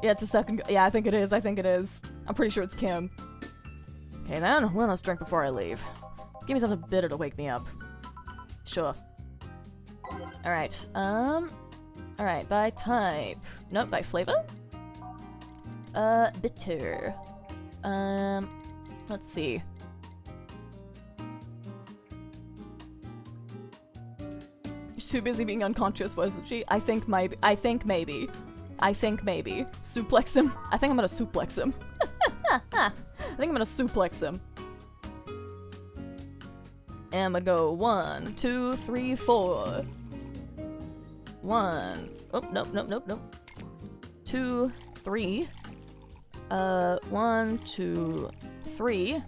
Yeah, it's the second. Yeah, I think it is. I'm pretty sure it's Kim. Okay then, one last drink before I leave. Give me something bitter to wake me up. Sure. Alright, alright, by type. Nope, by flavor? Bitter. Let's see. She's too busy being unconscious, wasn't she? I think maybe. Suplex him. I think I'm gonna suplex him. And I'm gonna go 1, 2, 3, 4. 1. Oh, nope. 2, 3. 1, 2, 3.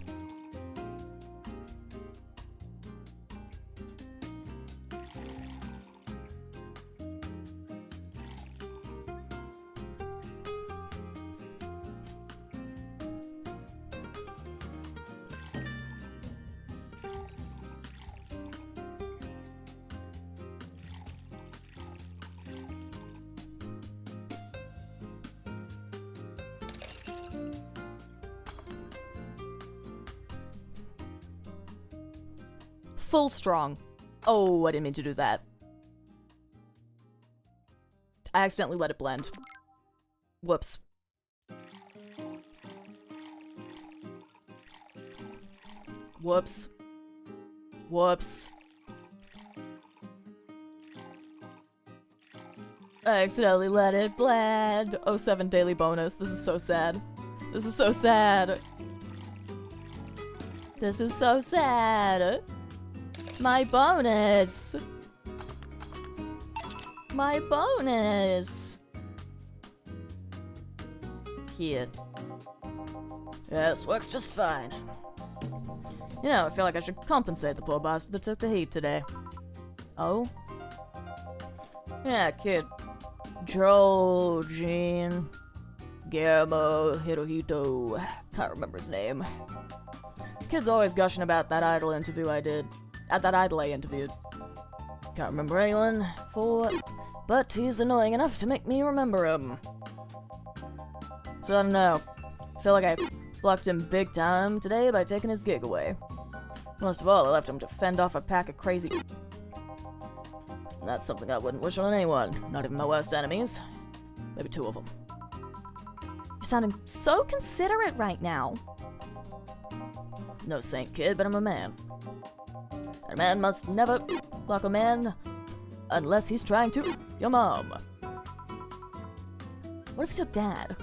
Full strong. Oh, I didn't mean to do that. I accidentally let it blend. Whoops. Whoops. I accidentally let it blend. 07 daily bonus. This is so sad. This is so sad. This is so sad. My bonus. My bonus. Here. Yeah, this works just fine. You know, I feel like I should compensate the poor boss that took the heat today. Oh? Yeah, kid. Jojin. Guillermo Hirohito. Can't remember his name. Kid's always gushing about that idol interview I did. At that idol I interviewed. Can't remember anyone for, but he's annoying enough to make me remember him. So I don't know. Feel like I blocked him big time today by taking his gig away. Most of all, I left him to fend off a pack of crazy. That's something I wouldn't wish on anyone, not even my worst enemies. Maybe 2 of them. You're sounding so considerate right now. No saint, kid, but I'm a man. And a man must never block a man unless he's trying to. Your mom. What if it's your dad?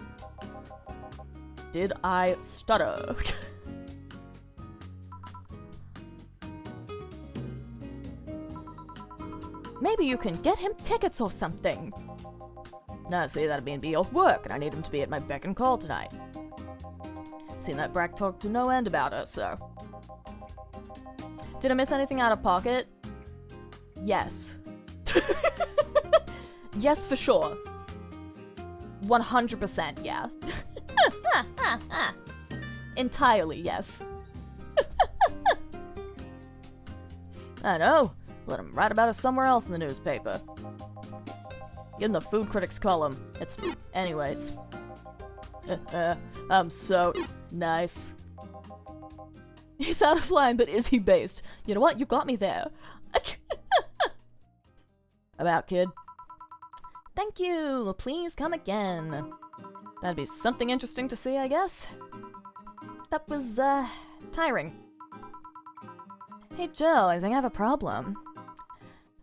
Did I stutter? Maybe you can get him tickets or something. Nah, see, that'd be off work, and I need him to be at my beck and call tonight. Seen that Brack talk to no end about her, so. Did I miss anything out of pocket? Yes. Yes, for sure. 100%, yeah. Entirely, yes. I know. Let him write about it somewhere else in the newspaper. Give him the food critics column. It's... anyways. I'm so... nice. He's out of line, but is he based? You know what? You got me there. About, kid. Thank you. Please come again. That'd be something interesting to see, I guess. That was, tiring. Hey, Jill, I think I have a problem.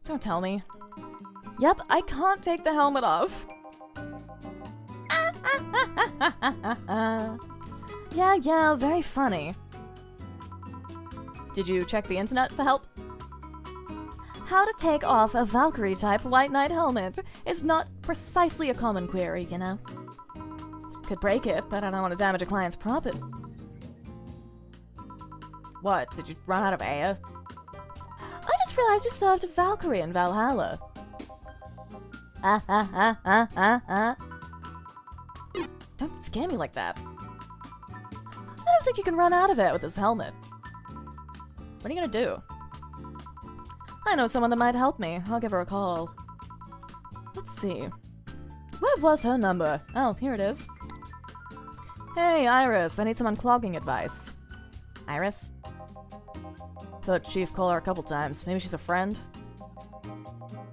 Don't tell me. Yep, I can't take the helmet off. Yeah, very funny. Did you check the internet for help? How to take off a Valkyrie-type White Knight helmet is not precisely a common query, you know? Could break it, but I don't want to damage a client's property. What, did you run out of air? I just realized you served a Valkyrie in Valhalla. Don't scare me like that. I don't think you can run out of it with this helmet. What are you gonna do? I know someone that might help me. I'll give her a call. Let's see. Where was her number? Oh, here it is. Hey, Iris, I need some unclogging advice. Iris? Heard Chief call her a couple times. Maybe she's a friend?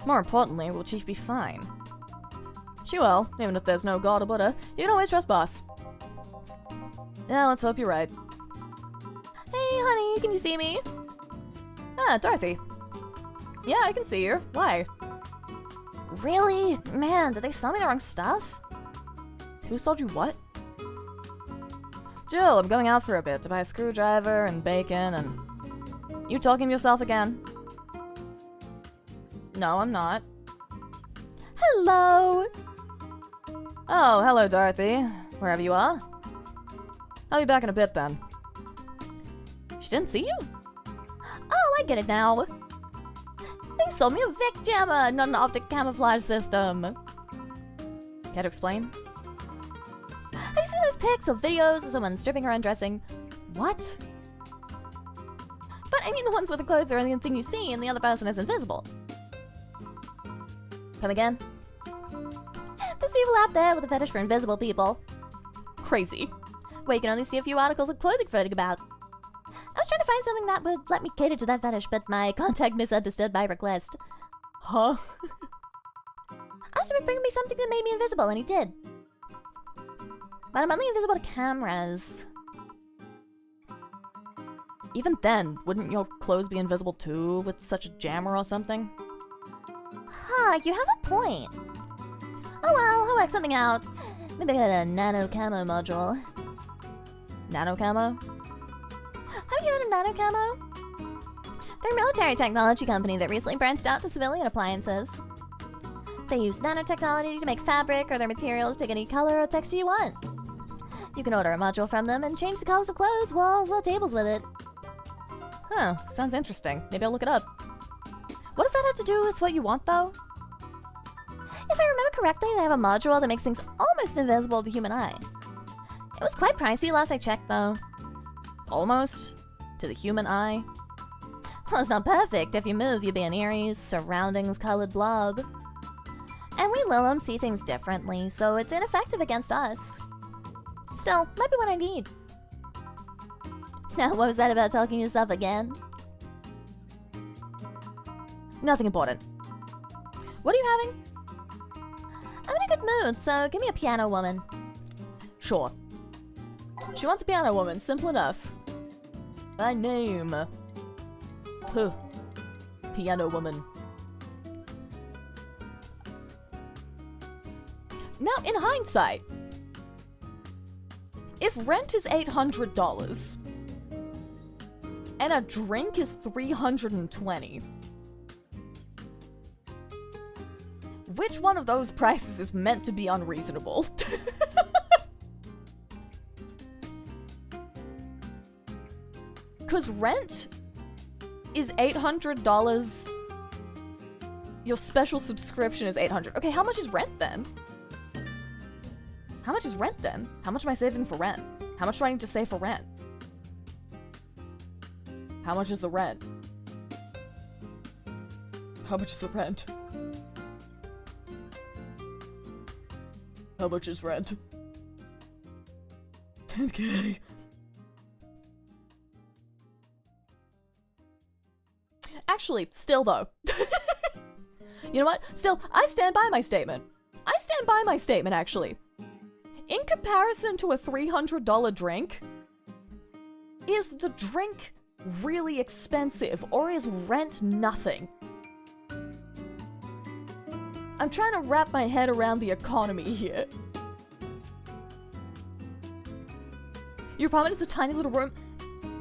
More importantly, will Chief be fine? She will, even if there's no God or Buddha. You can always trust Boss. Yeah, let's hope you're right. Hey, honey, can you see me? Ah, Dorothy. Yeah, I can see you. Why? Really? Man, did they sell me the wrong stuff? Who sold you what? Jill, I'm going out for a bit to buy a screwdriver and bacon and... You talking to yourself again? No, I'm not. Hello! Oh, hello, Dorothy. Wherever you are. I'll be back in a bit, then. She didn't see you? Oh, I get it now. They sold me a Vic jammer, not an optic camouflage system. Care to explain? Have you seen those pics or videos of someone stripping or undressing? What? But I mean the ones where the clothes are the only thing you see and the other person is invisible. Come again? There's people out there with a fetish for invisible people. Crazy. Where you can only see a few articles of clothing floating about. I was trying to find something that would let me cater to that fetish, but my contact misunderstood my request. Huh? I asked him to bring me something that made me invisible, and he did. But I'm only invisible to cameras. Even then, wouldn't your clothes be invisible too, with such a jammer or something? Huh, you have a point. Oh well, I'll work something out. Maybe I got a nano camo module. Nano camo? Have you heard of Nano Camo? They're a military technology company that recently branched out to civilian appliances. They use nanotechnology to make fabric or their materials take any color or texture you want. You can order a module from them and change the colors of clothes, walls, or tables with it. Huh, sounds interesting. Maybe I'll look it up. What does that have to do with what you want, though? If I remember correctly, they have a module that makes things almost invisible to the human eye. It was quite pricey last I checked, though. Almost? To the human eye? Well, it's not perfect. If you move, you'd be an eerie, surroundings-colored blob. And we Lilum see things differently, so it's ineffective against us. Still, might be what I need. Now, what was that about talking yourself again? Nothing important. What are you having? I'm in a good mood, so give me a piano woman. Sure. She wants a piano woman, simple enough. My name. Puh. Piano woman. Now, in hindsight, if rent is $800 and a drink is $320, which one of those prices is meant to be unreasonable? Because rent is $800. Your special subscription is $800. Okay, how much is rent then? How much is rent then? How much am I saving for rent? How much do I need to save for rent? How much is the rent? How much is the rent? How much is rent? 10K. Actually, still though. You know what? Still, I stand by my statement. I stand by my statement, actually. In comparison to a $300 drink, is the drink really expensive, or is rent nothing? I'm trying to wrap my head around the economy here. Your apartment is a tiny little room.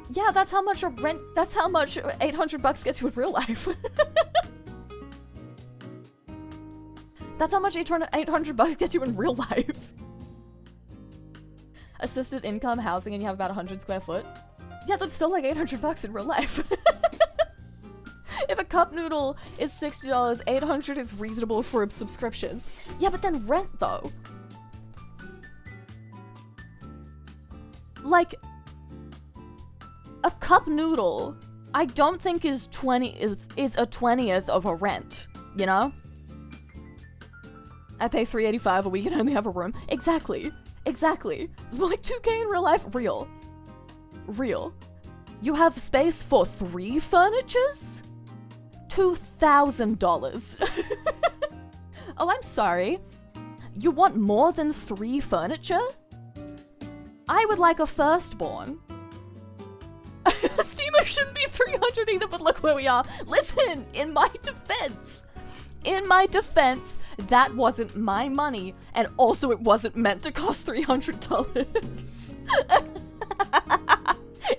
Yeah, that's how much a rent, that's how much $800 gets you in real life. That's how much $800 gets you in real life. Assisted income housing and you have about 100 square foot. Yeah, that's still like $800 in real life. If a cup noodle is $60, $800 is reasonable for a subscription. Yeah, but then rent though. Like, a cup noodle, I don't think is a 20th of a rent, you know? I pay $385 a week and only have a room. Exactly. Exactly. It's more like 2K in real life. Real. Real. You have space for 3 furnitures? $2,000. Oh, I'm sorry. You want more than 3 furniture? I would like a firstborn. A steamer shouldn't be 300 either, but look where we are. Listen, in my defense, that wasn't my money, and also it wasn't meant to cost $300.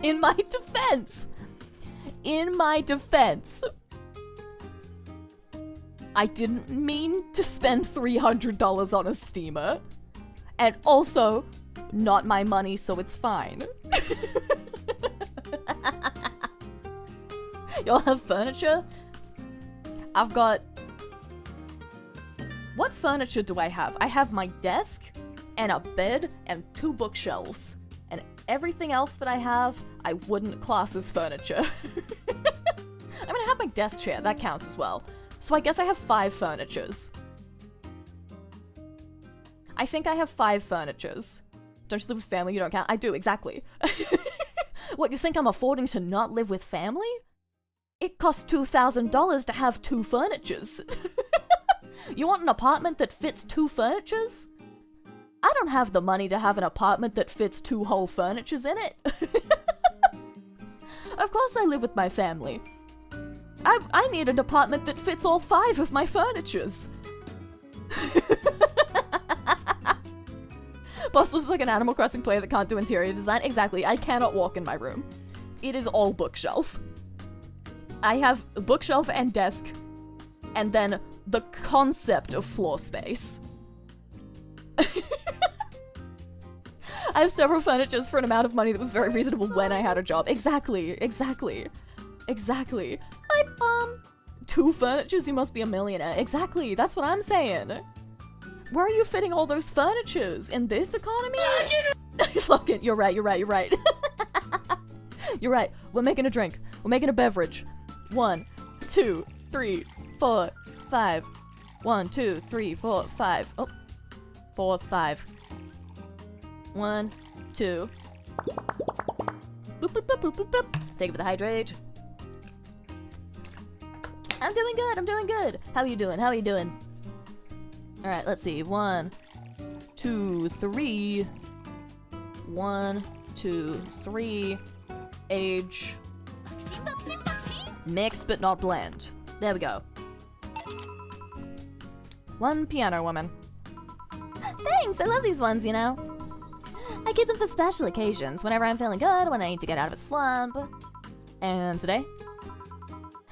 In my defense, I didn't mean to spend $300 on a steamer, and also, not my money, so it's fine. Y'all have furniture? I've got... What furniture do I have? I have my desk, and a bed, and 2 bookshelves. And everything else that I have, I wouldn't class as furniture. I'm gonna have my desk chair, that counts as well. So I guess I have 5 furnitures. I think I have 5 furnitures. Don't you live with family? You don't count? I do, exactly. What, you think I'm affording to not live with family? It costs $2,000 to have 2 furnitures. You want an apartment that fits 2 furnitures? I don't have the money to have an apartment that fits 2 whole furnitures in it. Of course I live with my family. I need an apartment that fits all 5 of my furnitures. Boss looks like an Animal Crossing player that can't do interior design. Exactly, I cannot walk in my room. It is all bookshelf. I have a bookshelf and desk, and then the concept of floor space. I have several furnitures for an amount of money that was very reasonable when I had a job. Exactly. I, 2 furnitures, you must be a millionaire. Exactly, that's what I'm saying. Where are you fitting all those furnitures? In this economy? Logan, you're right. You're right. We're making a drink. We're making a beverage. 1, 2, 3, 4, 5. 1, 2, 3, 4, 5. Oh, 4, 5. 1, 2. Boop, boop, boop, boop, boop, boop. Thank you for the hydrate. I'm doing good. How are you doing? Alright, let's see. 1, 2, 3. 1, 2, 3. Age. Mixed but not blend. There we go. 1 piano woman. Thanks, I love these ones, you know. I keep them for special occasions, whenever I'm feeling good, when I need to get out of a slump. And today?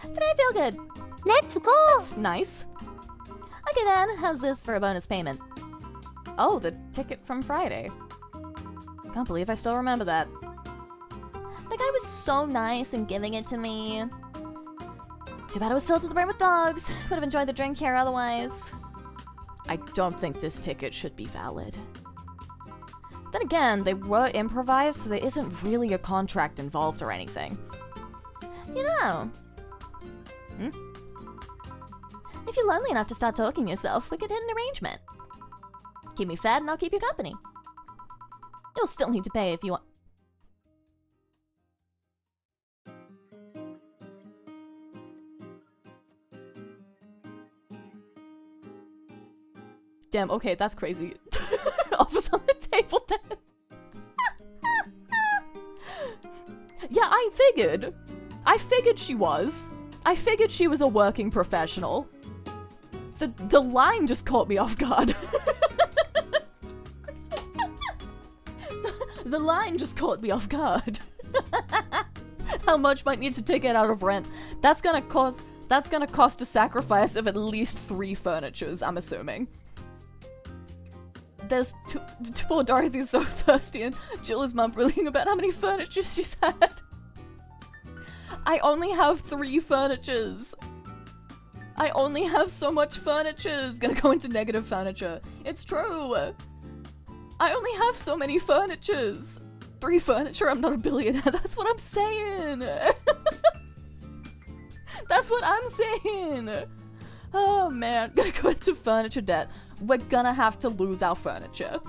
Today I feel good. Let's go! That's nice. Okay then, how's this for a bonus payment? Oh, the ticket from Friday. Can't believe I still remember that. The guy was so nice in giving it to me. Too bad it was filled to the brim with dogs. Would have enjoyed the drink here otherwise. I don't think this ticket should be valid. Then again, they were improvised, so there isn't really a contract involved or anything. You know. If you're lonely enough to start talking yourself, we could hit an arrangement. Keep me fed and I'll keep you company. You'll still need to pay if you want. Damn, okay, that's crazy. Offers on the table then. Yeah, I figured she was. I figured she was a working professional. The line just caught me off guard. The line just caught me off guard. How much might need to take it out of rent? That's gonna cost a sacrifice of at least 3 furnitures, I'm assuming. There's poor Dorothy's so thirsty and Jill is mumbling about how many furnitures she's had. I only have 3 furnitures. I only have so much furnitures. Gonna go into negative furniture. It's true. I only have so many furnitures. 3 furniture, I'm not a billionaire. That's what I'm saying. That's what I'm saying. Oh man, gonna go into furniture debt. We're gonna have to lose our furniture.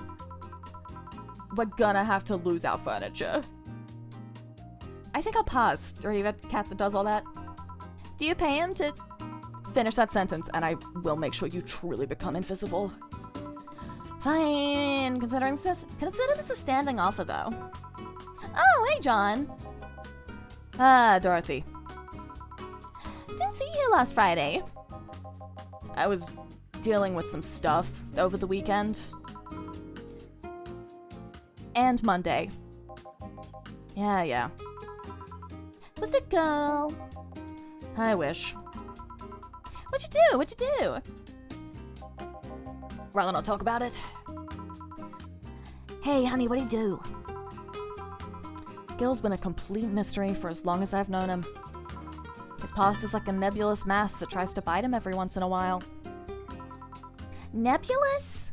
I think I'll pause. Already have a cat that does all that. Do you pay him to finish that sentence, and I will make sure you truly become invisible. Fine. Consider this a standing offer, though. Oh, hey, John. Ah, Dorothy. Didn't see you here last Friday. I was dealing with some stuff over the weekend. And Monday. Yeah. Was it go? I wish. What'd you do? Rather not talk about it. Hey, honey, what'd he do? Gil's been a complete mystery for as long as I've known him. His past is like a nebulous mass that tries to bite him every once in a while. Nebulous?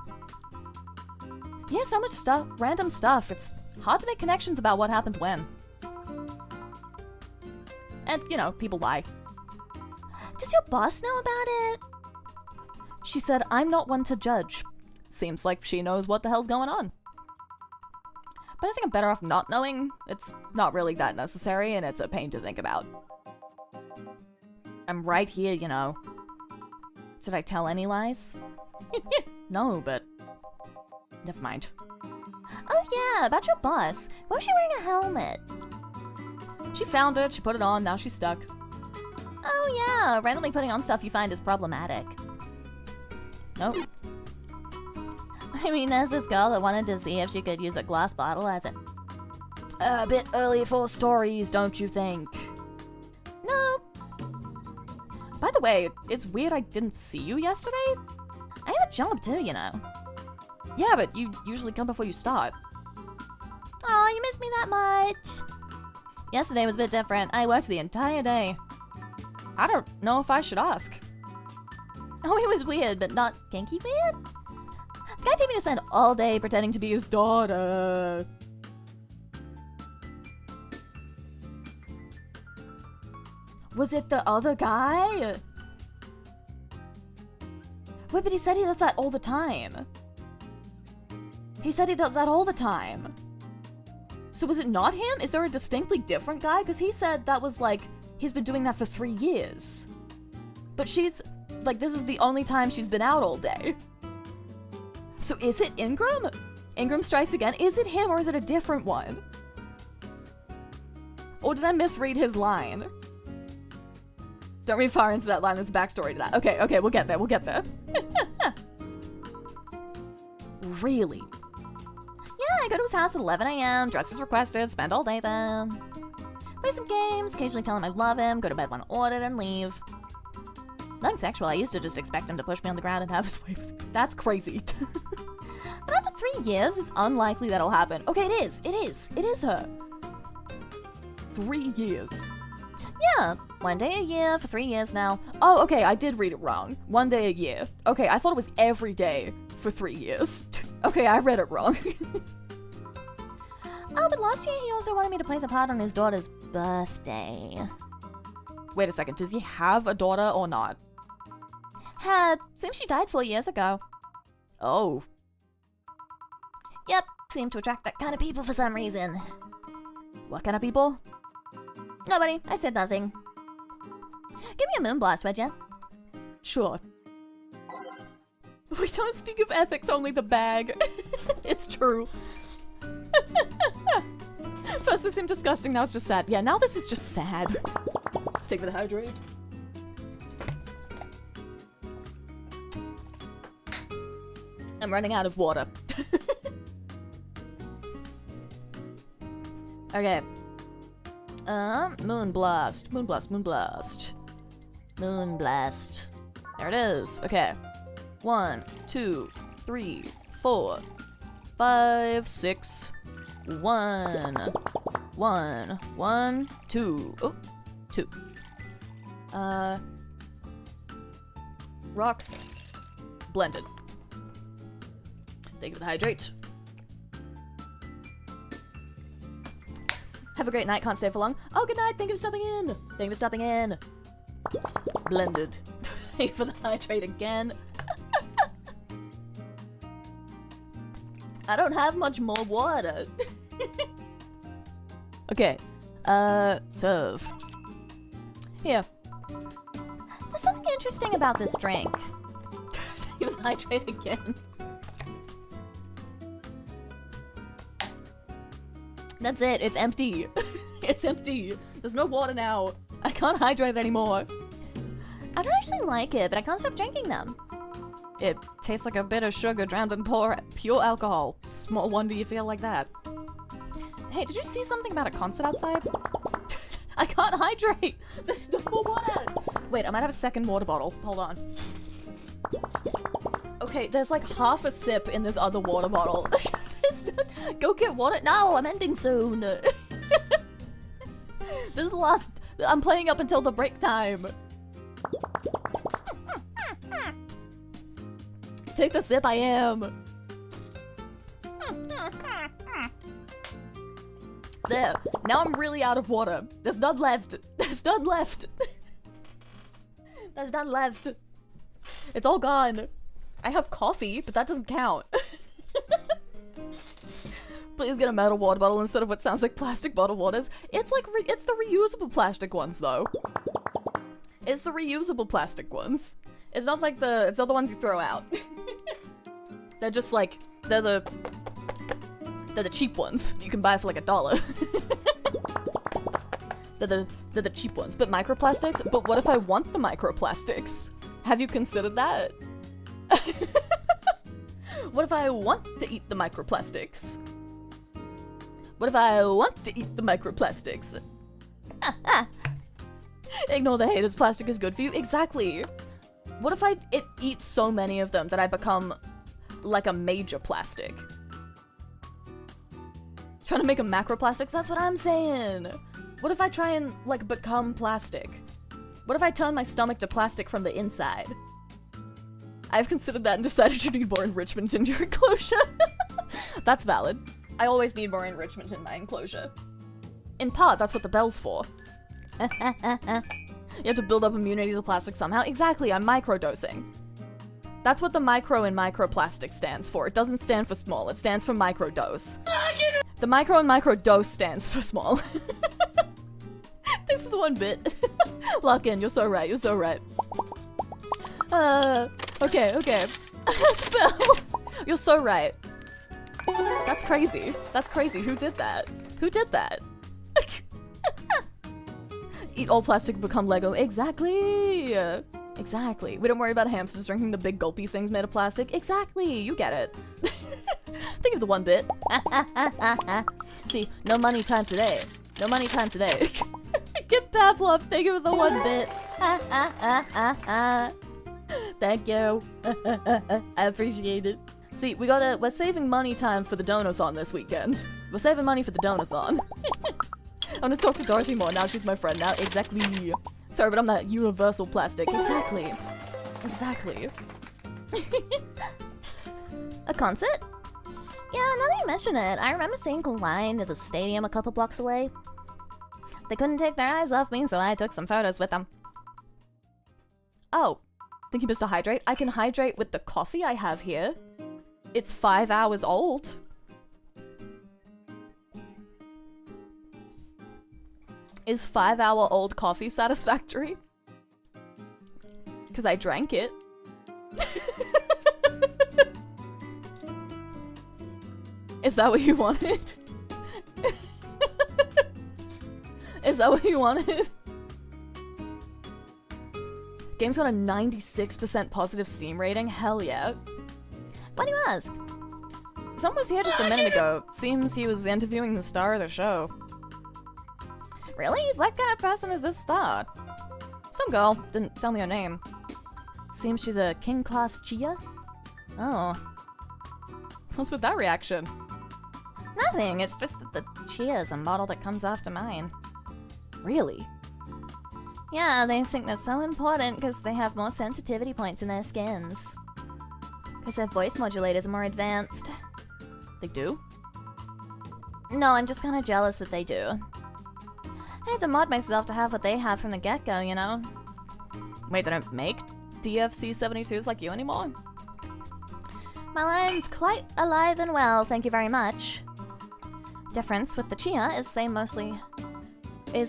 Yeah, so much stuff, random stuff. It's hard to make connections about what happened when. And, you know, people lie. Does your boss know about it? She said, I'm not one to judge. Seems like she knows what the hell's going on. But I think I'm better off not knowing. It's not really that necessary, and it's a pain to think about. I'm right here, you know. Did I tell any lies? No, but... never mind. Oh yeah, about your boss. Why was she wearing a helmet? She found it, she put it on, now she's stuck. Oh yeah, randomly putting on stuff you find is problematic. Nope. I mean, there's this girl that wanted to see if she could use a glass bottle as a bit early for stories, don't you think? No. By the way, it's weird I didn't see you yesterday. I have a job too, you know. Yeah, but you usually come before you start. Aw, you miss me that much? Yesterday was a bit different. I worked the entire day. I don't know if I should ask. Oh, it was weird, but not kinky weird? The guy paid me to spend All day pretending to be his daughter. Was it the other guy? Wait, but he said he does that all the time. He said he does that all the time. So was it not him? Is there a distinctly different guy? Because he said that was like, he's been doing that for 3 years. But she's, like, this is the only time she's been out all day. So is it Ingram? Ingram Strikes Again? Is it him or is it a different one? Or did I misread his line? Don't read far into that line, there's a backstory to that. Okay, we'll get there, Really? Yeah, I go to his house at 11 a.m., dress as requested, spend all day there. Play some games, occasionally tell him I love him, go to bed when ordered, and leave. Nothing sexual, I used to just expect him to push me on the ground and have his way with me. That's crazy. But after 3 years, it's Unlikely that'll happen. Okay, it is her. 3 years. Yeah, 1 day a year for 3 years now. Oh, okay, I did read it wrong. 1 day a year. Okay, I thought it was every day for 3 years. Okay, I read it wrong. Oh, but last year he also wanted me to play the part on his daughter's birthday. Wait a second, does he have a daughter or not? Had. Seems she died 4 years ago. Oh. Yep, seemed to attract that kind of people for some reason. What kind of people? Nobody, I said nothing. Give me a moonblast, would ya? Sure. We don't speak of ethics, only the bag. It's true. First this seemed disgusting, now it's just sad. Yeah, now this is just sad. Take the hydrate. I'm running out of water. Okay. Moonblast. There it is. Okay. 1, 2, 3, 4, 5, 6. 1, 2. Oh, 2. Rocks. Blended. Thank you for the hydrate. Have a great night, can't stay for long. Oh, good night, thank you for stopping in. Blended. Thank you for the hydrate again. I don't have much more water. Okay. Serve. Here. There's something interesting about this drink. Thank you for the hydrate again. That's it, it's empty. It's empty. There's no water now. I can't hydrate anymore. I don't actually like it, but I can't stop drinking them. It tastes like a bit of sugar drowned in pure alcohol. Small wonder you feel like that. Hey, did you see something about a concert outside? I can't hydrate! There's no more water! Wait, I might have a second water bottle. Hold on. Okay, there's like half a sip in this other water bottle. Go get water. No, I'm ending soon. This is the last. I'm playing up until the break time. Take the sip, I am. There. Now I'm really out of water. There's none left. There's none left. There's none left. It's all gone. I have coffee, but that doesn't count. Please get a metal water bottle instead of what sounds like plastic bottled waters. It's like, it's the reusable plastic ones, though. It's the reusable plastic ones. It's not like it's not the ones you throw out. They're just like, they're the cheap ones you can buy for like $1. They're the cheap ones. But microplastics? But what if I want the microplastics? Have you considered that? What if I want to eat the microplastics? What if I want to eat the microplastics? Ignore the haters, plastic is good for you. Exactly. What if it eats so many of them that I become like a major plastic? Trying to make a macroplastics? That's what I'm saying. What if I try and like become plastic? What if I turn my stomach to plastic from the inside? I've considered that and decided you need more enrichment in your enclosure. That's valid. I always need more enrichment in my enclosure. In part, that's what the bell's for. You have to build up immunity to the plastic somehow. Exactly, I'm microdosing. That's what the micro in microplastic stands for. It doesn't stand for small, it stands for microdose. The micro in microdose stands for small. This is the one bit. Lock in, you're so right, you're so right. Okay. Bell, you're so right. That's crazy. That's crazy. Who did that? Who did that? Eat all plastic, become Lego. Exactly. Exactly. We don't worry about hamsters drinking the big gulpy things made of plastic. Exactly. You get it. Think of the one bit. See, no money time today. No money time today. Get Pavlov. Think of the one bit. Thank you. I appreciate it. See, we're saving money time for the donathon this weekend. We're saving money for the donathon. I'm gonna talk to Dorothy more now she's my friend now. Exactly. Sorry, but I'm that universal plastic. Exactly. Exactly. A concert? Yeah, now that you mention it, I remember seeing a line at the stadium a couple blocks away. They couldn't take their eyes off me, so I took some photos with them. Oh. Think you missed a hydrate? I can hydrate with the coffee I have here. It's 5 hours old. Is 5-hour-old coffee satisfactory? Because I drank it. Is that what you wanted? Is that what you wanted? Game's got a 96% positive Steam rating? Hell yeah. Why do you ask? Someone was here just a minute ago. Seems he was interviewing the star of the show. Really? What kind of person is this star? Some girl. Didn't tell me her name. Seems she's a king-class Chia? Oh. What's with that reaction? Nothing, it's just that the Chia is a model that comes after mine. Really? Yeah, they think they're so important because they have more sensitivity points in their skins. Because their voice modulators are more advanced. They do? No, I'm just kind of jealous that they do. I had to mod myself to have what they have from the get-go, you know? Wait, they don't make DFC-72s like you anymore? My line's quite alive and well, thank you very much. Difference with the Chia is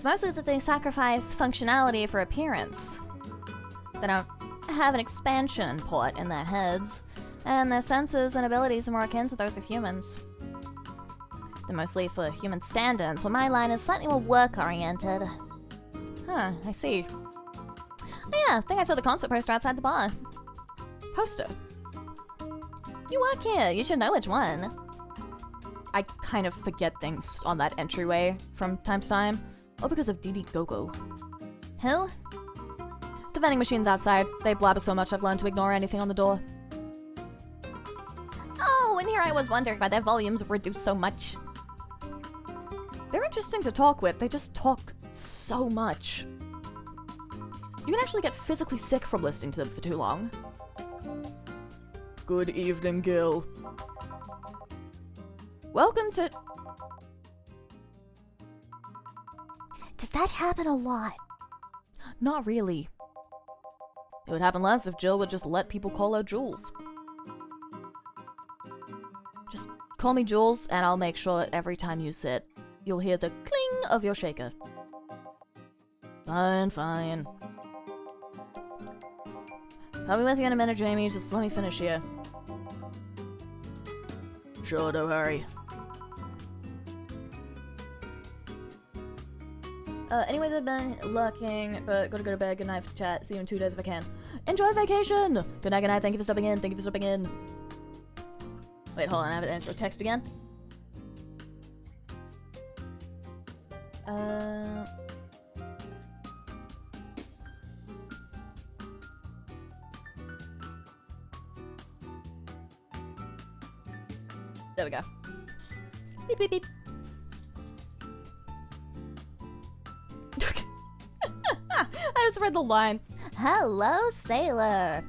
mostly that they sacrifice functionality for appearance. They don't have an expansion port in their heads, and their senses and abilities are more akin to those of humans. They're mostly for human stand-ins, while my line is slightly more work-oriented. Huh, I see. Oh yeah, I think I saw the concert poster outside the bar. Poster? You work here, you should know which one. I kind of forget things on that entryway from time to time. All because of DD Gogo. Who? The vending machines outside. They blabber so much I've learned to ignore anything on the door. Oh, and here I was wondering why their volumes were reduced so much. They're interesting to talk with. They just talk so much. You can actually get physically sick from listening to them for too long. Good evening, Gil. Welcome to... Does that happen a lot? Not really. It would happen less if Jill would just let people call her Jules. Just call me Jules, and I'll make sure that every time you sit, you'll hear the cling of your shaker. Fine, fine. I'll be with you in a minute, Jamie. Just let me finish here. Sure, don't hurry. Anyways, I've been lurking, but gotta go to bed. Good night for chat. See you in 2 days if I can. Enjoy vacation! Good night, good night. Thank you for stopping in. Thank you for stopping in. Wait, hold on, I have to answer a text again. There we go. Beep, beep, beep. I just read the line. Hello, sailor.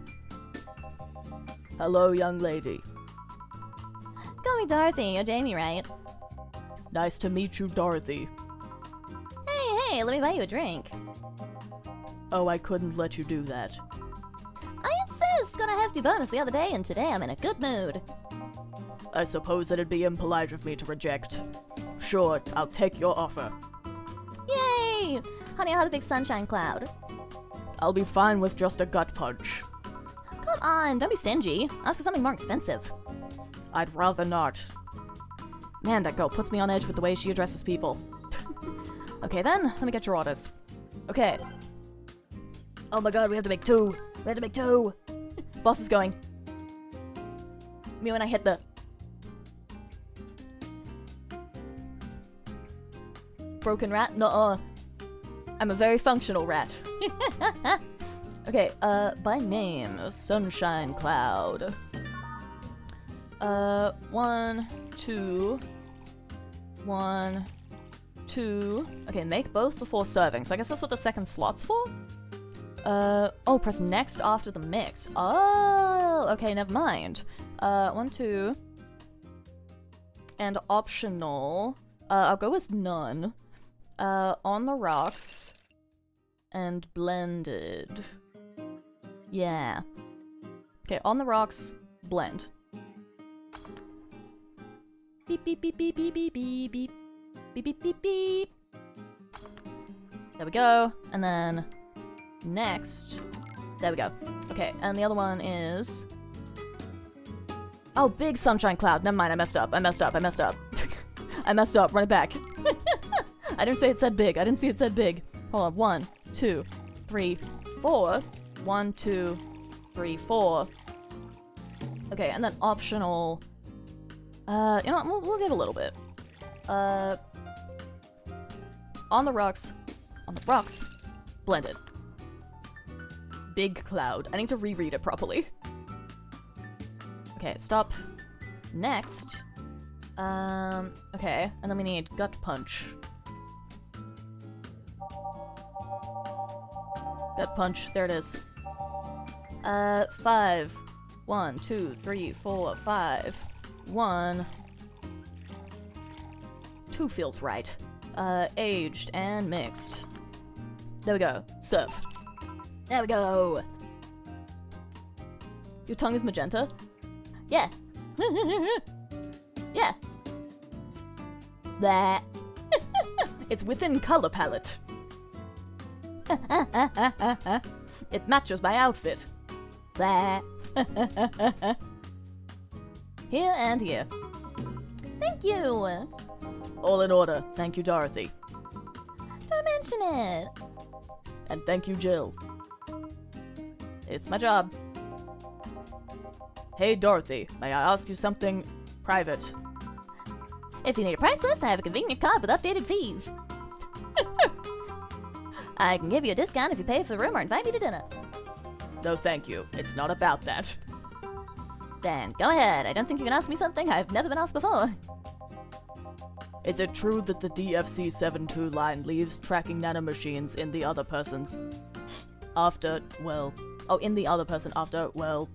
Hello, young lady. Call me Dorothy, you're Jamie, right? Nice to meet you, Dorothy. Hey, let me buy you a drink. Oh, I couldn't let you do that. I insist! Got a hefty bonus the other day, and today I'm in a good mood. I suppose it'd be impolite of me to reject. Sure, I'll take your offer. Yay! Honey, I'll have a big sunshine cloud. I'll be fine with just a gut punch. Come on, don't be stingy. Ask for something more expensive. I'd rather not. Man, that girl puts me on edge with the way she addresses people. Okay then, let me get your orders. Okay. Oh my god, we have to make two. We have to make two. Boss is going. Me when I hit the... Broken rat? Nuh-uh. I'm a very functional rat. Okay, by name, Sunshine Cloud. 1, 2. 1, 2. Okay, make both before serving. So I guess that's what the second slot's for? Oh, press next after the mix. Oh, okay, never mind. 1, 2. And optional. I'll go with none. On the rocks. And blended. Yeah. Okay, on the rocks, blend. Beep, beep, beep, beep, beep, beep, beep, beep. Beep, beep, beep, beep. There we go. And then next. There we go. Okay, and the other one is... Oh, big sunshine cloud. Never mind, I messed up. I messed up. I messed up. Run it back. I didn't say it said big. I didn't see it said big. Hold on. 1, 2, 3, 4. 1, 2, 3, 4. Okay, and then optional... you know what? We'll give a little bit. On the rocks. Blended. Big cloud. I need to reread it properly. Okay, stop. Next. Okay, and then we need gut punch. Gut punch, there it is. 5. 1, 2, 3, 4, 5. 1. 2 feels right. Aged and mixed. There we go. Serve. There we go. Your tongue is magenta? Yeah. Yeah. That. It's within color palette. It matches my outfit. That. Here and here. Thank you! All in order. Thank you, Dorothy. Don't mention it! And thank you, Jill. It's my job. Hey, Dorothy, may I ask you something private? If you need a price list, I have a convenient card with updated fees. I can give you a discount if you pay for the room or invite me to dinner. No, thank you. It's not about that. Then, go ahead. I don't think you can ask me something I've never been asked before. Is it true that the DFC-72 line leaves tracking nanomachines in the other person's... after, well... Oh, in the other person after, well...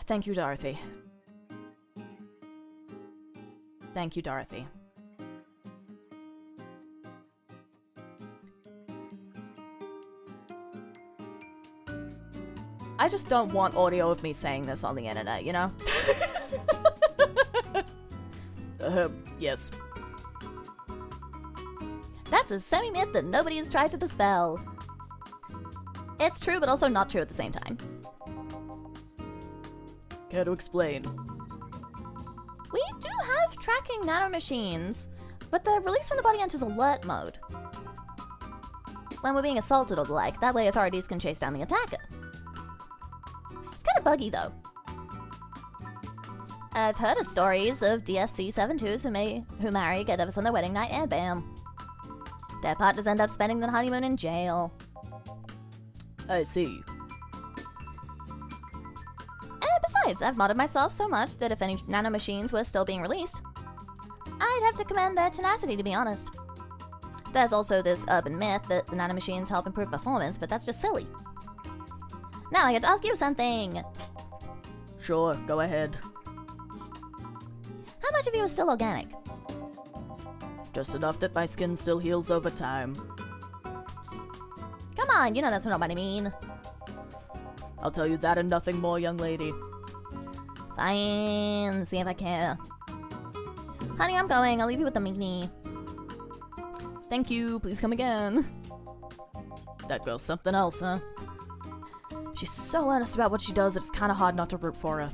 Thank you, Dorothy. Thank you, Dorothy. I just don't want audio of me saying this on the internet, you know? Yes. That's a semi-myth that nobody has tried to dispel. It's true, but also not true at the same time. Care to explain? We do have tracking nanomachines. But the release from the body enters alert mode when we're being assaulted or the like. That way authorities can chase down the attacker. It's kind of buggy though. I've heard of stories of DFC 7-2s who marry, get divorced on their wedding night, and bam. Their partners end up spending the honeymoon in jail. I see. And besides, I've modded myself so much that if any nanomachines were still being released, I'd have to commend their tenacity, to be honest. There's also this urban myth that the nanomachines help improve performance, but that's just silly. Now I get to ask you something. Sure, go ahead. How much of you is still organic? Just enough that my skin still heals over time. Come on, you know that's not what I mean. I'll tell you that and nothing more, young lady. Fine, see if I care. Honey, I'm going. I'll leave you with the Migney. Thank you, please come again. That girl's something else, huh? She's so earnest about what she does that it's kinda hard not to root for her.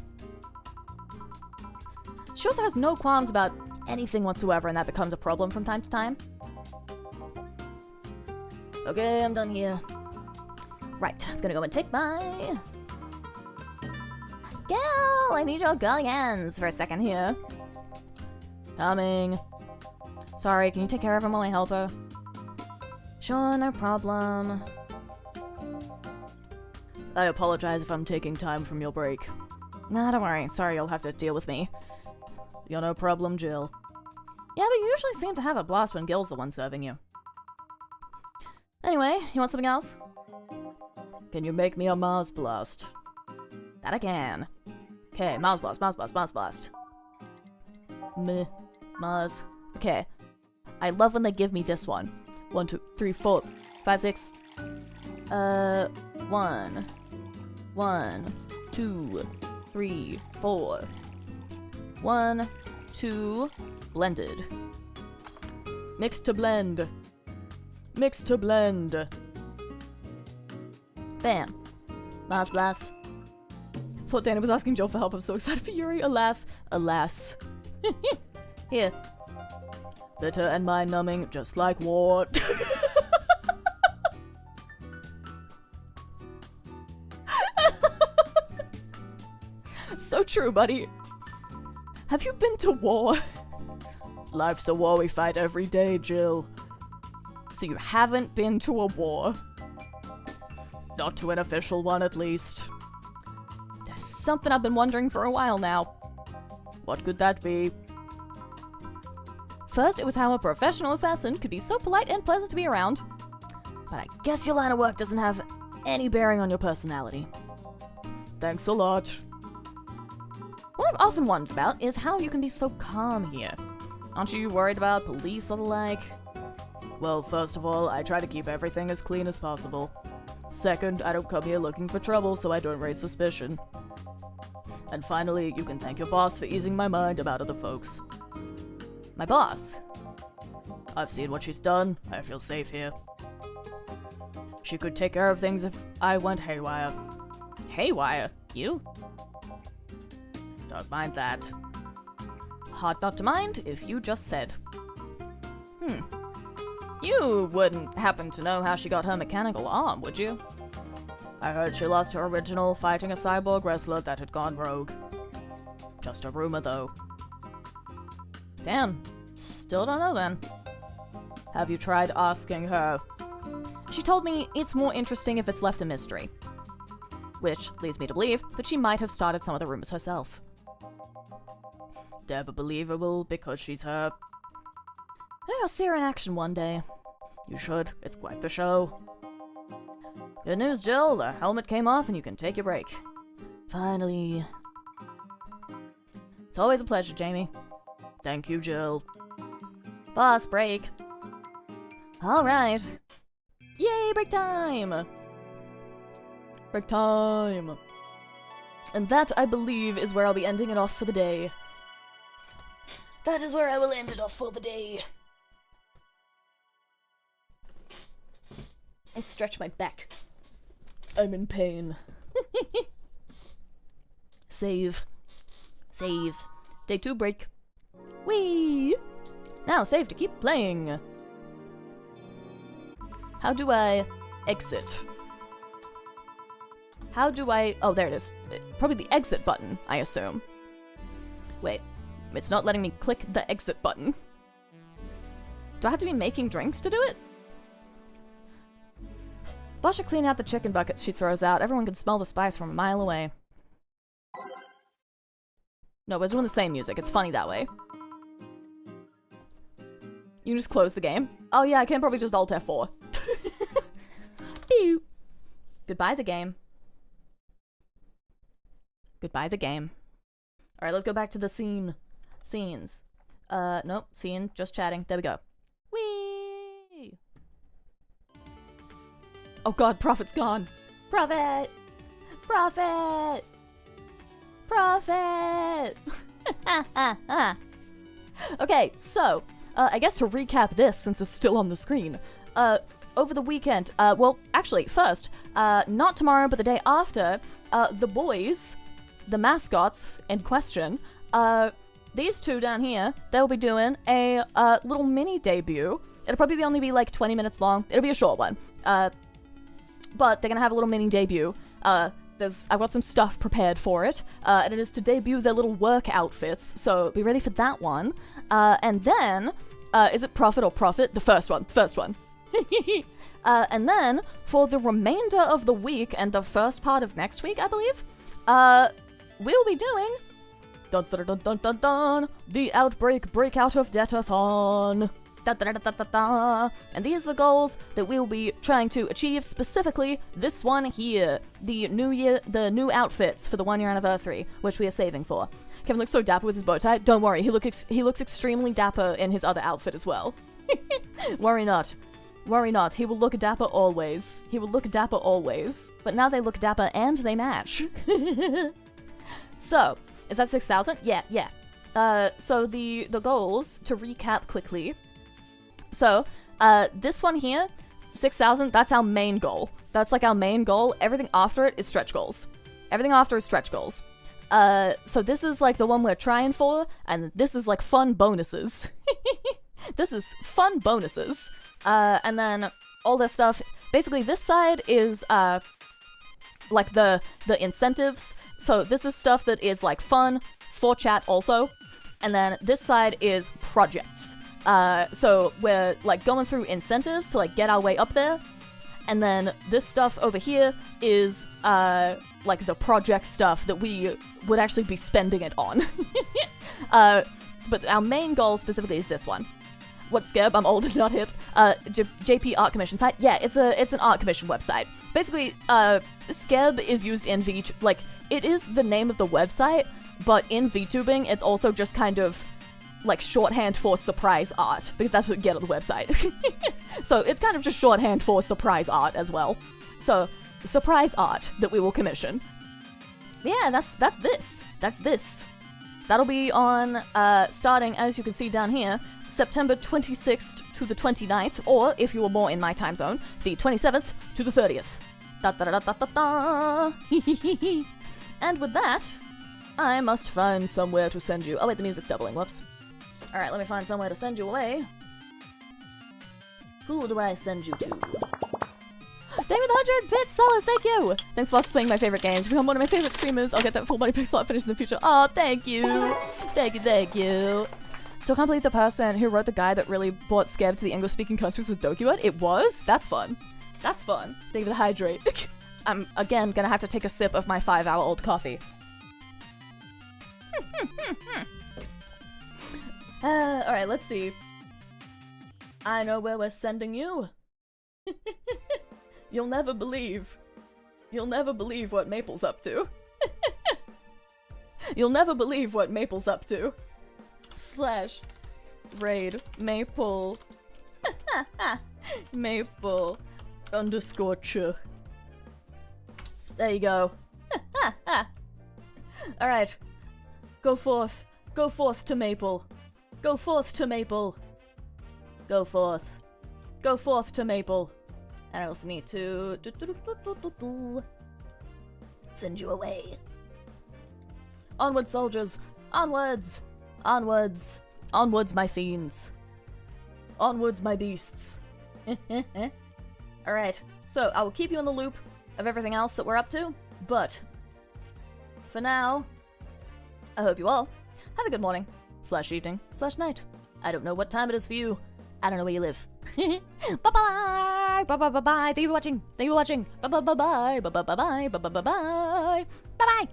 She also has no qualms about anything whatsoever, and that becomes a problem from time to time. Okay, I'm done here. Right, I'm gonna go and take my... Girl, I need your girly hands for a second here. Coming. Sorry, can you take care of him while I help her? Sure, no problem. I apologize if I'm taking time from your break. Nah, don't worry. Sorry, you'll have to deal with me. You're no problem, Jill. Yeah, but you usually seem to have a blast when Gil's the one serving you. Anyway, you want something else? Can you make me a Mars Blast? That I can. Okay, Mars Blast, Mars Blast, Mars Blast. Meh. Mars. Okay. I love when they give me this one. 1, 2, 3, 4, 5, 6. 1, 2, 3, 4. 1, 2, blended. Mix to blend. Mix to blend. Bam. Mars Blast. Thought Dana was asking Jill for help. I'm so excited for Yuri. Alas. Alas. Here. Bitter and mind-numbing, just like war. So true, buddy. Have you been to war? Life's a war we fight every day, Jill. So you haven't been to a war? Not to an official one, at least. There's something I've been wondering for a while now. What could that be? First, it was how a professional assassin could be so polite and pleasant to be around. But I guess your line of work doesn't have any bearing on your personality. Thanks a lot. What I've often wondered about is how you can be so calm here. Aren't you worried about police or the like? Well, first of all, I try to keep everything as clean as possible. Second, I don't come here looking for trouble, so I don't raise suspicion. And finally, you can thank your boss for easing my mind about other folks. My boss? I've seen what she's done. I feel safe here. She could take care of things if I went haywire. Haywire? You? Don't mind that. Hard not to mind if you just said. You wouldn't happen to know how she got her mechanical arm, would you? I heard she lost her original fighting a cyborg wrestler that had gone rogue. Just a rumor, though. Damn. Still don't know then. Have you tried asking her? She told me it's more interesting if it's left a mystery. Which leads me to believe that she might have started some of the rumors herself. Never believable because she's her. Maybe I'll see her in action one day. You should. It's quite the show. Good news, Jill. The helmet came off and you can take your break. Finally. It's always a pleasure, Jamie. Thank you, Jill. Boss, break. Alright. Yay, break time! Break time! And that, I believe, is where I'll be ending it off for the day. That is where I will end it off for the day. And stretch my back. I'm in pain. Save. Save. Day 2 break. Whee! Now save to keep playing. How do I exit? How do I... Oh, there it is. Probably the exit button, I assume. Wait. It's not letting me click the exit button. Do I have to be making drinks to do it? Boss should clean out the chicken buckets she throws out. Everyone can smell the spice from a mile away. No, we're doing the same music. It's funny that way. You can just close the game. Oh yeah, I can probably just Alt F4. Pew. Goodbye the game. Goodbye the game. Alright, let's go back to the scenes. Nope, scene, just chatting. There we go. Whee! Oh god, Prophet's gone. Prophet! Prophet! Prophet! Okay, so, I guess to recap this, since it's still on the screen, over the weekend, well, actually, first, not tomorrow, but the day after, the boys, the mascots in question, these two down here, they'll be doing a little mini debut. It'll probably only be like 20 minutes long. It'll be a short one. But they're gonna have a little mini debut. I've got some stuff prepared for it, and it is to debut their little work outfits, so be ready for that one. And then, is it Prophet or Profit? The first one. And then, for the remainder of the week and the first part of next week, I believe, we'll be doing dun, dun, dun, dun, dun, dun, the breakout of datathon. Da, da, da, da, da, da. And these are the goals that we'll be trying to achieve, specifically this one here, the new outfits for the 1 year anniversary, which we are saving for. Kevin looks so dapper with his bow tie. Don't worry, he looks extremely dapper in his other outfit as well. Worry not. Worry not, he will look dapper always. He will look dapper always. But now they look dapper and they match. So, is that 6,000? Yeah. So the goals, to recap quickly. So, this one here, 6,000, that's our main goal. That's like our main goal. Everything after it is stretch goals. Everything after is stretch goals. So this is like the one we're trying for, and this is like fun bonuses. This is fun bonuses. And then all this stuff, basically this side is, like the incentives. So this is stuff that is like fun for chat also. And then this side is projects. So we're like going through incentives to like get our way up there. And then this stuff over here is like the project stuff that we would actually be spending it on. But our main goal specifically is this one. What's Skeb? I'm old and not hip. JP Art Commission site? Yeah, it's an art commission website. Basically, Skeb is used in like, it is the name of the website, but in VTubing, it's also just kind of like shorthand for surprise art, because that's what you get on the website. So it's kind of just shorthand for surprise art as well. So, surprise art that we will commission. Yeah, that's this. That's this. That'll be on, starting, as you can see down here, September 26th to the 29th, or, if you were more in my time zone, the 27th to the 30th. Da da da da da da. And with that, I must find somewhere to send you. Oh wait, the music's doubling, whoops. Alright, let me find somewhere to send you away. Who do I send you to? David 100 bits, Solace, thank you! Thanks for playing my favorite games. Become one of my favorite streamers. I'll get that full money pick slot finished in the future. Oh, thank you! Thank you. Still can't believe the person who wrote the guide that really brought Skeb to the English-speaking countries was Dokibud. It was? That's fun. That's fun. Thank you for the hydrate. I'm, again, gonna have to take a sip of my 5-hour-old coffee. Alright, let's see. I know where we're sending you. You'll never believe. You'll never believe what Maple's up to. You'll never believe what Maple's up to. / raid Maple. Maple _ There you go. Alright. Go forth. Go forth to Maple. Go forth to Maple. Go forth. Go forth to Maple. And I also need to send you away. Onward, soldiers. Onwards. Onwards. Onwards, my fiends. Onwards, my beasts. Alright, so I will keep you in the loop of everything else that we're up to, but for now, I hope you all have a good morning, /evening, /night. I don't know what time it is for you. I don't know where you live. Bye-bye! Bye-bye-bye-bye! Thank you for watching! Thank you for watching! Bye-bye-bye-bye! Bye-bye-bye-bye! Bye-bye-bye-bye! Bye-bye!